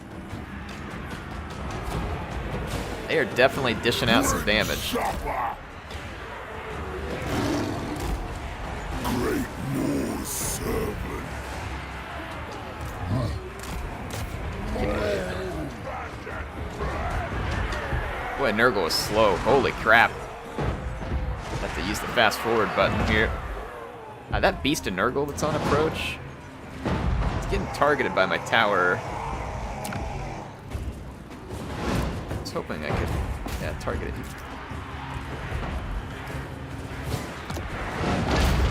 They are definitely dishing out some damage. Great Norse servant. Boy, Nurgle is slow. Holy crap. Have to use the fast forward button here. That beast of Nurgle that's on approach, it's getting targeted by my tower. I was hoping I could, target it.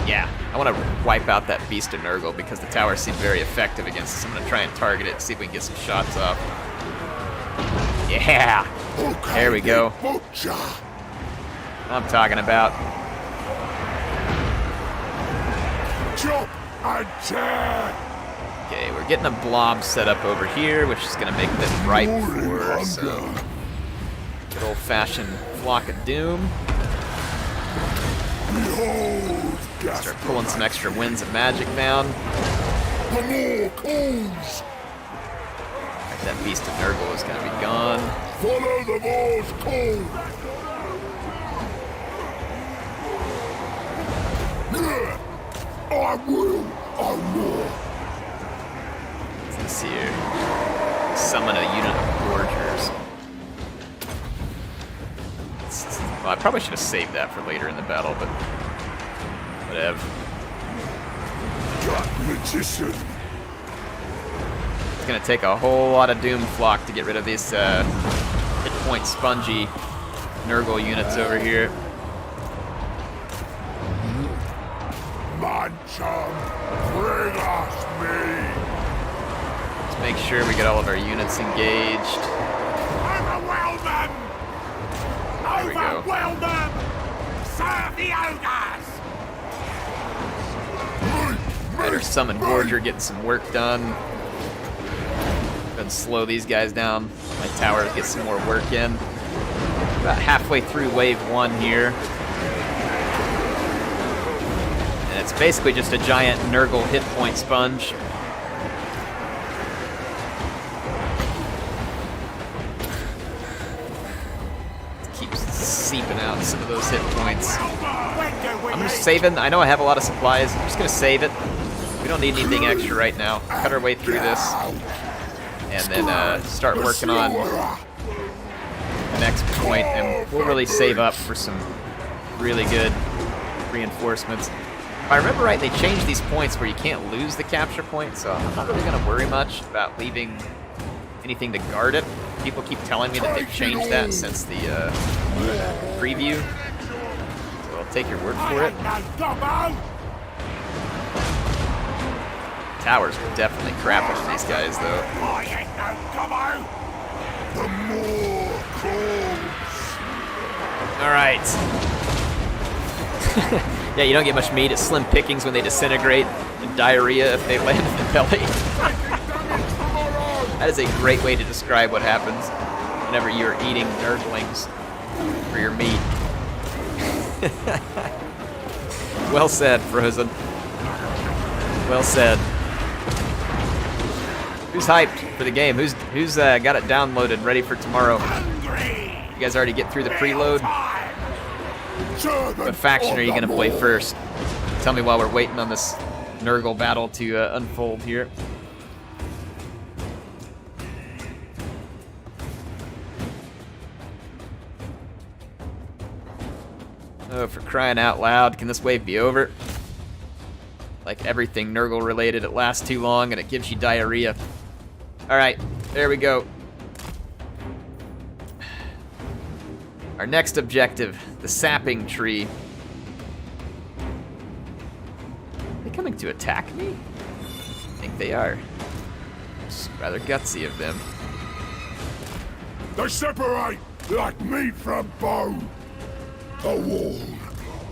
Yeah, I want to wipe out that beast of Nurgle because the tower seemed very effective against us. I'm going to try and target it, see if we can get some shots off. Yeah! There we go. I'm talking about. Jump and turn. Okay, Okay, we're getting a blob set up over here, which is going to make them ripe for some good old-fashioned flock of doom. Start pulling some extra winds of magic down. That beast of Nurgle is going to be gone. Follow the Morse call. I will. Let's see here. Summon a unit of Gorgers. Well, I probably should have saved that for later in the battle, but whatever. God, magician. It's going to take a whole lot of Doom Flock to get rid of these hit point spongy Nurgle units over here. Man, chum, bring us me. Let's make sure we get all of our units engaged. Overwhelm them. There we go. Overwhelm them. Serve the ogres. Better summon Gorger, getting some work done. Gonna slow these guys down. My towers get some more work in. About halfway through wave 1 here. And it's basically just a giant Nurgle hit point sponge. Keeps seeping out some of those hit points. I'm just saving. I know I have a lot of supplies. I'm just gonna save it. We don't need anything extra right now. Cut our way through this. And then start working on the next point, and we'll really save up for some really good reinforcements. If I remember right, they changed these points where you can't lose the capture point, so I'm not really going to worry much about leaving anything to guard it. People keep telling me that they've changed that since the preview, so I'll take your word for it. Towers are definitely crapping on these guys, though. All right. Yeah, you don't get much meat. It's slim pickings when they disintegrate, and diarrhea if they land in the belly. That is a great way to describe what happens whenever you're eating nerdlings for your meat. Well said, Frozen. Well said. Who's hyped for the game? Who's got it downloaded, ready for tomorrow? You guys already get through the preload? What faction are you gonna play first? Tell me while we're waiting on this Nurgle battle to unfold here. Oh, for crying out loud, can this wave be over? Like everything Nurgle related, it lasts too long and it gives you diarrhea. Alright, there we go. Our next objective, the sapping tree. Are they coming to attack me? I think they are. It's rather gutsy of them. They separate like meat from bone. A wall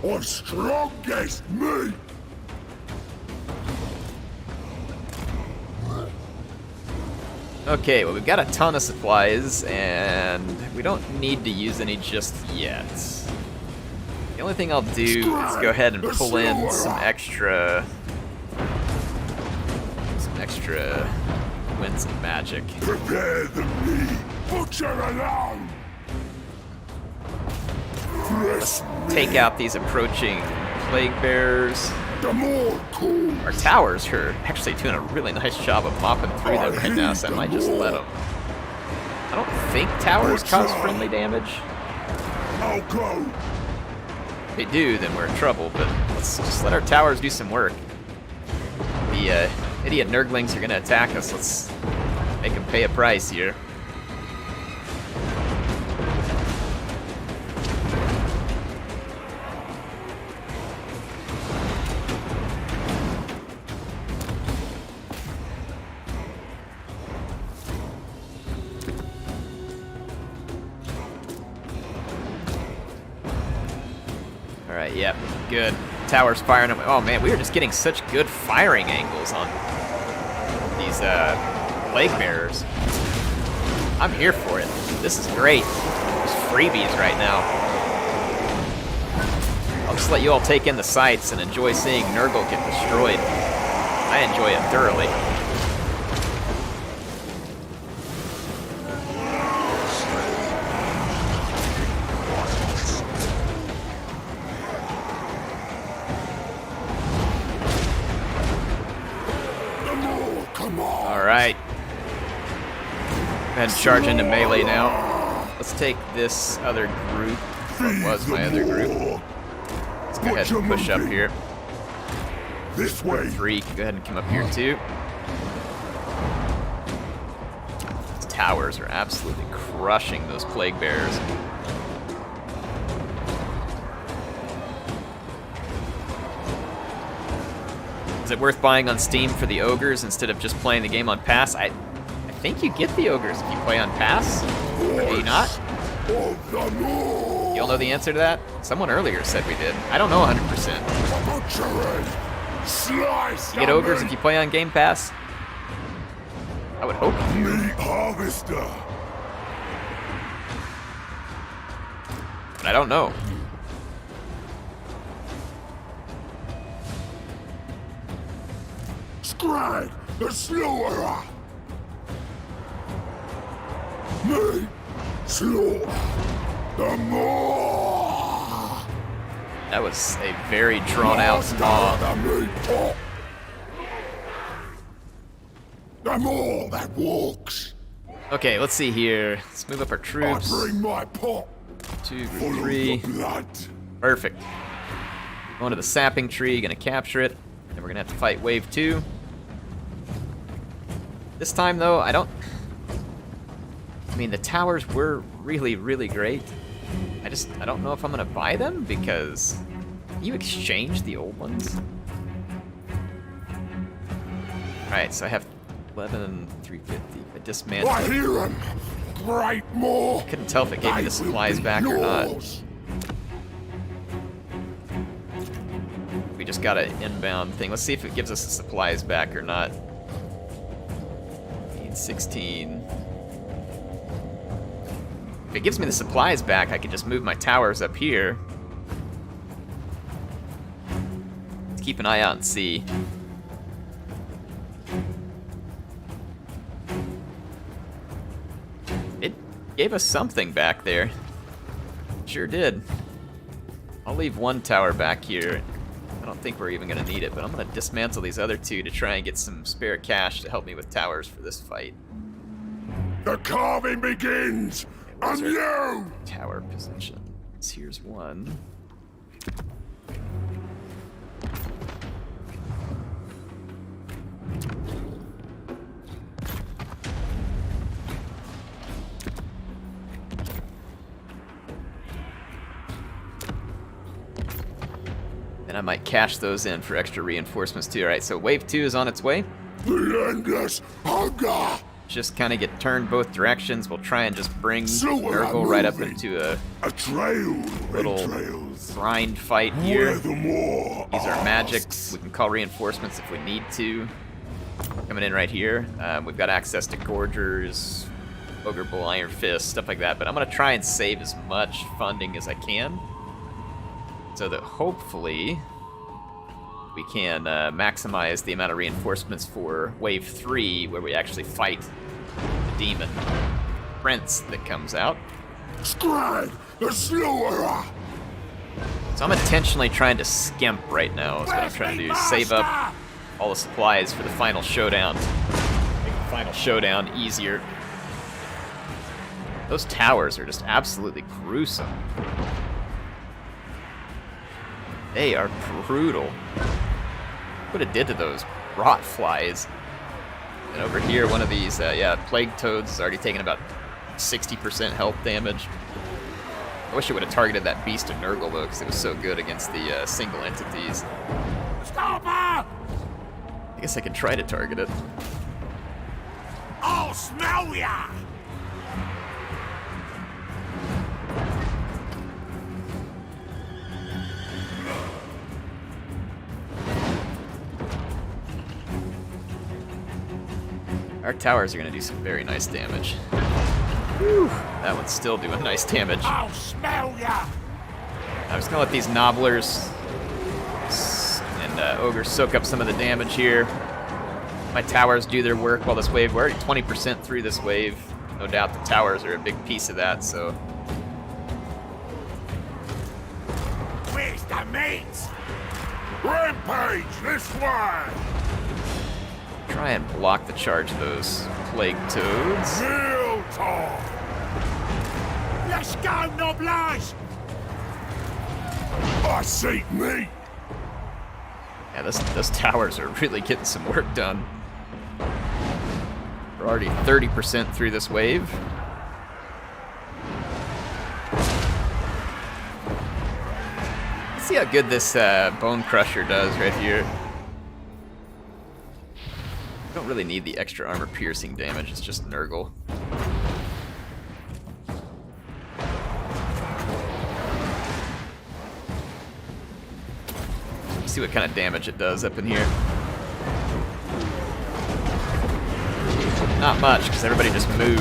of strongest meat. Okay, well, we've got a ton of supplies, and we don't need to use any just yet. The only thing I'll do is go ahead and pull in some extra winds of magic. Prepare the meat. Butcher alone. Let's take out these approaching plague bearers. The more cool. Our towers are actually doing a really nice job of mopping through them right now, so I might just let them. I don't think towers cause friendly damage. I'll go. If they do, then we're in trouble, but let's just let our towers do some work. The idiot Nurglings are going to attack us. Let's make them pay a price here. Alright, yep, good. Tower's firing. Oh man, we are just getting such good firing angles on these plague bearers. I'm here for it. This is great. There's freebies right now. I'll just let you all take in the sights and enjoy seeing Nurgle get destroyed. I enjoy it thoroughly. Alright. Go ahead and charge into melee now. Let's take this other group. What was my other group? Let's go ahead and push up here. This way. 3 can go ahead and come up here too. These towers are absolutely crushing those plague bearers. Is it worth buying on Steam for the ogres instead of just playing the game on pass? I think you get the ogres if you play on pass. Maybe not. You all know the answer to that? Someone earlier said we did. I don't know 100%. You get ogres if you play on Game Pass? I would hope. Meat harvester. But I don't know. Skrag, the slaughterer. Meat slaughter. The more. That was a very drawn out song. The meat pot. The more that walks. Okay, let's see here. Let's move up our I troops. bring my pot 2, full 3. of the blood. Perfect. Going to the sapping tree, gonna capture it. Then we're gonna have to fight wave 2. This time though, I mean, the towers were really, really great. I don't know if I'm gonna buy them because you exchange the old ones. Alright, so I have 11,350. I dismantled. I hear him. Great more. Couldn't tell if it gave me the supplies back or not. We just got an inbound thing. Let's see if it gives us the supplies back or not. 16. If it gives me the supplies back, I can just move my towers up here. Let's keep an eye out and see. It gave us something back there. Sure did. I'll leave one tower back here. I don't think we're even going to need it, but I'm going to dismantle these other 2 to try and get some spare cash to help me with towers for this fight. The carving begins. Where's And our you. tower positions? Here's one. And I might cash those in for extra reinforcements too. Alright, so wave 2 is on its way. The endless hunger. Just kind of get turned both directions. We'll try and just bring Slower Nurgle right up moving. into a A trail. little Trails. grind fight Where here. the more. Use our asks. magics. We can call reinforcements if we need to. Coming in right here. We've got access to Gorgers, Ogre Bull, Iron Fist, stuff like that. But I'm going to try and save as much funding as I can, so that hopefully we can maximize the amount of reinforcements for Wave 3, where we actually fight the demon prince that comes out. Skrag, the slaughterer. So I'm intentionally trying to skimp right now, is what I'm trying to do. Save up all the supplies for the final showdown. Make the final showdown easier. Those towers are just absolutely gruesome. They are brutal. What it did to those rot flies. And over here, one of these, plague toads is already taking about 60% health damage. I wish it would have targeted that beast of Nurgle though, because it was so good against the single entities. Stop her! I guess I could try to target it. I'll smell ya! Our towers are going to do some very nice damage. Whew. That one's still doing nice damage. I'll smell ya! I'm just going to let these nobblers and ogres soak up some of the damage here. My towers do their work while this wave... We're already 20% through this wave. No doubt the towers are a big piece of that, so... Where's the meat? Rampage, this way! Try and block the charge of those plague toads. Meal time! Let's go, Noblage! I seek meat! Yeah, those towers are really getting some work done. We're already 30% through this wave. Let's see how good this Bone Crusher does right here. Don't really need the extra armor piercing damage, it's just Nurgle. See what kind of damage it does up in here. Not much, because everybody just moved.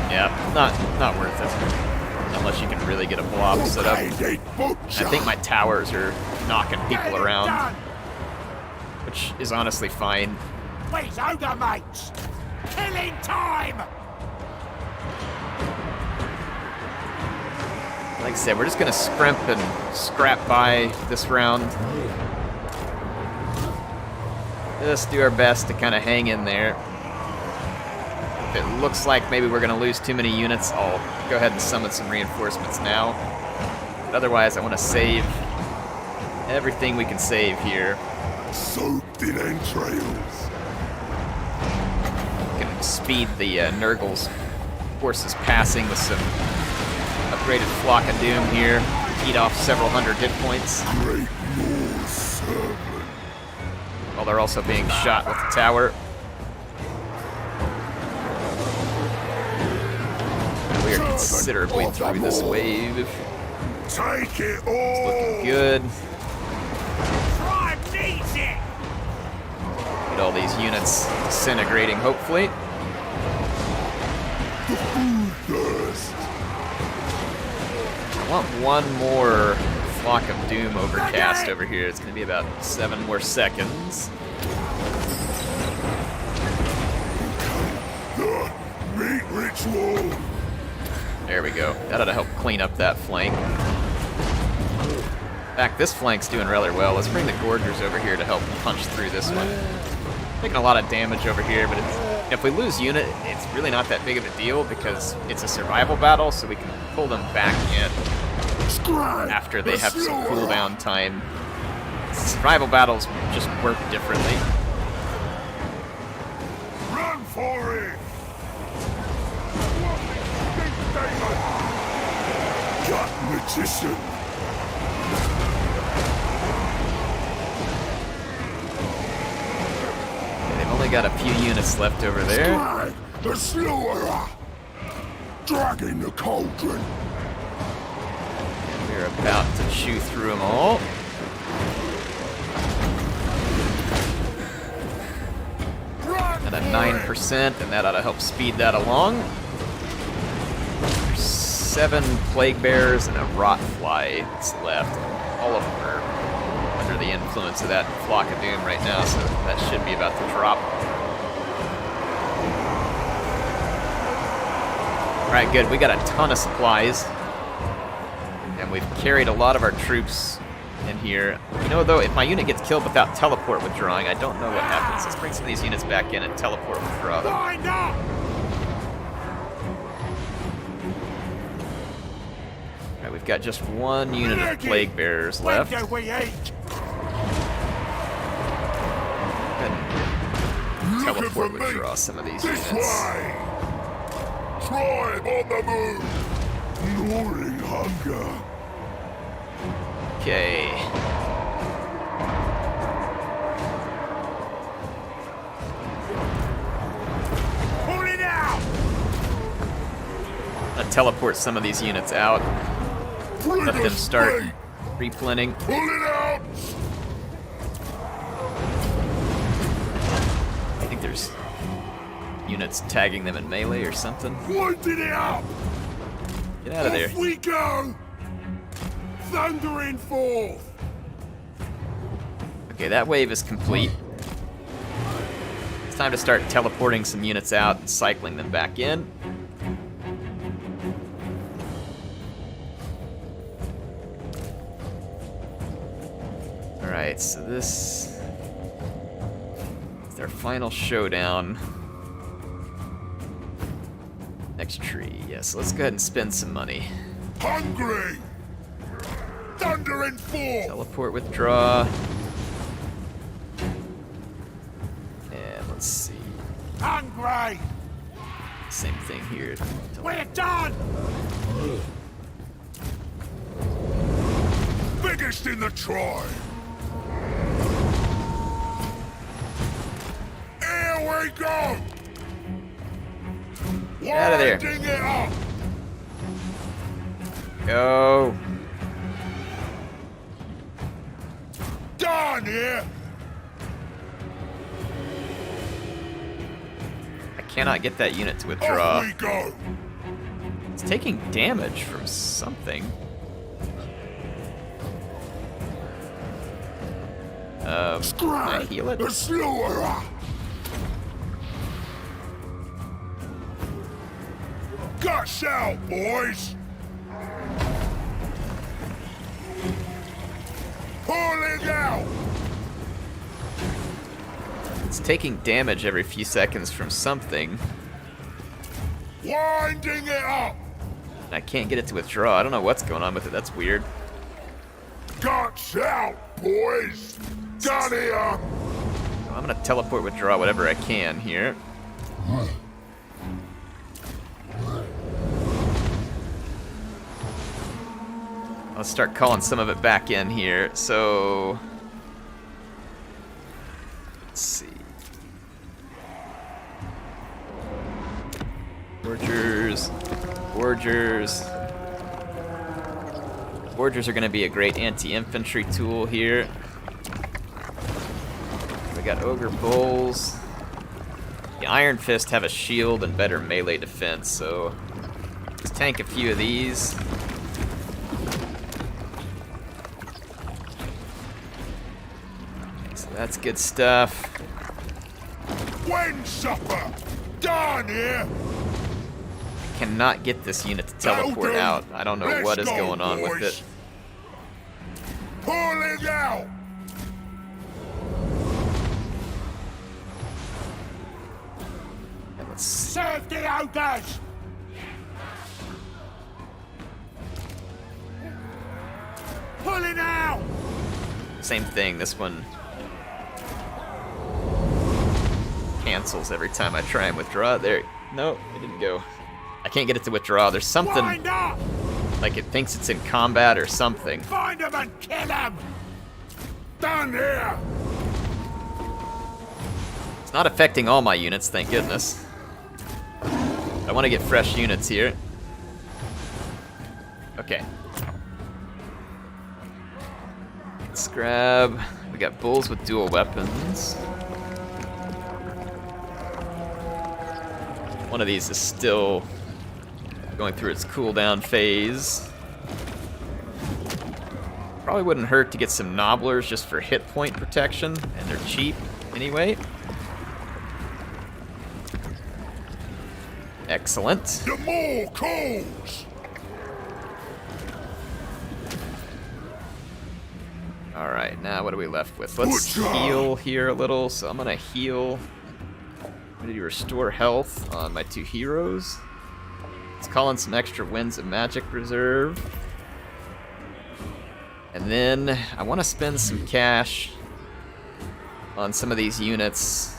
Yeah, not worth it. Unless you can really get a blob set up. I think my towers are knocking people around, which is honestly fine. Please, ogre mates! Killing time! Like I said, we're just gonna scrimp and scrap by this round. Just do our best to kind of hang in there. If it looks like maybe we're gonna lose too many units, I'll go ahead and summon some reinforcements now. But otherwise, I want to save everything we can save here. Soaked in entrails. Can speed the Nurgle's forces passing with some upgraded Flock of Doom here. Eat off several hundred hit points. Great Norse servant. While they're also being shot with the tower. We are considerably through this wave. Take it all. It's looking good. Tribe needs it. Get all these units disintegrating, hopefully. The food thirst. I want one more Flock of Doom overcast over here. It's going to be about 7 more seconds. The meat ritual. There we go. That ought to help clean up that flank. In fact, this flank's doing rather well. Let's bring the Gorgers over here to help punch through this one. Taking a lot of damage over here, but if we lose unit, it's really not that big of a deal because it's a survival battle, so we can pull them back in Skrag, after they have some slower. cooldown time. Survival battles just work differently. Run for it. Gut magician. They've only got a few units left over there. Skrag, the slaughterer. Dragging the cauldron. We're about to chew through them all. At a 9%, and that ought to help speed that along. There's 7 plague bears and a rot fly that's left. All of them are under the influence of that Flock of Doom right now, so that should be about to drop. Alright, good. We got a ton of supplies. And we've carried a lot of our troops in here. You know, though, if my unit gets killed without teleport withdrawing, I don't know what happens. Let's bring some of these units back in and teleport withdraw them. Line up. Alright, we've got just 1 unit of plague bearers left. When do we eat? Teleport withdraw some of these This units. way. Tribe on the move. Gnawing hunger. Okay. Pull it out. I'll teleport some of these units out. Let them start replenning. Pull it out. I think there's units tagging them in melee or something. Pointed it up! Get out of there. Off we go! Thundering forth! Okay, that wave is complete. It's time to start teleporting some units out and cycling them back in. Alright, so this is our final showdown. Next tree, yes, let's go ahead and spend some money. Hungry! Thundering forth! Teleport, withdraw. And let's see. Hungry! Same thing here. We're done! Biggest in the tribe! Here we go! Get out of there. Winding it up! Go. Done here! I cannot get that unit to withdraw. Off we go! It's taking damage from something. Can I Skrag, heal it? the slaughterer! Guts out, boys! Pulling out! It's taking damage every few seconds from something. Winding it up! And I can't get it to withdraw. I don't know what's going on with it. That's weird. Guts out, boys! Got here! Well, I'm gonna teleport, withdraw whatever I can here. Let's start calling some of it back in here. So, let's see. Forgers, Forgers. Forgers are going to be a great anti-infantry tool here. We got Ogre Bulls. The Iron Fist have a shield and better melee defense, so let's tank a few of these. So that's good stuff. Wind supper! Done here! Cannot get this unit to teleport That'll do. out. I don't know Let's what is go, going on with boys. it. Pulling out! Let's see. Serve the ogres! Pulling out! Same thing, this one cancels every time I try and withdraw. There, no, it didn't go. I can't get it to withdraw. There's something, Wind up! like it thinks it's in combat or something. Find them and kill them! Done here! It's not affecting all my units, thank goodness. I want to get fresh units here. Okay. Let's grab, we got bulls with dual weapons. One of these is still going through its cooldown phase. Probably wouldn't hurt to get some nobblers just for hit point protection, and they're cheap anyway. Excellent. The more calls! Alright, now what are we left with? Let's Butcher! heal here a little. So I'm gonna heal. I'm gonna do restore health on my two heroes. Let's call in some extra winds of magic reserve. And then I want to spend some cash on some of these units,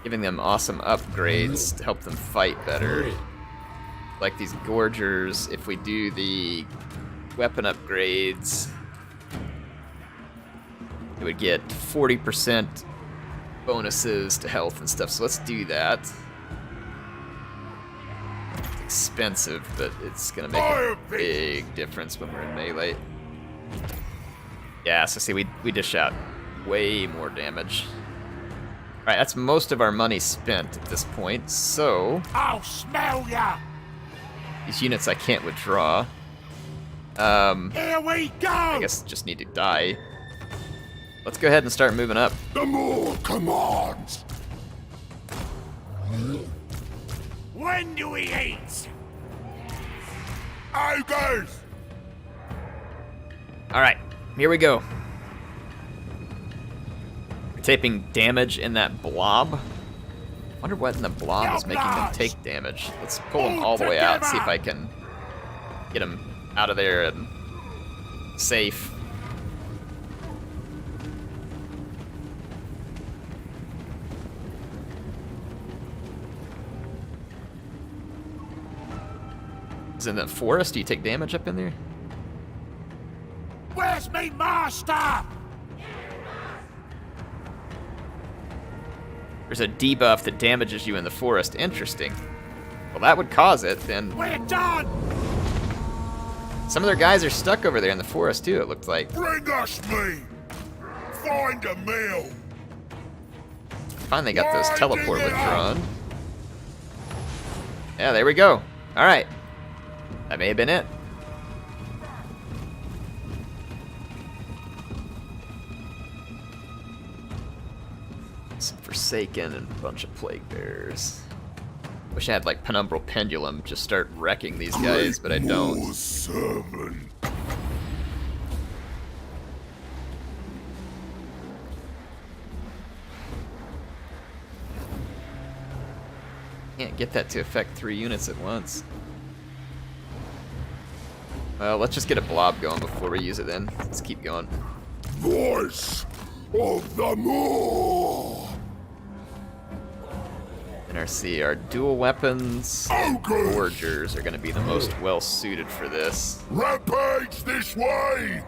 giving them awesome upgrades to help them fight better. Like these Gorgers, if we do the weapon upgrades, it would get 40% bonuses to health and stuff, so let's do that. It's expensive, but it's gonna make a big difference when we're in melee. Yeah, so see, we dish out way more damage. Alright, that's most of our money spent at this point, so... I'll smell ya! These units I can't withdraw. Here we go! I guess just need to die. Let's go ahead and start moving up. The more commands! When do we eat? Ogres! Alright, here we go. We're taking damage in that blob. Wonder what in the blob is making them take damage. Let's pull them all the way out and see if I can get them out of there and safe. Is it in the forest? Do you take damage up in there? Where's me master? There's a debuff that damages you in the forest. Interesting. Well, that would cause it, then. We're done! Some of their guys are stuck over there in the forest, too, it looked like. Bring us meat! Find a meal! Finally got those teleport withdrawn. Yeah, there we go. Alright. That may have been it. Some Forsaken and a bunch of Plague Bears. Wish I had like Penumbral Pendulum, just start wrecking these guys, but I don't. Servant. Can't get that to affect 3 units at once. Well, let's just get a blob going before we use it then. Let's keep going. Voice of the Moor! NRC, our dual weapons and Gorgers are going to be the most well-suited for this Rampage this way!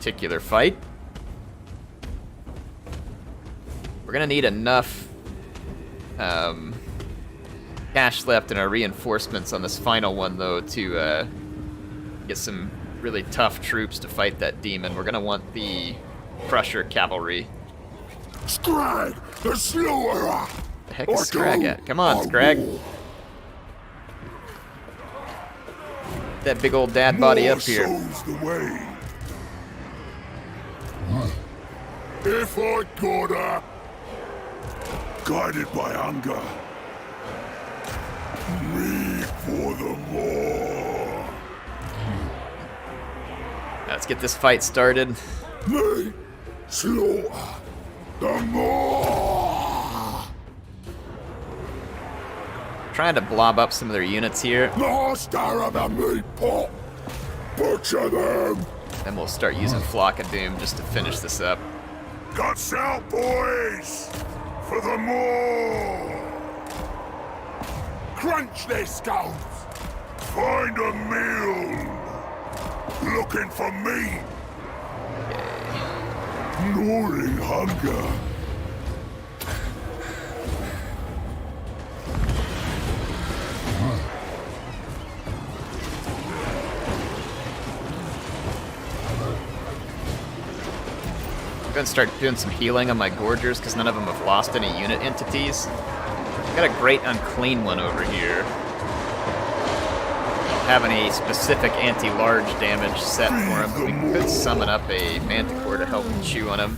particular fight. We're going to need enough cash left in our reinforcements on this final one, though, to get some really tough troops to fight that demon. We're going to want the Crusher Cavalry. Skrag, the Slaughterer! The heck is Skrag at? Come on, Skrag. That big old dad body up here. Shows the way. If I gotta, guided by hunger, me for the more. Let's get this fight started. Me slaughter the more. Trying to blob up some of their units here. Master of the meat pot, butcher them. Then we'll start using Flock of Doom just to finish this up. Guts out, boys, for the more. Crunch their skulls. Find a meal. Looking for meat. Gnawing hunger. I'm gonna start doing some healing on my Gorgers because none of them have lost any unit entities. Got a great unclean one over here. Don't have any specific anti-large damage set for him, but we could summon up a Manticore to help chew on him.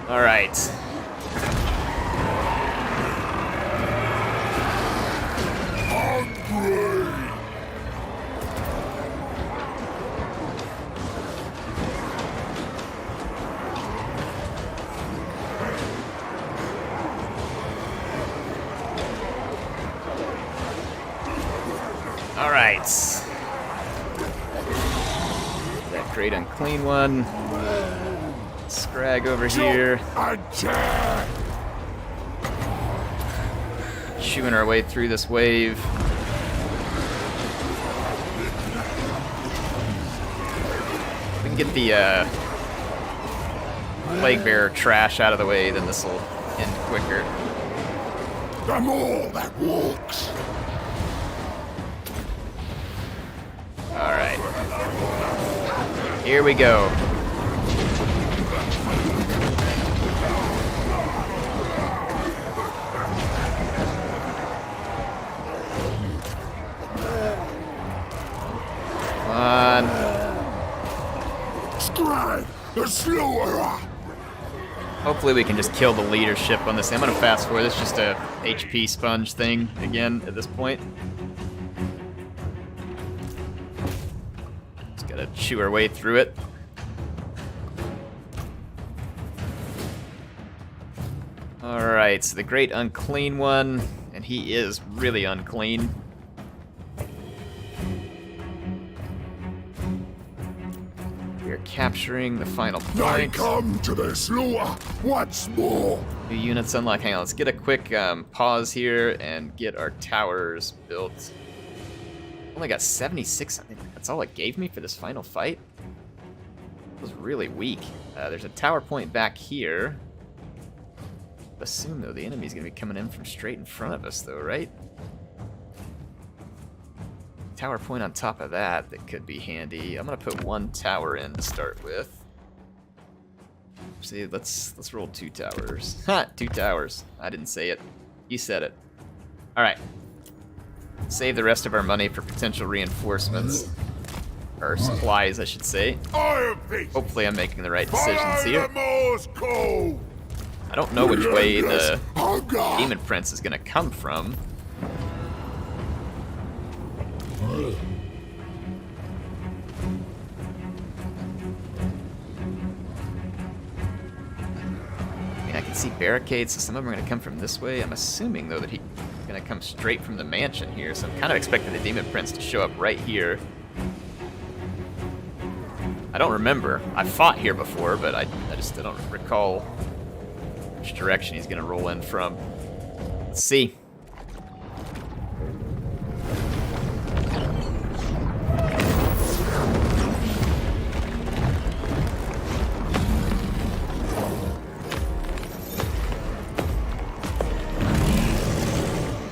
Alright. Hungry. Alright. That great unclean one. Skrag over here. Attack. Chewing our way through this wave. We can get the Plague Bearer trash out of the way, then this will end quicker. The more that walks. Alright. Here we go. slaughterer! Hopefully we can just kill the leadership on this. I'm gonna fast forward. It's just a HP sponge thing again at this point. Just gotta chew our way through it. Alright, so the Great Unclean One, and he is really unclean. We are capturing the final They point. come to the slaughter once more. New units unlocked. Hang on, let's get a quick pause here and get our towers built. Only got 76. I think that's all it gave me for this final fight. It was really weak. There's a tower point back here. Assume though the enemy's gonna be coming in from straight in front of us though, right? Tower point on top of that could be handy. I'm gonna put one tower in to start with. See, let's roll 2 towers. Ha! 2 towers. I didn't say it. You said it. Alright. Save the rest of our money for potential reinforcements. Or supplies, I should say. Iron Fist! Hopefully I'm making the right decisions here. the Morse code! I don't know which way the Hunger! Demon Prince is gonna come from. I mean, I can see barricades, so some of them are gonna come from this way. I'm assuming though that he's gonna come straight from the mansion here, so I'm kind of expecting the Demon Prince to show up right here. I don't remember. I've fought here before, but I don't recall which direction he's gonna roll in from. Let's see.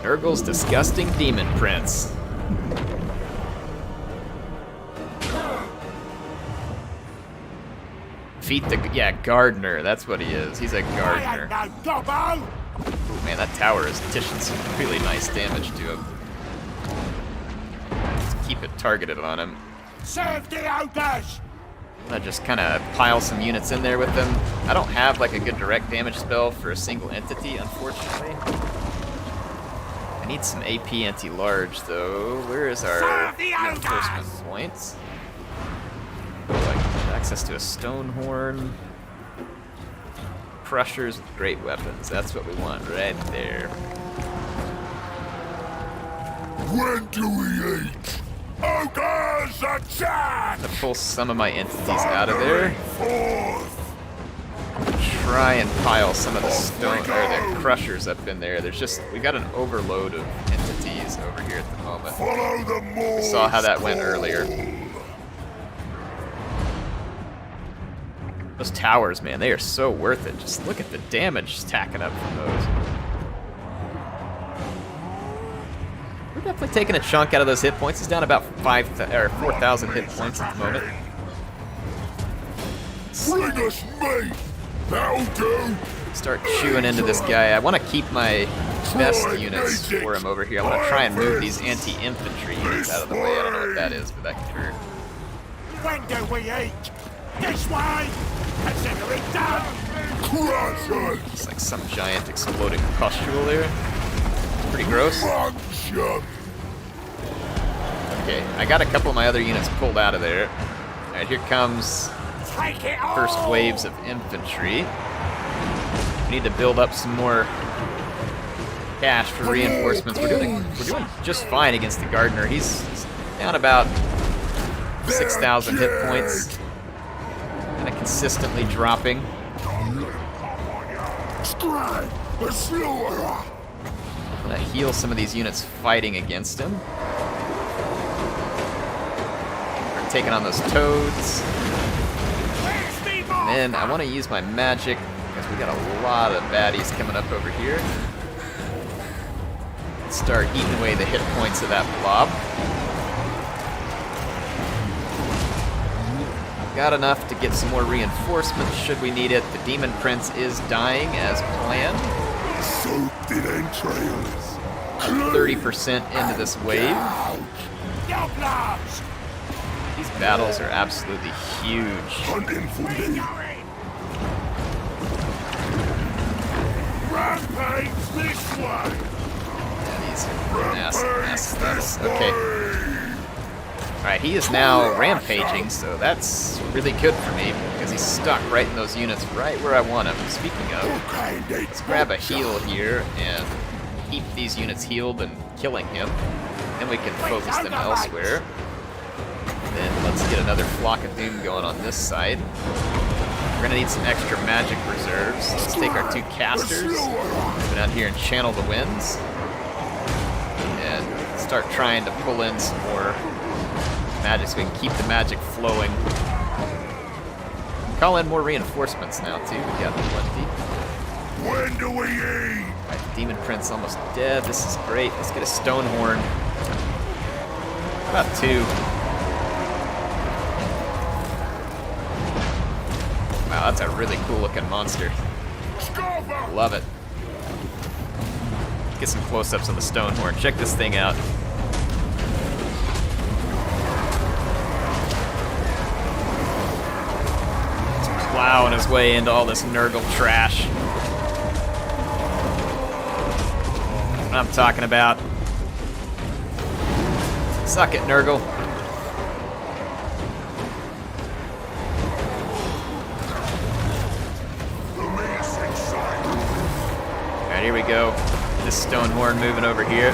Nurgle's disgusting demon prince. Defeat the gardener. That's what he is. He's a gardener. Ooh, man, that tower is dishing some really nice damage to him. Just keep it targeted on him. Serve the ogres! I'm gonna just kind of pile some units in there with them. I don't have like a good direct damage spell for a single entity, unfortunately. I need some AP anti-large though. Where is our reinforcement points? Access to a stone horn. Crushers with great weapons. That's what we want right there. When do we eat? Ogres attack! I'm gonna pull some of my entities out of there. Try and pile some of the stone or the crushers up in there. We got an overload of entities over here at the moment. Follow the more. We saw how that went earlier. Those towers, man, they are so worth it. Just look at the damage stacking up from those. We're definitely taking a chunk out of those hit points. He's down about 4,000 hit points at the moment. Bring us meat! That'll do! Start chewing into this guy. I want to keep my best units for him over here. I want to try and move these anti-infantry units out of the way. I don't know what that is, but that could hurt. When do we eat? This way! Consider it done! Crush it! It's like some giant exploding pustule there. It's pretty gross. Okay, I got a couple of my other units pulled out of there. Alright, here comes first waves of infantry. We need to build up some more cash for reinforcements. We're doing just fine against the gardener. He's down about 6,000 hit points. Kind of consistently dropping. Skrag, the slaughterer! I'm gonna heal some of these units fighting against him. We're taking on those toads. And then I want to use my magic because we got a lot of baddies coming up over here. Start eating away the hit points of that blob. Got enough to get some more reinforcements should we need it. The Demon Prince is dying as planned. Soaked in entrails. 30% into this wave. These battles are absolutely huge. Hunting for me. Rampage this way! Yeah, these massive levels. Okay. Alright, he is now rampaging, so that's really good for me, because he's stuck right in those units right where I want him. Speaking of, let's grab a heal here and keep these units healed and killing him. Then we can focus them elsewhere. Then let's get another Flock of Doom going on this side. We're gonna need some extra magic reserves. Let's take our 2 casters, go down here and channel the winds, and start trying to pull in some more magic so we can keep the magic flowing. Call in more reinforcements now too. We got plenty. When do we eat? Alright, the Demon Prince almost dead. This is great. Let's get a Stonehorn. About 2. Wow, that's a really cool looking monster. Love it. Get some close-ups on the Stonehorn. Check this thing out. Plowing his way into all this Nurgle trash. What I'm talking about. Suck it, Nurgle. Alright, here we go. This Stonehorn moving over here.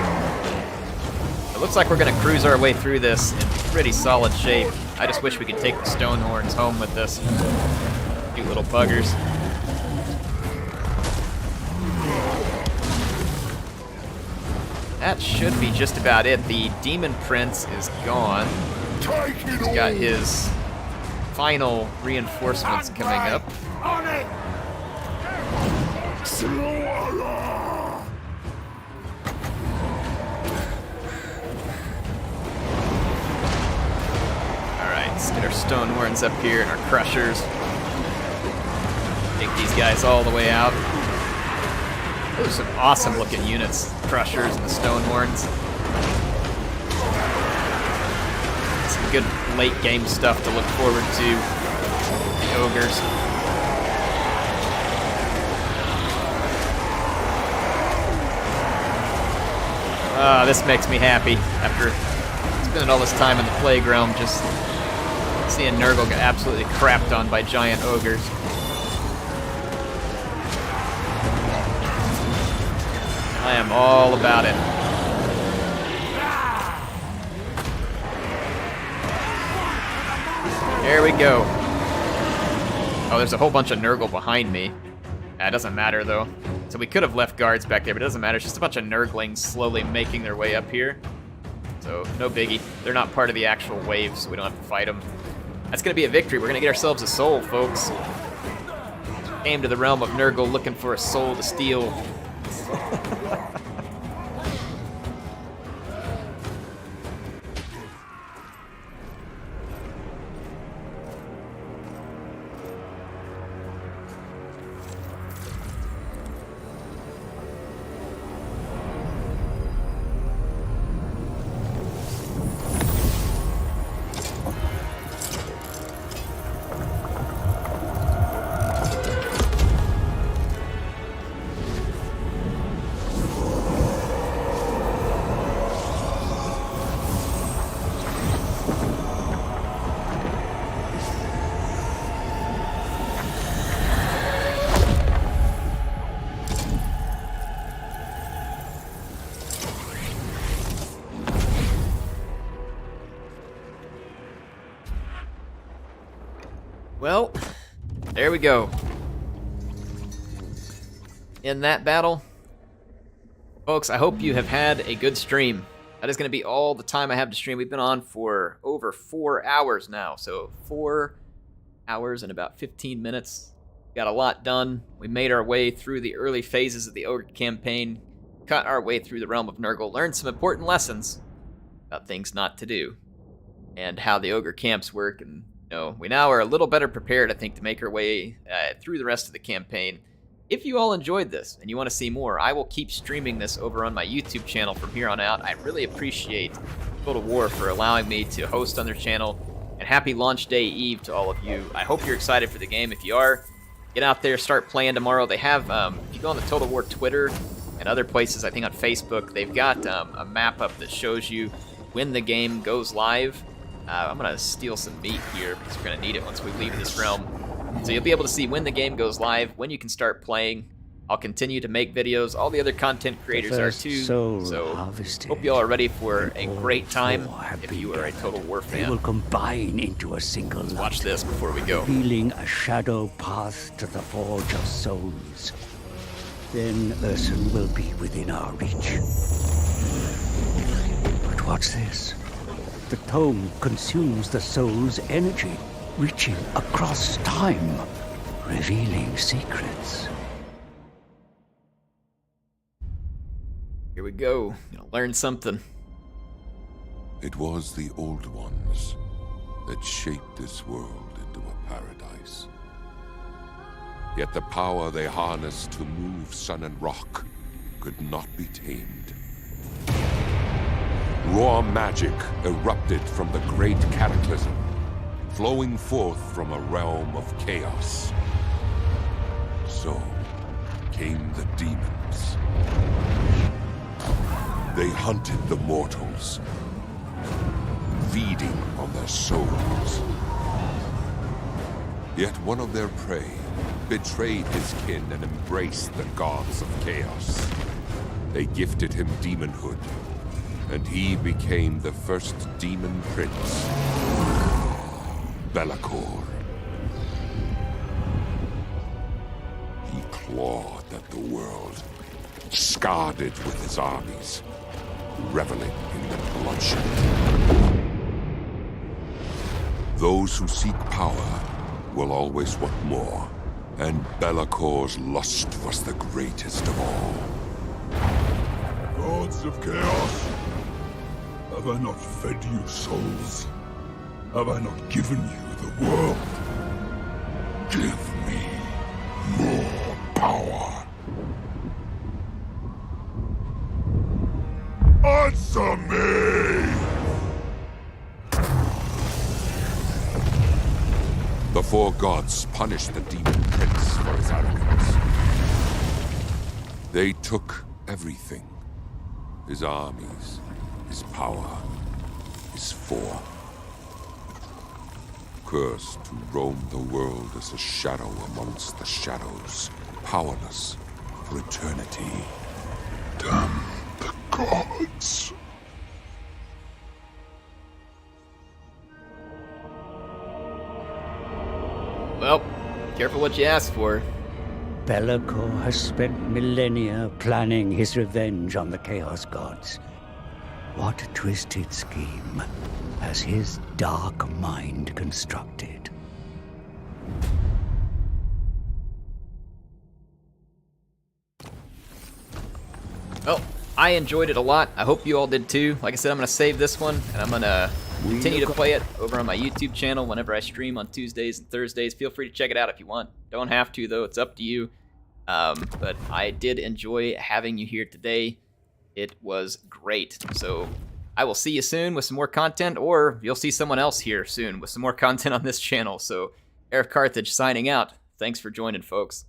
It looks like we're gonna cruise our way through this in pretty solid shape. I just wish we could take the Stonehorns home with us. Cute little buggers. That should be just about it. The Demon Prince is gone. He's got his final reinforcements coming up. On it! Alright, let's get our Stonehorns up here and our Crushers. Take these guys all the way out. Those are some awesome looking units. Crushers and the Stonehorns. Some good late game stuff to look forward to. The Ogres. This makes me happy after spending all this time in the Plague Realm just seeing Nurgle get absolutely crapped on by giant ogres. I am all about it. There we go. Oh, there's a whole bunch of Nurgle behind me. That doesn't matter, though. So we could have left guards back there, but it doesn't matter. It's just a bunch of Nurglings slowly making their way up here. So, no biggie. They're not part of the actual wave, so we don't have to fight them. That's going to be a victory. We're going to get ourselves a soul, folks. Came to the realm of Nurgle looking for a soul to steal. Well, there we go. In that battle, folks, I hope you have had a good stream. That is going to be all the time I have to stream. We've been on for over 4 hours now, so 4 hours and about 15 minutes. Got a lot done. We made our way through the early phases of the Ogre campaign, cut our way through the realm of Nurgle, learned some important lessons about things not to do, and how the Ogre camps work, and we now are a little better prepared, I think, to make our way through the rest of the campaign. If you all enjoyed this and you want to see more, I will keep streaming this over on my YouTube channel from here on out. I really appreciate Total War for allowing me to host on their channel, and happy launch day eve to all of you. I hope you're excited for the game. If you are, get out there, start playing tomorrow. They have, if you go on the Total War Twitter and other places, I think on Facebook, they've got a map up that shows you when the game goes live. I'm going to steal some meat here because we're going to need it once we leave this realm. So you'll be able to see when the game goes live, when you can start playing. I'll continue to make videos. All the other content creators are too. So hope you all are ready for a great time if you are a Total War fan. They will combine into a single light. Watch this before we go. Revealing a shadow path to the Forge of Souls. Then Ursun will be within our reach. But what's this? The tome consumes the soul's energy, reaching across time, revealing secrets. Here we go. Gonna learn something. It was the Old Ones that shaped this world into a paradise. Yet the power they harnessed to move sun and rock could not be tamed. Raw magic erupted from the great cataclysm, flowing forth from a realm of chaos. So came the demons. They hunted the mortals, feeding on their souls. Yet one of their prey betrayed his kin and embraced the gods of chaos. They gifted him demonhood, and he became the first demon prince, Be'lakor. He clawed at the world, scarred it with his armies, reveling in the bloodshed. Those who seek power will always want more, and Be'lakor's lust was the greatest of all. Gods of chaos, have I not fed you souls? Have I not given you the world? Give me more power. Answer me! The four gods punished the demon prince for his arrogance. They took everything. His armies, his power, his form. Cursed to roam the world as a shadow amongst the shadows, powerless for eternity. Damn the gods! Well, careful what you ask for. Be'lakor has spent millennia planning his revenge on the Chaos Gods. What a twisted scheme has his dark mind constructed. Well, I enjoyed it a lot. I hope you all did too. Like I said, I'm going to save this one, and I'm going to continue to play it over on my YouTube channel whenever I stream on Tuesdays and Thursdays. Feel free to check it out if you want. Don't have to, though. It's up to you. But I did enjoy having you here today. It was great. So I will see you soon with some more content, or you'll see someone else here soon with some more content on this channel. So Eric Carthage signing out. Thanks for joining, folks.